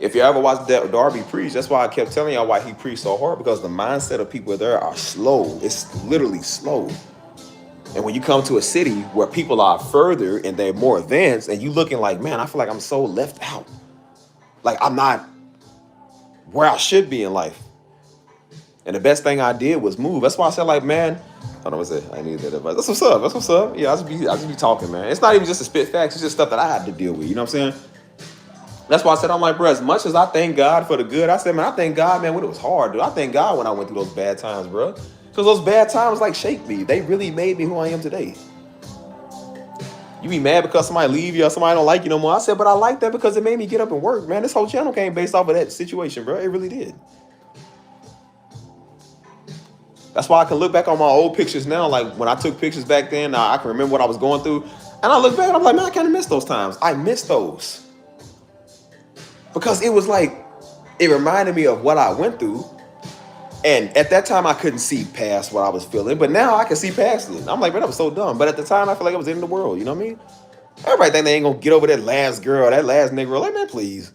If you ever watched Darby preach, that's why I kept telling y'all why he preached so hard, because the mindset of people there are slow. It's literally slow. And when you come to a city where people are further and they're more advanced and you looking like, man, I feel like I'm so left out. Like I'm not where I should be in life. And the best thing I did was move. That's why I said like, man, hold on, what's that? I need that advice. That's what's up. That's what's up. Yeah, I just be talking, man. It's not even just to spit facts. It's just stuff that I had to deal with. You know what I'm saying? That's why I said, I'm like, bro, as much as I thank God for the good, I said, man, I thank God, man, when it was hard, dude. I thank God when I went through those bad times, bro. Because those bad times, like, shaped me. They really made me who I am today. You be mad because somebody leave you or somebody don't like you no more. I said, but I like that because it made me get up and work, man. This whole channel came based off of that situation, bro. It really did. That's why I can look back on my old pictures now. Like, when I took pictures back then, I can remember what I was going through. And I look back and I'm like, man, I kind of miss those times. I miss those. Because it was like, it reminded me of what I went through. And at that time, I couldn't see past what I was feeling. But now I can see past it. I'm like, man, that was so dumb. But at the time, I feel like I was in the world. You know what I mean? Everybody think they ain't going to get over that last girl, that last nigga. Like, man, please.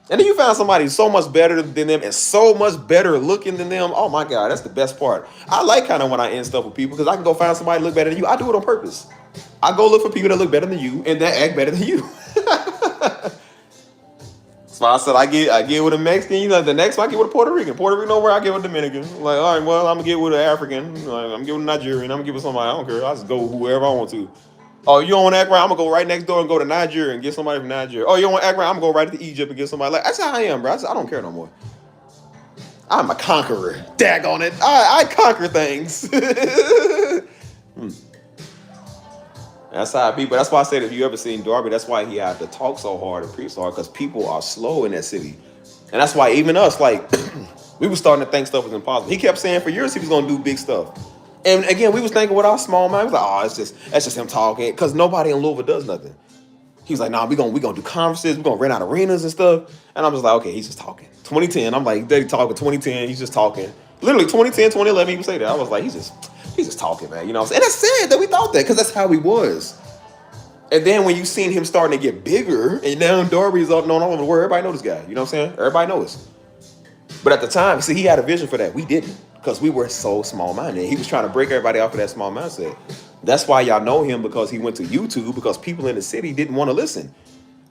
And then you found somebody so much better than them and so much better looking than them. Oh, my God, that's the best part. I like kind of when I end stuff with people because I can go find somebody look better than you. I do it on purpose. I go look for people that look better than you and that act better than you. So I said, I get with a Mexican, you know, the next one I get with a Puerto Rican. Puerto Rican over, I get with a Dominican. Like, all right, well, I'm going to get with an African. Like, I'm getting with a Nigerian. I'm going to get with somebody. I don't care. I just go whoever I want to. Oh, you don't want to act right? I'm going to go right next door and go to Nigeria and get somebody from Nigeria. Oh, you don't want to act right? I'm going to go right to Egypt and get somebody. Like, that's how I am, bro. I don't care no more. I'm a conqueror. Daggone it. I conquer things. That's how people. That's why I said if you ever seen Darby, that's why he had to talk so hard and preach so hard because people are slow in that city, and that's why even us, like, we were starting to think stuff was impossible. He kept saying for years he was gonna do big stuff, And again, we was thinking with our small mind, we was like, oh, that's just him talking, because nobody in Louisville does nothing. He was like, nah, we gonna do conferences, we're gonna rent out arenas and stuff. And I was like, okay, he's just talking. 2010, I'm like, they talking 2010, he's just talking. Literally 2010, 2011, he would say that. I was like, he's just talking, man. You know what I'm saying? And that's sad that we thought that, because that's how he was. And then when you seen him starting to get bigger, and now Darby's up known all over the world, everybody know this guy. You know what I'm saying? Everybody knows. But at the time, see, he had a vision for that. We didn't, because we were so small-minded. He was trying to break everybody off of that small mindset. That's why y'all know him, because he went to YouTube, because people in the city didn't want to listen.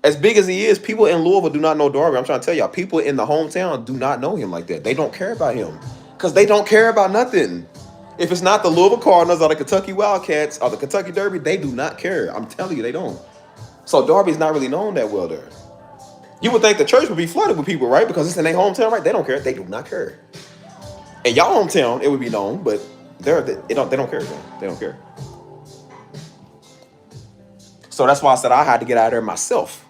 As big as he is, people in Louisville do not know Darby. I'm trying to tell y'all, people in the hometown do not know him like that. They don't care about him, because they don't care about nothing. If it's not the Louisville Cardinals or the Kentucky Wildcats or the Kentucky Derby, they do not care. I'm telling you, they don't. So Darby's not really known that well there. You would think the church would be flooded with people, right? Because it's in their hometown, right? They don't care. They do not care. In y'all hometown, it would be known, but they don't care, man. They don't care. So that's why I said I had to get out of there myself,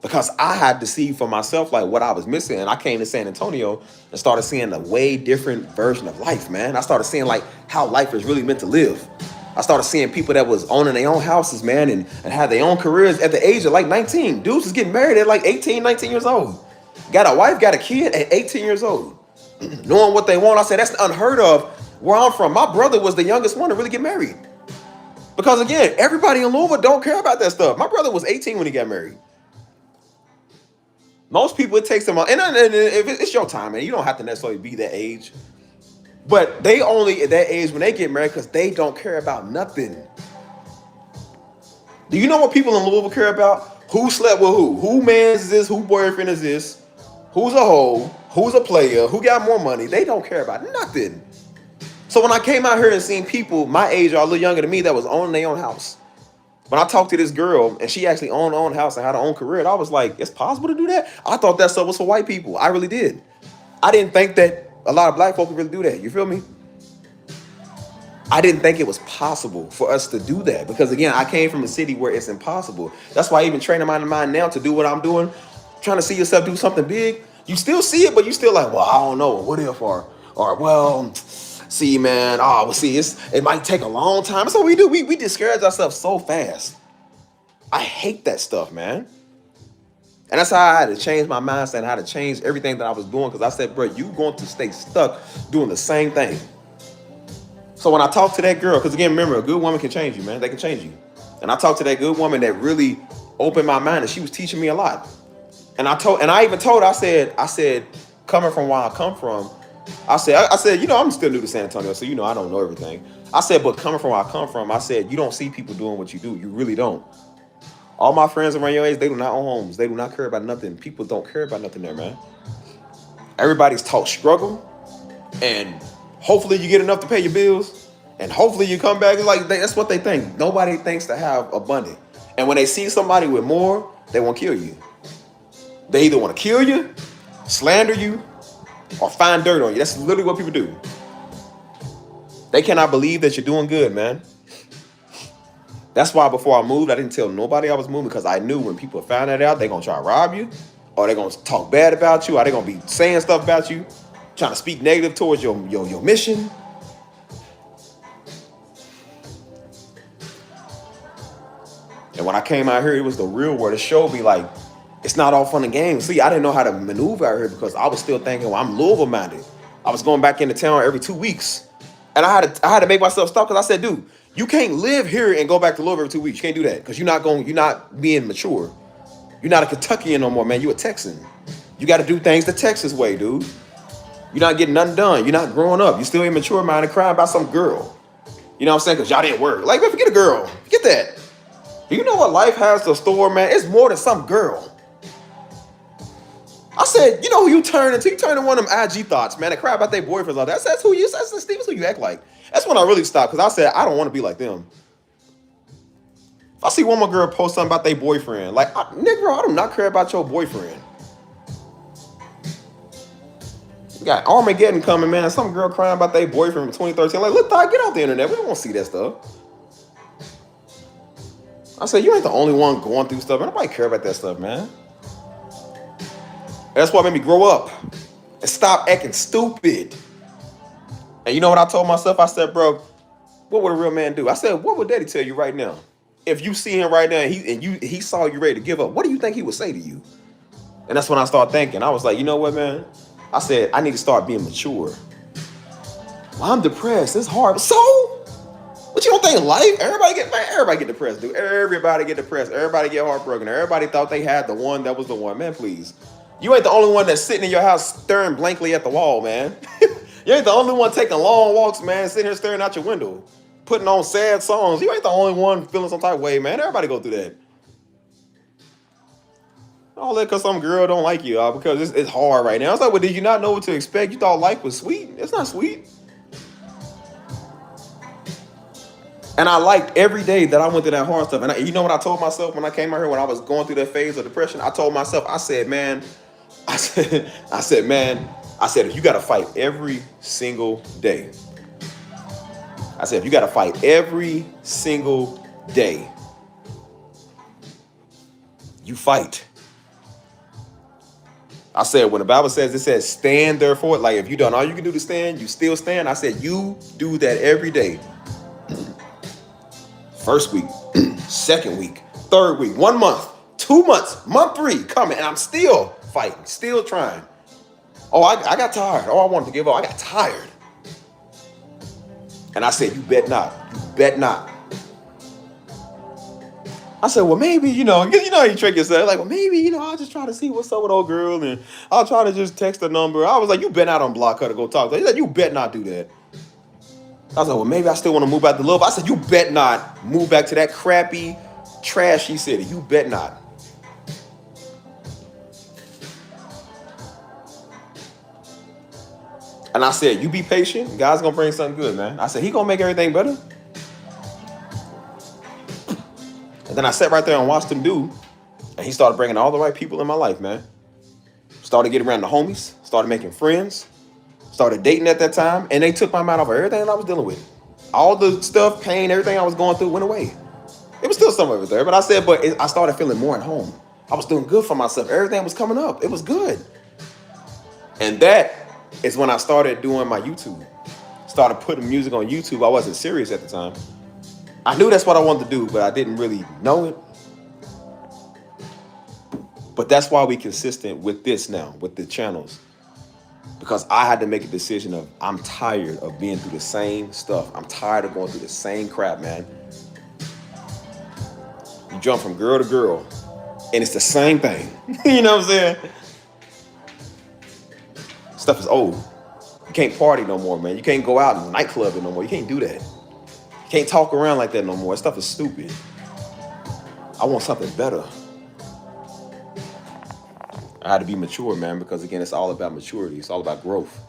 because I had to see for myself like what I was missing. And I came to San Antonio and started seeing a way different version of life, man. I started seeing like how life is really meant to live. I started seeing people that was owning their own houses, man, and had their own careers at the age of like 19. Dudes was getting married at like 18, 19 years old. Got a wife, got a kid at 18 years old. Knowing what they want, I said, that's unheard of where I'm from. My brother was the youngest one to really get married. Because again, everybody in Louisville don't care about that stuff. My brother was 18 when he got married. Most people, it takes them, and if it's your time, man, you don't have to necessarily be that age. But they only at that age when they get married because they don't care about nothing. Do you know what people in Louisville care about? Who slept with who? Who man is this? Who boyfriend is this? Who's a hoe? Who's a player? Who got more money? They don't care about nothing. So when I came out here and seen people my age or a little younger than me that was owning their own house, when I talked to this girl and she actually owned her own house and had her own career, I was like, it's possible to do that? I thought that stuff was for white people. I really did. I didn't think that a lot of black folk could really do that. You feel me? I didn't think it was possible for us to do that, because again, I came from a city where it's impossible. That's why I even training my mind now to do what I'm doing, trying to see yourself do something big. You still see it, but you still like, well, I don't know, what if, or well, see, man, well, see, it might take a long time. That's what we do. We discourage ourselves so fast. I hate that stuff, man. And that's how I had to change my mindset and how to change everything that I was doing, because I said, bro, you going to stay stuck doing the same thing. So when I talked to that girl, because again, remember, a good woman can change you, man. They can change you. And I talked to that good woman that really opened my mind, and she was teaching me a lot. And I even told her, I said, coming from where I come from, I said, you know, I'm still new to San Antonio, so you know I don't know everything. I said, but coming from where I come from, I said, you don't see people doing what you do. You really don't. All my friends around your age, they do not own homes. They do not care about nothing. People don't care about nothing there, man. Everybody's taught struggle, and hopefully you get enough to pay your bills, and hopefully you come back. Like that's what they think. Nobody thinks to have abundant. And when they see somebody with more, they want to kill you. They either want to kill you, slander you, or find dirt on you. That's literally what people do. They cannot believe that you're doing good, man. That's why before I moved, I didn't tell nobody I was moving, because I knew when people found that out, they're going to try to rob you, or they're going to talk bad about you, or they're going to be saying stuff about you, trying to speak negative towards your mission. And when I came out here, it was the real world. It showed me like, it's not all fun and games. See, I didn't know how to maneuver out here, because I was still thinking, well, I'm Louisville minded. I was going back into town every 2 weeks. And I had to make myself stop, because I said, dude, you can't live here and go back to Louisville every 2 weeks. You can't do that, because you're not being mature. You're not a Kentuckian no more, man. You're a Texan. You got to do things the Texas way, dude. You're not getting nothing done. You're not growing up. You're still immature minded, crying about some girl. You know what I'm saying? Because y'all didn't work. Like, man, forget a girl. Forget that. Do you know what life has to store, man? It's more than some girl. I said, you know who you turn into? You turn into one of them IG thoughts, man. That cry about their boyfriends all that. That's who you. That's who you act like. That's when I really stopped, because I said I don't want to be like them. If I see one more girl post something about their boyfriend, like, nigga, I do not care about your boyfriend. You got Armageddon coming, man. Some girl crying about their boyfriend from 2013. Like, look, Todd, get off the internet. We don't want to see that stuff. I said, you ain't the only one going through stuff. Nobody care about that stuff, man. That's what made me grow up and stop acting stupid. And you know what I told myself? I said, bro, What would a real man do? I said, what would daddy tell you right now? If you see him right now and he saw you ready to give up, what do you think he would say to you? And that's when I started thinking. I was like, you know what, man? I said, I need to start being mature. Well, I'm depressed. It's hard. So? But you don't think life? Everybody get depressed, dude. Everybody get depressed. Everybody get heartbroken. Everybody thought they had the one that was the one. Man, please. You ain't the only one that's sitting in your house staring blankly at the wall, man. You ain't the only one taking long walks, man, sitting here staring out your window, putting on sad songs. You ain't the only one feeling some type of way, man. Everybody go through that. All that because some girl don't like you, because it's hard right now. It's like, well, did you not know what to expect? You thought life was sweet? It's not sweet. And I liked every day that I went through that hard stuff. And you know what I told myself when I came out here, when I was going through that phase of depression? I told myself, I said, if you got to fight every single day. I said, if you got to fight every single day, you fight. I said, when the Bible says, it says, stand therefore, like if you done all you can do to stand, you still stand. I said, you do that every day. First week, second week, third week, 1 month, 2 months, month 3 coming, and I'm still fighting, still trying. Oh, I got tired. Oh, I wanted to give up. I got tired. And I said, you bet not. You bet not. I said, well, maybe, you trick yourself. Like, well, maybe, I'll just try to see what's up with old girl, and I'll try to just text her number. I was like, you bet not unblock her to go talk to her. He said, you bet not do that. I was like, well, maybe I still want to move back to love. I said, you bet not move back to that crappy, trashy city. You bet not. And I said, you be patient. God's going to bring something good, man. I said, he going to make everything better. And then I sat right there and watched him do. And he started bringing all the right people in my life, man. Started getting around the homies. Started making friends. Started dating at that time. And they took my mind off of everything that I was dealing with. All the stuff, pain, everything I was going through went away. It was still some of it there. But I said, I started feeling more at home. I was doing good for myself. Everything was coming up. It was good. And that is when I started doing my YouTube. Started putting music on YouTube. I wasn't serious at the time. I knew that's what I wanted to do, but I didn't really know it. But that's why we consistent with this now, with the channels. Because I had to make a decision of, I'm tired of being through the same stuff. I'm tired of going through the same crap, man. You jump from girl to girl, and it's the same thing. You know what I'm saying? Stuff is old. You can't party no more, man. You can't go out and nightclub no more. You can't do that. You can't talk around like that no more. That stuff is stupid. I want something better. I had to be mature, man, because again, it's all about maturity. It's all about growth.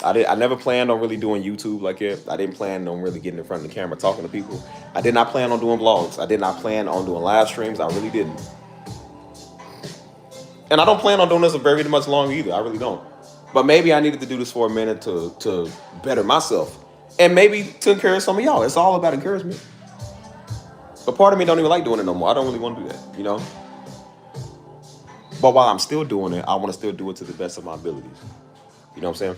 I never planned on really doing YouTube like that. I didn't plan on really getting in front of the camera talking to people. I did not plan on doing vlogs. I did not plan on doing live streams. I really didn't. And I don't plan on doing this very much longer either. I really don't. But maybe I needed to do this for a minute to better myself. And maybe to encourage some of y'all. It's all about encouragement. But part of me don't even like doing it no more. I don't really want to do that, But while I'm still doing it, I want to still do it to the best of my abilities. You know what I'm saying?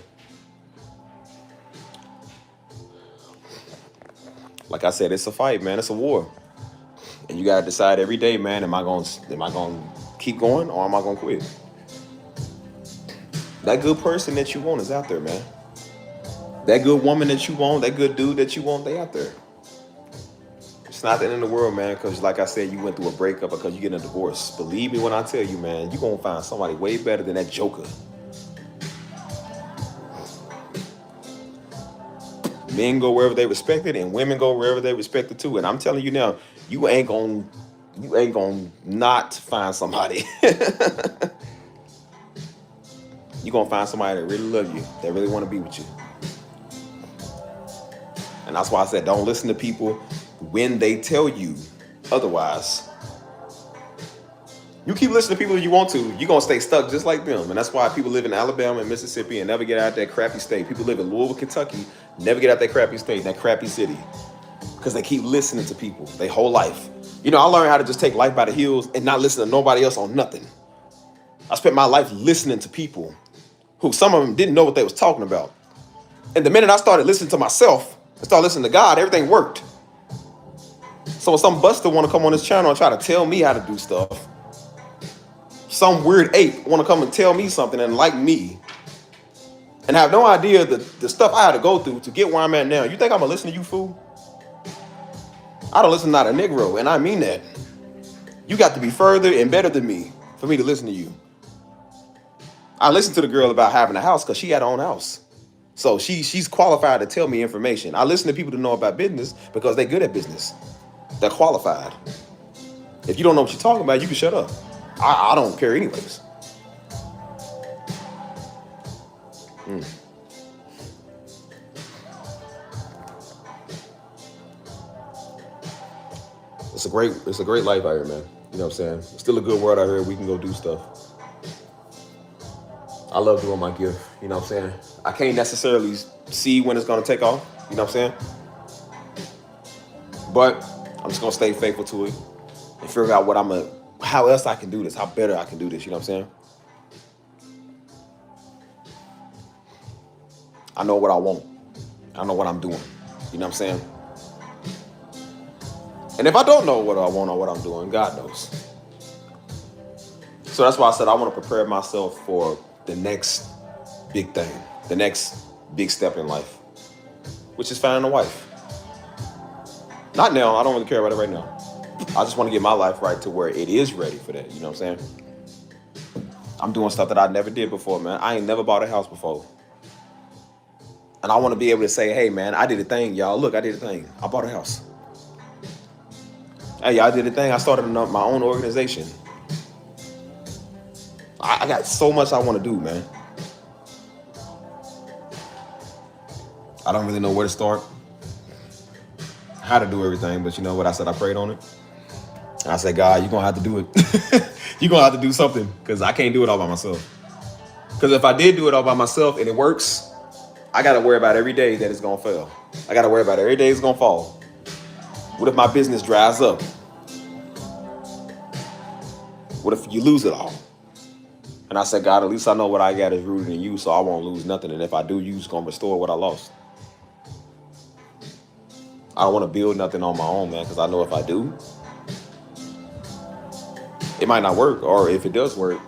Like I said, it's a fight, man. It's a war. And you got to decide every day, man, am I going to keep going or am I going to quit? That good person that you want is out there, man. That good woman that you want, that good dude that you want, they out there. It's not the end of the world, man, because like I said, you went through a breakup because you get a divorce. Believe me when I tell you, man, you're going to find somebody way better than that joker. Men go wherever they respected and women go wherever they respected too. And I'm telling you now, you ain't gonna not find somebody. You're going to find somebody that really love you, that really want to be with you. And that's why I said, don't listen to people when they tell you otherwise. You keep listening to people you want to, you're going to stay stuck just like them. And that's why people live in Alabama and Mississippi and never get out that crappy state. People live in Louisville, Kentucky, never get out that crappy state, that crappy city. Because they keep listening to people their whole life. I learned how to just take life by the heels and not listen to nobody else on nothing. I spent my life listening to people who some of them didn't know what they was talking about. And the minute I started listening to myself and started listening to God, everything worked. So when some buster want to come on this channel and try to tell me how to do stuff, some weird ape want to come and tell me something and like me, and have no idea the stuff I had to go through to get where I'm at now. You think I'm gonna listen to you, fool? I don't listen to not a Negro, and I mean that. You got to be further and better than me for me to listen to you. I listened to the girl about having a house because she had her own house. So she's qualified to tell me information. I listen to people to know about business because they're good at business. They're qualified. If you don't know what you're talking about, you can shut up. I don't care anyways. It's a great life out here, man. You know what I'm saying? It's still a good world out here. We can go do stuff. I love doing my gift. You know what I'm saying? I can't necessarily see when it's gonna take off. You know what I'm saying? But I'm just gonna stay faithful to it and figure out how else I can do this, how better I can do this. You know what I'm saying? I know what I want. I know what I'm doing. You know what I'm saying? And if I don't know what I want or what I'm doing, God knows. So that's why I said I want to prepare myself for the next big thing, the next big step in life, which is finding a wife. Not now. I don't really care about it right now. I just want to get my life right to where it is ready for that. You know what I'm saying? I'm doing stuff that I never did before, man. I ain't never bought a house before. And I want to be able to say, hey, man, I did a thing, y'all. Look, I did a thing. I bought a house. Hey, y'all, I did a thing. I started my own organization. I got so much I want to do, man. I don't really know where to start, how to do everything, but you know what? I said I prayed on it. And I said, God, you're going to have to do it. You're going to have to do something because I can't do it all by myself. Because if I did do it all by myself and it works, I got to worry about every day that it's going to fail. I got to worry about every day it's going to fall. What if my business dries up? What if you lose it all? And I said, God, at least I know what I got is rooted in you, so I won't lose nothing. And if I do, you're just going to restore what I lost. I don't want to build nothing on my own, man, because I know if I do, it might not work. Or if it does work,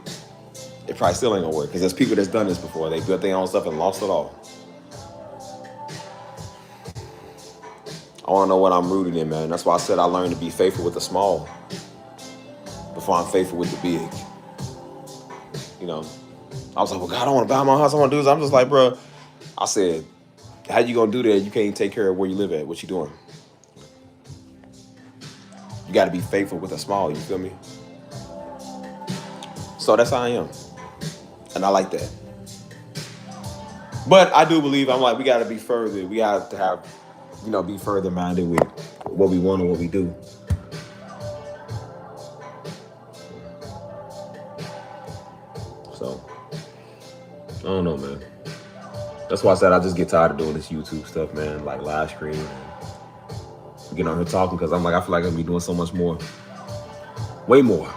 it probably still ain't going to work. Because there's people that's done this before. They built their own stuff and lost it all. I want to know what I'm rooted in, man. That's why I said I learned to be faithful with the small before I'm faithful with the big. You know, I was like, well, God, I don't want to buy my house. I want to do this. I'm just like, bro, I said, how you going to do that? You can't take care of where you live at. What you doing? You got to be faithful with the small. You feel me? So that's how I am. And I like that. But I do believe, I'm like, we got to be further. We got to have, you know, be further minded with what we want and what we do. So, I don't know, man. That's why I said I just get tired of doing this YouTube stuff, man. Like live stream and getting on here talking because I'm like, I feel like I'm be doing so much more. Way more. You know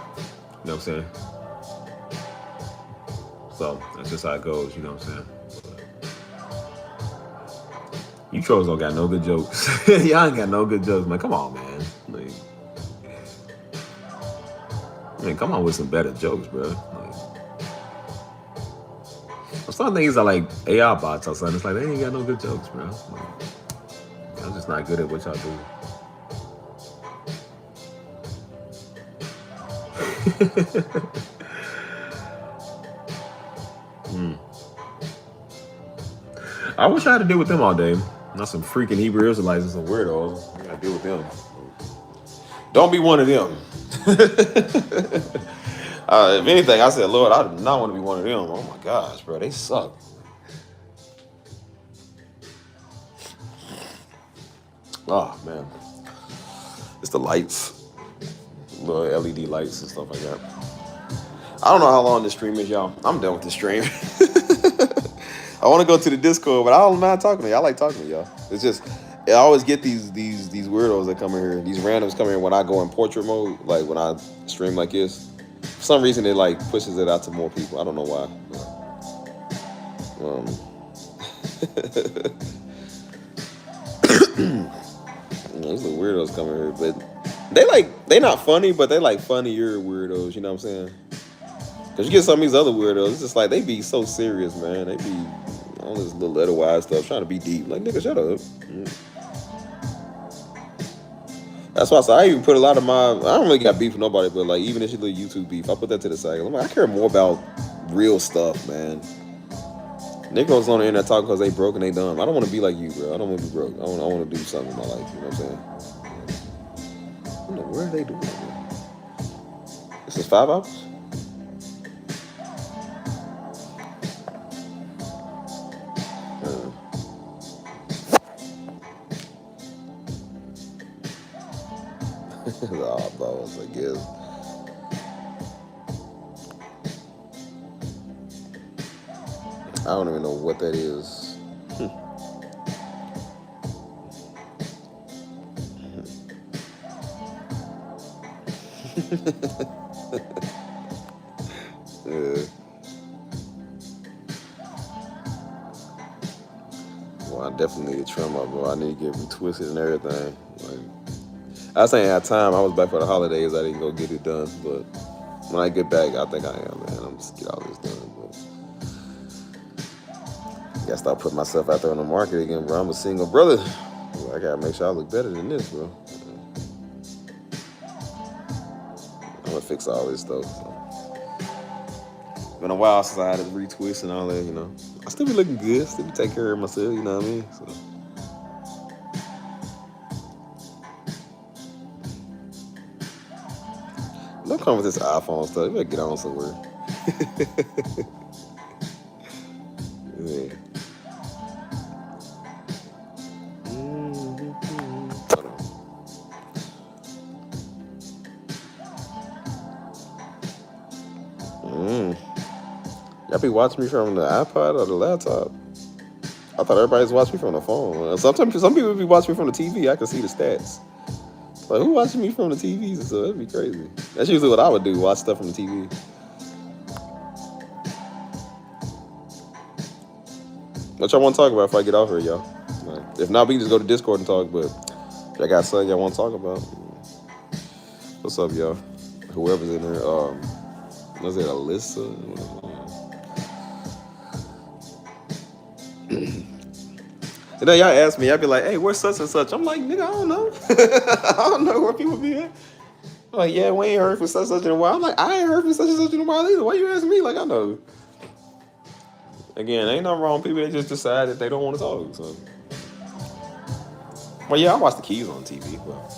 what I'm saying? So, that's just how it goes, you know what I'm saying? You trolls don't got no good jokes. Y'all ain't got no good jokes, man. Come on, man. Like, man, come on with some better jokes, bro. Like, some things are like AI bots or something. It's like they ain't got no good jokes, bro. Like, I'm just not good at what y'all do. I wish I had to deal with them all day. Not some freaking Hebrew Israelites and some weirdos. I gotta deal with them. Don't be one of them. If anything, I said, Lord, I do not want to be one of them. Oh my gosh, bro, they suck. Oh man, it's the lights, little LED lights and stuff like that. I don't know how long this stream is, y'all. I'm done with this stream. I want to go to the Discord, but I don't mind talking to y'all. I like talking to y'all. It's just, I always get these weirdos that come in here. These randoms come in when I go in portrait mode, like when I stream like this. For some reason, it like pushes it out to more people. I don't know why. These little weirdos coming here, but they not funny, but they like funnier weirdos. You know what I'm saying? Cause you get some of these other weirdos, it's just like they be so serious, man. They be all this little otherwise stuff, trying to be deep. Like, nigga, shut up. That's why I said I even put a lot of my. I don't really got beef with nobody, but like even if you little YouTube beef, I put that to the side. I'm like, I care more about real stuff, man. Niggas on the internet talking because they broke and they dumb. I don't want to be like you, bro. I don't want to be broke. I want to do something in my life. You know what I'm saying? I don't know where are they doing it. This is 5 hours. Oh, balls, I guess. I don't even know what that is. Yeah. Well, I definitely need to trim up, bro. I need to get retwisted and everything. Like, I was saying at time I was back for the holidays. I didn't go get it done, but when I get back, I think I am, man. I'm just get all this done. But I gotta start putting myself out there on the market again, bro. I'm a single brother. I gotta make sure I look better than this, bro. I'm gonna fix all this stuff. So. Been a while since I had to retwist and all that, you know. I still be looking good, still be taking care of myself, you know what I mean? So. Don't come with this iPhone stuff. You better get on somewhere. Yeah. Hold on. Y'all be watching me from the iPod or the laptop? I thought everybody's watching me from the phone. Sometimes some people be watching me from the TV. I can see the stats. Like, who watching me from the TVs and stuff? That'd be crazy. That's usually what I would do, watch stuff from the TV. What y'all want to talk about before I get off here, y'all? Like, if not, we can just go to Discord and talk, but if y'all got something y'all want to talk about. What's up, y'all? Whoever's in there, was it Alyssa? And then y'all ask me, I'd be like, hey, where's such and such? I'm like, nigga, I don't know. I don't know where people be at. I'm like, yeah, we ain't heard from such and such in a while. I'm like, I ain't heard from such and such in a while either. Why you asking me? Like, I know. Again, ain't nothing wrong with people. They just decide that they don't want to talk. So. Well, yeah, I watch the Keys on TV. But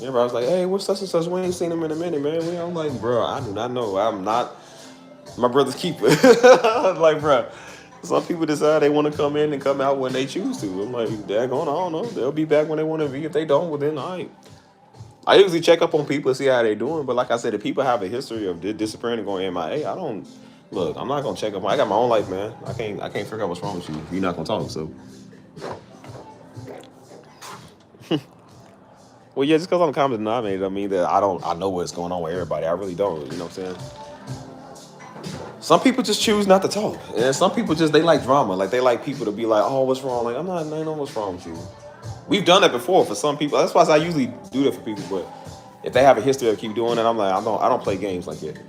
everybody's like, hey, what's such and such? We ain't seen them in a minute, man. I'm like, bro, I do not know. I'm not my brother's keeper. Like, bro. Some people decide they want to come in and come out when they choose to. I'm like, daggone, I don't know. They'll be back when they want to be. If they don't, well, then I usually check up on people and see how they doing. But like I said, if people have a history of disappearing and going MIA, I don't. Look, I'm not going to check up. I got my own life, man. I can't figure out what's wrong with you. You're not going to talk, so. Well, yeah, just because I'm a common denominator, I mean that I know what's going on with everybody. I really don't. You know what I'm saying? Some people just choose not to talk, and some people they like drama. Like, they like people to be like, "Oh, what's wrong?" Like, I know what's wrong with you. We've done that before for some people. That's why I usually do that for people. But if they have a history of keep doing it, I'm like, I don't play games like that.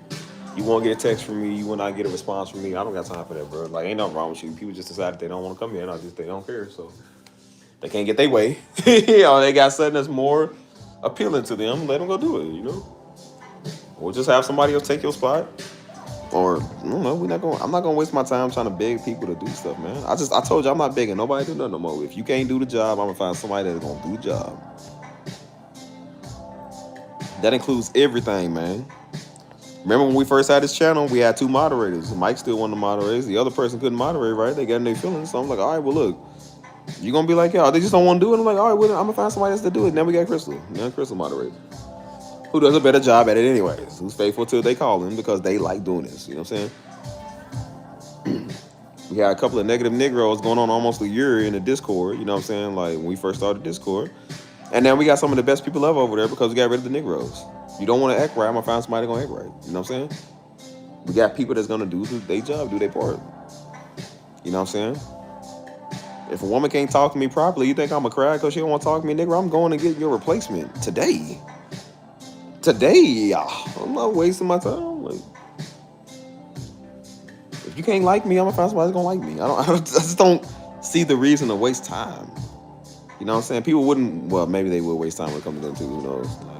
You won't get a text from me. You will not get a response from me. I don't got time for that, bro. Like, ain't nothing wrong with you. People just decided they don't want to come here, and they don't care. So they can't get their way. Or they got something that's more appealing to them. Let them go do it. You know, or just have somebody else take your spot. Or, I don't know, I'm not gonna waste my time trying to beg people to do stuff, man. I told you I'm not begging nobody to do nothing no more. If you can't do the job, I'm gonna find somebody that's gonna do the job. That includes everything, man. Remember when we first had this channel, we had 2 moderators. Mike still one of the moderators. The other person couldn't moderate, right? They got in their feelings. So I'm like, all right, well, look, you gonna be like, y'all, they just don't want to do it? I'm like, all right, well, I'm gonna find somebody else to do it. Now we got Crystal. Now Crystal moderates. Who does a better job at it anyways? Who's faithful till they call him because they like doing this. You know what I'm saying? We had a couple of negative Negroes going on almost a year in the Discord. You know what I'm saying? Like, when we first started Discord. And now we got some of the best people ever over there because we got rid of the Negroes. You don't want to act right, I'm going to find somebody going to act right. You know what I'm saying? We got people that's going to do their job, do their part. You know what I'm saying? If a woman can't talk to me properly, you think I'm a cry because she don't want to talk to me, nigga? I'm going to get your replacement today. Today, I'm not wasting my time. Like, if you can't like me, I'm gonna find somebody that's gonna like me. I just don't see the reason to waste time. You know what I'm saying? People wouldn't. Well, maybe they would waste time when it comes to them too. Who knows? Like,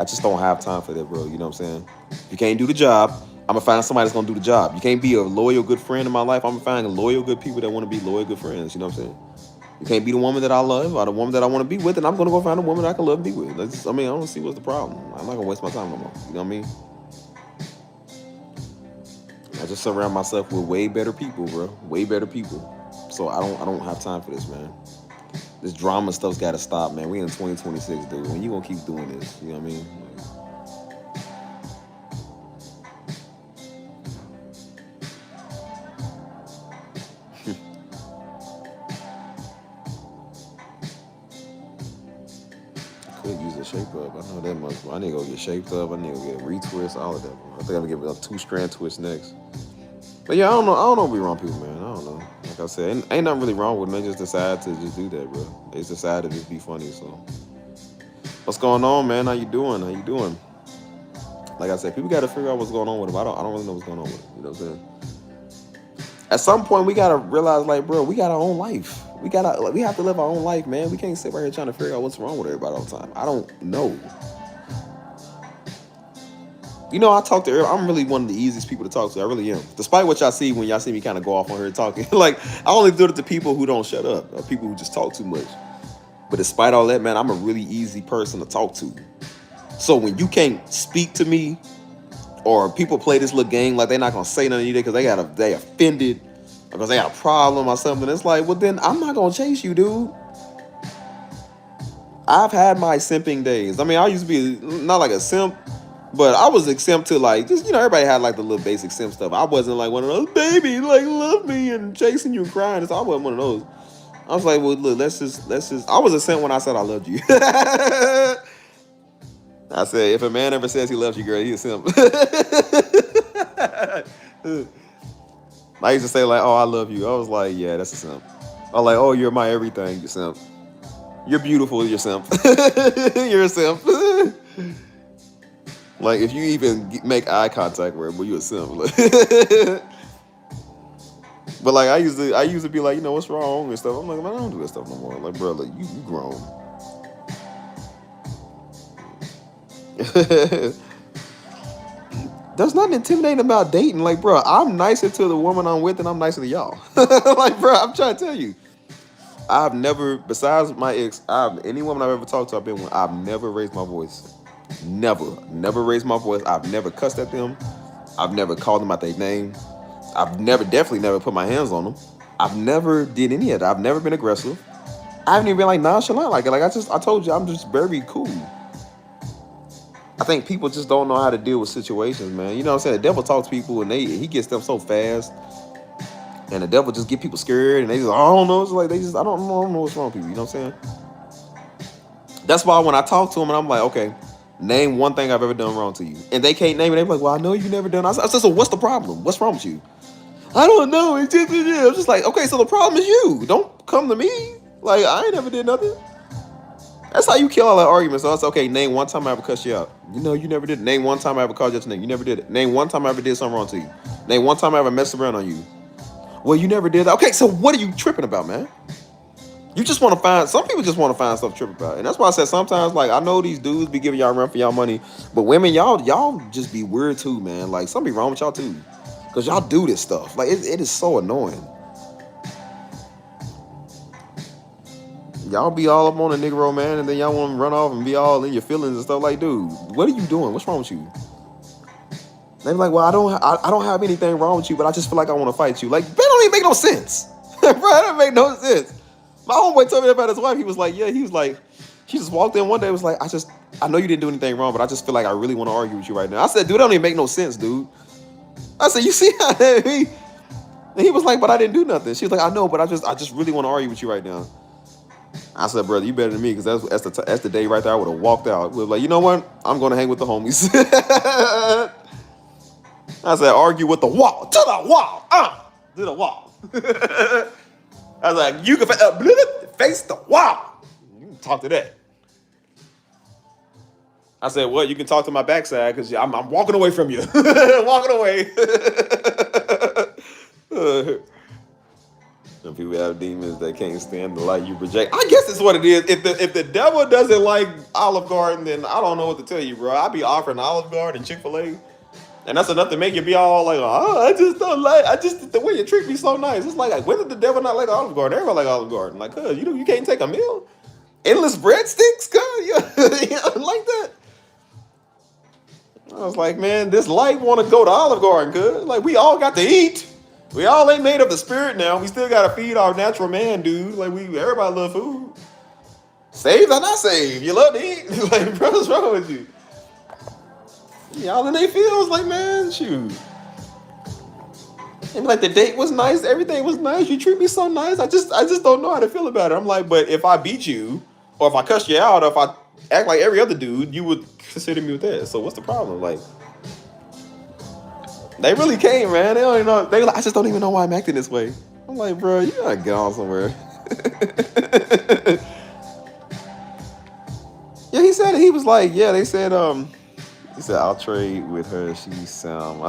I just don't have time for that, bro. You know what I'm saying? If you can't do the job, I'm gonna find somebody that's gonna do the job. You can't be a loyal, good friend in my life. I'm gonna find loyal, good people that want to be loyal, good friends. You know what I'm saying? You can't be the woman that I love or the woman that I want to be with, and I'm gonna go find a woman that I can love and be with. I don't see what's the problem. I'm not gonna waste my time no more. You know what I mean? I just surround myself with way better people, bro. Way better people. So I don't have time for this, man. This drama stuff's gotta stop, man. We in 2026, dude. When you gonna keep doing this? You know what I mean? Could use a shape up. I know that much. I need to go get shaped up. I need to get a retwist, all of that. I think I'm gonna get a 2-strand twist next. But yeah, I don't know what be wrong with people, man. I don't know. Like I said, ain't nothing really wrong with them. They just decide to just do that, bro. They just decide to just be funny. So, what's going on, man? How you doing? How you doing? Like I said, people got to figure out what's going on with them. I don't really know what's going on with them. You know what I'm saying? At some point, we gotta realize, like, bro, we got our own life. We have to live our own life, man. We can't sit right here trying to figure out what's wrong with everybody all the time. I don't know. You know, I'm really one of the easiest people to talk to. I really am. Despite what y'all see when y'all see me kind of go off on here talking. Like, I only do it to people who don't shut up, or people who just talk too much. But despite all that, man, I'm a really easy person to talk to. So when you can't speak to me, or people play this little game like they're not gonna say nothing to you because they offended, or because they got a problem or something, it's like, well, then I'm not gonna chase you, dude. I've had my simping days. I mean, I used to be not like a simp, but I was a simp to, like, just, you know, everybody had like the little basic simp stuff. I wasn't like one of those, baby, like, love me and chasing you and crying. So I wasn't one of those. I was like, well, look, let's just. I was a simp when I said I loved you. I said, if a man ever says he loves you, girl, he's a simp. I used to say, like, oh, I love you. I was like, yeah, that's a simp. I was like, oh, you're my everything, you simp. You're beautiful, you're simp. You're a simp. Like, if you even make eye contact with her, well, you're a simp. But like, I used to be like, you know, what's wrong and stuff. I'm like, man, I don't do that stuff no more. Like, bro, like, you grown. There's nothing intimidating about dating. Like, bro, I'm nicer to the woman I'm with than I'm nicer to y'all. Like, bro, I'm trying to tell you. I've never, besides my ex, any woman I've ever talked to, I've been with, I've never raised my voice. Never raised my voice. I've never cussed at them. I've never called them out their name. Definitely never put my hands on them. I've never did any of that. I've never been aggressive. I haven't even been like nonchalant like it. Like, I told you, I'm just very cool. I think people just don't know how to deal with situations, man. You know what I'm saying? The devil talks to people and he gets them so fast. And the devil just get people scared and they just, I don't know. It's like I don't know what's wrong with people. You know what I'm saying? That's why when I talk to them and I'm like, okay, name one thing I've ever done wrong to you. And they can't name it. They're like, well, I know you've never done. I said, so what's the problem? What's wrong with you? I don't know. It's just, I'm just like, okay, so the problem is you. Don't come to me. Like, I ain't never did nothing. That's how you kill all that argument. So it's okay, name one time I ever cussed you out. You know, you never did it. Name one time I ever called you your name. You never did it. Name one time I ever did something wrong to you. Name one time I ever messed around on you. Well, you never did that. Okay, so what are you tripping about, man? You just want to find, some people just want to find stuff to trip about. And that's why I said sometimes, like, I know these dudes be giving y'all run for y'all money, but women, y'all just be weird too, man. Like, something wrong with y'all too. Because y'all do this stuff. Like, it is so annoying. Y'all be all up on a Negro, man, and then y'all want to run off and be all in your feelings and stuff. Like, dude, what are you doing? What's wrong with you? They be like, well, I don't have anything wrong with you, but I just feel like I want to fight you. Like, that don't even make no sense. Bro, that don't make no sense. My homeboy told me that about his wife. He was like, she just walked in one day, was like, I know you didn't do anything wrong, but I just feel like I really want to argue with you right now. I said, dude, that don't even make no sense, dude. I said, you see how and he was like, but I didn't do nothing. She was like, I know, but I just really want to argue with you right now. I said, brother, you better than me, because that's the day right there I would have walked out. We were like, you know what? I'm going to hang with the homies. I said, argue with the wall. To the wall. To the wall. I was like, you can face the wall. You can talk to that. I said, well, you can talk to my backside because I'm walking away from you. Walking away. Some people have demons that can't stand the light you project. I guess it's what it is. If the devil doesn't like Olive Garden, then I don't know what to tell you, bro. I be offering Olive Garden and Chick-fil-A. And that's enough to make you be all like, oh, I just don't like, the way you treat me so nice. It's like when did the devil not like Olive Garden? Everybody like Olive Garden. Like, cuz, you can't take a meal? Endless breadsticks, cuz? You don't like that? I was like, man, this light want to go to Olive Garden, cuz. Like, we all got to eat. We all ain't made of the spirit now. We still got to feed our natural man, dude. Like, everybody love food. Saved or not saved? You love to eat? Like, bro, what's wrong with you? Y'all in their feels like, man, shoot. And like the date was nice, everything was nice. You treat me so nice. I just don't know how to feel about it. I'm like, but if I beat you, or if I cuss you out, or if I act like every other dude, you would consider me with that. So what's the problem? Like, they really came, man. They don't even know. They like, I just don't even know why I'm acting this way. I'm like, bro, you gotta get on somewhere. Yeah, he said it. He was like, yeah, they said, he said, I'll trade with her. She sound.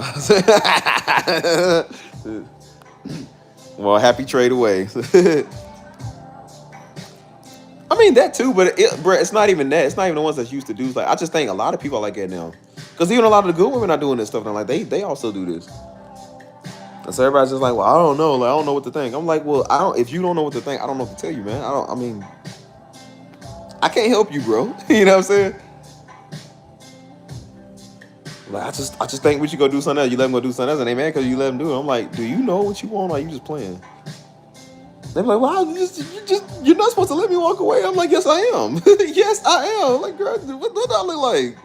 Well, happy trade away. I mean, that too, but bro, it's not even that. It's not even the ones that used to do. It's like, I just think a lot of people are like that now. Because even a lot of the good women are doing this stuff now. Like, they also do this. And so everybody's just like, well, I don't know. Like, I don't know what to think. I'm like, well, if you don't know what to think, I don't know what to tell you, man. I can't help you, bro. You know what I'm saying? Like, I just think we should go do something else. You let them go do something else, and they mad because you let them do it. I'm like, do you know what you want, or are you just playing? They're like, well, you're not supposed to let me walk away. I'm like, yes, I am. Yes, I am. Like, girl, what do I look like?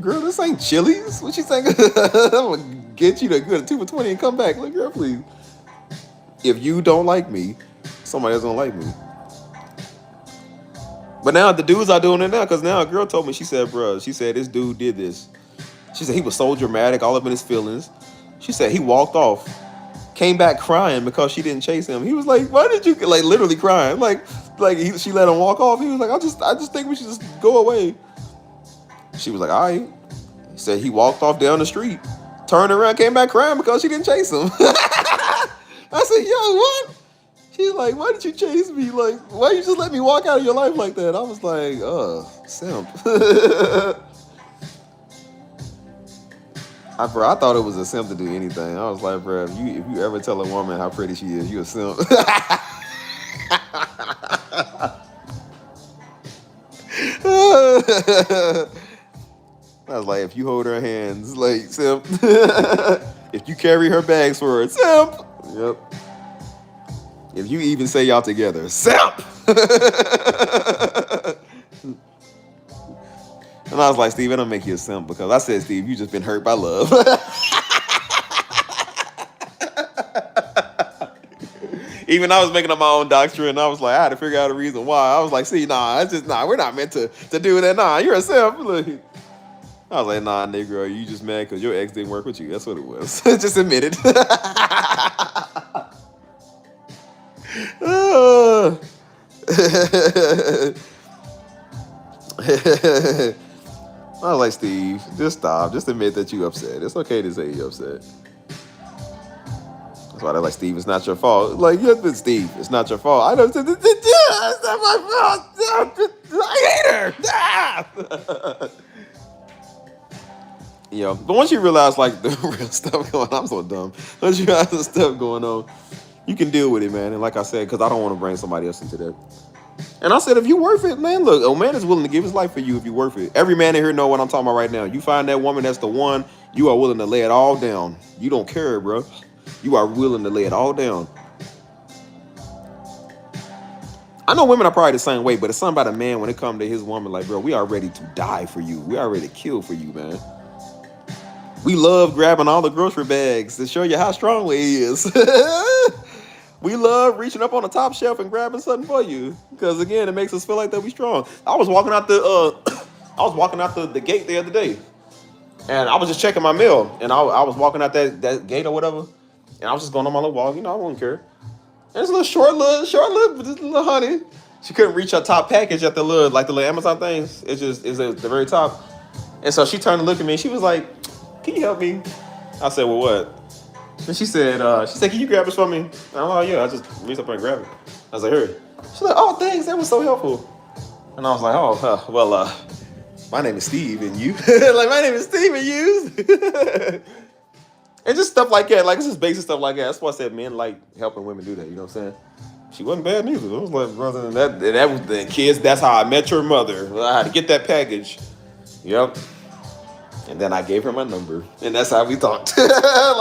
Girl, this ain't Chili's. What you think? I'm gonna get you to go to 2 for $20 and come back. Like, girl, please. If you don't like me, somebody else don't like me. But now the dudes are doing it now, because now a girl told me, she said, bro, she said this dude did this. She said he was so dramatic, all up in his feelings. She said he walked off, came back crying because she didn't chase him. He was like, why did you, like literally crying. She let him walk off. He was like, I just think we should just go away. She was like, all right. He said he walked off down the street, turned around, came back crying because she didn't chase him. I said, yo, what? She's like, why did you chase me? Like, why you just let me walk out of your life like that? I was like, simp. I thought it was a simp to do anything. I was like, bro, if you ever tell a woman how pretty she is, you a simp. I was like, if you hold her hands, like, simp. If you carry her bags for her, simp. Yep. If you even say y'all together, simp. And I was like, Steve, I don't make you a simp, because I said, Steve, you just been hurt by love. Even I was making up my own doctrine, and I was like, I had to figure out a reason why. I was like, see, we're not meant to do that. Nah, you're a simp. Like, I was like, nah, Negro, you just mad because your ex didn't work with you. That's what it was. Just admit it. I was like, Steve, just stop. Just admit that you upset. It's okay to say you're upset. That's why they're like, Steve, it's not your fault. Like, yeah, Steve, it's not your fault. I know, it's not my fault. I hate her. Yeah, but once you realize, like, the real stuff going on, I'm so dumb. Once you realize the stuff going on, you can deal with it, man. And like I said, because I don't want to bring somebody else into that. And I said, if you worth it, man, look, a man is willing to give his life for you if you worth it. Every man in here know what I'm talking about right now. You find that woman that's the one, you are willing to lay it all down. You don't care, bro. You are willing to lay it all down. I know women are probably the same way, but it's something about a man when it comes to his woman, like, bro, we are ready to die for you. We are ready to kill for you, man. We love grabbing all the grocery bags to show you how strong he is. We love reaching up on the top shelf and grabbing something for you, because again, it makes us feel like that we strong. I was walking out the gate the other day. And I was just checking my mail, and I was walking out that gate or whatever, and I was just going on my little walk. You know, I wouldn't care. And it's a this little honey. She couldn't reach her top package at the little Amazon things. It's at the very top. And so she turned to look at me, and she was like, "Can you help me?" I said, "Well, what?" And she said, "Can you grab this for me?" And I'm like, "Yeah." I just reached up and grabbed it. I was like, "Here." She's like, "Oh, thanks. That was so helpful." And I was like, "Oh, well, my name is Steve, and you?" Like, my name is Steve, and you? And just stuff like that. Like, it's just basic stuff like that. That's why I said men like helping women do that. You know what I'm saying? She wasn't bad neither. It was like, brother, that was the kids. That's how I met your mother. I had to get that package. Yep. And then I gave her my number, and that's how we talked. Like,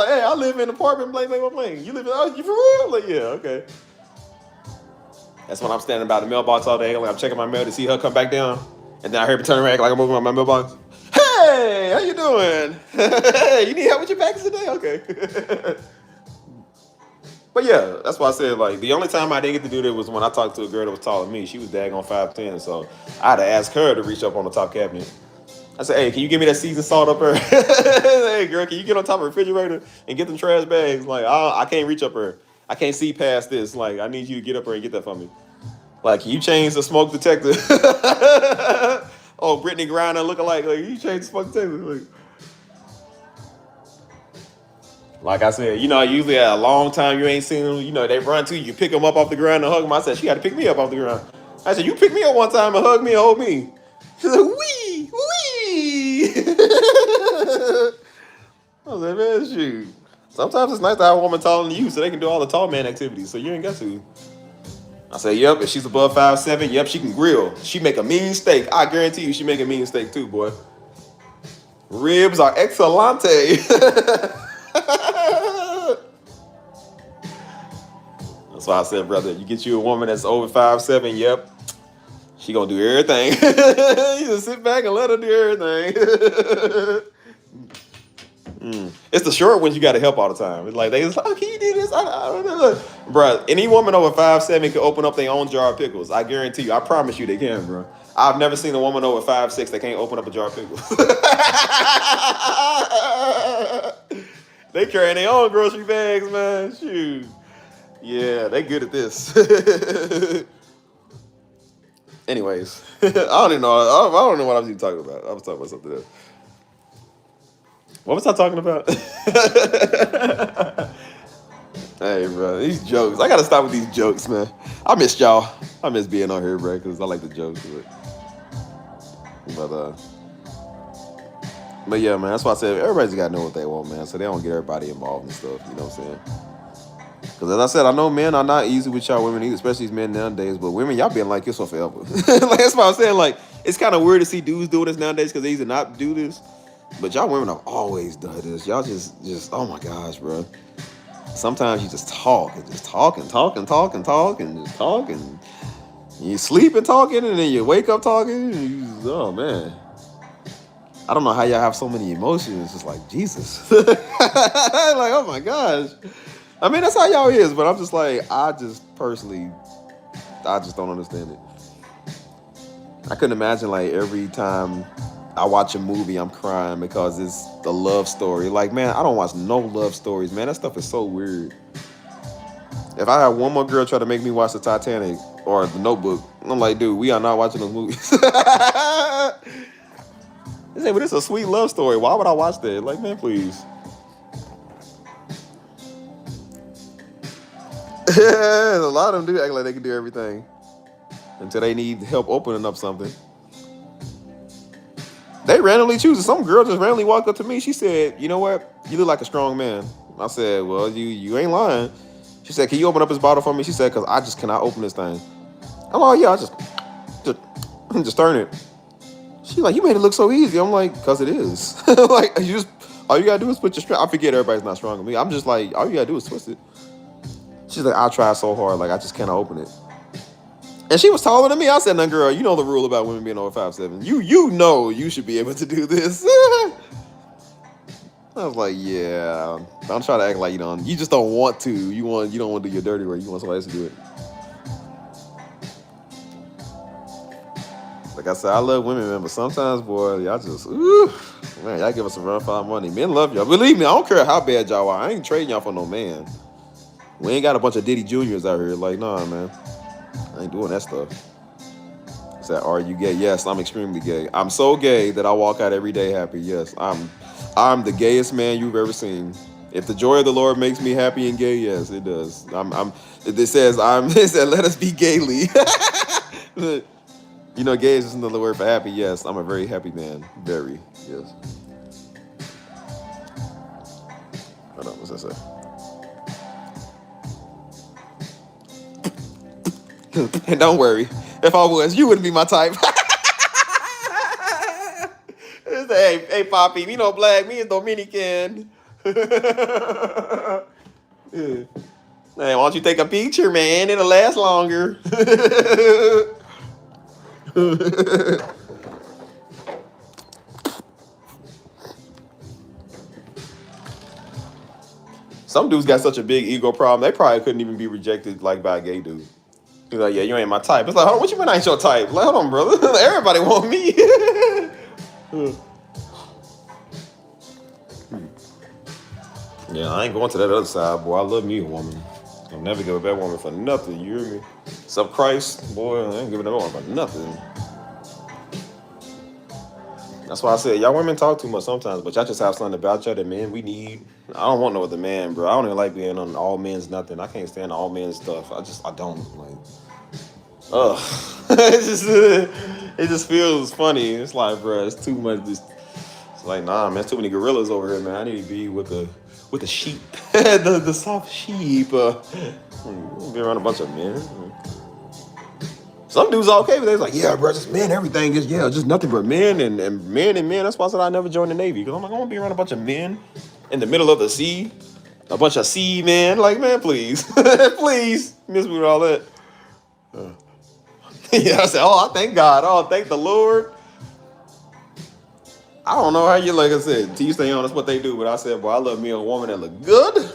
hey, I live in an apartment, blank. You live in, oh, you for real? Like, yeah, okay. That's when I'm standing by the mailbox all day. Like, I'm checking my mail to see her come back down, and then I hear her turn around like I'm moving on my mailbox. Hey, how you doing? Hey, you need help with your package today? Okay. But yeah, that's why I said, like, the only time I didn't get to do that was when I talked to a girl that was taller than me. She was daggone 5'10", so I had to ask her to reach up on the top cabinet. I said, "Hey, can you give me that seasoned salt up there?" Hey, girl, can you get on top of the refrigerator and get them trash bags? Like, I can't reach up there. I can't see past this. Like, I need you to get up there and get that for me. Like, can you change the smoke detector? Oh, Brittany Griner looking like you change the smoke detector. Like I said, you know, usually at a long time you ain't seen them. You know, they run to you, pick them up off the ground and hug them. I said, she got to pick me up off the ground. I said, you pick me up one time and hug me and hold me. She's like, wee, wee. I was like, man, shoot. Sometimes it's nice to have a woman taller than you so they can do all the tall man activities, so you ain't got to. I say, yep, if she's above 5'7", yep, she can grill. She make a mean steak. I guarantee you she make a mean steak too, boy. Ribs are excelente. That's why I said, brother, you get you a woman that's over 5'7", yep, she gonna do everything. You just sit back and let her do everything. It's the short ones you got to help all the time. It's like they just like, oh, can you do this? I don't know. Bro, any woman over 5'7" can open up their own jar of pickles. I guarantee you. I promise you they can, bro. I've never seen a woman over 5'6" that can't open up a jar of pickles. They carrying their own grocery bags, man. Shoot. Yeah, they good at this. Anyways, I don't even know. I don't know what I was even talking about. I was talking about something else. What was I talking about? Hey, bro, these jokes. I gotta stop with these jokes, man. I missed y'all. I miss being on here, bro, because I like the jokes. But yeah, man, that's why I said everybody's gotta know what they want, man, so they don't get everybody involved and stuff. You know what I'm saying? Because as I said, I know men are not easy with y'all women either, especially these men nowadays. But women, y'all been like this for forever. Like, that's why I'm saying, like, it's kind of weird to see dudes doing this nowadays because they used to not do this. But y'all women have always done this. Y'all just, oh my gosh, bro. Sometimes you just talk and just talk and talk and talk and talk and just talk and you sleep and talking and then you wake up talking. And you just, oh man. I don't know how y'all have so many emotions. It's like, Jesus. Like, oh my gosh. I mean, that's how y'all is, but I'm just like, I just don't understand it. I couldn't imagine, like, every time I watch a movie, I'm crying because it's a love story. Like, man, I don't watch no love stories, man. That stuff is so weird. If I had one more girl try to make me watch the Titanic or the Notebook, I'm like, dude, we are not watching those movies. They say, but it's a sweet love story. Why would I watch that? Like, man, please. A lot of them do act like they can do everything until they need help opening up something. They randomly choose it. Some girl just randomly walked up to me. She said, "You know what? You look like a strong man." I said, "Well, you ain't lying." She said, "Can you open up this bottle for me?" She said, "Because I just cannot open this thing." I'm like, "Yeah, I just turn it." She's like, "You made it look so easy." I'm like, "Because it is." Like, all you gotta do is put your strength. I forget everybody's not strong with me. I'm just like, all you gotta do is twist it. She's like, "I try so hard, like I just cannot open it." And she was taller than me. I said, "No, girl, you know the rule about women being over 5'7". You know you should be able to do this." I was like, "Yeah, don't try to act like you don't. You just don't want to. You don't want to do your dirty work. You want somebody else to do it." Like I said, I love women, man, but sometimes, boy, y'all just, ooh, man, y'all give us a run for our money. Men love y'all. Believe me, I don't care how bad y'all are. I ain't trading y'all for no man. We ain't got a bunch of Diddy Juniors out here. Like, nah, man. I ain't doing that stuff. Is that, are you gay? Yes, I'm extremely gay. I'm so gay that I walk out every day happy. Yes, I'm the gayest man you've ever seen. If the joy of the Lord makes me happy and gay, yes, it does. It says it said, let us be gaily. You know, gay is just another word for happy. Yes, I'm a very happy man. Very, yes. Hold on, what's that say? And don't worry, if I was, you wouldn't be my type. Hey, Poppy, me no black, me is Dominican. Yeah. Hey, why don't you take a picture, man? It'll last longer. Some dudes got such a big ego problem, they probably couldn't even be rejected like by a gay dude. He's like, yeah, you ain't my type. It's like, hold on, what you mean I ain't your type? Like, hold on, brother. Everybody want me. Yeah, I ain't going to that other side, boy. I love me a woman. I'll never give a bad woman for nothing, you hear me? Except Christ, boy, I ain't giving that woman for nothing. That's why I said, y'all women talk too much sometimes, but y'all just have something about y'all that men we need. I don't want no other man, bro. I don't even like being on all men's nothing. I can't stand all men's stuff. I don't, like, ugh. It just feels funny. It's like, bro, it's too much. It's like, nah, man, it's too many gorillas over here, man. I need to be with the sheep, the soft sheep. Be around a bunch of men. Some dudes are okay, but they're like, yeah, bro, just men, everything is, yeah, just nothing but men and men and men. That's why I said I never joined the Navy, because I'm like, I want to be around a bunch of men in the middle of the sea, a bunch of sea men. Like, man, please, please, miss me with all that. Yeah, I said, oh, I thank God. Oh, thank the Lord. I don't know how you, like I said, to you stay on, that's what they do. But I said, boy, I love me a woman that look good.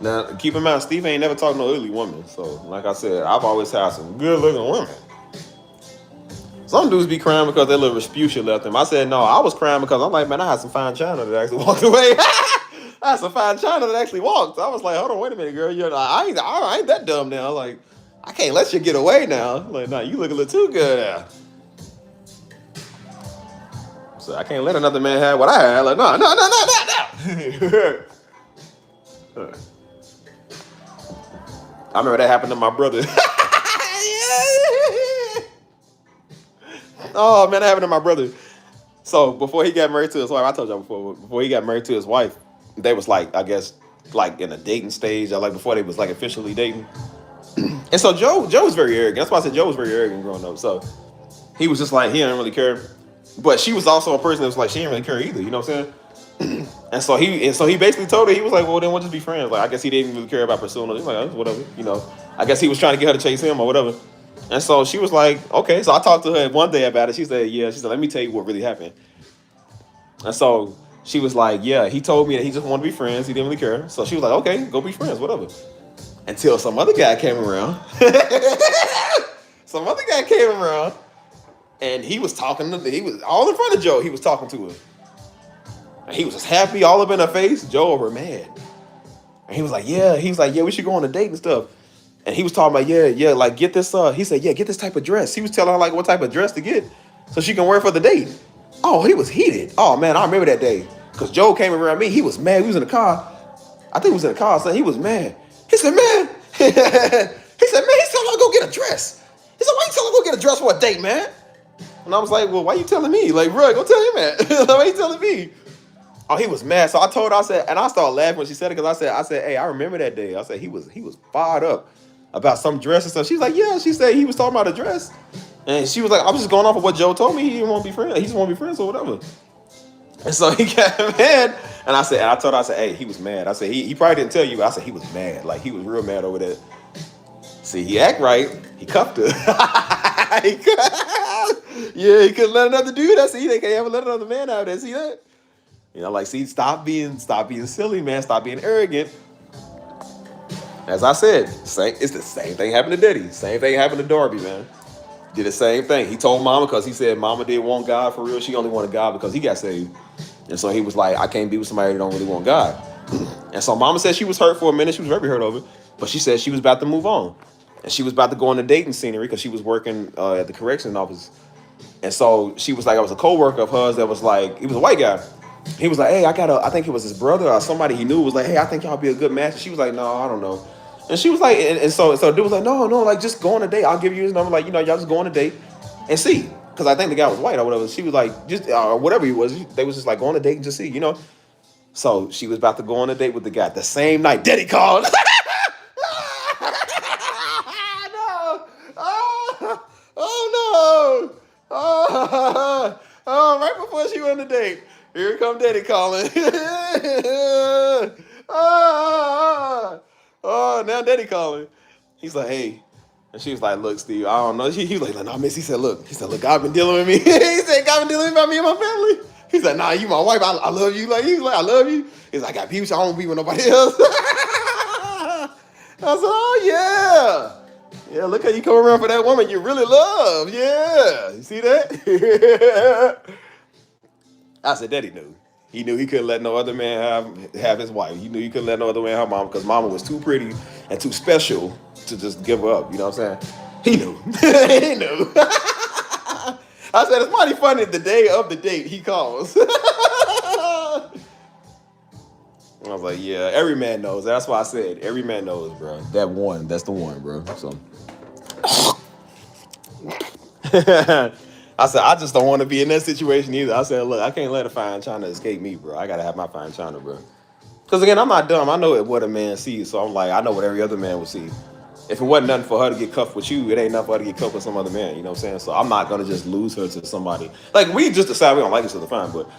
Now, keep in mind, Steve ain't never talked to no ugly woman. So, like I said, I've always had some good-looking women. Some dudes be crying because their little Respucia left them. I said, no, I was crying because I'm like, man, I had some fine china that actually walked away. I had some fine china that actually walked. I was like, hold on, wait a minute, girl. I ain't that dumb now. Like, I can't let you get away now. Like, nah, you look a little too good now. So I can't let another man have what I had. Like, no. I remember that happened to my brother. Oh, man, that happened to my brother. So before he got married to his wife, I told y'all before he got married to his wife, they was like, I guess, like in a dating stage, or like before they was like officially dating. And so Joe was very arrogant. That's why I said Joe was very arrogant growing up. So he was just like, he didn't really care. But she was also a person that was like, she didn't really care either, you know what I'm saying? And so he basically told her, he was like, well, then we'll just be friends. Like, I guess he didn't really care about pursuing her. He's like, oh, whatever, you know. I guess he was trying to get her to chase him or whatever. And so she was like, okay. So I talked to her one day about it. She said, let me tell you what really happened. And so she was like, yeah, he told me that he just wanted to be friends. He didn't really care. So she was like, okay, go be friends, whatever. Until some other guy came around. And he was talking to, he was all in front of Joe. He was talking to her. And he was just happy, all up in her face. Joe over mad. And he was like, yeah, we should go on a date and stuff. And he was talking about, yeah, like get this, he said, yeah, get this type of dress. He was telling her like what type of dress to get so she can wear for the date. Oh, he was heated. Oh man, I remember that day. Because Joe came around me, he was mad. We was in the car. I think he was in the car, so he was mad. He said, man, he said, man, he's telling her to go get a dress. He said, why you telling her to go get a dress for a date, man? And I was like, well, why you telling me? Like, bro, go tell him that. Why you telling me? Oh, he was mad. So I told her, I said, and I started laughing when she said it, because I said, hey, I remember that day. I said, he was fired up about some dress and stuff. She's like, yeah, she said he was talking about a dress. And she was like, I was just going off of what Joe told me. He didn't want to be friends. He just want to be friends or whatever. And so he got mad. And I told her, I said, hey, he was mad. I said, he probably didn't tell you. I said, he was mad. Like, he was real mad over that. See, he act right. He cuffed her. Yeah, he couldn't let another dude. See, they can't ever let another man out there. See that? You know, like, see, stop being silly, man. Stop being arrogant. As I said, it's the same thing happened to Diddy. Same thing happened to Darby, man. Did the same thing. He told mama because he said mama didn't want God for real. She only wanted God because he got saved. And so he was like, I can't be with somebody that don't really want God. And so mama said she was hurt for a minute. She was very hurt over it. But she said she was about to move on. And she was about to go on the dating scenery because she was working at the correction office. And so she was like, I was a coworker of hers that was like, he was a white guy. He was like, hey, I think it was his brother or somebody he knew was like, hey, I think y'all be a good match. And she was like, no, I don't know. And she was like, and so dude was like, no, like just go on a date. I'll give you his number. Like, y'all just go on a date and see. Because I think the guy was white or whatever. She was like, just whatever he was. They was just like, go on a date and just see, So she was about to go on a date with the guy. The same night, Daddy called. No. Oh no. Oh, right before she went on the date. Here come Daddy calling. Oh, now Daddy calling. He's like, hey. And she was like, look, Steve, I don't know. He was like, no, miss. He said, look, God been dealing with me. He said, God been dealing with me and my family. He's like, nah, you my wife. I love you. Like, he's like, I love you. He's like, I got people, so I don't be with nobody else. I said, oh, yeah. Yeah, look how you come around for that woman you really love. Yeah. You see that? I said, Daddy knew. He knew he couldn't let no other man have his wife. He knew he couldn't let no other man have mama because mama was too pretty and too special to just give her up. You know what I'm saying? He knew. He knew. I said, it's mighty funny the day of the date he calls. I was like, yeah, every man knows. That's why I said, every man knows, bro. That's the one, bro. So. I said, I just don't want to be in that situation either. I said, look, I can't let a fine China escape me, bro. I got to have my fine China, bro. Because, again, I'm not dumb. I know what a man sees. So I'm like, I know what every other man would see. If it wasn't nothing for her to get cuffed with you, it ain't nothing for her to get cuffed with some other man. You know what I'm saying? So I'm not going to just lose her to somebody. Like, we just decide we don't like each other, fine. But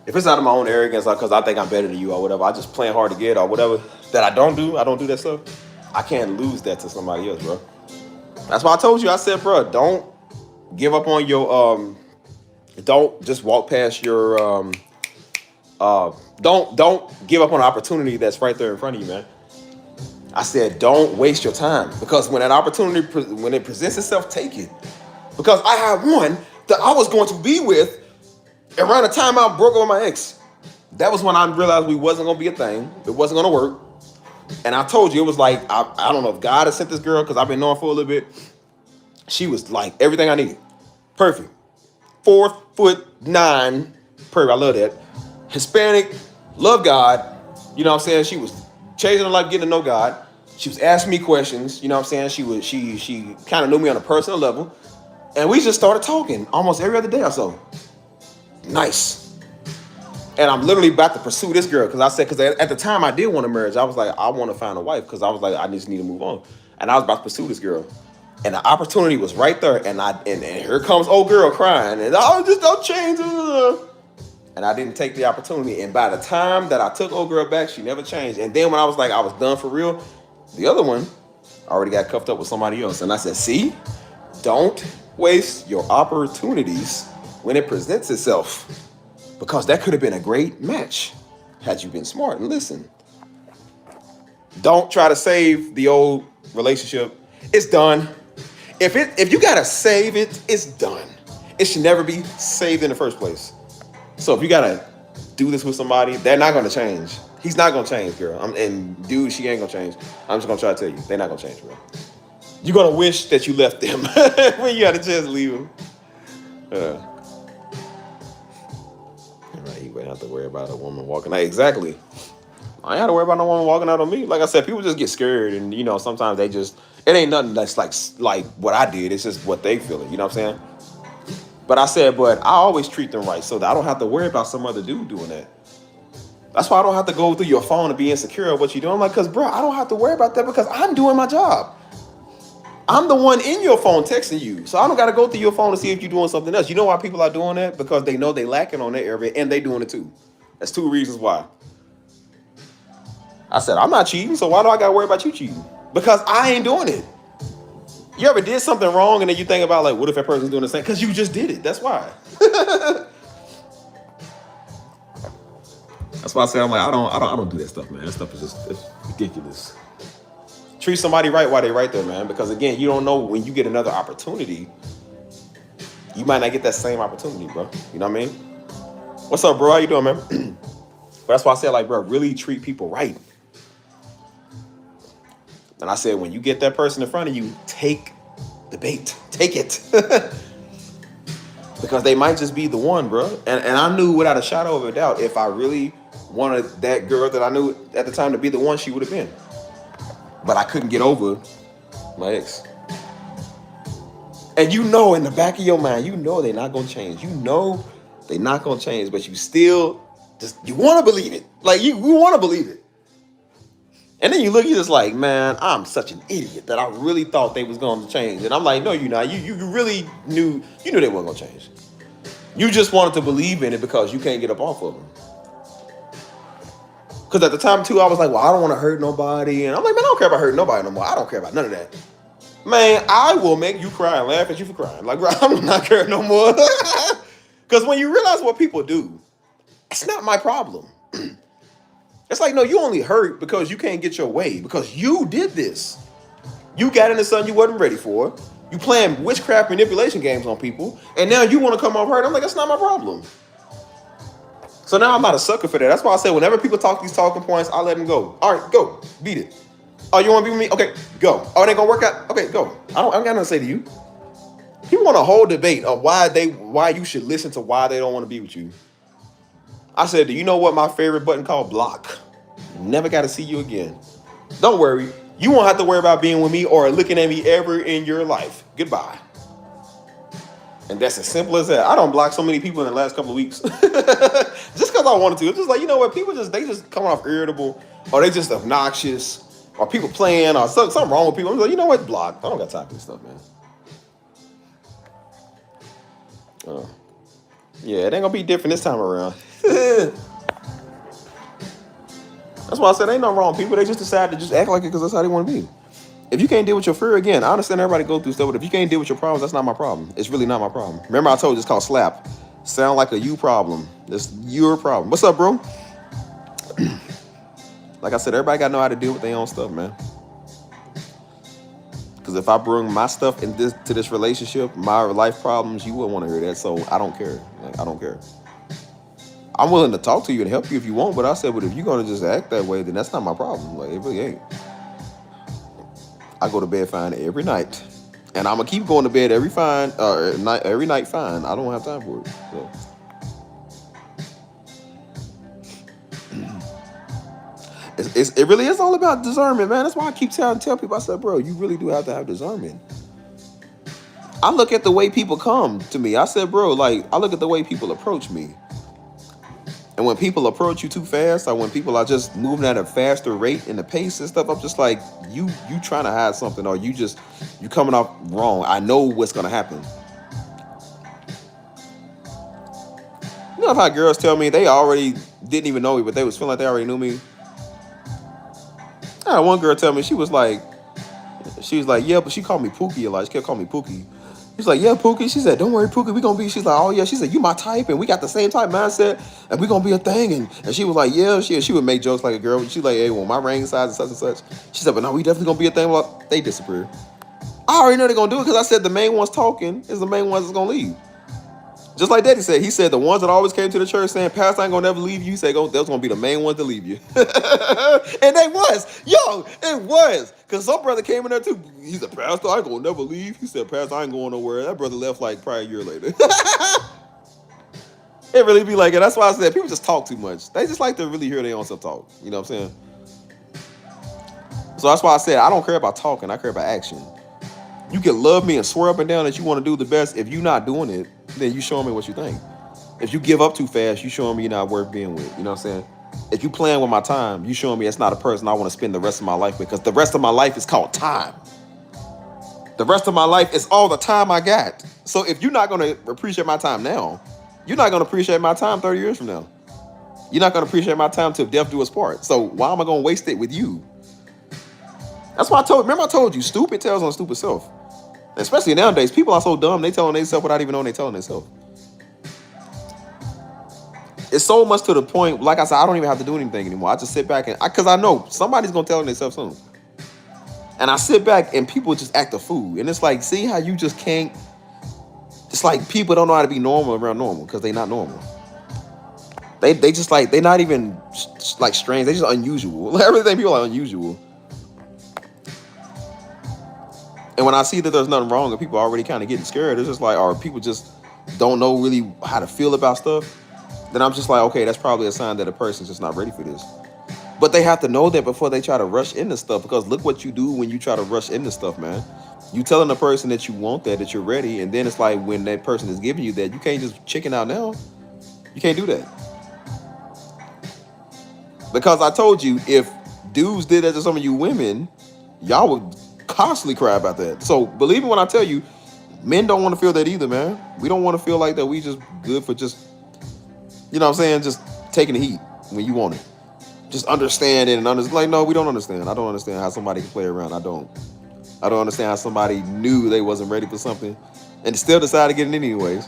if it's out of my own arrogance, like, because I think I'm better than you or whatever, I just playing hard to get or whatever that I don't do that stuff. I can't lose that to somebody else, bro. That's why I told you. I said, bro, don't give up on your don't just walk past your don't give up on an opportunity that's right there in front of you, man. I said, don't waste your time because when that opportunity when it presents itself, take it. Because I had one that I was going to be with around the time I broke up with my ex. That was when I realized we wasn't gonna be a thing. It wasn't gonna work. And I told you, it was like, I don't know if God has sent this girl because I've been knowing for a little bit. She was like everything I needed. Perfect. 4'9", perfect. I love that. Hispanic, love God. You know what I'm saying? She was changing her life, getting to know God. She was asking me questions. You know what I'm saying? She kind of knew me on a personal level. And we just started talking almost every other day or so. Nice. And I'm literally about to pursue this girl because at the time I did want a marriage. I was like, I want to find a wife because I was like, I just need to move on. And I was about to pursue this girl. And the opportunity was right there. And here comes old girl crying. And just don't change. And I didn't take the opportunity. And by the time that I took old girl back, she never changed. And then when I was like, I was done for real, the other one already got cuffed up with somebody else. And I said, see, don't waste your opportunities when it presents itself. Because that could have been a great match had you been smart and listen. Don't try to save the old relationship. It's done. If you gotta save it, it's done. It should never be saved in the first place. So if you gotta do this with somebody, they're not gonna change. He's not gonna change, girl. And dude, she ain't gonna change. I'm just gonna try to tell you, they're not gonna change, bro. You're gonna wish that you left them when you had a chance to leave them. Right, you wouldn't have to worry about a woman walking out. Exactly. I ain't have to worry about no woman walking out on me. Like I said, people just get scared, and sometimes they just, it ain't nothing that's like what I did. It's just what they feel. You know what I'm saying? But I said, but I always treat them right so that I don't have to worry about some other dude doing that. That's why I don't have to go through your phone and be insecure of what you're doing. I'm like, because, bro, I don't have to worry about that because I'm doing my job. I'm the one in your phone texting you. So I don't got to go through your phone to see if you're doing something else. You know why people are doing that? Because they know they lacking on that area and they doing it too. That's 2 reasons why. I said, I'm not cheating, so why do I got to worry about you cheating? Because I ain't doing it. You ever did something wrong and then you think about, like, what if that person's doing the same? Because you just did it. That's why. That's why I say, I'm like, I don't do that stuff, man. That stuff is just, it's ridiculous. Treat somebody right while they're right there, man. Because again, you don't know when you get another opportunity, you might not get that same opportunity, bro. You know what I mean? What's up, bro? How you doing, man? But that's why I said, like, bro, really treat people right. And I said, when you get that person in front of you, take the bait. Take it. Because they might just be the one, bro. And I knew without a shadow of a doubt, if I really wanted that girl that I knew at the time to be the one, she would have been. But I couldn't get over my ex. And you know in the back of your mind, you know they're not going to change. You know they're not going to change, but you still you want to believe it. Like, you want to believe it. And then you look, you're just like, man, I'm such an idiot that I really thought they was going to change. And I'm like, no, you're not. You really knew they weren't going to change. You just wanted to believe in it because you can't get up off of them. Because at the time, too, I was like, well, I don't want to hurt nobody. And I'm like, man, I don't care about hurting nobody no more. I don't care about none of that. Man, I will make you cry and laugh at you for crying. Like, bro, I'm not caring no more. Because when you realize what people do, it's not my problem. It's like, no, you only hurt because you can't get your way. Because you did this. You got into something you wasn't ready for. You playing witchcraft manipulation games on people. And now you want to come off hurt. I'm like, that's not my problem. So now I'm not a sucker for that. That's why I say whenever people talk these talking points, I let them go. All right, go. Beat it. Oh, you want to be with me? Okay, go. Oh, it ain't going to work out? Okay, go. I don't got nothing to say to you. People want a whole debate of why you should listen to why they don't want to be with you. I said, do you know what my favorite button called? Block. Never got to see you again. Don't worry. You won't have to worry about being with me or looking at me ever in your life. Goodbye. And that's as simple as that. I don't block so many people in the last couple of weeks. Just because I wanted to. It's just like, you know what? People they just come off irritable or they just obnoxious or people playing or something wrong with people. I'm like, you know what? Block. I don't got time for this stuff, man. Yeah, it ain't gonna be different this time around. That's why I said ain't nothing wrong with people. They just decide to just act like it because that's how they want to be. If you can't deal with your fear, again, I understand everybody go through stuff, but if you can't deal with your problems, that's not my problem. It's really not my problem. Remember I told you it's called slap. Sound like a you problem. It's your problem. What's up, bro? Like I said, everybody got to know how to deal with their own stuff, man. Because if I bring my stuff to this relationship, my life problems, you wouldn't want to hear that. So I don't care. Like, I don't care. I'm willing to talk to you and help you if you want, but I said, but if you're going to just act that way, then that's not my problem. Like, it really ain't. I go to bed fine every night. And I'm going to keep going to bed every night fine. I don't have time for it. So. It really is all about discernment, man. That's why I keep tell people, I said, bro, you really do have to have discernment. I look at the way people come to me. I said, bro, like, I look at the way people approach me. And when people approach you too fast, or when people are just moving at a faster rate in the pace and stuff, I'm just like, you trying to hide something, or you coming off wrong. I know what's gonna happen. You know how girls tell me they already didn't even know me, but they was feeling like they already knew me. I had one girl tell me she was like, yeah, but she called me Pookie a lot. She kept calling me Pookie. She's like, yeah, Pookie. She said, don't worry, Pookie, we gonna be. She's like, oh yeah. She said, you my type, and we got the same type mindset, and we gonna be a thing. And she was like, yeah. She would make jokes like a girl. She's like, hey, well, my ring size is such and such. She said, but no, we definitely gonna be a thing. Well, they disappeared. I already know they're gonna do it because I said the main ones talking is the main ones that's gonna leave. Just like Daddy said, he said the ones that always came to the church saying, Pastor, I ain't gonna never leave you. He said, those gonna be the main ones to leave you. And they was. Yo, it was. Because some brother came in there too. He said, Pastor, I ain't gonna never leave. He said, Pastor, I ain't going nowhere. That brother left like probably a year later. It really be like it. That's why I said people just talk too much. They just like to really hear their own stuff talk. You know what I'm saying? So that's why I said I don't care about talking. I care about action. You can love me and swear up and down that you want to do the best. If you're not doing it, then you showing me what you think. If you give up too fast, you showing me you're not worth being with. You know what I'm saying? If you playing with my time, you showing me it's not a person I want to spend the rest of my life with, because the rest of my life is called time. The rest of my life is all the time I got. So if you're not going to appreciate my time now, you're not going to appreciate my time 30 years from now. You're not going to appreciate my time till death do us part. So why am I going to waste it with you? That's why I told you, stupid tells on stupid self. Especially nowadays, people are so dumb, they telling themselves without even knowing they telling themselves. It's so much to the point, like I said, I don't even have to do anything anymore. I just sit back and, because I know somebody's going to tell themselves soon. And I sit back and people just act a fool. And it's like, see how you just can't. It's like people don't know how to be normal around normal because they not normal. They just like, they're not even like strange. They just unusual. Everything people are unusual. And when I see that there's nothing wrong and people are already kind of getting scared, it's just like, or people just don't know really how to feel about stuff, then I'm just like, okay, that's probably a sign that a person's just not ready for this. But they have to know that before they try to rush into stuff, because look what you do when you try to rush into stuff, man. You telling the person that you want that you're ready, and then it's like when that person is giving you that, you can't just chicken out now. You can't do that. Because I told you, if dudes did that to some of you women, y'all would constantly cry about that. So believe me when I tell you, men don't want to feel that either, man. We don't want to feel like that we just good for just, you know what I'm saying, just taking the heat when you want it. Just understand it and understand. Like, no, we don't understand. I don't understand how somebody can play around. I don't understand how somebody knew they wasn't ready for something and still decided to get it anyways.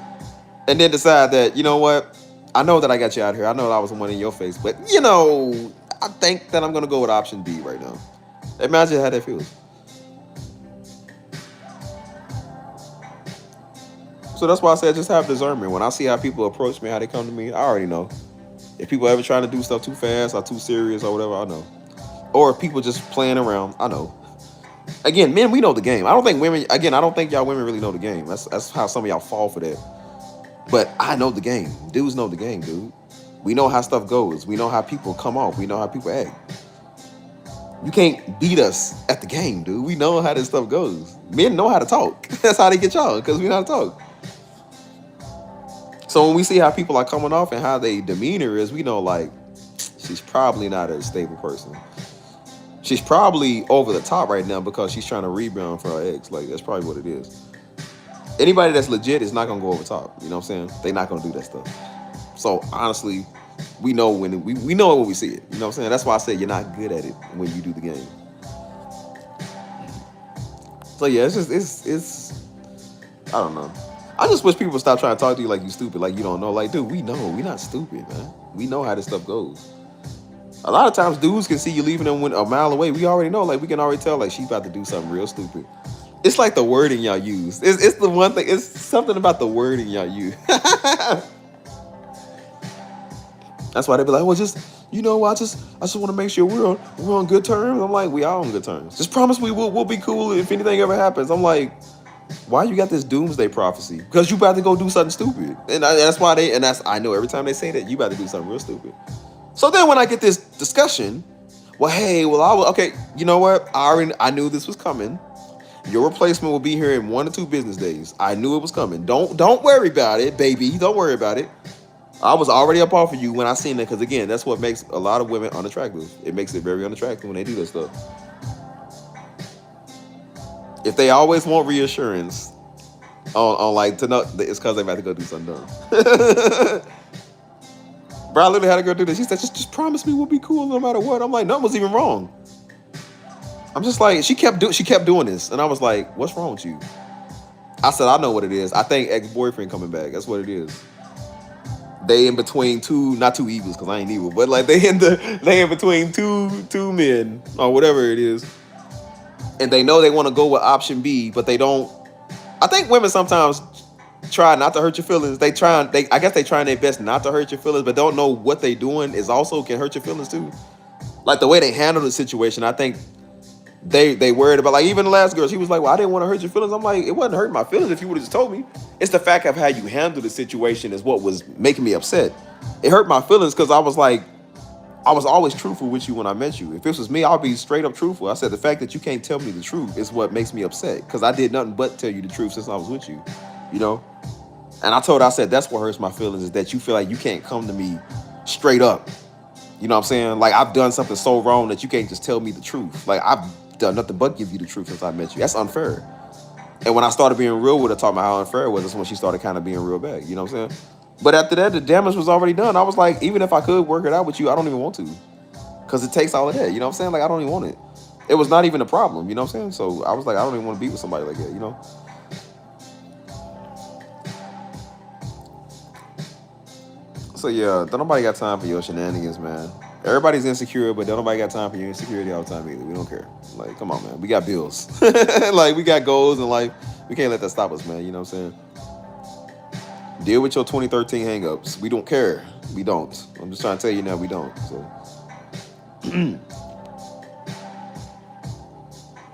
And then decide that, you know what? I know that I got you out here. I know that I was the one in your face, but you know, I think that I'm gonna go with option B right now. Imagine how that feels. So that's why I said just have discernment. When I see how people approach me, how they come to me, I already know. If people ever trying to do stuff too fast or too serious or whatever, I know. Or if people just playing around, I know. Again, men, we know the game. I don't think women, again, I don't think y'all women really know the game. That's how some of y'all fall for that. But I know the game. Dudes know the game, dude. We know how stuff goes. We know how people come off. We know how people act. You can't beat us at the game, dude. We know how this stuff goes. Men know how to talk. That's how they get y'all, because we know how to talk. So when we see how people are coming off and how their demeanor is, we know, like, she's probably not a stable person. She's probably over the top right now because she's trying to rebound for her ex. Like, that's probably what it is. Anybody that's legit is not going to go over top. You know what I'm saying? They're not going to do that stuff. So, honestly, we know when we know it when we see it. You know what I'm saying? That's why I say you're not good at it when you do the game. So, yeah, it's just, I don't know. I just wish people would stop trying to talk to you like you stupid, like you don't know. Like, dude, we know. We're not stupid, man. We know how this stuff goes. A lot of times, dudes can see you leaving them a mile away. We already know. Like, we can already tell, like, she's about to do something real stupid. It's like the wording y'all use. It's the one thing. It's something about the wording y'all use. That's why they be like, well, just, you know, I just want to make sure we're on good terms. I'm like, we are on good terms. Just promise we'll be cool if anything ever happens. I'm like, why you got this doomsday prophecy? Because you about to go do something stupid. And that's why I know every time they say that, you about to do something real stupid. So then when I get this discussion, well, hey, okay, you know what? I knew this was coming. Your replacement will be here in 1 or 2 business days. I knew it was coming. Don't worry about it, baby. Don't worry about it. I was already up off of you when I seen that, because again, that's what makes a lot of women unattractive. It makes it very unattractive when they do that stuff. If they always want reassurance on like to know, it's because they about to go do something dumb. Bro, I literally had a girl do this. She said, just promise me we'll be cool no matter what. I'm like, nothing was even wrong. I'm just like, she kept doing this. And I was like, what's wrong with you? I said, I know what it is. I think ex-boyfriend coming back. That's what it is. They in between not two evils, because I ain't evil, but like they in between two men or whatever it is. And they know they want to go with option B, but they don't. I think women sometimes try not to hurt your feelings. I guess they trying their best not to hurt your feelings, but don't know what they doing is also can hurt your feelings too. Like the way they handle the situation, I think they worried about, like even the last girl, she was like, well, I didn't want to hurt your feelings. I'm like, it wasn't hurting my feelings if you would have just told me. It's the fact of how you handle the situation is what was making me upset. It hurt my feelings because I was like, I was always truthful with you when I met you. If this was me, I'll be straight up truthful. I said the fact that you can't tell me the truth is what makes me upset, because I did nothing but tell you the truth since I was with you, you know? And I said, that's what hurts my feelings, is that you feel like you can't come to me straight up. You know what I'm saying? Like, I've done something so wrong that you can't just tell me the truth. Like, I've done nothing but give you the truth since I met you. That's unfair. And when I started being real with her, talking about how unfair it was, that's when she started kind of being real back. You know what I'm saying? But after that, the damage was already done. I was like, even if I could work it out with you, I don't even want to. Because it takes all of that. You know what I'm saying? Like, I don't even want it. It was not even a problem. You know what I'm saying? So I was like, I don't even want to be with somebody like that, you know? So yeah, don't nobody got time for your shenanigans, man. Everybody's insecure, but don't nobody got time for your insecurity all the time either. We don't care. Like, come on, man. We got bills. Like, we got goals in life. We can't let that stop us, man. You know what I'm saying? Deal with your 2013 hangups. We don't care. We don't. I'm just trying to tell you now, we don't. So,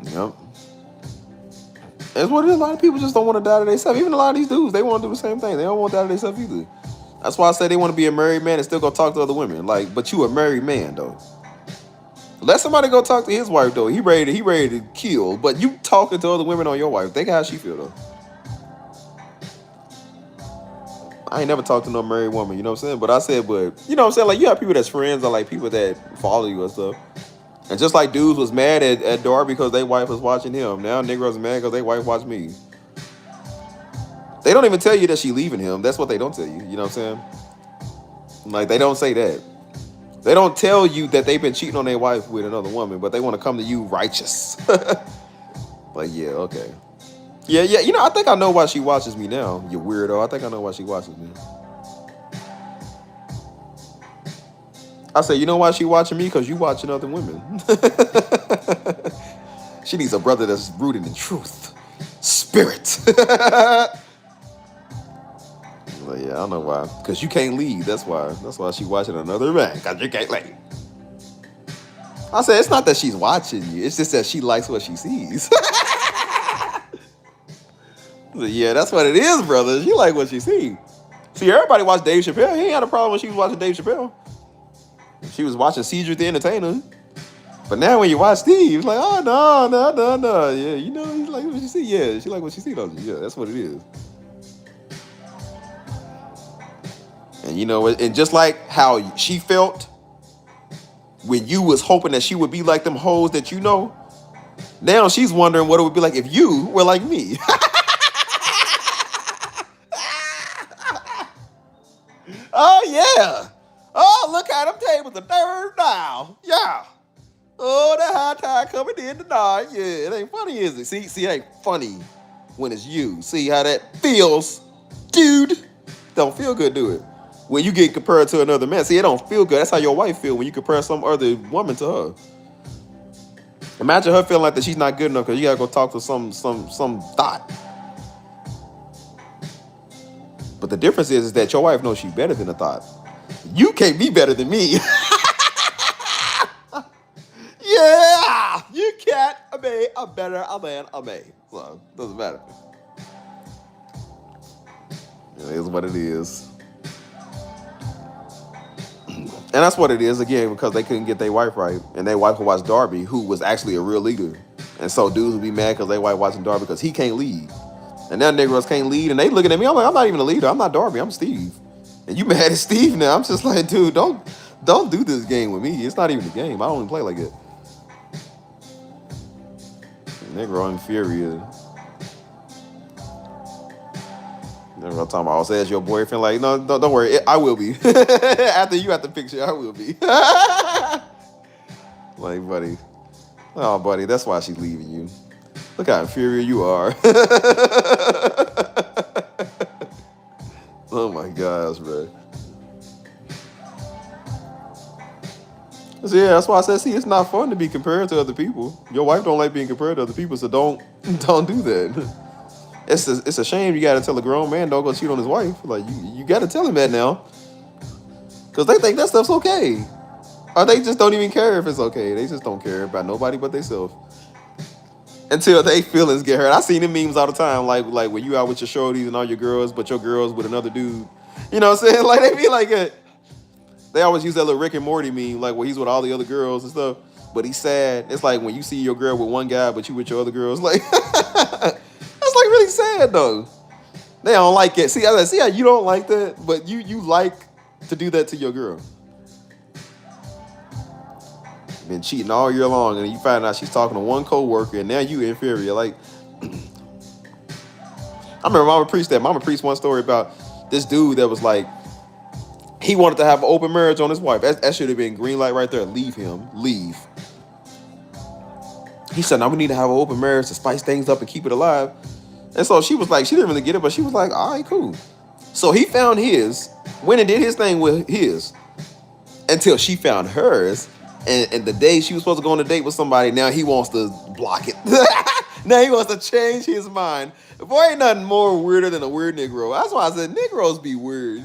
yep. That's what it is. A lot of people just don't want to die to themselves. Even a lot of these dudes, they want to do the same thing. They don't want to die to themselves either. That's why I say they want to be a married man and still go talk to other women. Like, but you a married man though. Let somebody go talk to his wife though. He ready to kill. But you talking to other women on your wife. Think how she feel though. I ain't never talked to no married woman, you know what I'm saying? But I said, but you know what I'm saying? Like, you have people that's friends or like people that follow you and stuff. And just like dudes was mad at Darby because their wife was watching him. Now niggas mad because their wife watched me. They don't even tell you that she leaving him. That's what they don't tell you. You know what I'm saying? Like, they don't say that. They don't tell you that they've been cheating on their wife with another woman, but they want to come to you righteous. Like, yeah, okay. Yeah. You know, I think I know why she watches me now, you weirdo. I think I know why she watches me. I say, you know why she watching me? Because you watching other women. She needs a brother that's rooted in truth. Spirit. Like, yeah, I don't know why. Because you can't lead. That's why. That's why she watching another man. Because you can't lead. I said, it's not that she's watching you. It's just that she likes what she sees. Yeah, that's what it is, brother. She like what she sees. See, everybody watched Dave Chappelle. He ain't had a problem when she was watching Dave Chappelle. She was watching Cedric the Entertainer. But now when you watch Steve, it's like, oh, no. Yeah, you know, he's like what she see. Yeah, she like what she see, don't you? Yeah, that's what it is. And you know, and just like how she felt when you was hoping that she would be like them hoes that you know, now she's wondering what it would be like if you were like me. Oh, yeah. Oh, look at them tables, the third now. Yeah. Oh, the high tide coming in tonight. Yeah, it ain't funny, is it? See, it ain't funny when it's you. See how that feels? Dude, don't feel good, do it? When you get compared to another man. See, it don't feel good. That's how your wife feel when you compare some other woman to her. Imagine her feeling like that she's not good enough because you gotta go talk to some thought. But the difference is that your wife knows she's better than a thought. You can't be better than me. Yeah, you can't be a better man than me. So, doesn't matter. It is what it is. And that's what it is, again, because they couldn't get their wife right. And their wife would watch Darby, who was actually a real leader. And so dudes would be mad because their wife watching Darby because he can't lead. And now niggas can't lead. And they looking at me, I'm like, I'm not even a leader. I'm not Darby, I'm Steve. And you mad at Steve now. I'm just like, dude, don't do this game with me. It's not even a game. I don't even play like it. Nigga infuriated. Never talking about, oh, say it's your boyfriend. Like, no, don't worry. I will be. After you have the picture, I will be. Like, buddy. Oh, buddy, that's why she's leaving you. Look how infuriated you are. Oh my gosh, bro. So yeah, that's why I said, see, it's not fun to be compared to other people. Your wife don't like being compared to other people, so don't do that. It's a shame you gotta tell a grown man don't go cheat on his wife. Like, you gotta tell him that now. Because they think that stuff's okay. Or they just don't even care if it's okay. They just don't care about nobody but themselves. Until they feelings get hurt. I seen them memes all the time, like when you out with your shorties and all your girls, but your girls with another dude. You know what I'm saying? Like, they be like it. They always use that little Rick and Morty meme, like where he's with all the other girls and stuff, but he's sad. It's like when you see your girl with one guy, but you with your other girls. Like, that's like really sad though. They don't like it. See how you don't like that, but you like to do that to your girl. Been cheating all year long, and you find out she's talking to one coworker, and now you inferior. Like, I remember Mama preached one story about this dude that was like, he wanted to have an open marriage on his wife. That should have been green light right there. Leave him. Leave. He said, now we need to have an open marriage to spice things up and keep it alive. And so she was like, she didn't really get it, but she was like, all right, cool. So he found his, went and did his thing with his. until she found hers. And the day she was supposed to go on a date with somebody, now he wants to block it. Now he wants to change his mind. Boy, ain't nothing more weirder than a weird Negro. That's why I said Negroes be weird.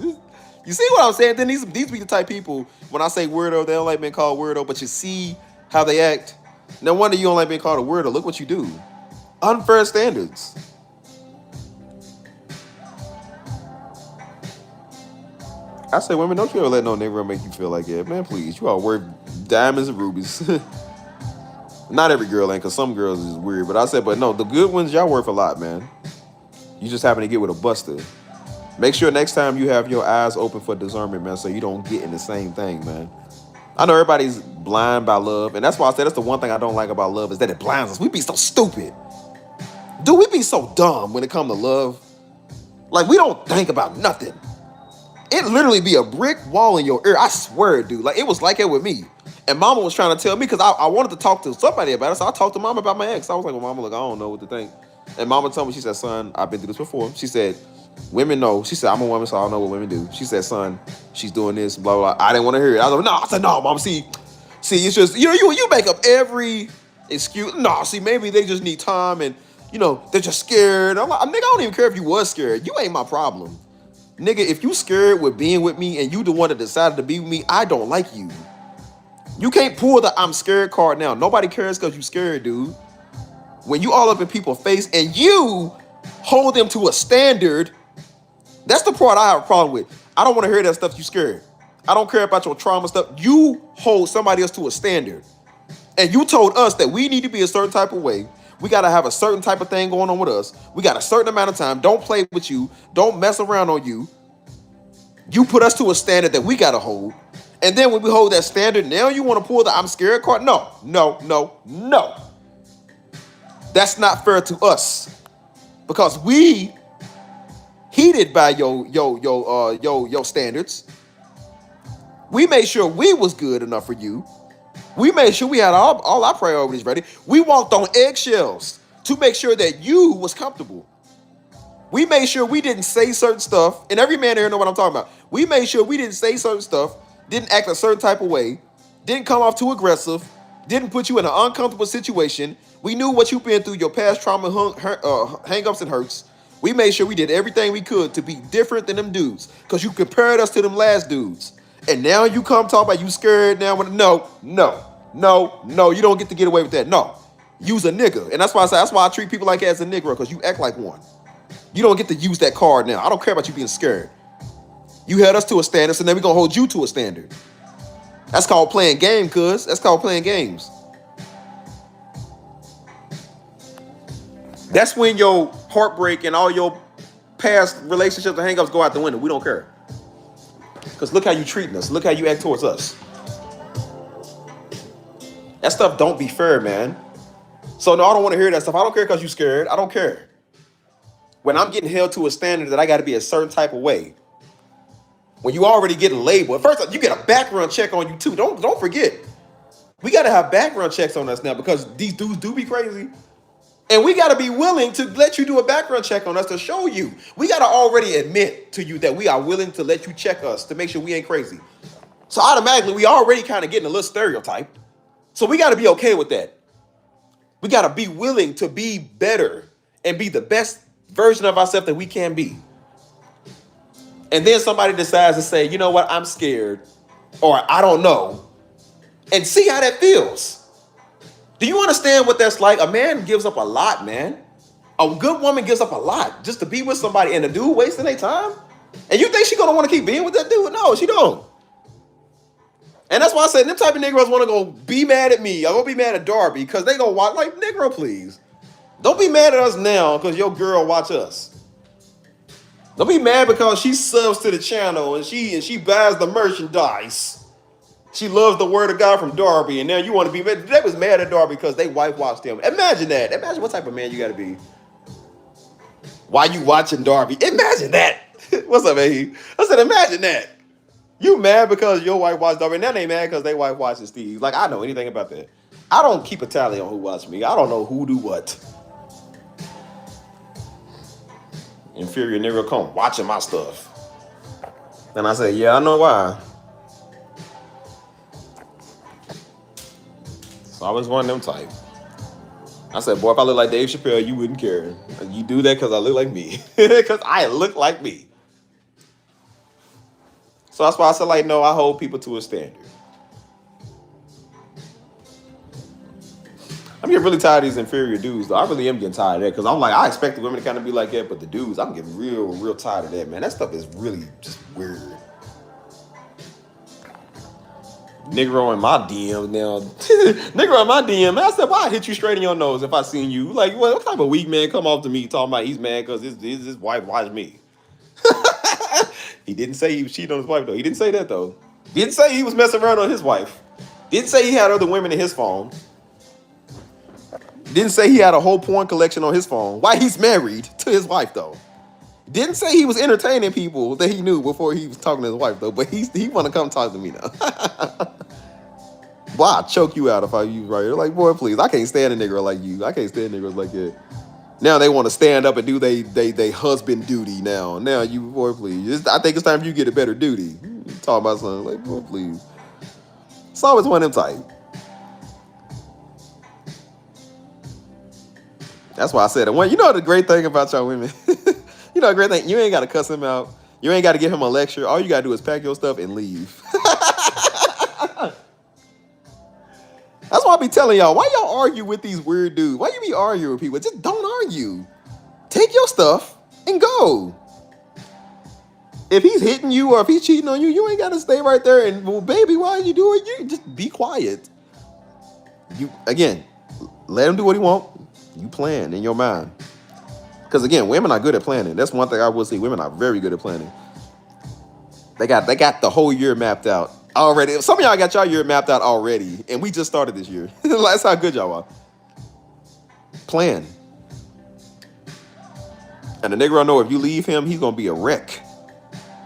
You see what I'm saying? Then these be the type of people, when I say weirdo, they don't like being called weirdo, but you see how they act. No wonder you don't like being called a weirdo. Look what you do. Unfair standards. I say, women, don't you ever let no Negro make you feel like that. Man, please. You are worth diamonds and rubies. Not every girl ain't, because some girls is weird. But I said, but no, the good ones, y'all worth a lot, man. You just happen to get with a buster. Make sure next time you have your eyes open for discernment, man, so you don't get in the same thing, man. I know everybody's blind by love, and that's why I said that's the one thing I don't like about love is that it blinds us. We be so stupid. Dude, we be so dumb when it comes to love. Like, we don't think about nothing. It literally be a brick wall in your ear. I swear, dude. Like, it was like it with me. And mama was trying to tell me, because I wanted to talk to somebody about it. So I talked to mama about my ex. I was like, well, mama, look, I don't know what to think. And mama told me, she said, son, I've been through this before. She said, women know. She said, I'm a woman, so I don't know what women do. She said, son, she's doing this, blah, blah, blah. I didn't want to hear it. I was like, no. I said, no, mama, see, it's just, you make up every excuse. No, see, maybe they just need time and, they're just scared. I'm like, nigga, I don't even care if you was scared. You ain't my problem. Nigga, if you scared with being with me and you the one that decided to be with me, I don't like you. You can't pull the I'm scared card now. Nobody cares because you scared, dude. When you all up in people's face and you hold them to a standard, that's the part I have a problem with. I don't want to hear that stuff you scared. I don't care about your trauma stuff. You hold somebody else to a standard. And you told us that we need to be a certain type of way. We got to have a certain type of thing going on with us. We got a certain amount of time. Don't play with you. Don't mess around on you. You put us to a standard that we got to hold. And then when we hold that standard, now you want to pull the I'm scared card? No. That's not fair to us. Because we heated by your standards. We made sure we was good enough for you. We made sure we had all our priorities ready. We walked on eggshells to make sure that you was comfortable. We made sure we didn't say certain stuff, and every man here know what I'm talking about. We made sure we didn't say certain stuff, didn't act a certain type of way, didn't come off too aggressive, didn't put you in an uncomfortable situation. We knew what you've been through, your past trauma, hang-ups and hurts. We made sure we did everything we could to be different than them dudes, because you compared us to them last dudes. And now you come talk about you scared now. No, you don't get to get away with that. No, you's a nigga. And that's why I treat people like that as a nigga, because you act like one. You don't get to use that card now. I don't care about you being scared. You held us to a standard, so now we're going to hold you to a standard. That's called playing game, cuz. That's called playing games. That's when your heartbreak and all your past relationships and hang-ups go out the window. We don't care. Because look how you treating us. Look how you act towards us. That stuff don't be fair, man. So no, I don't want to hear that stuff. I don't care because you scared. I don't care. When I'm getting held to a standard that I got to be a certain type of way. When you already get a label. First, you get a background check on you too. Don't forget. We got to have background checks on us now because these dudes do be crazy. And we got to be willing to let you do a background check on us to show you. We got to already admit to you that we are willing to let you check us to make sure we ain't crazy. So automatically, we already kind of getting a little stereotype. So we got to be okay with that. We got to be willing to be better and be the best version of ourselves that we can be. And then somebody decides to say, you know what, I'm scared, or I don't know, and see how that feels. Do you understand what that's like? A man gives up a lot, man. A good woman gives up a lot just to be with somebody, and the dude wasting their time? And you think she gonna want to keep being with that dude? No, she don't. And that's why I said them type of Negroes want to go be mad at me. I'm gonna be mad at Darby because they gonna watch like Negro, please. Don't be mad at us now because your girl watch us. Don't be mad because she subs to the channel and she buys the merchandise. She loves the word of God from Darby, and now you want to be mad. They was mad at Darby because they wife watched him. Imagine that. Imagine what type of man you got to be. Why you watching Darby? Imagine that. What's up, man? I said, imagine that. You mad because your wife watched Darby, and now they mad because they wife watching Steve. Like, I know anything about that. I don't keep a tally on who watch me. I don't know who do what. Inferior nigga come watching my stuff. And I say, yeah, I know why. So I was one of them type. I said, boy, if I look like Dave Chappelle, you wouldn't care. You do that because I look like me. Because I look like me. So that's why I said, like, no, I hold people to a standard. I'm getting really tired of these inferior dudes, though. I really am getting tired of that because I'm like, I expect the women to kind of be like that, but the dudes, I'm getting real tired of that, man. That stuff is really just weird. Negro in my DM now. Negro in my DM. I said, why I hit you straight in your nose if I seen you? Like, what type of weak man come off to me talking about he's mad because his wife watched me? He didn't say he was cheating on his wife, though. He didn't say that, though. Didn't say he was messing around on his wife. Didn't say he had other women in his phone. Didn't say he had a whole porn collection on his phone. Why he's married to his wife, though. Didn't say he was entertaining people that he knew before he was talking to his wife, though. But he want to come talk to me now. Boy, I'll choke you out if I use right here. Like, boy, please. I can't stand a nigga like you. I can't stand niggas like that. Now they want to stand up and do they husband duty now. Now you, boy, please. I think it's time you get a better duty. You talk about something like, boy, please. It's always one of them type. That's why I said it. You know the great thing about y'all women? You know the great thing? You ain't got to cuss him out. You ain't got to give him a lecture. All you got to do is pack your stuff and leave. That's why I be telling y'all, why y'all argue with these weird dudes? Why you be arguing with people? Just don't argue. Take your stuff and go. If he's hitting you or if he's cheating on you, you ain't got to stay right there and, well, baby, why are you doing? You just be quiet. You, again, let him do what he want. You plan in your mind. Because, again, women are good at planning. That's one thing I will say. Women are very good at planning. They got the whole year mapped out already. Some of y'all got y'all year mapped out already, and we just started this year. That's how good y'all are. Plan. And the nigga know if you leave him, he's going to be a wreck.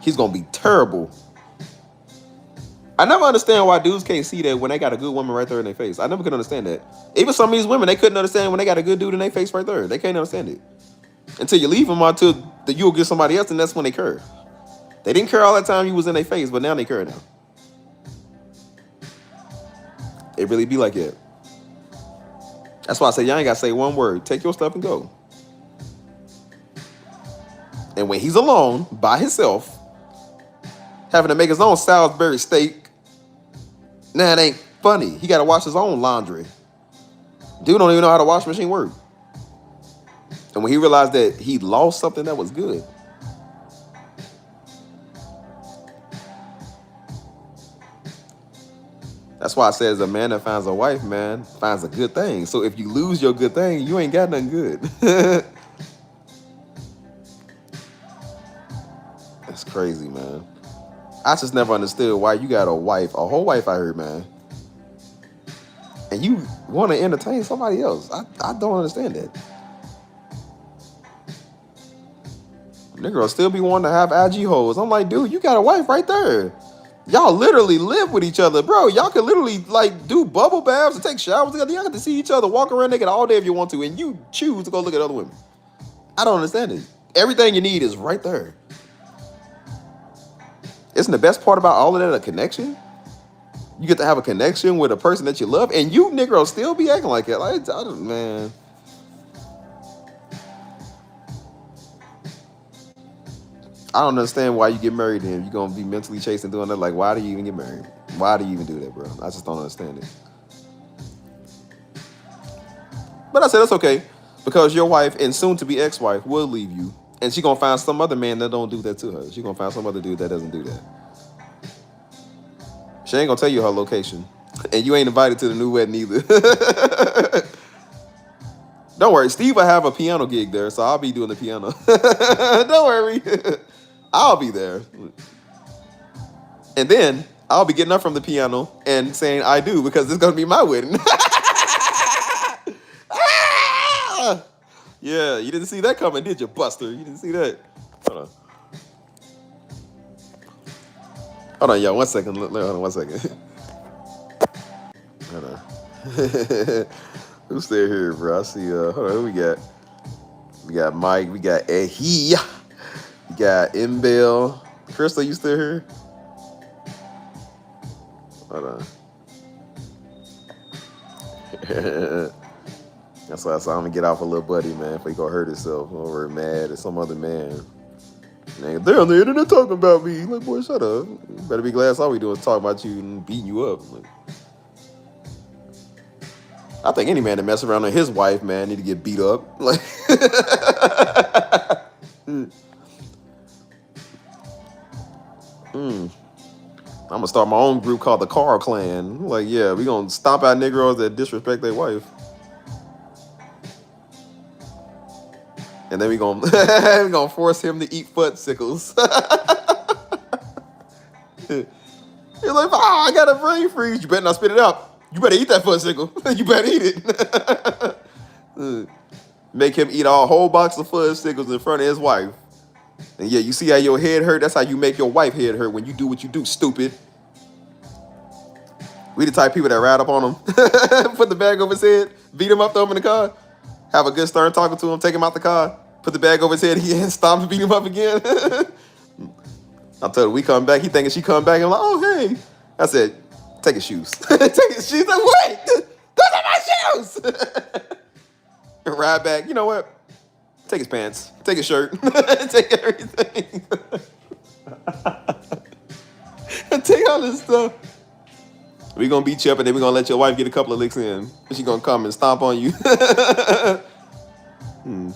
He's going to be terrible. I never understand why dudes can't see that when they got a good woman right there in their face. I never could understand that. Even some of these women, they couldn't understand when they got a good dude in their face right there. They can't understand it. Until you leave them until you'll get somebody else, and that's when they care. They didn't care all that time you was in their face, but now they care now. It really be like that. That's why I say y'all ain't got to say one word. Take your stuff and go. And when he's alone, by himself, having to make his own Salisbury steak, nah, it ain't funny. He got to wash his own laundry. Dude don't even know how the washing machine works. And when he realized that he lost something that was good, that's why I said as a man that finds a wife, man, finds a good thing. So if you lose your good thing, you ain't got nothing good. That's crazy, man. I just never understood why you got a whole wife out here, man. And you want to entertain somebody else. I don't understand that. Nigga will still be wanting to have IG hoes. I'm like, dude, you got a wife right there. Y'all literally live with each other, bro. Y'all can literally like do bubble baths and take showers together. Y'all get to see each other, walk around naked all day if you want to, and you choose to go look at other women. I don't understand it. Everything you need is right there. Isn't the best part about all of that a connection? You get to have a connection with a person that you love, and you nigga still be acting like that. Like, man. I don't understand why you get married then. You're going to be mentally chasing doing that. Like, why do you even get married? Why do you even do that, bro? I just don't understand it. But I said, that's okay. Because your wife and soon-to-be ex-wife will leave you. And she's going to find some other man that don't do that to her. She's going to find some other dude that doesn't do that. She ain't going to tell you her location. And you ain't invited to the new wedding either. Don't worry. Steve will have a piano gig there, so I'll be doing the piano. Don't worry. I'll be there. And then I'll be getting up from the piano and saying I do because it's going to be my wedding. Yeah, you didn't see that coming, did you, Buster? You didn't see that. Hold on, y'all. 1 second. Hold on 1 second. Hold on. Who's still here, bro? I see, hold on, who we got? We got Mike. We got Ehi. We got Imbel. Crystal, you still here? Hold on. That's why I said I'm gonna get off a little buddy, man, before he go hurt himself over mad at some other man. Nigga, they're on the internet talking about me. Like, boy, shut up. You better be glad all we do is talk about you and beating you up. Like, I think any man that mess around with his wife, man, need to get beat up. Like, I'm gonna start my own group called the Carl Clan. Like, yeah, we gonna stomp out Negroes that disrespect their wife. And then we gonna force him to eat foot sickles. You're like, I got a brain freeze. You better not spit it out. You better eat that foot sickle. You better eat it. Make him eat a whole box of fudge sickles in front of his wife. And yeah, you see how your head hurt? That's how you make your wife head hurt when you do what you do, stupid. We the type of people that ride up on him, put the bag over his head, beat him up, throw him in the car, have a good stern talking to him, take him out the car, put the bag over his head again, stomp and beat him up again. I told her we come back, he thinking she come back, I'm like, oh, hey. I said, take his shoes. Take his shoes. Like, wait, those are my shoes. And ride back, you know what? Take his pants, take his shirt, take everything. Take all this stuff. We gonna beat you up and then we gonna let your wife get a couple of licks in. And she gonna come and stomp on you. And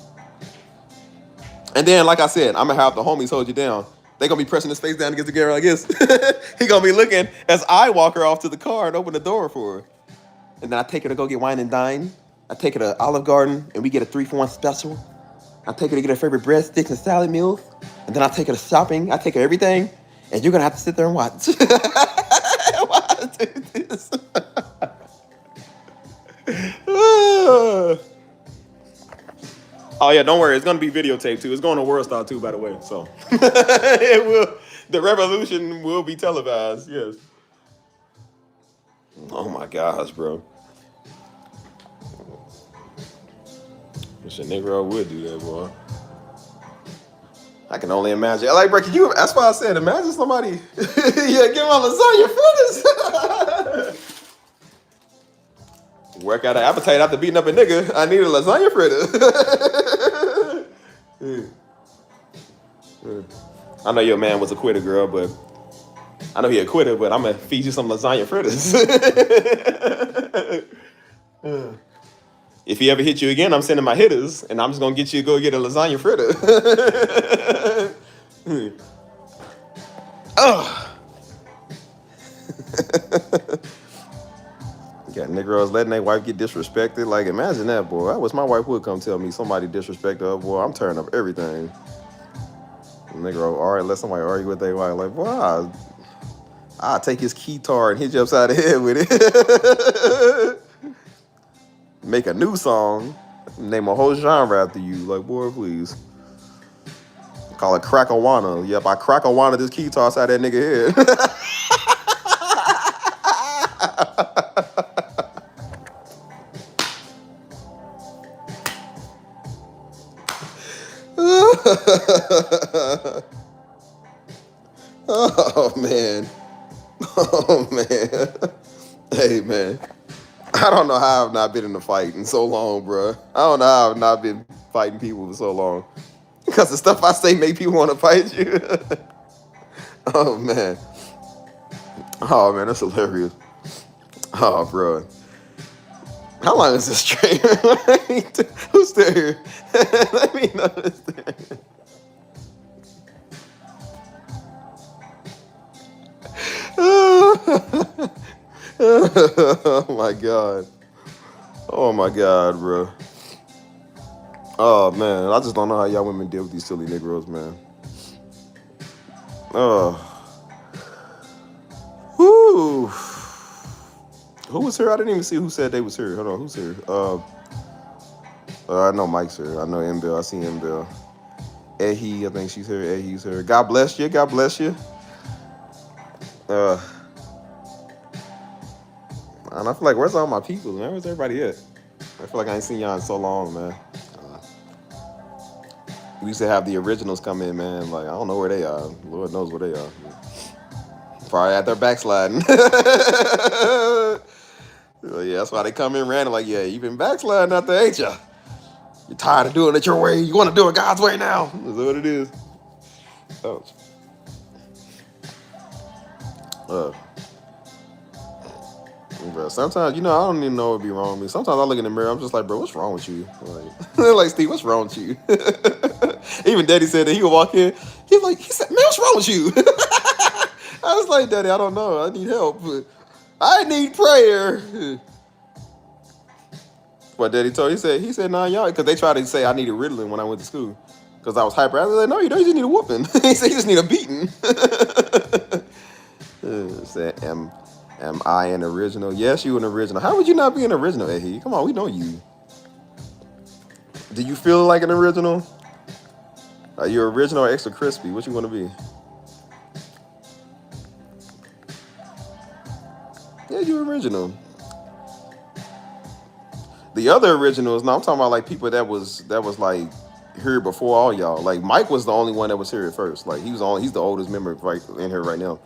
then, like I said, I'm gonna have the homies hold you down. They gonna be pressing his face down against the girl like this. He gonna be looking as I walk her off to the car and open the door for her. And then I take her to go get wine and dine. I take her to Olive Garden and we get a 3-for-1 special. I take her to get her favorite breadsticks and salad meals. And then I take her to shopping. I take her everything. And you're gonna have to sit there and watch. Why I do this? Oh yeah, don't worry. It's gonna be videotaped too. It's going to World Star too, by the way. So it will. The revolution will be televised. Yes. Oh my gosh, bro. Wish a Negro would do that, boy. I can only imagine. Like, bro, that's why I said, imagine somebody, yeah, give my lasagna fritters. Work out an appetite after beating up a nigga. I need a lasagna fritter. I know your man was a quitter, girl, but I know he a quitter, but I'm gonna feed you some lasagna fritters. If he ever hit you again, I'm sending my hitters, and I'm just gonna get you to go get a lasagna fritter. Oh. Got Negroes letting their wife get disrespected. Like, imagine that, boy. I wish my wife would come tell me somebody disrespected her, boy. I'm turning up everything. Negro, all right, let somebody argue with their wife. Like, boy, I'll take his keytar and hit you upside the head with it. Make a new song, name a whole genre after you. Like, boy, please. Call it Crackawana. Yep, I Crackawana this keytar outside that nigga head. Oh, man. Oh, man. Hey, man. I don't know how I've not been in a fight in so long, bro. I don't know how I've not been fighting people for so long. Because the stuff I say make people want to fight you. Oh, man. Oh, man, that's hilarious. Oh, bro. How long is this stream? Who's still here? Let me know who's still here. Oh my god. Oh my god, bro. Oh man, I just don't know how y'all women deal with these silly Negroes, man. Oh. Whoo. Who was here? I didn't even see who said they was here. Hold on, who's here? I know Mike's here. I know M-Bill. I see M-Bill. Ehi, I think she's here. Ehi's here. God bless you. God bless you. And I feel like, where's all my people, man? Where's everybody at? I feel like I ain't seen y'all in so long, man. We used to have the originals come in, man. Like, I don't know where they are. Lord knows where they are. Probably out there backsliding. Yeah, that's why they come in random. Like, yeah, you been backsliding out there, ain't ya? You're tired of doing it your way. You want to do it God's way now. That's what it is. Oh. Bro, sometimes, I don't even know what be wrong with me. Sometimes I look in the mirror, I'm just like, bro, what's wrong with you? Like Steve, what's wrong with you? Even Daddy said that he would walk in. He said, man, what's wrong with you? I was like, Daddy, I don't know. I need help. I need prayer. What Daddy told he said, nah, y'all, because they tried to say I needed Ritalin when I went to school. Because I was hyper. I was like, no, you don't. You just need a whooping. He said, you just need a beating. Said, am I an original? Yes, you an original. How would you not be an original, Ehi? Come on, we know you. Do you feel like an original? Are you original or extra crispy? What you want to be? Yeah, you original. The other originals, no, I'm talking about like people that was like here before all y'all. Like Mike was the only one that was here at first. Like he's the oldest member right in here right now.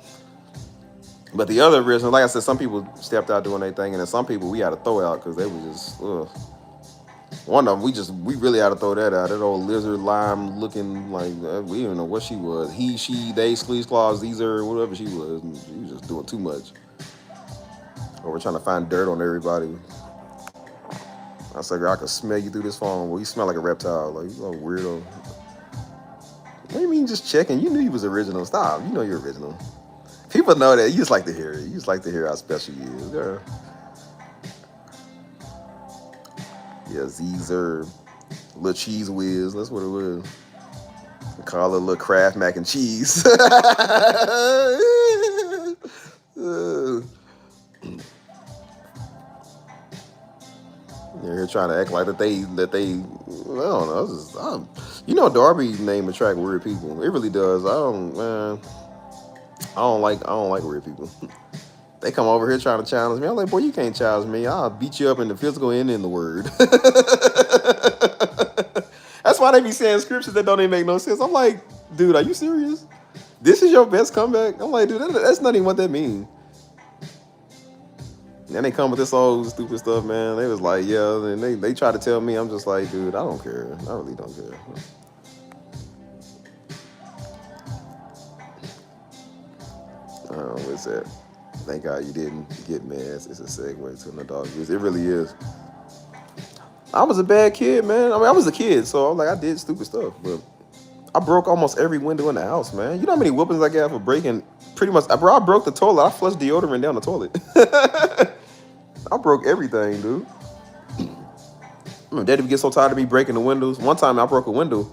But the other original, like I said, some people stepped out doing their thing, and then some people we had to throw out because they was just one of them. We really had to throw that out. That old lizard lime looking like we don't know what she was. He, she, they, squeeze claws, these are whatever she was. She was just doing too much. Or we're trying to find dirt on everybody. I said, girl, I can smell you through this phone. Well, you smell like a reptile. Like, you a weirdo. What do you mean just checking? You knew you was original. Stop. You know you're original. People know that. You just like to hear it. You just like to hear how special you is, girl. Yeah, Zzer, little cheese whiz. That's what it was. We call it little Kraft mac and cheese. They're here trying to act like that they I don't know. Darby name attract weird people. It really does. I don't like weird people. They come over here trying to challenge me. I'm like, boy, you can't challenge me. I'll beat you up in the physical and in the word. That's why they be saying scriptures that don't even make no sense. I'm like, dude, are you serious? This is your best comeback? I'm like, dude, that's not even what that means. And they come with this old stupid stuff, man. They was like, yeah, and they try to tell me. I'm just like, dude, I don't care. I really don't care. What's that? Thank God you didn't get mad. It's a segue to the dog use. It really is. I was a bad kid, man. I mean, I was a kid, so I'm like, I did stupid stuff, but I broke almost every window in the house, man. You know how many whoopings I got for breaking? Pretty much, bro. I broke the toilet. I flushed deodorant down the toilet. I broke everything, dude. Daddy would get so tired of me breaking the windows. One time I broke a window,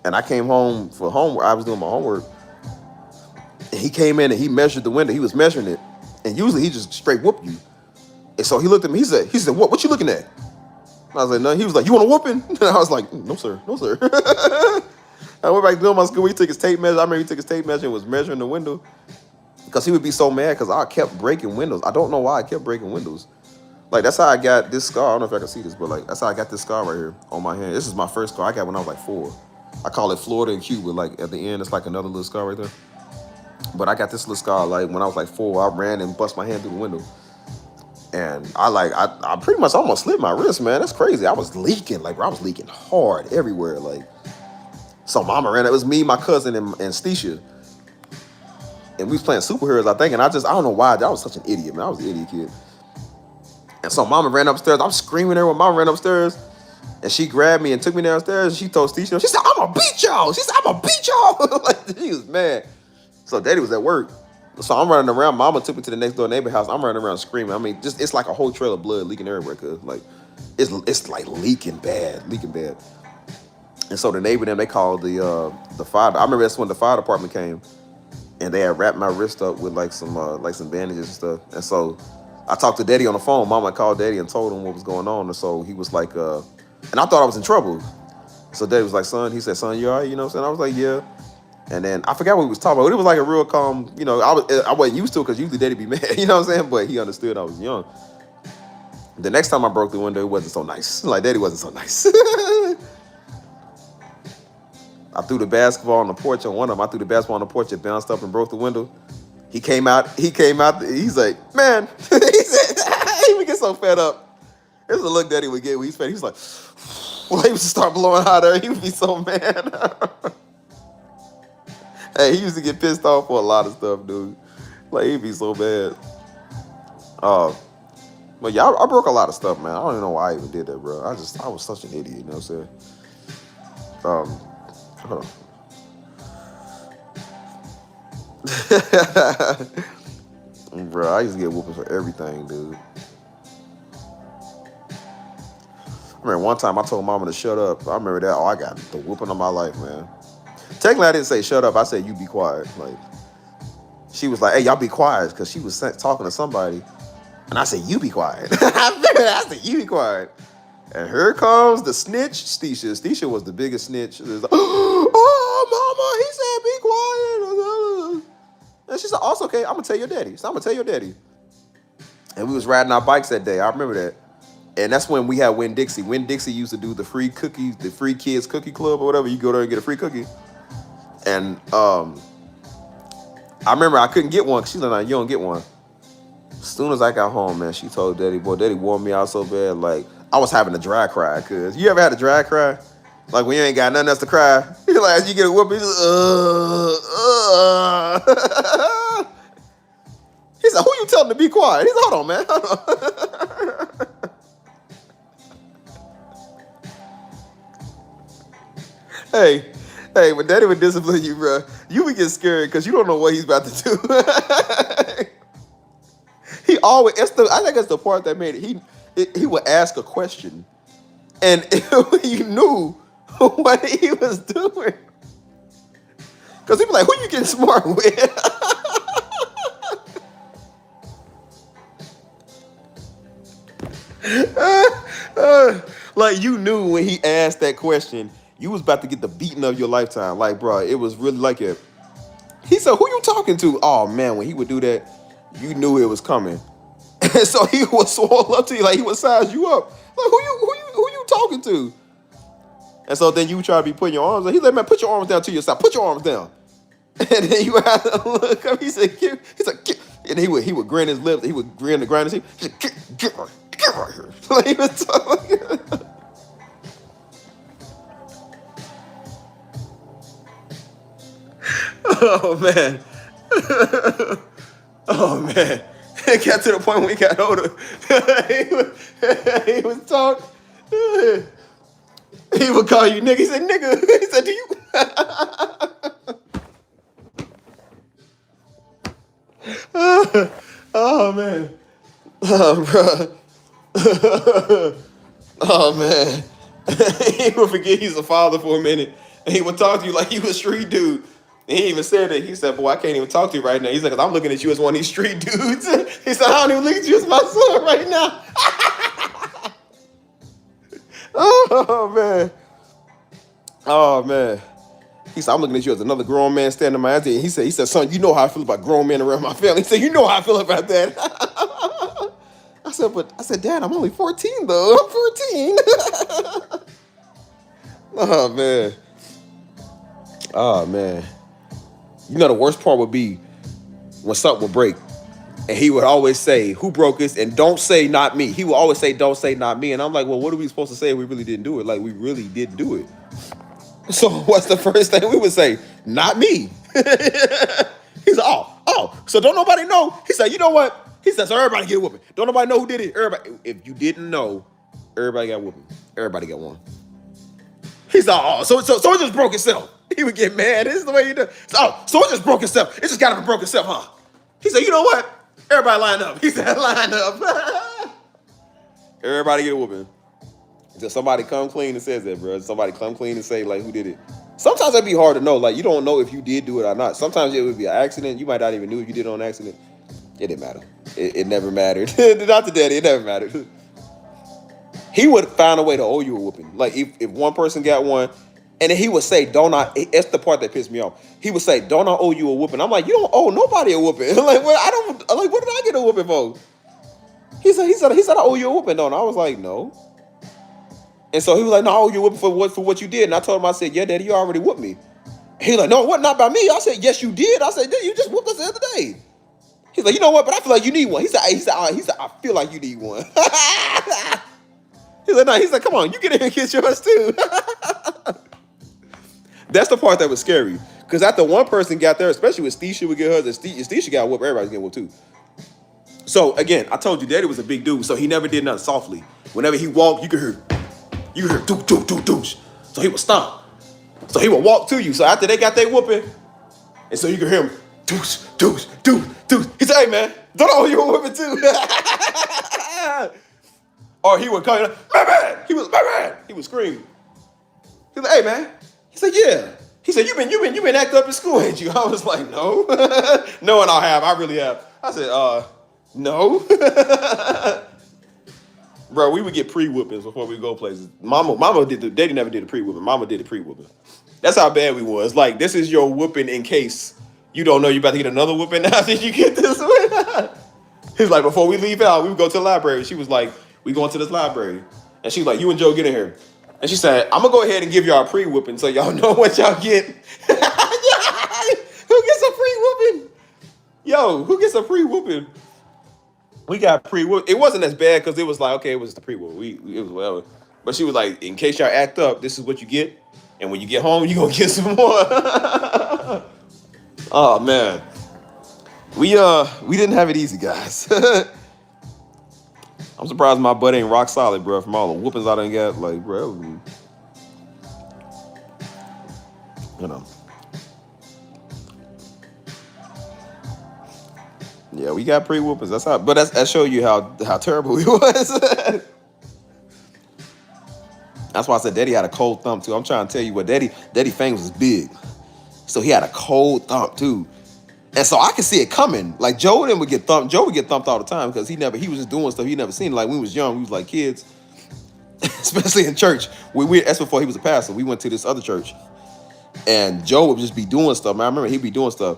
and I came home for homework. I was doing my homework. And he came in and he measured the window. He was measuring it. And usually he just straight whoop you. And so he looked at me. He said, what you looking at? I was like, no. He was like, you want a whooping? And I was like, no, sir. No, sir. I went back to my school. He took his tape measure. I remember he took his tape measure and was measuring the window. Because he would be so mad because I kept breaking windows. I don't know why I kept breaking windows. Like, that's how I got this scar. I don't know if I can see this, but like, that's how I got this scar right here on my hand. This is my first scar I got when I was like 4. I call it Florida and Cuba. Like, at the end, it's like another little scar right there. But I got this little scar, like, when I was like 4, I ran and bust my hand through the window. And I pretty much almost slit my wrist, man. That's crazy. I was leaking. Like, bro, I was leaking hard everywhere. Like, so mama ran. It was me, my cousin, and Steisha. And we was playing superheroes, I think. And I don't know why. I was such an idiot, man. I was an idiot kid. And so mama ran upstairs. I'm screaming there when mama ran upstairs. And she grabbed me and took me downstairs. And she told Steisha, she said, I'm going to beat y'all. She said, I'm going to beat y'all. Like, she was mad. So daddy was at work. So I'm running around. Mama took me to the next door neighbor house. I'm running around screaming. I mean, just it's like a whole trail of blood leaking everywhere. Cause like it's like leaking bad. And so the neighbor them, they called the fire. I remember that's when the fire department came, and they had wrapped my wrist up with like some bandages and stuff. And so I talked to daddy on the phone. Mama called daddy and told him what was going on. And so he was like, and I thought I was in trouble. So daddy was like, son, he said, son, you all right? You know what I'm saying? I was like, yeah. And then I forgot what we was talking about. It was like a real calm, I wasn't used to it because usually daddy be mad, you know what I'm saying? But he understood I was young. The next time I broke the window, it wasn't so nice. Like daddy wasn't so nice. I threw the basketball on the porch on one of them. I threw the basketball on the porch, it bounced up and broke the window. He came out, he's like, man, he said, he so fed up. This is the look Daddy would get when he's fed. He was like, well, he used to start blowing hot air. He would be so mad. Hey, he used to get pissed off for a lot of stuff, dude. Like, he'd be so bad. But yeah, I broke a lot of stuff, man. I don't even know why I even did that, bro. I was such an idiot, you know what I'm saying? Hold on. Bro, I used to get whooping for everything, dude. I remember one time I told Mama to shut up. I remember that. Oh, I got the whooping of my life, man. Technically, I didn't say shut up. I said, you be quiet. Like, she was like, hey, y'all be quiet, because she was talking to somebody. And I said, you be quiet. I said, you be quiet. And here comes the snitch, Stisha. Stisha was the biggest snitch. It was like, oh, Mama, he said be quiet. And she said, oh, it's okay. I'm going to tell your daddy. So I'm going to tell your daddy. And we was riding our bikes that day. I remember that. And that's when we had Winn-Dixie. Winn-Dixie used to do the free cookies, the free kids cookie club or whatever. You go there and get a free cookie. And I remember I couldn't get one because she was like, you don't get one. As soon as I got home, man, she told Daddy, boy, Daddy wore me out so bad. Like, I was having a dry cry. Because you ever had a dry cry? Like, when you ain't got nothing else to cry. You're like, as you get a whooping, He said, who you telling to be quiet? He said, hold on, man. Hold on. Hey, when Daddy would discipline you, bro, you would get scared because you don't know what he's about to do. He always, I think that's the part that made it. He would ask a question, and you knew what he was doing. Because he'd be like, who you getting smart with? Like, you knew when he asked that question, you was about to get the beating of your lifetime. Like, bro, it was really like it. He said, who you talking to? Oh, man, when he would do that, you knew it was coming. And so he would swell up to you, like he would size you up. Like, who you talking to? And so then you try to be putting your arms down. He's like, man, put your arms down to your side. Put your arms down. And then you have to look up. He said, and he would grin his lips. He would grin the grind his teeth. He said, get right here. Like, he was talking. Oh, man. Oh, man. It got to the point when he got older. he was talking. He would call you nigga. He said, nigga. He said, do you? Oh, man. Oh, bro. Oh, man. He would forget he's a father for a minute. And he would talk to you like he was a street dude. And he even said that. He said, boy, I can't even talk to you right now. He's like, 'cause I'm looking at you as one of these street dudes. He said, I don't even look at you as my son right now. Oh, man. Oh, man. He said, I'm looking at you as another grown man standing in my ass. He said, son, you know how I feel about grown men around my family. He said, you know how I feel about that. I said, Dad, I'm only 14, though. I'm 14. Oh, man. Oh, man. You know, the worst part would be when something would break. And he would always say, who broke this? And don't say not me. He would always say, don't say not me. And I'm like, well, what are we supposed to say if we really didn't do it? Like, we really didn't do it. So what's the first thing we would say? Not me. He's like, oh. So don't nobody know? He said, you know what? He said, so everybody get a whooping. Don't nobody know who did it? Everybody. If you didn't know, everybody got whooping. Everybody got one. He's like, oh, so it just broke itself. He would get mad. This is the way he does. So it just broke itself. It just got to be broke itself, huh? He said, you know what? Everybody line up. He said, line up. Everybody get a whooping. Until somebody come clean and says that, bro. Somebody come clean and say, like, who did it? Sometimes that'd be hard to know. Like, you don't know if you did do it or not. Sometimes it would be an accident. You might not even know if you did it on accident. It didn't matter. It never mattered. Not to Daddy. It never mattered. He would find a way to owe you a whooping. Like, if one person got one, and then he would say, don't I? That's the part that pissed me off. He would say, don't I owe you a whooping? I'm like, you don't owe nobody a whooping. Like, well, what did I get a whooping for? He said, I owe you a whooping, don't I? I was like, no. And so he was like, no, I owe you a whooping for what you did. And I told him, I said, yeah, Daddy, you already whooped me. He was like, no, what? Not by me. I said, yes, you did. I said, you just whooped us the other day. He's like, you know what? But I feel like you need one. He said, I feel like you need one. He's like, no. He's like, come on, you get in here and get yours too. That's the part that was scary. Because after one person got there, especially when Stisha would get hers, and Stisha got whooped, everybody's getting whooped too. So again, I told you, Daddy was a big dude, so he never did nothing softly. Whenever he walked, you could hear doosh, doosh, doosh, doosh. So he would stomp. So he would walk to you. So after they got their whooping, and so you could hear him doosh, doosh, doosh, doosh. He said, hey man, don't know you were whooping too. Or he would call you, man. He would scream. He was like, hey man. He said, yeah. He said, you been acting up in school, ain't you? I was like, no. No, and I really have. I said, no. Bro, we would get pre-whoopings before we go places. Daddy never did the pre-whooping. Mama did the pre-whooping. That's how bad we was. Like, this is your whooping in case you don't know you about to get another whooping after you get this one. He's like, before we leave out, we would go to the library. She was like, we going to this library. And she was like, you and Joe get in here. And she said, I'm going to go ahead and give y'all a pre-whooping so y'all know what y'all get. Who gets a pre-whooping? Yo, who gets a pre-whooping? We got pre-whooping. It wasn't as bad because it was like, okay, it was the pre-whooping. It was whatever. But she was like, in case y'all act up, this is what you get. And when you get home, you're going to get some more. Oh, man. We didn't have it easy, guys. I'm surprised my butt ain't rock solid, bro. From all the whoopings I done got, like, bro, you know. Yeah, we got pre-whoopings. That's how, but that show you how terrible he was. That's why I said Daddy had a cold thumb too. I'm trying to tell you what Daddy Fangs was big, so he had a cold thumb too. And so I could see it coming. Like Joe would get thumped. Joe would get thumped all the time because he was just doing stuff he never seen. Like when we was young, we was like kids, especially in church. That's before he was a pastor. We went to this other church, and Joe would just be doing stuff. Man, I remember he'd be doing stuff.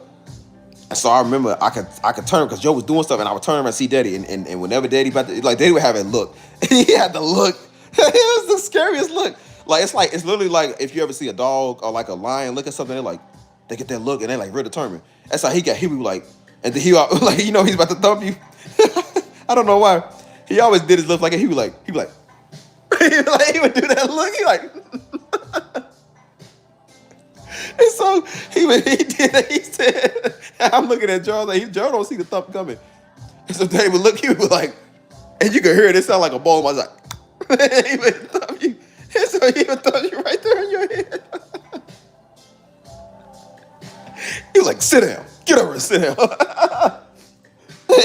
And so I remember I could turn because Joe was doing stuff, and I would turn around and see Daddy. And whenever Daddy Daddy would have that look. He had the look. It was the scariest look. It's literally like if you ever see a dog or like a lion look at something, they get that look and they're like real determined. That's how he would be like, and then he like, you know, he's about to thump you. I don't know why. He always did his look like it. He would do that look. He like, and so he did it. He said, I'm looking at Joe, like, Joe don't see the thump coming. And so Daddy would look, he would be like, and you could hear it, it sounded like a bone. I was like, he would thump you. And so he would thump you right there in your head. He was like, sit down. Get over and sit down.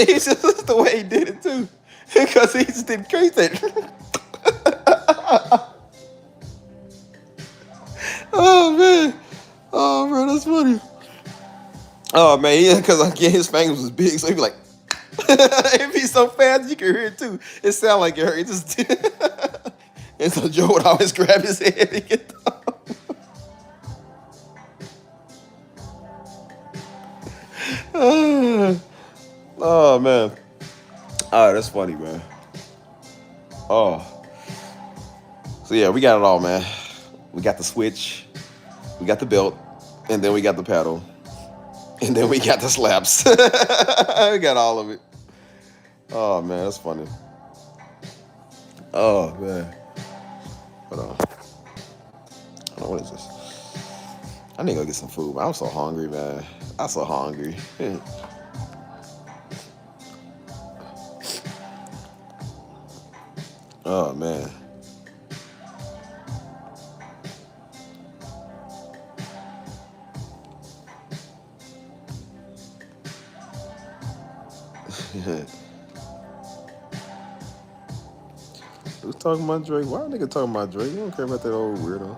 He's just the way he did it too. Because he just did crazy. Oh man. Oh bro, that's funny. Oh man, yeah, because again his fingers was big, so he'd be like, it'd be so fast you could hear it too. It sounded like it hurt. It just and so Joe would always grab his head and get the oh man. Oh, that's funny, man. Oh. So yeah, we got it all, man. We got the switch, we got the belt, and then we got the paddle. And then we got the slaps. We got all of it. Oh man, that's funny. Oh man. Hold on. What is this? I need to go get some food, man. I'm so hungry, man. I'm so hungry. Oh man. Who's talking about Drake? Why are nigga talking about Drake? You don't care about that old weirdo.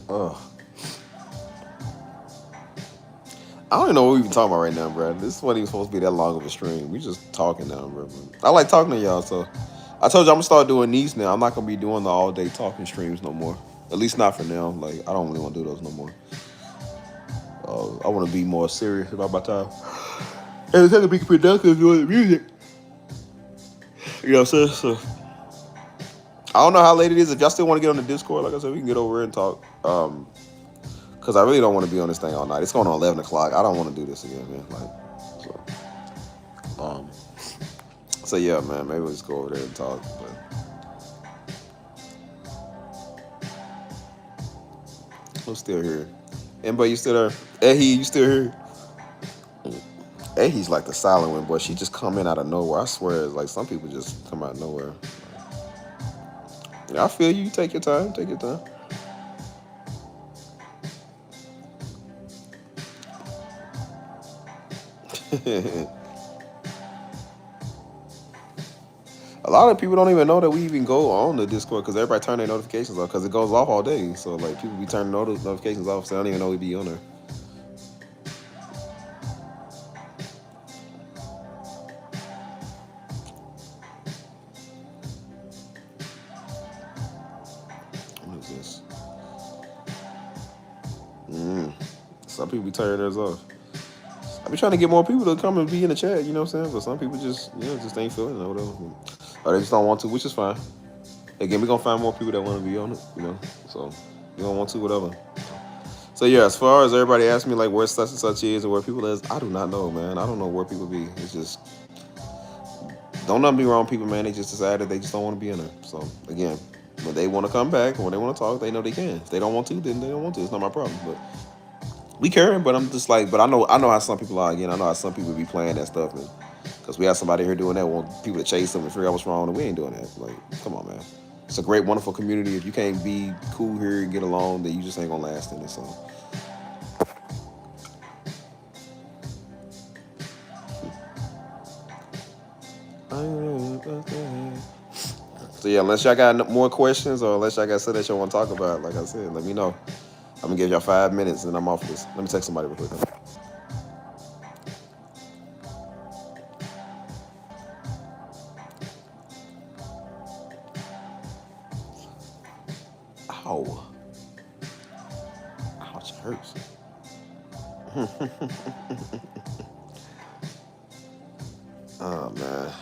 Oh. I don't even know what we even talking about right now, bro. This wasn't even supposed to be that long of a stream. We just talking now, bro. I like talking to y'all, so I told you I'm gonna start doing these now. I'm not gonna be doing the all day talking streams no more. At least not for now. Like I don't really want to do those no more. I want to be more serious about my time. And it's gonna be productive doing the music. You know what I'm saying? So I don't know how late it is. If y'all still want to get on the Discord, like I said, we can get over here and talk. Cause I really don't want to be on this thing all night. It's going on 11 o'clock. I don't want to do this again, man. Like, so yeah, man. Maybe we'll just go over there and talk. But who's still here? Anybody, you still there? Ehi, you still here? Ehi's like the silent one, boy. She just come in out of nowhere. I swear, it's like some people just come out of nowhere. Yeah, I feel you. Take your time. Take your time. A lot of people don't even know that we even go on the Discord because everybody turn their notifications off because it goes off all day. So like people be turning notifications off, so they don't even know we be on there. What is this? Some people be turning theirs off. I be trying to get more people to come and be in the chat, you know what I'm saying? But some people just, just ain't feeling it or whatever. Or they just don't want to, which is fine. Again, we're gonna find more people that want to be on it, So you don't want to, whatever. So yeah, as far as everybody asking me like where such and such is or where people is, I do not know, man. I don't know where people be. It's just don't nothing be wrong, people, man. They just decided they just don't want to be in there. So again, when they want to come back or when they want to talk, they know they can. If they don't want to, then they don't want to. It's not my problem. But we care, but I'm just like, but I know how some people are. Again, I know how some people be playing that stuff, and because we have somebody here doing that, want people to chase them and figure out what's wrong, and we ain't doing that. Like, come on, man. It's a great, wonderful community. If you can't be cool here and get along, then you just ain't gonna last in it. So yeah, unless y'all got more questions or unless y'all got something that y'all want to talk about, like I said, let me know. I'm gonna give y'all 5 minutes and then I'm off of this. Let me text somebody real quick. Ow. Ouch, it hurts. Oh, man.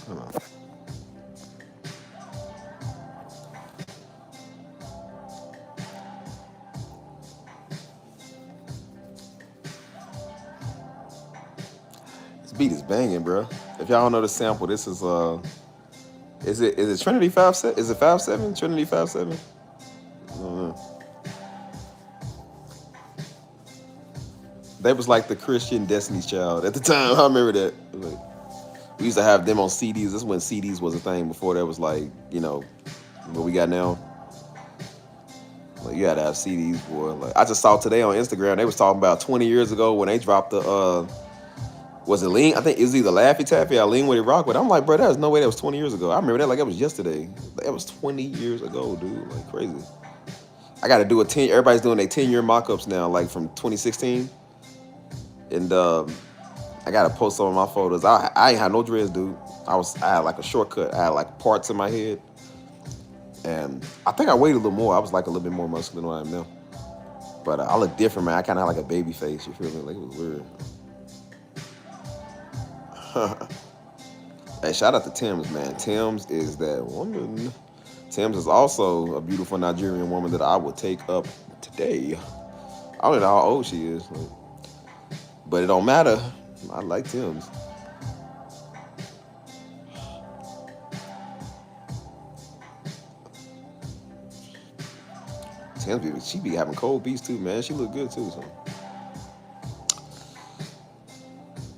Hold on. This beat is banging, bro. If y'all don't know the sample, this is it Trinity 5-7? Is it 5-7? Trinity 5-7? I don't know. They was like the Christian Destiny's Child at the time. I remember that. Like, we used to have them on CDs. This is when CDs was a thing. Before that was like, what we got now. Like, you had to have CDs, boy. Like, I just saw today on Instagram, they was talking about 20 years ago when they dropped the was it Lean? I think it was either Laffy Taffy or Lean With It Rock. But I'm like, bro, there's no way that was 20 years ago. I remember that like it was yesterday. That was 20 years ago, dude. Like, crazy. I got to do everybody's doing their 10-year mock-ups now, like from 2016. And I got to post some of my photos. I ain't had no dreads, dude. I had like a shortcut. I had like parts in my head. And I think I weighed a little more. I was like a little bit more muscular than what I am now. But I look different, man. I kind of had like a baby face. You feel me? Like, it was weird. Hey, shout out to Tim's, man. Tim's is that woman. Tim's is also a beautiful Nigerian woman that I would take up today. I don't know how old she is, but it don't matter. I like Tim's. Tim's, she be having cold beats too, man. She look good too. So.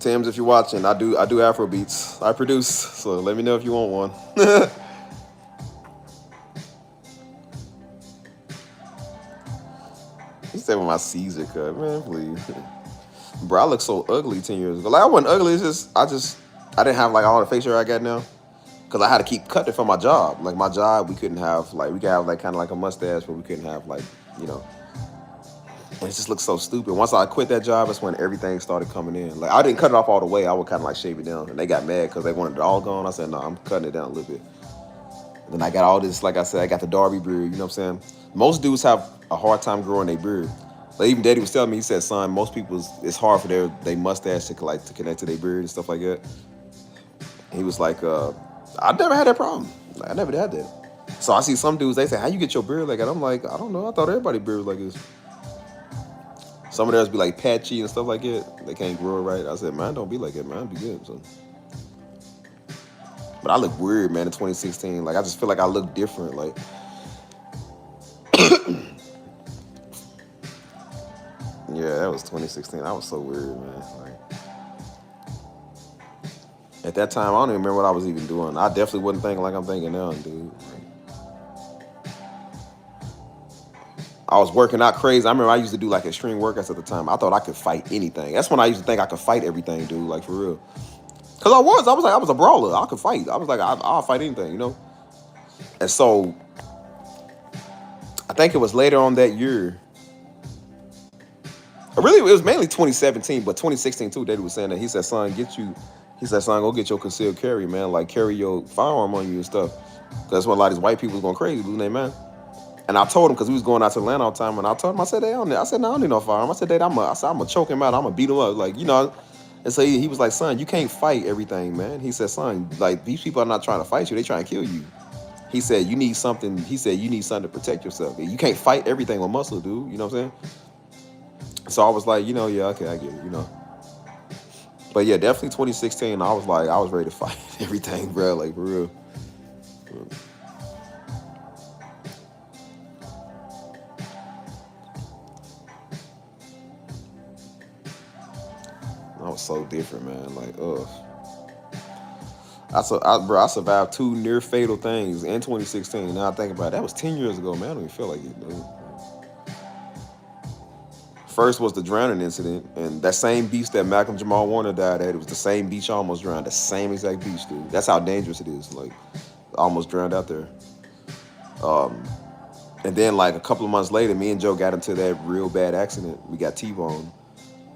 Tim's, if you're watching, I do AfroBeats. I produce, so let me know if you want one. You said with my Caesar cut, man, please. Bro, I look so ugly 10 years ago. Like, I wasn't ugly, it's just, I didn't have like all the facial hair I got now. Cause I had to keep cutting for my job. Like my job, we couldn't have like, we could have like kind of like a mustache, but we couldn't have like, and it just looked so stupid. Once I quit that job, that's when everything started coming in. Like, I didn't cut it off all the way. I would kind of like shave it down. And they got mad because they wanted it all gone. I said, no, I'm cutting it down a little bit. And then I got all this, like I said, I got the Darby beard, you know what I'm saying? Most dudes have a hard time growing their beard. Like, even Daddy was telling me, he said, son, most people, it's hard for their mustache to connect to their beard and stuff like that. He was like, I never had that problem. Like, I never had that. So I see some dudes, they say, how you get your beard like that? I'm like, I don't know. I thought everybody beard was like this. Some of theirs be like patchy and stuff like it. They can't grow it right. I said, man, don't be like that, man. Be good. So. But I look weird, man, in 2016. Like, I just feel like I look different. Like, yeah, that was 2016. I was so weird, man. Like, at that time, I don't even remember what I was even doing. I definitely wasn't thinking like I'm thinking now, dude. Like, I was working out crazy. I remember I used to do like extreme workouts at the time. I thought I could fight anything. That's when I used to think I could fight everything, dude. Like, for real. Cause I was like, I was a brawler. I could fight. I was like, I'll fight anything, you know. And so, I think it was later on that year. Really, it was mainly 2017, but 2016 too. Daddy was saying that. He said, "Son, go get your concealed carry, man. Like carry your firearm on you and stuff." Cause that's when a lot of these white people was going crazy, losing their man. And I told him because we was going out to Atlanta all the time, and I told him, I said, no, I don't need no firearm. I said, Dad, I'm gonna choke him out. I'm gonna beat him up, like, you know. And so he was like, son, you can't fight everything, man. He said, son, like, these people are not trying to fight you. They trying to kill you. He said, you need something. He said, you need something to protect yourself. You can't fight everything with muscle, dude. You know what I'm saying? So I was like, you know, yeah, okay, I get it, you know. But yeah, definitely 2016, I was like, I was ready to fight everything, bro, like, for real. I was so different, man. Like, ugh. I survived 2 near fatal things in 2016. Now I think about it, that was 10 years ago, man. I don't even feel like it, dude. First was the drowning incident, and that same beach that Malcolm Jamal Warner died at, it was the same beach I almost drowned. The same exact beach, dude. That's how dangerous it is. Like, I almost drowned out there. And then, like, a couple of months later, me and Joe got into that real bad accident. We got T-boned.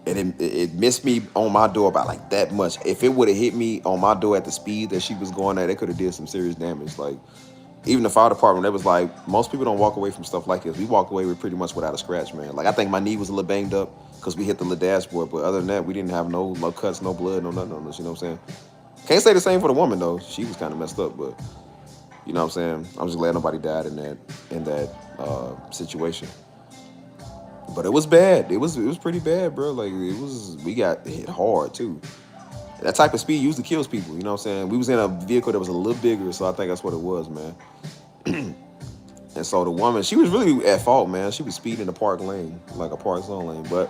And it missed me on my door by like that much. If it would have hit me on my door at the speed that she was going at, it could have did some serious damage. Like, even the fire department, it was like, most people don't walk away from stuff like this. We walk away with pretty much without a scratch, man. Like, I think my knee was a little banged up because we hit the little dashboard. But other than that, we didn't have no cuts, no blood, no nothing on us. You know what I'm saying? Can't say the same for the woman, though. She was kind of messed up, but you know what I'm saying? I'm just glad nobody died in that situation. But it was bad. It was pretty bad, bro. Like, we got hit hard too. That type of speed usually kills people, you know what I'm saying? We was in a vehicle that was a little bigger, so I think that's what it was, man. And so the woman, she was really at fault, man. She was speeding in the park lane, like a park zone lane. But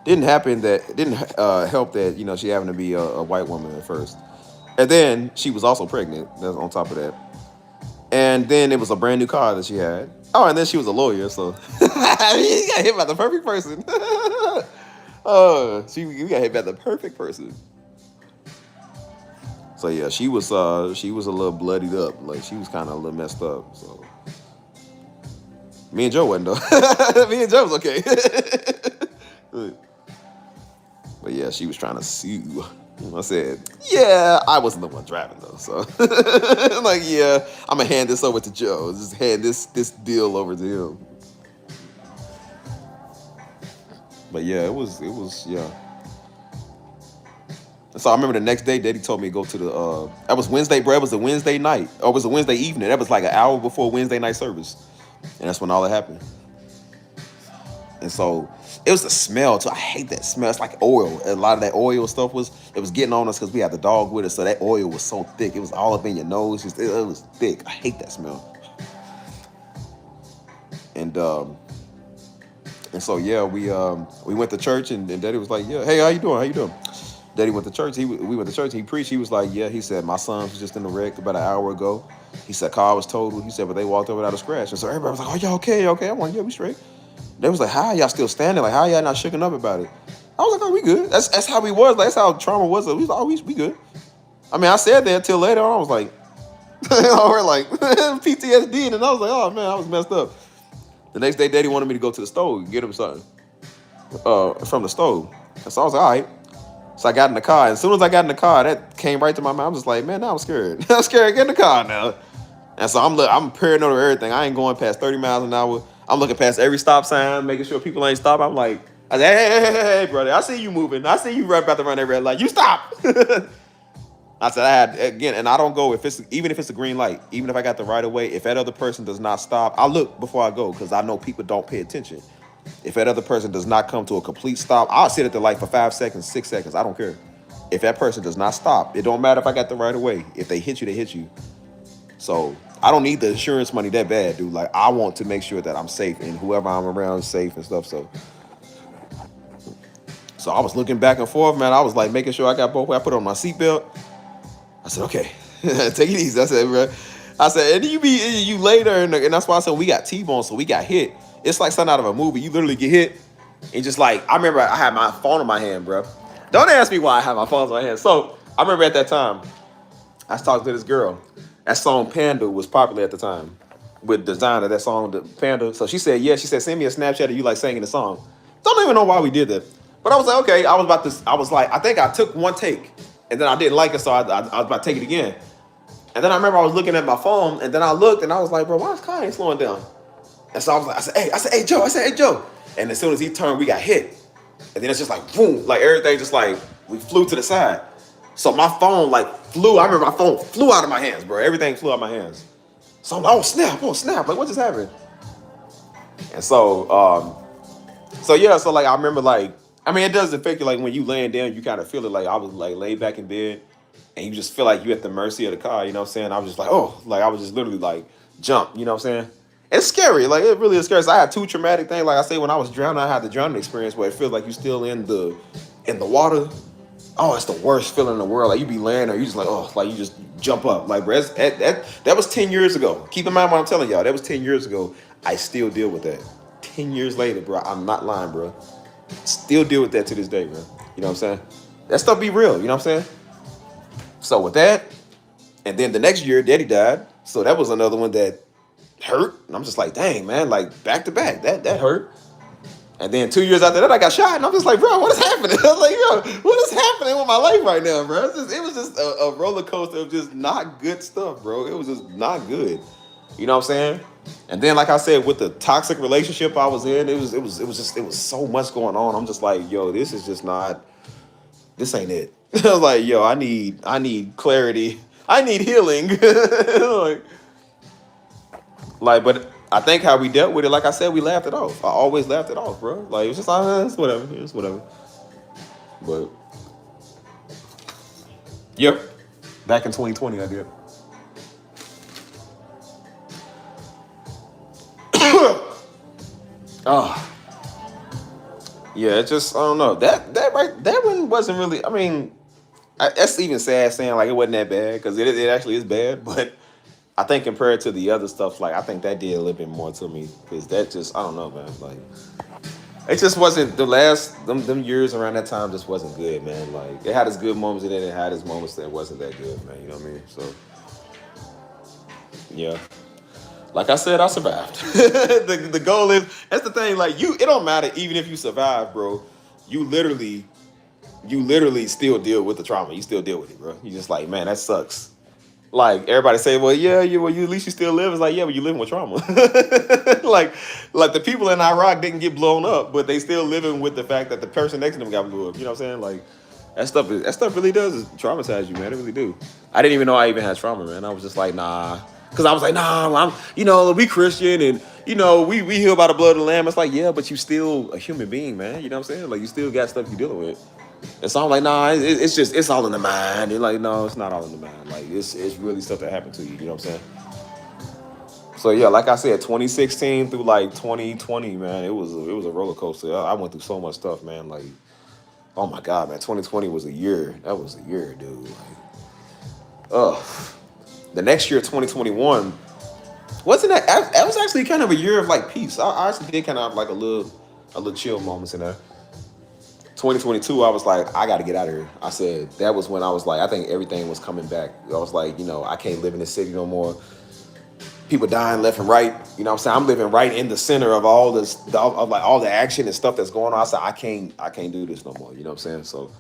didn't help that, you know, she happened to be a white woman at first. And then she was also pregnant, that's on top of that. And then it was a brand new car that she had. Oh, and then she was a lawyer, so you got hit by the perfect person. We got hit by the perfect person. So yeah, she was a little bloodied up, like she was kind of a little messed up. So me and Joe wasn't though. Me and Joe was okay. But yeah, she was trying to sue. I said, yeah, I wasn't the one driving though, so I'm like, yeah, I'm gonna hand this over to Joe. Just hand this deal over to him. But yeah, it was yeah. So I remember the next day, Daddy told me to go to the. That was Wednesday, bro. It was a Wednesday night, or it was a Wednesday evening. That was like an hour before Wednesday night service, and that's when all that happened. And so it was the smell too. I hate that smell. It's like oil. A lot of that oil stuff was getting on us because we had the dog with us. So that oil was so thick. It was all up in your nose. It was thick. I hate that smell. And so yeah, we went to church and Daddy was like, yeah, hey, how you doing? How you doing? Daddy went to church. We went to church. He preached. He was like, yeah. He said my son was just in the wreck about an hour ago. He said car was totaled. He said, but they walked over without a scratch. And so everybody was like, oh, y'all okay? Okay. I'm like, yeah, we straight. They was like, how y'all still standing? Like, how y'all not shooken up about it? I was like, oh, we good. That's how we was. Like, that's how trauma was. We was like, oh, we good. I mean, I said that until later on. I was like, we're like PTSD. And I was like, oh, man, I was messed up. The next day, Daddy wanted me to go to the stove and get him something from the stove. And so I was like, all right. So I got in the car. And as soon as I got in the car, that came right to my mind. I was just like, man, now I'm scared. I'm scared. Get in the car now. And so I'm paranoid of everything. I ain't going past 30 miles an hour. I'm looking past every stop sign, making sure people ain't stop. I'm like, hey, brother, I see you moving. I see you right about to run that red light. You stop. I said I had again, and I don't go if it's even if it's a green light, even if I got the right of way. If that other person does not stop, I look before I go because I know people don't pay attention. If that other person does not come to a complete stop, I'll sit at the light for 5 seconds, 6 seconds. I don't care. If that person does not stop, it don't matter if I got the right of way. If they hit you, they hit you. So I don't need the insurance money that bad, dude. Like I want to make sure that I'm safe and whoever I'm around is safe and stuff. So I was looking back and forth, man. I was like making sure I got both. I put on my seatbelt. I said, okay, take it easy. I said, bro. I said, and you later, and that's why I said we got T-bone, so we got hit. It's like something out of a movie. You literally get hit, and just like I remember, I had my phone in my hand, bro. Don't ask me why I had my phone in my hand. So I remember at that time, I was talking to this girl. That song Panda was popular at the time with design of that song, the Panda. So she said, yeah. She said, send me a Snapchat of you like singing the song. Don't even know why we did that. But I was like, okay. I was like, I think I took one take. And then I didn't like it, so I was about to take it again. And then I remember I was looking at my phone, and then I looked, and I was like, bro, why is Kanye slowing down? And so I was like, I said, hey, Joe. And as soon as he turned, we got hit. And then it's just like, boom, like everything just like, we flew to the side. So my phone like flew, I remember my phone flew out of my hands, bro. Everything flew out of my hands. So I'm like, oh snap, like what just happened? And so yeah, so like I remember like, I mean, it does affect you. Like when you laying down, you kind of feel it. Like I was like laid back in bed, and you just feel like you at the mercy of the car. You know what I'm saying? I was just like, oh, like I was just literally like jump. You know what I'm saying? It's scary. Like it really is scary. So I had two traumatic things. Like I say, when I was drowning, I had the drowning experience where it feels like you still in the water. Oh, it's the worst feeling in the world. Like you be laying there, you just like, oh, like you just jump up. Like, bro, that was 10 years ago. Keep in mind what I'm telling y'all. That was 10 years ago. I still deal with that. 10 years later, bro. I'm not lying, bro. Still deal with that to this day, bro. You know what I'm saying? That stuff be real, you know what I'm saying? So with that, and then the next year, Daddy died. So that was another one that hurt. And I'm just like, dang, man, like back to back. That hurt. And then 2 years after that, I got shot. And I'm just like, bro, what is happening? I was like, yo, what is happening with my life right now, bro? It was just a roller coaster of just not good stuff, bro. It was just not good. You know what I'm saying? And then, like I said, with the toxic relationship I was in, it was so much going on. I'm just like, yo, this ain't it. I was like, yo, I need clarity. I need healing. But I think how we dealt with it, like I said, we laughed it off. I always laughed it off, bro. Like, it was just like, it's whatever. It's whatever. But, yep. Back in 2020, I did. Oh. Yeah, it just, I don't know. That one wasn't really, I mean, that's even sad saying, like, it wasn't that bad, because it actually is bad, but I think compared to the other stuff, like, I think that did a little bit more to me, because that just, I don't know, man, like, it just wasn't, them years around that time just wasn't good, man. Like, it had its good moments, and then it had its moments that wasn't that good, man, you know what I mean? So, yeah. Like I said, I survived. The goal is, that's the thing, like, it don't matter even if you survive, bro. You literally still deal with the trauma. You still deal with it, bro. You just like, man, that sucks. Like, everybody say, well, yeah, at least you still live. It's like, yeah, but you living with trauma. like the people in Iraq didn't get blown up, but they still living with the fact that the person next to them got blew up. You know what I'm saying? Like, that stuff really does traumatize you, man. It really do. I didn't even know I even had trauma, man. I was just like, nah. Because I was like, nah, we Christian, and, we heal by the blood of the Lamb. It's like, yeah, but you still a human being, man. You know what I'm saying? Like, you still got stuff you're dealing with. And so I'm like, nah, it's all in the mind. You're like, no, it's not all in the mind. Like, it's really stuff that happened to you. You know what I'm saying? So, yeah, like I said, 2016 through, like, 2020, man, it was a roller coaster. I went through so much stuff, man. Like, oh, my God, man, 2020 was a year. That was a year, dude. Like, ugh. The next year, 2021, wasn't that was actually kind of a year of like peace. I actually did kind of have like a little chill moments in there. 2022, I was like, I got to get out of here. I said, that was when I was like, I think everything was coming back. I was like, I can't live in this city no more. People dying left and right. You know what I'm saying? I'm living right in the center of all this, of like all the action and stuff that's going on. I said, I can't do this no more. You know what I'm saying? So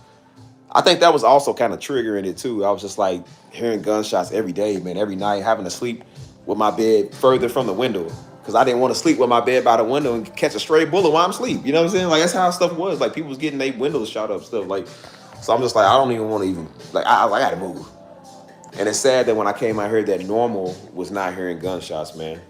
I think that was also kind of triggering it too. I was just like hearing gunshots every day, man, every night, having to sleep with my bed further from the window because I didn't want to sleep with my bed by the window and catch a stray bullet while I'm asleep. You know what I'm saying? Like, that's how stuff was. Like, people was getting their windows shot up, stuff. Like, so I'm just like, I don't even want to even, like, I got to move. And it's sad that when I came out here, that normal was not hearing gunshots, man.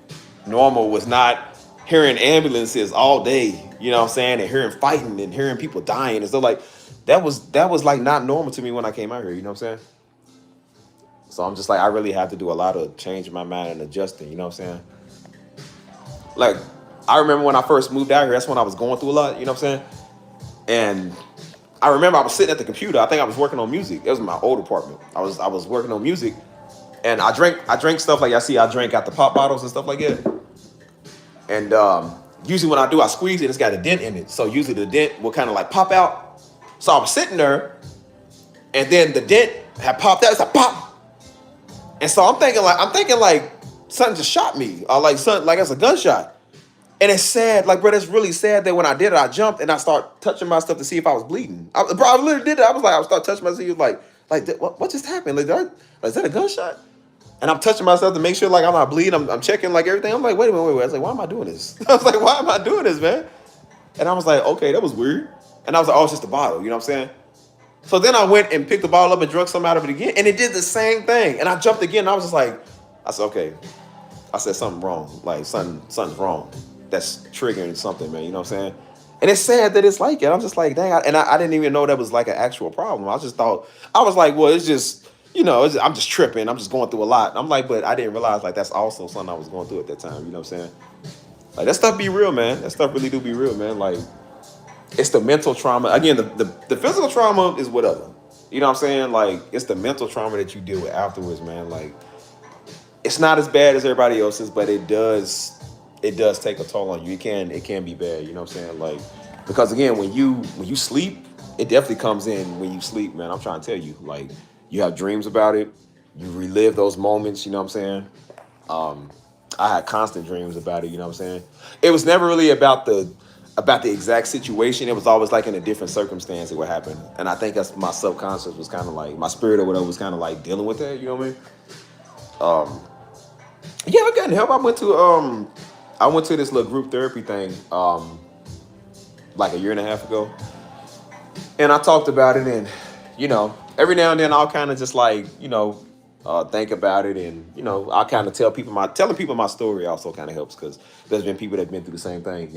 Normal was not hearing ambulances all day, you know what I'm saying, and hearing fighting and hearing people dying and stuff like that was like not normal to me when I came out here, you know what I'm saying? So I'm just like I really have to do a lot of changing my mind and adjusting, you know what I'm saying? Like I remember when I first moved out here, that's when I was going through a lot, you know what I'm saying? And I remember I was sitting at the computer. I think I was working on music. It was in my old apartment. I was working on music, and I drank stuff like I see. I drank out the pop bottles and stuff like that. And usually when I do, I squeeze it. It's got a dent in it, so usually the dent will kind of like pop out. So I was sitting there, and then the dent had popped out. It's like pop, and so I'm thinking like something just shot me, or like something like it's a gunshot. And it's sad, like, bro, it's really sad that when I did it, I jumped and I started touching my stuff to see if I was bleeding. Bro, I literally did it. I started touching myself, like, what just happened? Like, is that a gunshot? And I'm touching myself to make sure, like, I'm not bleeding. I'm checking, like, everything. I'm like, wait a minute, wait. I was like, why am I doing this? I was like, why am I doing this, man? And I was like, okay, that was weird. And I was like, oh, it's just a bottle, you know what I'm saying? So then I went and picked the bottle up and drunk some out of it again. And it did the same thing. And I jumped again. And I was just like, I said, okay. I said something wrong. Like, something's wrong. That's triggering something, man. You know what I'm saying? And it's sad that it's like it. I'm just like, dang. I didn't even know that was like an actual problem. I just thought, I was like, well, it's just, I'm just tripping. I'm just going through a lot. I'm like, but I didn't realize like that's also something I was going through at that time. You know what I'm saying? Like that stuff be real, man. That stuff really do be real, man. Like it's the mental trauma. Again, the physical trauma is whatever. You know what I'm saying? Like it's the mental trauma that you deal with afterwards, man. Like it's not as bad as everybody else's, but it does take a toll on you. It can be bad, you know what I'm saying? Like because again, when you sleep, it definitely comes in when you sleep, man. I'm trying to tell you, like you have dreams about it, you relive those moments, you know what I'm saying? I had constant dreams about it, you know what I'm saying? It was never really about the exact situation. It was always like in a different circumstance it would happen. And I think that's my subconscious was kind of like my spirit or whatever was kind of like dealing with that, you know what I mean? Yeah, I got help. I went to this little group therapy thing like a year and a half ago. And I talked about it and, every now and then I'll kind of just like, think about it and, I'll kind of telling people my story also kind of helps because there's been people that have been through the same thing,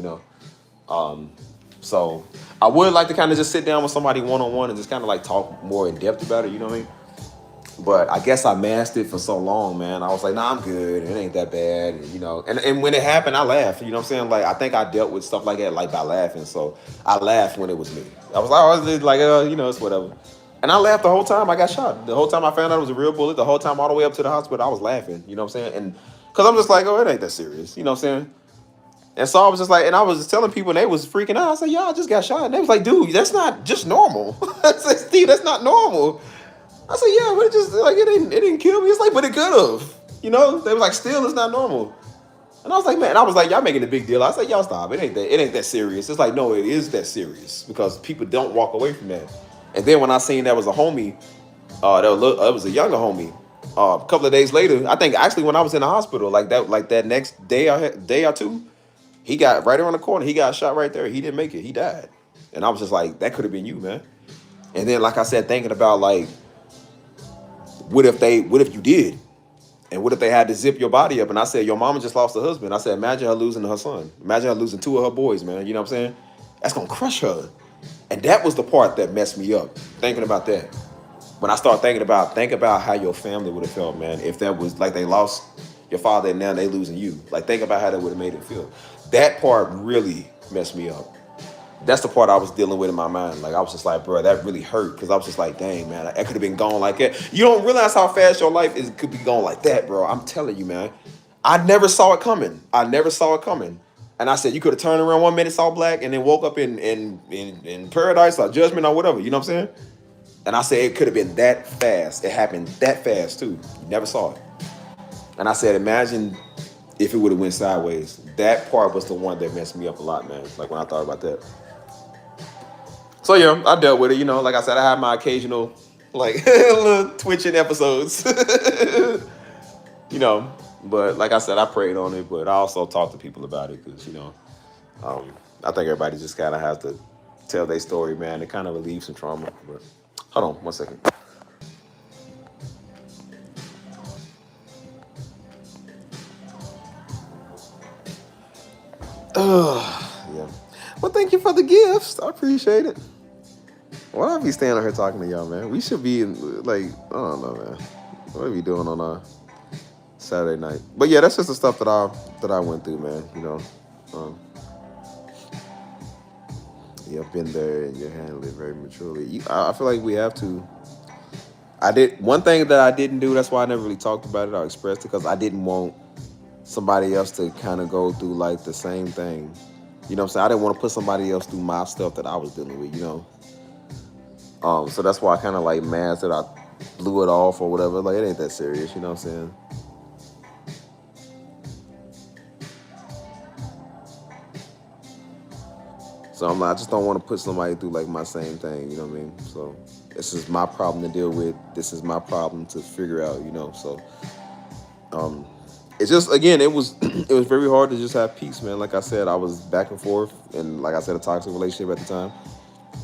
So I would like to kind of just sit down with somebody one-on-one and just kind of like talk more in depth about it, you know what I mean? But I guess I masked it for so long, man. I was like, nah, I'm good. It ain't that bad. And when it happened, I laughed. You know what I'm saying? Like, I think I dealt with stuff like that, like by laughing. So I laughed when it was me. I was like, it's whatever. And I laughed the whole time I got shot. The whole time I found out it was a real bullet, the whole time all the way up to the hospital, I was laughing. You know what I'm saying? And because I'm just like, oh, it ain't that serious. You know what I'm saying? And so I was just like, and I was just telling people, and they was freaking out. I said, I just got shot. And they was like, dude, that's not just normal. I said, Steve, that's not normal. I said, yeah, but it just like it didn't kill me. It's like, but it could have. They was like, still, it's not normal. And I was like, man, I was like, y'all making a big deal. I said, y'all stop. It ain't that serious. It's like, no, it is that serious because people don't walk away from that. And then when I seen that was a homie, that was a younger homie. A couple of days later, I think actually when I was in the hospital, like that next day or two, he got right around the corner. He got shot right there. He didn't make it. He died. And I was just like, that could have been you, man. And then, like I said, thinking about like, what if you did? And what if they had to zip your body up? And I said, your mama just lost her husband. I said, imagine her losing her son. Imagine her losing 2 of her boys, man. You know what I'm saying? That's going to crush her. And that was the part that messed me up, thinking about that. When I started think about how your family would have felt, man, if that was like they lost your father and now they losing you. Like, think about how that would have made it feel. That part really messed me up. That's the part I was dealing with in my mind. Like, I was just like, bro, that really hurt. Because I was just like, dang, man, I could have been gone like that. You don't realize how fast your life could be gone like that, bro. I'm telling you, man. I never saw it coming. And I said, you could have turned around 1 minute, saw black, and then woke up in paradise or judgment or whatever. You know what I'm saying? And I said, it could have been that fast. It happened that fast, too. You never saw it. And I said, imagine if it would have went sideways. That part was the one that messed me up a lot, man. Like, when I thought about that. So yeah, I dealt with it. Like I said, I had my occasional like little twitching episodes. But like I said, I prayed on it, but I also talked to people about it because I think everybody just kind of has to tell their story, man. It kind of relieves some trauma. But hold on 1 second. Yeah. Well, thank you for the gifts. I appreciate it. Why do I be standing here talking to y'all, man? We should be in, like, I don't know, man. What are we doing on a Saturday night? But yeah, that's just the stuff that I went through, man. You know, um, you've been there and you handled it very maturely. I feel like we have to. I did one thing that I didn't do. That's why I never really talked about it or expressed it, because I didn't want somebody else to kind of go through like the same thing. You know what I'm saying? I didn't want to put somebody else through my stuff that I was dealing with, you know. So that's why I kind of like mad that I blew it off or whatever. Like, it ain't that serious, you know what I'm saying? So I'm like, I just don't want to put somebody through like my same thing, you know what I mean? So this is my problem to deal with. This is my problem to figure out, you know. So it's just, again, it was it was very hard to just have peace, man. Like I said, I was back and forth, and like I said, a toxic relationship at the time.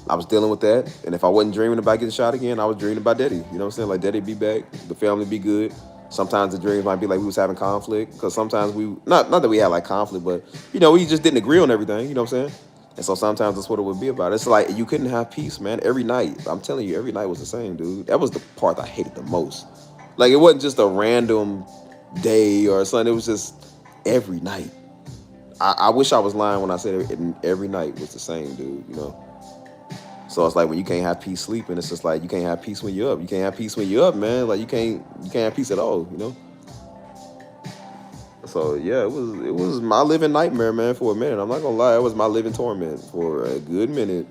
I was dealing with that, and if I wasn't dreaming about getting shot again, I was dreaming about Daddy. You know what I'm saying? Like, Daddy be back, the family be good. Sometimes the dreams might be like we was having conflict, because sometimes we, not that we had like conflict, but, you know, we just didn't agree on everything, you know what I'm saying? And so sometimes that's what it would be about. It's like you couldn't have peace, man, every night. I'm telling you, every night was the same, dude. That was the part I hated the most. Like, it wasn't just a random day or something. It was just every night. I wish I was lying when I said every night was the same, dude, you know? So it's like when you can't have peace sleeping, it's just like you can't have peace when you're up. You can't have peace when you're up, man. Like, you can't have peace at all, you know? So yeah, it was my living nightmare, man, for a minute. I'm not gonna lie, it was my living torment for a good minute.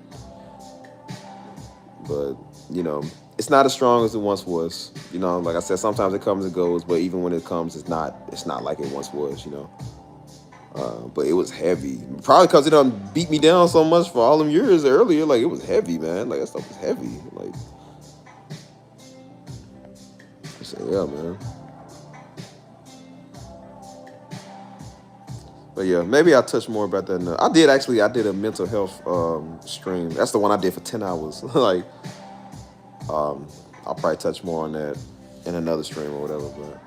But, you know, it's not as strong as it once was. You know, like I said, sometimes it comes and goes, but even when it comes, it's not like it once was, you know. But it was heavy. Probably because it done beat me down so much for all them years earlier. Like, it was heavy, man. Like, that stuff was heavy. Like, so yeah, man. But yeah, maybe I'll touch more about that. I did a mental health stream. That's the one I did for 10 hours. Like, I'll probably touch more on that in another stream or whatever. But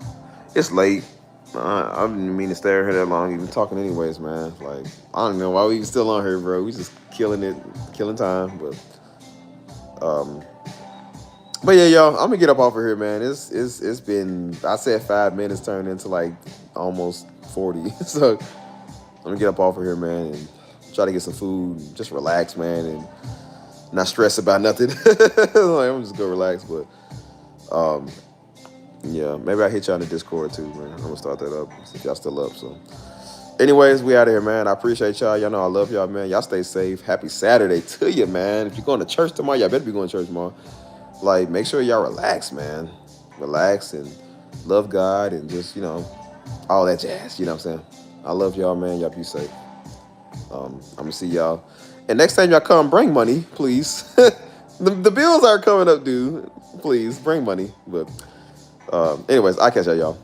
it's late. I didn't mean to stay here that long, even talking anyways, man. Like, I don't know why we even still on here, bro. We just killing it, killing time. But yeah, y'all, I'm gonna get up off of here, man. It's been, I said 5 minutes turned into like almost 40. So I'm gonna get up off of here, man, and try to get some food, and just relax, man, and not stress about nothing. Like, I'm just gonna relax, but yeah, maybe I hit y'all in the Discord too, man. I'm gonna start that up if y'all still up. So anyways, we out of here, man. I appreciate y'all. Y'all know I love y'all, man. Y'all stay safe. Happy Saturday to you, man. If you're going to church tomorrow, y'all better be going to church tomorrow. Like, make sure y'all relax, man. Relax and love God and just, you know, all that jazz. You know what I'm saying? I love y'all, man. Y'all be safe. I'm gonna see y'all. And next time y'all come, bring money, please. the bills are coming up, dude. Please bring money. But anyways, I'll catch y'all.